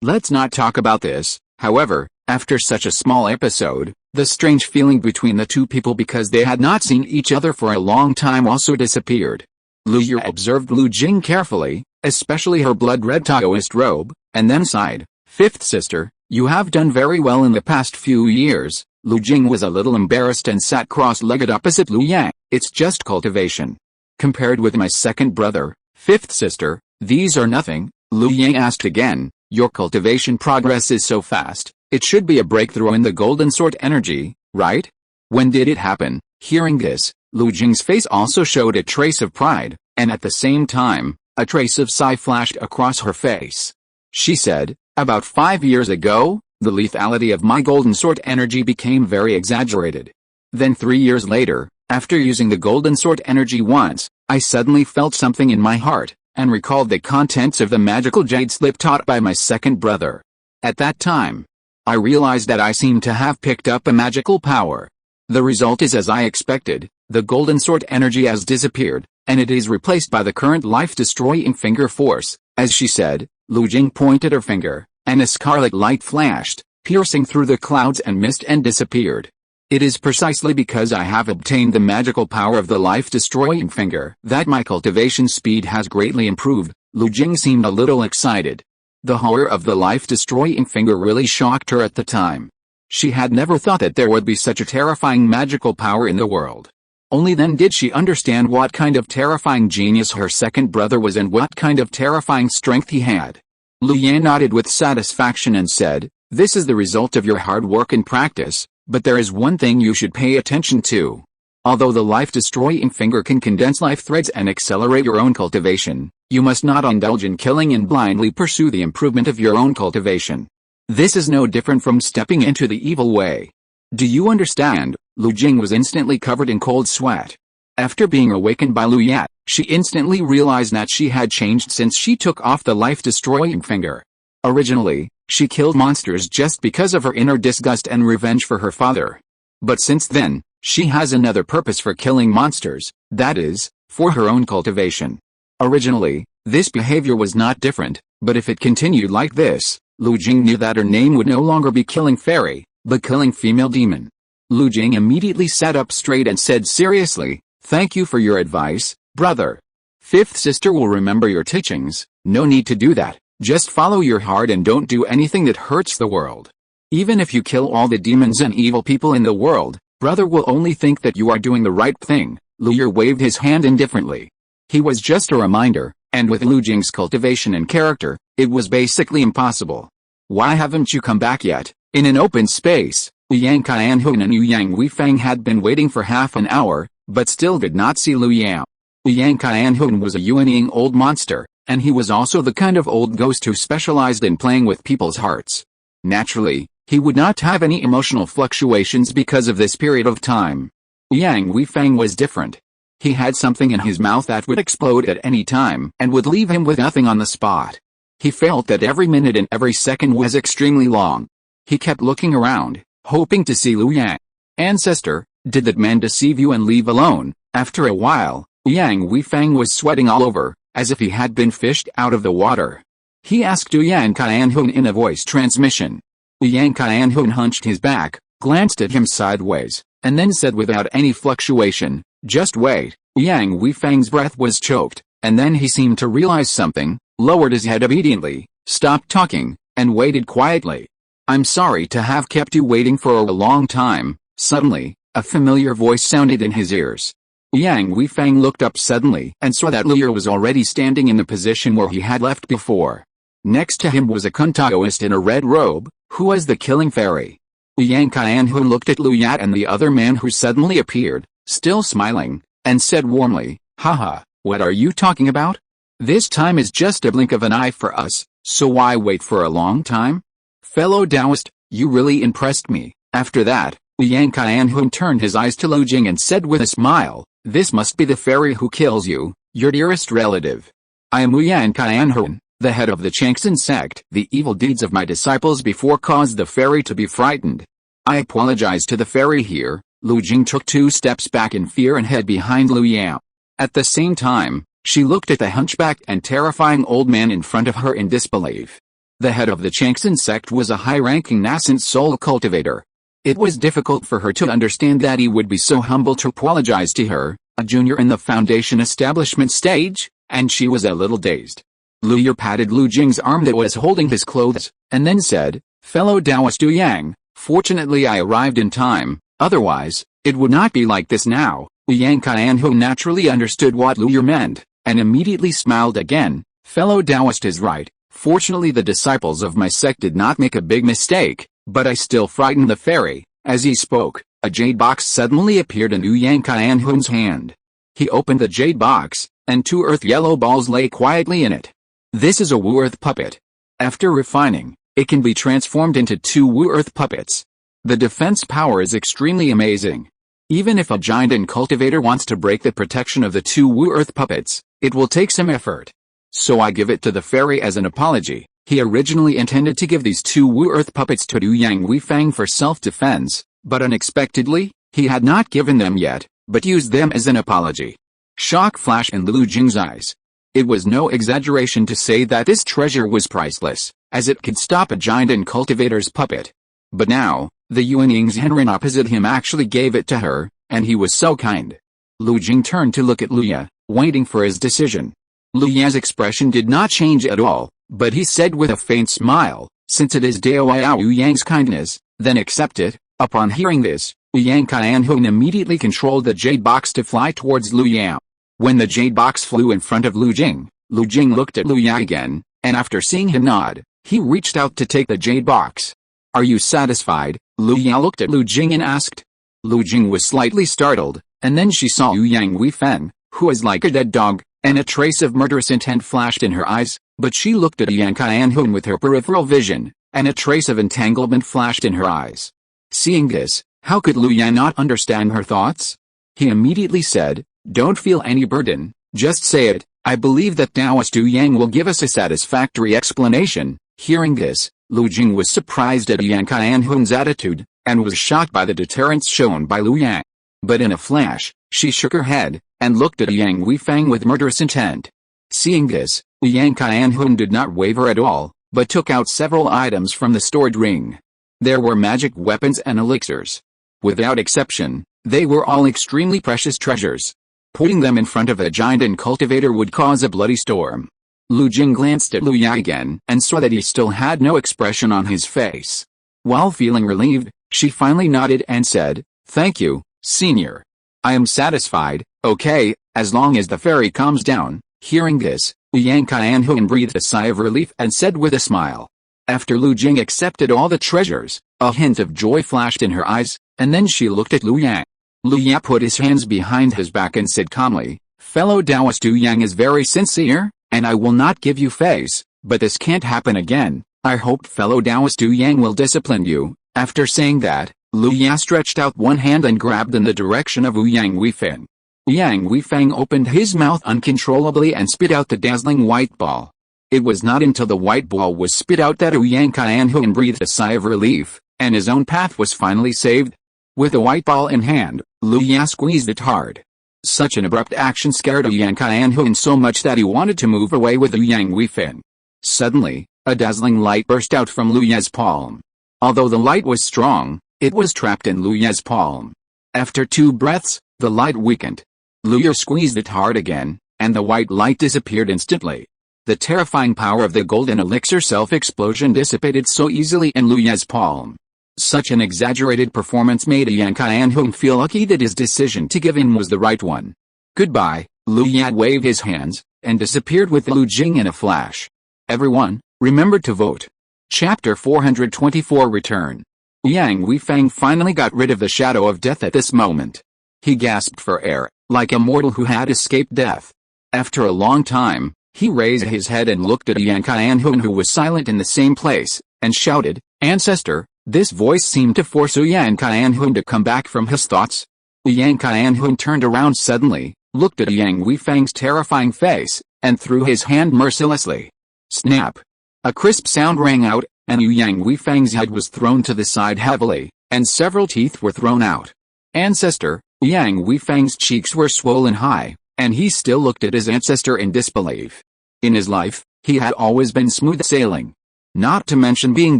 S1: let's not talk about this. However, after such a small episode, the strange feeling between the two people because they had not seen each other for a long time also disappeared. Lu Ye observed Lu Jing carefully, especially her blood-red Taoist robe, and then sighed. Fifth sister, you have done very well in the past few years. Lu Jing was a little embarrassed and sat cross-legged opposite Lu Yang. It's just cultivation. Compared with my second brother, fifth sister, these are nothing. Lu Yang asked again, your cultivation progress is so fast, it should be a breakthrough in the golden sword energy, right? When did it happen? Hearing this, Lu Jing's face also showed a trace of pride, and at the same time, a trace of sigh flashed across her face. She said, about 5 years ago, the lethality of my golden sword energy became very exaggerated. Then 3 years later, after using the golden sword energy once, I suddenly felt something in my heart, and recalled the contents of the magical jade slip taught by my second brother. At that time, I realized that I seemed to have picked up a magical power. The result is as I expected, the golden sword energy has disappeared, and it is replaced by the current life-destroying finger force. As she said, Lu Jing pointed her finger, and a scarlet light flashed, piercing through the clouds and mist and disappeared. It is precisely because I have obtained the magical power of the life-destroying finger that my cultivation speed has greatly improved. Lu Jing seemed a little excited. The horror of the life-destroying finger really shocked her at the time. She had never thought that there would be such a terrifying magical power in the world. Only then did she understand what kind of terrifying genius her second brother was and what kind of terrifying strength he had. Lu Yan nodded with satisfaction and said, this is the result of your hard work and practice, but there is one thing you should pay attention to. Although the life-destroying finger can condense life threads and accelerate your own cultivation, you must not indulge in killing and blindly pursue the improvement of your own cultivation. This is no different from stepping into the evil way. Do you understand? Lu Jing was instantly covered in cold sweat. After being awakened by Lu Yat, she instantly realized that she had changed since she took off the life-destroying finger. Originally, she killed monsters just because of her inner disgust and revenge for her father. But since then, she has another purpose for killing monsters, that is, for her own cultivation. Originally, this behavior was not different, but if it continued like this, Lu Jing knew that her name would no longer be Killing Fairy, but Killing Female Demon. Lu Jing immediately sat up straight and said seriously, thank you for your advice, brother. Fifth sister will remember your teachings. No need to do that, just follow your heart and don't do anything that hurts the world. Even if you kill all the demons and evil people in the world, brother will only think that you are doing the right thing. Lu Ye waved his hand indifferently. He was just a reminder, and with Lu Jing's cultivation and character, it was basically impossible. Why haven't you come back yet? In an open space, Yang Qianhun and Yang Weifang had been waiting for half an hour, but still did not see Lu Yang. Yang Qianhun was a yuanying old monster, and he was also the kind of old ghost who specialized in playing with people's hearts. Naturally, he would not have any emotional fluctuations because of this period of time. Yang Weifang was different. He had something in his mouth that would explode at any time and would leave him with nothing on the spot. He felt that every minute and every second was extremely long. He kept looking around, hoping to see Lu Yang. Ancestor, did that man deceive you and leave alone? After a while, Yang Weifang was sweating all over, as if he had been fished out of the water. He asked Yang Qianhun in a voice transmission. Yang Qianhun hunched his back, glanced at him sideways, and then said without any fluctuation, just wait. Yang Weifang's breath was choked, and then he seemed to realize something, lowered his head obediently, stopped talking, and waited quietly. I'm sorry to have kept you waiting for a long time. Suddenly, a familiar voice sounded in his ears. Yang Weifang looked up suddenly and saw that Lu Ye was already standing in the position where he had left before. Next to him was a Kuntaoist in a red robe, who was the Killing Fairy. Yang Qianhun looked at Lu Yat and the other man who suddenly appeared, still smiling, and said warmly, haha, what are you talking about? This time is just a blink of an eye for us, so why wait for a long time? Fellow Taoist, you really impressed me. After that, Yang Qianhun turned his eyes to Lu Jing and said with a smile, this must be the fairy who kills you, your dearest relative. I am Yang Qianhun, the head of the Changsan sect. The evil deeds of my disciples before caused the fairy to be frightened. I apologize to the fairy here. Lu Jing took 2 steps back in fear and hid behind Lu Yao. At the same time, she looked at the hunchbacked and terrifying old man in front of her in disbelief. The head of the Changsan sect was a high-ranking nascent soul cultivator. It was difficult for her to understand that he would be so humble to apologize to her, a junior in the foundation establishment stage, and she was a little dazed. Lu Yao patted Lu Jing's arm that was holding his clothes, and then said, "Fellow Taoist Du Yang, fortunately I arrived in time, otherwise, it would not be like this now." Yang Qian, who naturally understood what Lu Yao meant, and immediately smiled again. "Fellow Taoist is right. Fortunately the disciples of my sect did not make a big mistake, but I still frightened the fairy." As he spoke, a jade box suddenly appeared in Yang Qian's hand. He opened the jade box, and 2 earth yellow balls lay quietly in it. This is a Wu Earth puppet. After refining, it can be transformed into 2 Wu Earth puppets. The defense power is extremely amazing. Even if a giant and cultivator wants to break the protection of the 2 Wu Earth puppets, it will take some effort. So I give it to the fairy as an apology. He originally intended to give these 2 Wu Earth puppets to Du Yang Weifang for self-defense, but unexpectedly, he had not given them yet, but used them as an apology. Shock flashed in Lu Jing's eyes. It was no exaggeration to say that this treasure was priceless, as it could stop a giant and cultivator's puppet. But now, the Yuanying's Henrin opposite him actually gave it to her, and he was so kind. Lu Jing turned to look at Lu Ya, waiting for his decision. Lu Ya's expression did not change at all, but he said with a faint smile, "Since it is Dao Yu Yang's kindness, then accept it." Upon hearing this, Yang Qian immediately controlled the jade box to fly towards Lu Yao. When the jade box flew in front of Lu Jing looked at Lu Yao again, and after seeing him nod, he reached out to take the jade box. "Are you satisfied?" Lu Yao looked at Lu Jing and asked. Lu Jing was slightly startled, and then she saw Yang Weifeng, who was like a dead dog, and a trace of murderous intent flashed in her eyes, but she looked at Yang Qian with her peripheral vision, and a trace of entanglement flashed in her eyes. Seeing this, how could Lu Yao not understand her thoughts? He immediately said, "Don't feel any burden, just say it. I believe that Taoist Du Yang will give us a satisfactory explanation." Hearing this, Lu Jing was surprised at Yang Qian's attitude, and was shocked by the deterrence shown by Lu Yang. But in a flash, she shook her head, and looked at Yang Weifeng with murderous intent. Seeing this, Yang Qian did not waver at all, but took out several items from the stored ring. There were magic weapons and elixirs. Without exception, they were all extremely precious treasures. Putting them in front of a giant and cultivator would cause a bloody storm. Lu Jing glanced at Lu Yao again and saw that he still had no expression on his face. While feeling relieved, she finally nodded and said, "Thank you, Senior. I am satisfied, okay, as long as the fairy calms down." Hearing this, Yang Qian breathed a sigh of relief and said with a smile. After Lu Jing accepted all the treasures, a hint of joy flashed in her eyes, and then she looked at Lu Yang. Lu Ya put his hands behind his back and said calmly, "Fellow Taoist Du Yang is very sincere, and I will not give you face, but this can't happen again. I hope fellow Taoist Du Yang will discipline you." After saying that, Lu Ya stretched out one hand and grabbed in the direction of Yang Weifeng. Yang Weifeng opened his mouth uncontrollably and spit out the dazzling white ball. It was not until the white ball was spit out that Yang Qian breathed a sigh of relief, and his own path was finally saved. With the white ball in hand, Lu Ya squeezed it hard. Such an abrupt action scared Yang Qian so much that he wanted to move away with Yang Weifeng. Suddenly, a dazzling light burst out from Lu Ya's palm. Although the light was strong, it was trapped in Lu Ya's palm. After 2 breaths, the light weakened. Lu Ya squeezed it hard again, and the white light disappeared instantly. The terrifying power of the golden elixir self-explosion dissipated so easily in Lu Ya's palm. Such an exaggerated performance made Yang Qian feel lucky that his decision to give in was the right one. "Goodbye." Lu Ya waved his hands, and disappeared with Lu Jing in a flash. Everyone, remember to vote. Chapter 424 Return. Yang Weifeng finally got rid of the shadow of death at this moment. He gasped for air, like a mortal who had escaped death. After a long time, he raised his head and looked at Yang Qian who was silent in the same place, and shouted, "Ancestor." This voice seemed to force Yang Qian to come back from his thoughts. Yang Qian turned around suddenly, looked at Yang Weifeng's terrifying face, and threw his hand mercilessly. Snap! A crisp sound rang out, and Yang Weifang's head was thrown to the side heavily, and several teeth were thrown out. Ancestor, Yang Weifang's cheeks were swollen high, and he still looked at his ancestor in disbelief. In his life, he had always been smooth sailing. Not to mention being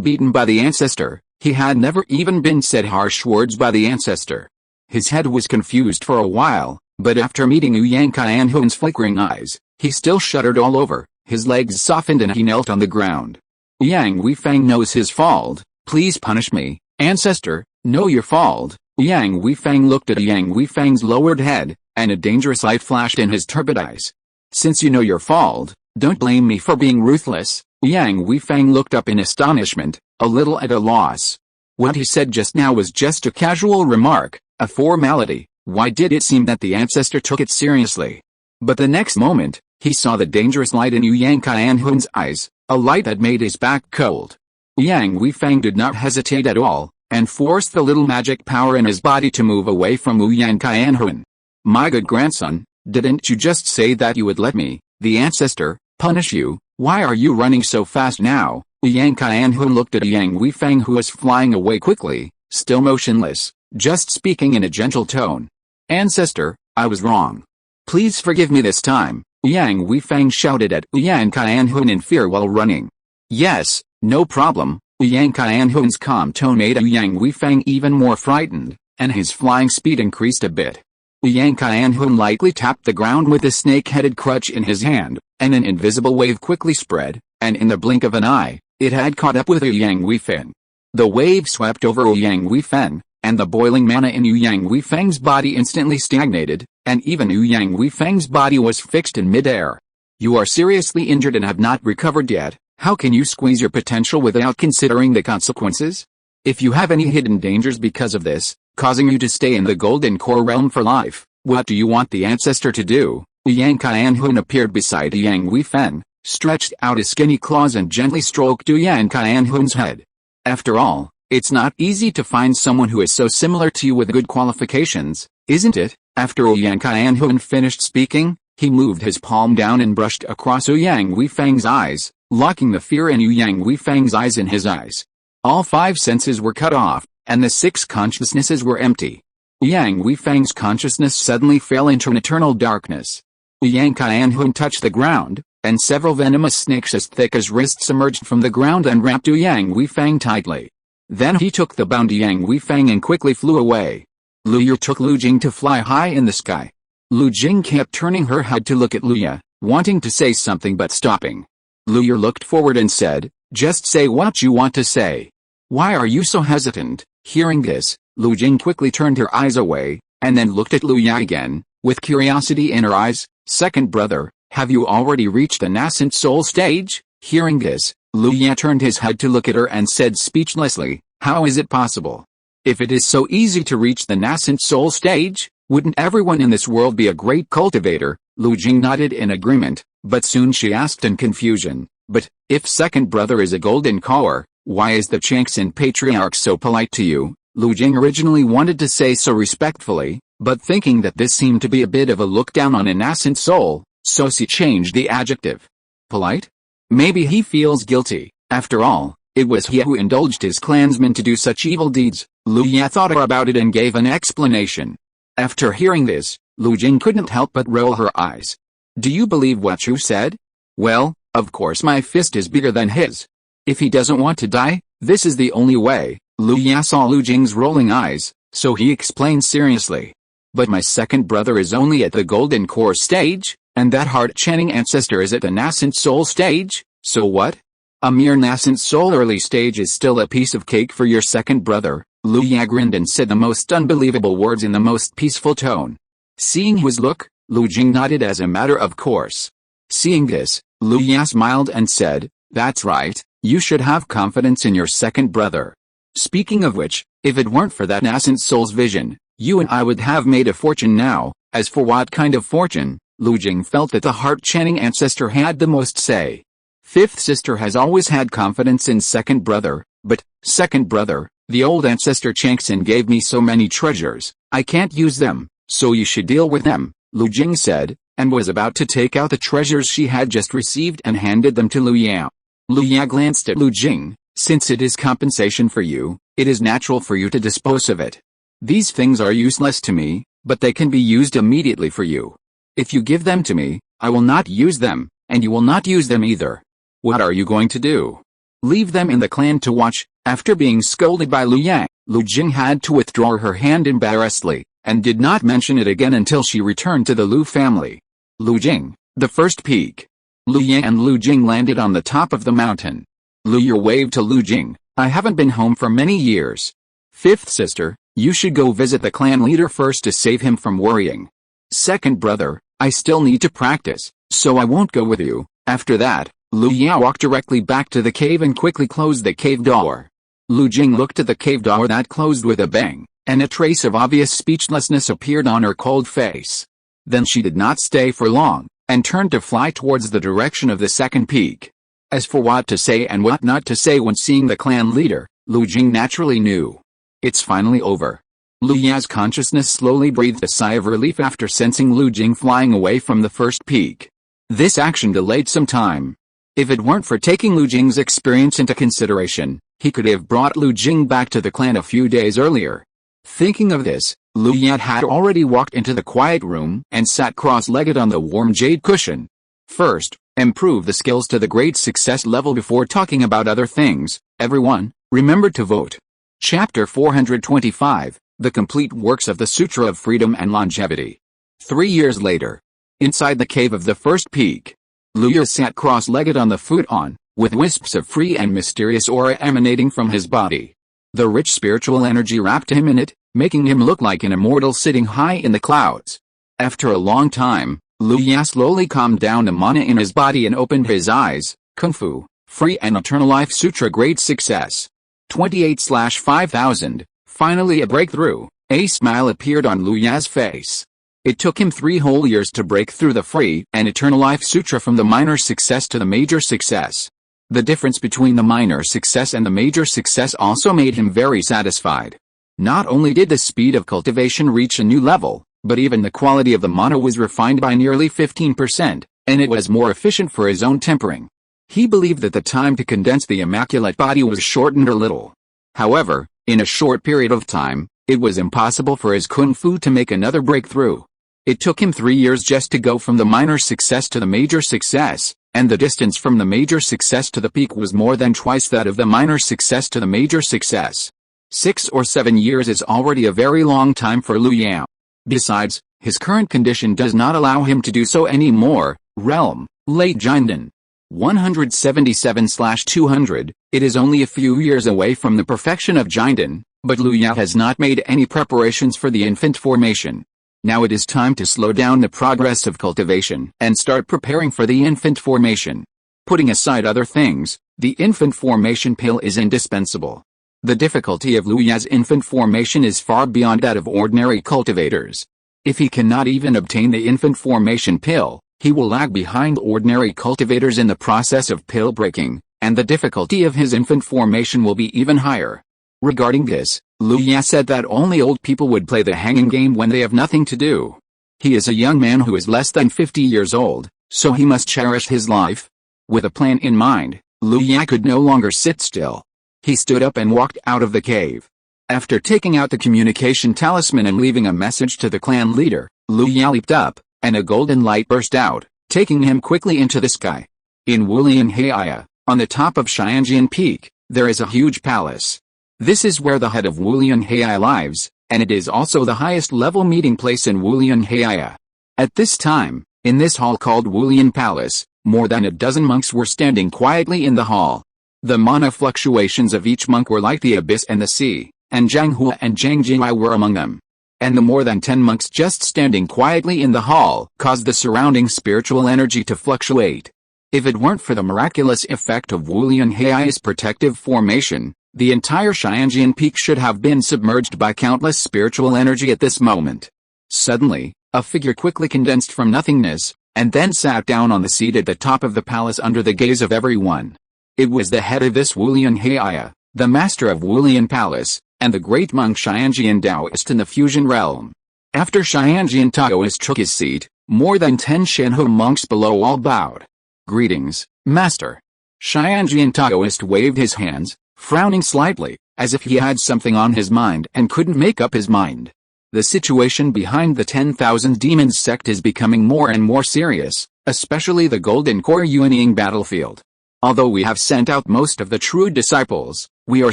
S1: beaten by the ancestor, he had never even been said harsh words by the ancestor. His head was confused for a while, but after meeting Yang Qianhun's flickering eyes, he still shuddered all over, his legs softened and he knelt on the ground. Yang Weifang knows his fault, please punish me, ancestor, know your fault. Yang Weifang looked at Yang Weifang's lowered head, and a dangerous light flashed in his turbid eyes. Since you know your fault, don't blame me for being ruthless. Yang Weifang looked up in astonishment, a little at a loss. What he said just now was just a casual remark, a formality. Why did it seem that the ancestor took it seriously? But the next moment, he saw the dangerous light in Yang Qianhun's eyes, a light that made his back cold. Yang Weifang did not hesitate at all, and forced the little magic power in his body to move away from Yang Qianhun. My good grandson, didn't you just say that you would let me, the ancestor, punish you? Why are you running so fast now? Yang Qianhun looked at Yang Weifang, who was flying away quickly, still motionless, just speaking in a gentle tone. Ancestor, I was wrong. Please forgive me this time. Yang Weifang shouted at Yang Qianhun in fear while running. Yes, no problem. Yang Qianhun's calm tone made Yang Weifang even more frightened, and his flying speed increased a bit. Yang Qianhun lightly tapped the ground with a snake-headed crutch in his hand, and an invisible wave quickly spread, and in the blink of an eye, it had caught up with Yang Weifang. The wave swept over Yang Weifang, and the boiling mana in Yang Weifang's body instantly stagnated, and even Yang Weifang's body was fixed in midair. You are seriously injured and have not recovered yet. How can you squeeze your potential without considering the consequences? If you have any hidden dangers because of this, causing you to stay in the Golden Core realm for life, what do you want the ancestor to do? Yang Qianhun appeared beside Yang Weifang, stretched out his skinny claws and gently stroked Yang Qianhun's head. After all, it's not easy to find someone who is so similar to you with good qualifications, isn't it? After Yang Qianhun finished speaking, he moved his palm down and brushed across Yang Weifang's eyes, locking the fear in Yang Weifang's eyes in his eyes. All 5 senses were cut off, and the 6 consciousnesses were empty. Yang Weifang's consciousness suddenly fell into an eternal darkness. Yang Qianhun touched the ground, and several venomous snakes as thick as wrists emerged from the ground and wrapped Yang Weifang tightly. Then he took the bound Yang Weifang and quickly flew away. Lu Yu took Lu Jing to fly high in the sky. Lu Jing kept turning her head to look at Lu Ye, wanting to say something but stopping. Lu Yu looked forward and said, just say what you want to say. Why are you so hesitant? Hearing this, Lu Jing quickly turned her eyes away, and then looked at Lu Ye again, with curiosity in her eyes. Second brother, have you already reached the nascent soul stage? Hearing this, Lu Ye turned his head to look at her and said speechlessly, how is it possible? If it is so easy to reach the nascent soul stage, wouldn't everyone in this world be a great cultivator? Lu Jing nodded in agreement, but soon she asked in confusion, but, if second brother is a golden core, why is the Changxin patriarch so polite to you? Lu Jing originally wanted to say so respectfully, but thinking that this seemed to be a bit of a look down on a nascent soul, so she changed the adjective. Polite? Maybe he feels guilty. After all, it was he who indulged his clansmen to do such evil deeds. Lu Ye thought about it and gave an explanation. After hearing this, Lu Jing couldn't help but roll her eyes. Do you believe what you said? Well, of course my fist is bigger than his. If he doesn't want to die, this is the only way. Lu Ye saw Lu Jing's rolling eyes, so he explained seriously. But my second brother is only at the Golden Core stage, and that heart-chanting ancestor is at the nascent soul stage, so what? A mere nascent soul early stage is still a piece of cake for your second brother. Lu Ye grinned and said the most unbelievable words in the most peaceful tone. Seeing his look, Lu Jing nodded as a matter of course. Seeing this, Lu Ye smiled and said, that's right, you should have confidence in your second brother. Speaking of which, if it weren't for that nascent soul's vision, you and I would have made a fortune now. As for what kind of fortune, Lu Jing felt that the heart-chanting ancestor had the most say. Fifth sister has always had confidence in second brother, but, second brother, the old ancestor Changxin gave me so many treasures, I can't use them, so you should deal with them, Lu Jing said, and was about to take out the treasures she had just received and handed them to Lu Yao. Lu Yao glanced at Lu Jing. Since it is compensation for you, it is natural for you to dispose of it. These things are useless to me, but they can be used immediately for you. If you give them to me, I will not use them, and you will not use them either. What are you going to do? Leave them in the clan to watch? After being scolded by Lu Yang, Lu Jing had to withdraw her hand embarrassedly, and did not mention it again until she returned to the Lu family. Lu Jing, the first peak. Lu Yang and Lu Jing landed on the top of the mountain. Lu Ye waved to Lu Jing. I haven't been home for many years. Fifth sister, you should go visit the clan leader first to save him from worrying. Second brother, I still need to practice, so I won't go with you. After that, Lu Yao walked directly back to the cave and quickly closed the cave door. Lu Jing looked at the cave door that closed with a bang, and a trace of obvious speechlessness appeared on her cold face. Then she did not stay for long, and turned to fly towards the direction of the second peak. As for what to say and what not to say when seeing the clan leader, Lu Jing naturally knew. It's finally over. Lu Ya's consciousness slowly breathed a sigh of relief after sensing Lu Jing flying away from the first peak. This action delayed some time. If it weren't for taking Lu Jing's experience into consideration, he could have brought Lu Jing back to the clan a few days earlier. Thinking of this, Lu Yan had already walked into the quiet room and sat cross-legged on the warm jade cushion. First, improve the skills to the great success level before talking about other things. Everyone, remember to vote. Chapter 425, The Complete Works of the Sutra of Freedom and Longevity. 3 years later. Inside the cave of the first peak. Lu Ye sat cross-legged on the futon, with wisps of free and mysterious aura emanating from his body. The rich spiritual energy wrapped him in it, making him look like an immortal sitting high in the clouds. After a long time, Lu Ye slowly calmed down the mana in his body and opened his eyes. Kung Fu, Free and Eternal Life Sutra Great Success. 28/5000, finally a breakthrough. A smile appeared on Lu Ye's face. It took him 3 whole years to break through the Free and Eternal Life Sutra from the minor success to the major success. The difference between the minor success and the major success also made him very satisfied. Not only did the speed of cultivation reach a new level, but even the quality of the mana was refined by nearly 15%, and it was more efficient for his own tempering. He believed that the time to condense the immaculate body was shortened a little. However, in a short period of time, it was impossible for his Kung Fu to make another breakthrough. It took him 3 years just to go from the minor success to the major success, and the distance from the major success to the peak was more than twice that of the minor success to the major success. 6 or 7 years is already a very long time for Lu Yao. Besides, his current condition does not allow him to do so anymore. Realm, late Jinden. 177/200, it is only a few years away from the perfection of Jinden, but Lu Yao has not made any preparations for the infant formation. Now it is time to slow down the progress of cultivation and start preparing for the infant formation. Putting aside other things, the infant formation pill is indispensable. The difficulty of Lu Ya's infant formation is far beyond that of ordinary cultivators. If he cannot even obtain the infant formation pill, he will lag behind ordinary cultivators in the process of pill breaking, and the difficulty of his infant formation will be even higher. Regarding this, Lu Ye said that only old people would play the hanging game when they have nothing to do. He is a young man who is less than 50 years old, so he must cherish his life. With a plan in mind, Lu Ye could no longer sit still. He stood up and walked out of the cave. After taking out the communication talisman and leaving a message to the clan leader, Lu Ye leaped up, and a golden light burst out, taking him quickly into the sky. In Wulian Heia, on the top of Xianjian Peak, there is a huge palace. This is where the head of Wulian Heia lives, and it is also the highest level meeting place in Wulian Heia. At this time, in this hall called Wulian Palace, more than a dozen monks were standing quietly in the hall. The mana fluctuations of each monk were like the abyss and the sea, and Zhang Hua and Zhang Jingwei were among them. And the more than 10 monks just standing quietly in the hall caused the surrounding spiritual energy to fluctuate. If it weren't for the miraculous effect of Wulian Hei's protective formation, the entire Xianjian Peak should have been submerged by countless spiritual energy at this moment. Suddenly, a figure quickly condensed from nothingness, and then sat down on the seat at the top of the palace under the gaze of everyone. It was the head of this Wulian Heia, the master of Wulian Palace, and the great monk Xianjian Taoist in the fusion realm. After Xianjian Taoist took his seat, More than 10 Shinho monks below all bowed. "Greetings, Master." Xianjian Taoist waved his hands, frowning slightly, as if he had something on his mind and couldn't make up his mind. The situation behind the 10,000 Demons sect is becoming more and more serious, especially the Golden Core Yuanying battlefield. Although we have sent out most of the true disciples, we are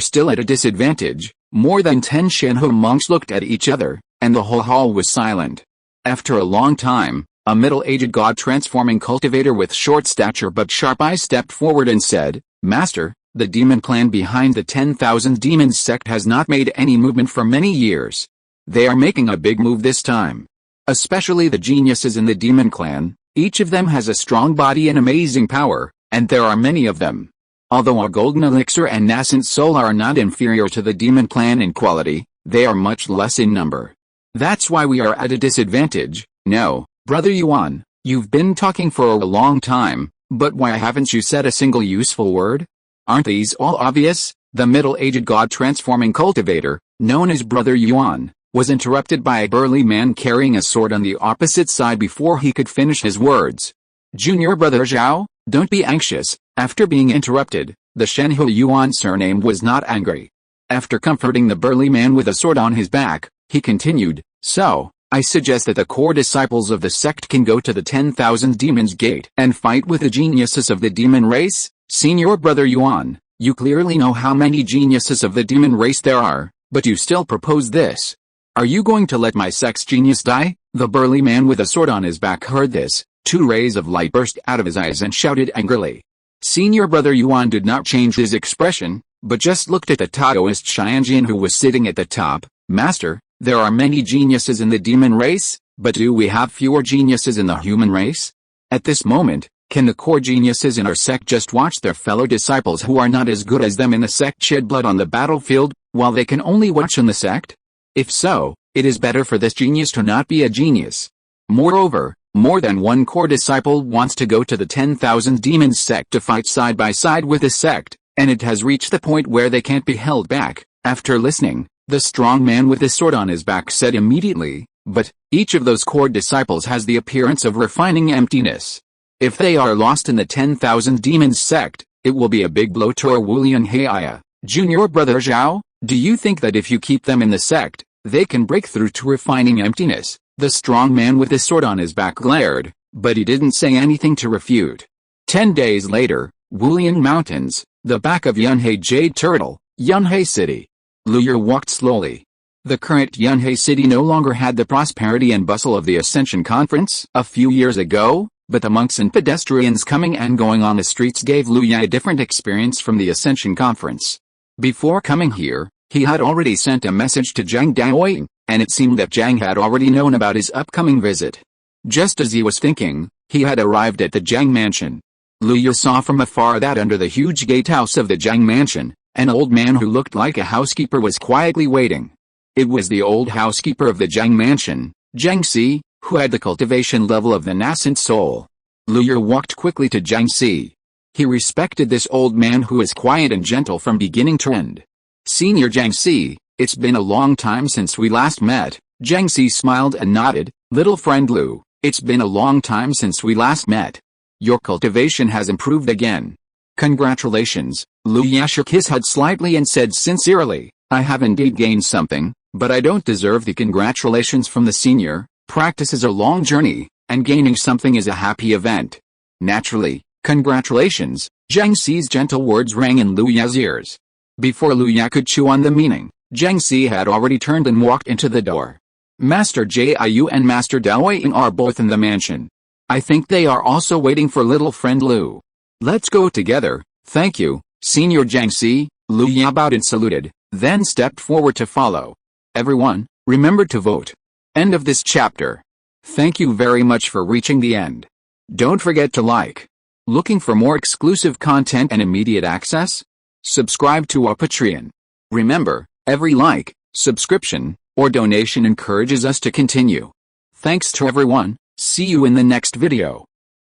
S1: still at a disadvantage. More than 10 Shinho monks looked at each other, and the whole hall was silent. After a long time, a middle-aged god-transforming cultivator with short stature but sharp eyes stepped forward and said, "Master, the demon clan behind the 10,000 Demons sect has not made any movement for many years. They are making a big move this time. Especially the geniuses in the demon clan, each of them has a strong body and amazing power, and there are many of them. Although our golden elixir and nascent soul are not inferior to the demon clan in quality, they are much less in number. That's why we are at a disadvantage." "No, Brother Yuan, you've been talking for a long time, but why haven't you said a single useful word? Aren't these all obvious?" The middle-aged god-transforming cultivator, known as Brother Yuan, was interrupted by a burly man carrying a sword on the opposite side before he could finish his words. "Junior Brother Zhao, don't be anxious." After being interrupted, the Shenhe Yuan surname was not angry. After comforting the burly man with a sword on his back, he continued, "So, I suggest that the core disciples of the sect can go to the 10,000 Demons Gate and fight with the geniuses of the demon race. Senior Brother Yuan, you clearly know how many geniuses of the demon race there are, but you still propose this. Are you going to let my sect's genius die?" The burly man with a sword on his back heard this. 2 rays of light burst out of his eyes and shouted angrily. Senior Brother Yuan did not change his expression, but just looked at the Taoist Xianjian who was sitting at the top. "Master, there are many geniuses in the demon race, but do we have fewer geniuses in the human race? At this moment, can the core geniuses in our sect just watch their fellow disciples who are not as good as them in the sect shed blood on the battlefield, while they can only watch in the sect? If so, it is better for this genius to not be a genius. Moreover, more than one core disciple wants to go to the 10,000 Demons sect to fight side by side with the sect, and it has reached the point where they can't be held back." After listening, the strong man with the sword on his back said immediately, "But, each of those core disciples has the appearance of refining emptiness. If they are lost in the 10,000 Demons sect, it will be a big blow to our Wulian Heir. Junior Brother Zhao, do you think that if you keep them in the sect, they can break through to refining emptiness?" The strong man with the sword on his back glared, but he didn't say anything to refute. 10 days later, Wulian Mountains, the back of Yunhei Jade Turtle, Yunhei City. Luyer walked slowly. The current Yunhei City no longer had the prosperity and bustle of the Ascension Conference a few years ago, but the monks and pedestrians coming and going on the streets gave Luya a different experience from the Ascension Conference. Before coming here, he had already sent a message to Zhang Daoying, and it seemed that Zhang had already known about his upcoming visit. Just as he was thinking, he had arrived at the Zhang mansion. Luya saw from afar that under the huge gatehouse of the Zhang mansion, an old man who looked like a housekeeper was quietly waiting. It was the old housekeeper of the Zhang mansion, Zhang Si, who had the cultivation level of the nascent soul. Luya walked quickly to Zhang Si. He respected this old man who was quiet and gentle from beginning to end. "Senior Zhang Si, it's been a long time since we last met." Zhang Si smiled and nodded. "Little friend Lu, it's been a long time since we last met. Your cultivation has improved again. Congratulations." Luya shook his head slightly and said sincerely, "I have indeed gained something, but I don't deserve the congratulations from the senior. Practice is a long journey, and gaining something is a happy event." "Naturally, congratulations." Zhang Si's gentle words rang in Luya's ears. Before Luya could chew on the meaning, Zhang Si had already turned and walked into the door. "Master Jiu and Master Daoying are both in the mansion. I think they are also waiting for little friend Lu. Let's go together." "Thank you, Senior Zhang Si." Luya bowed and saluted, then stepped forward to follow. Everyone, remember to vote. End of this chapter. Thank you very much for reaching the end. Don't forget to like. Looking for more exclusive content and immediate access? Subscribe to our Patreon. Remember, every like, subscription, or donation encourages us to continue. Thanks to everyone. See you in the next video.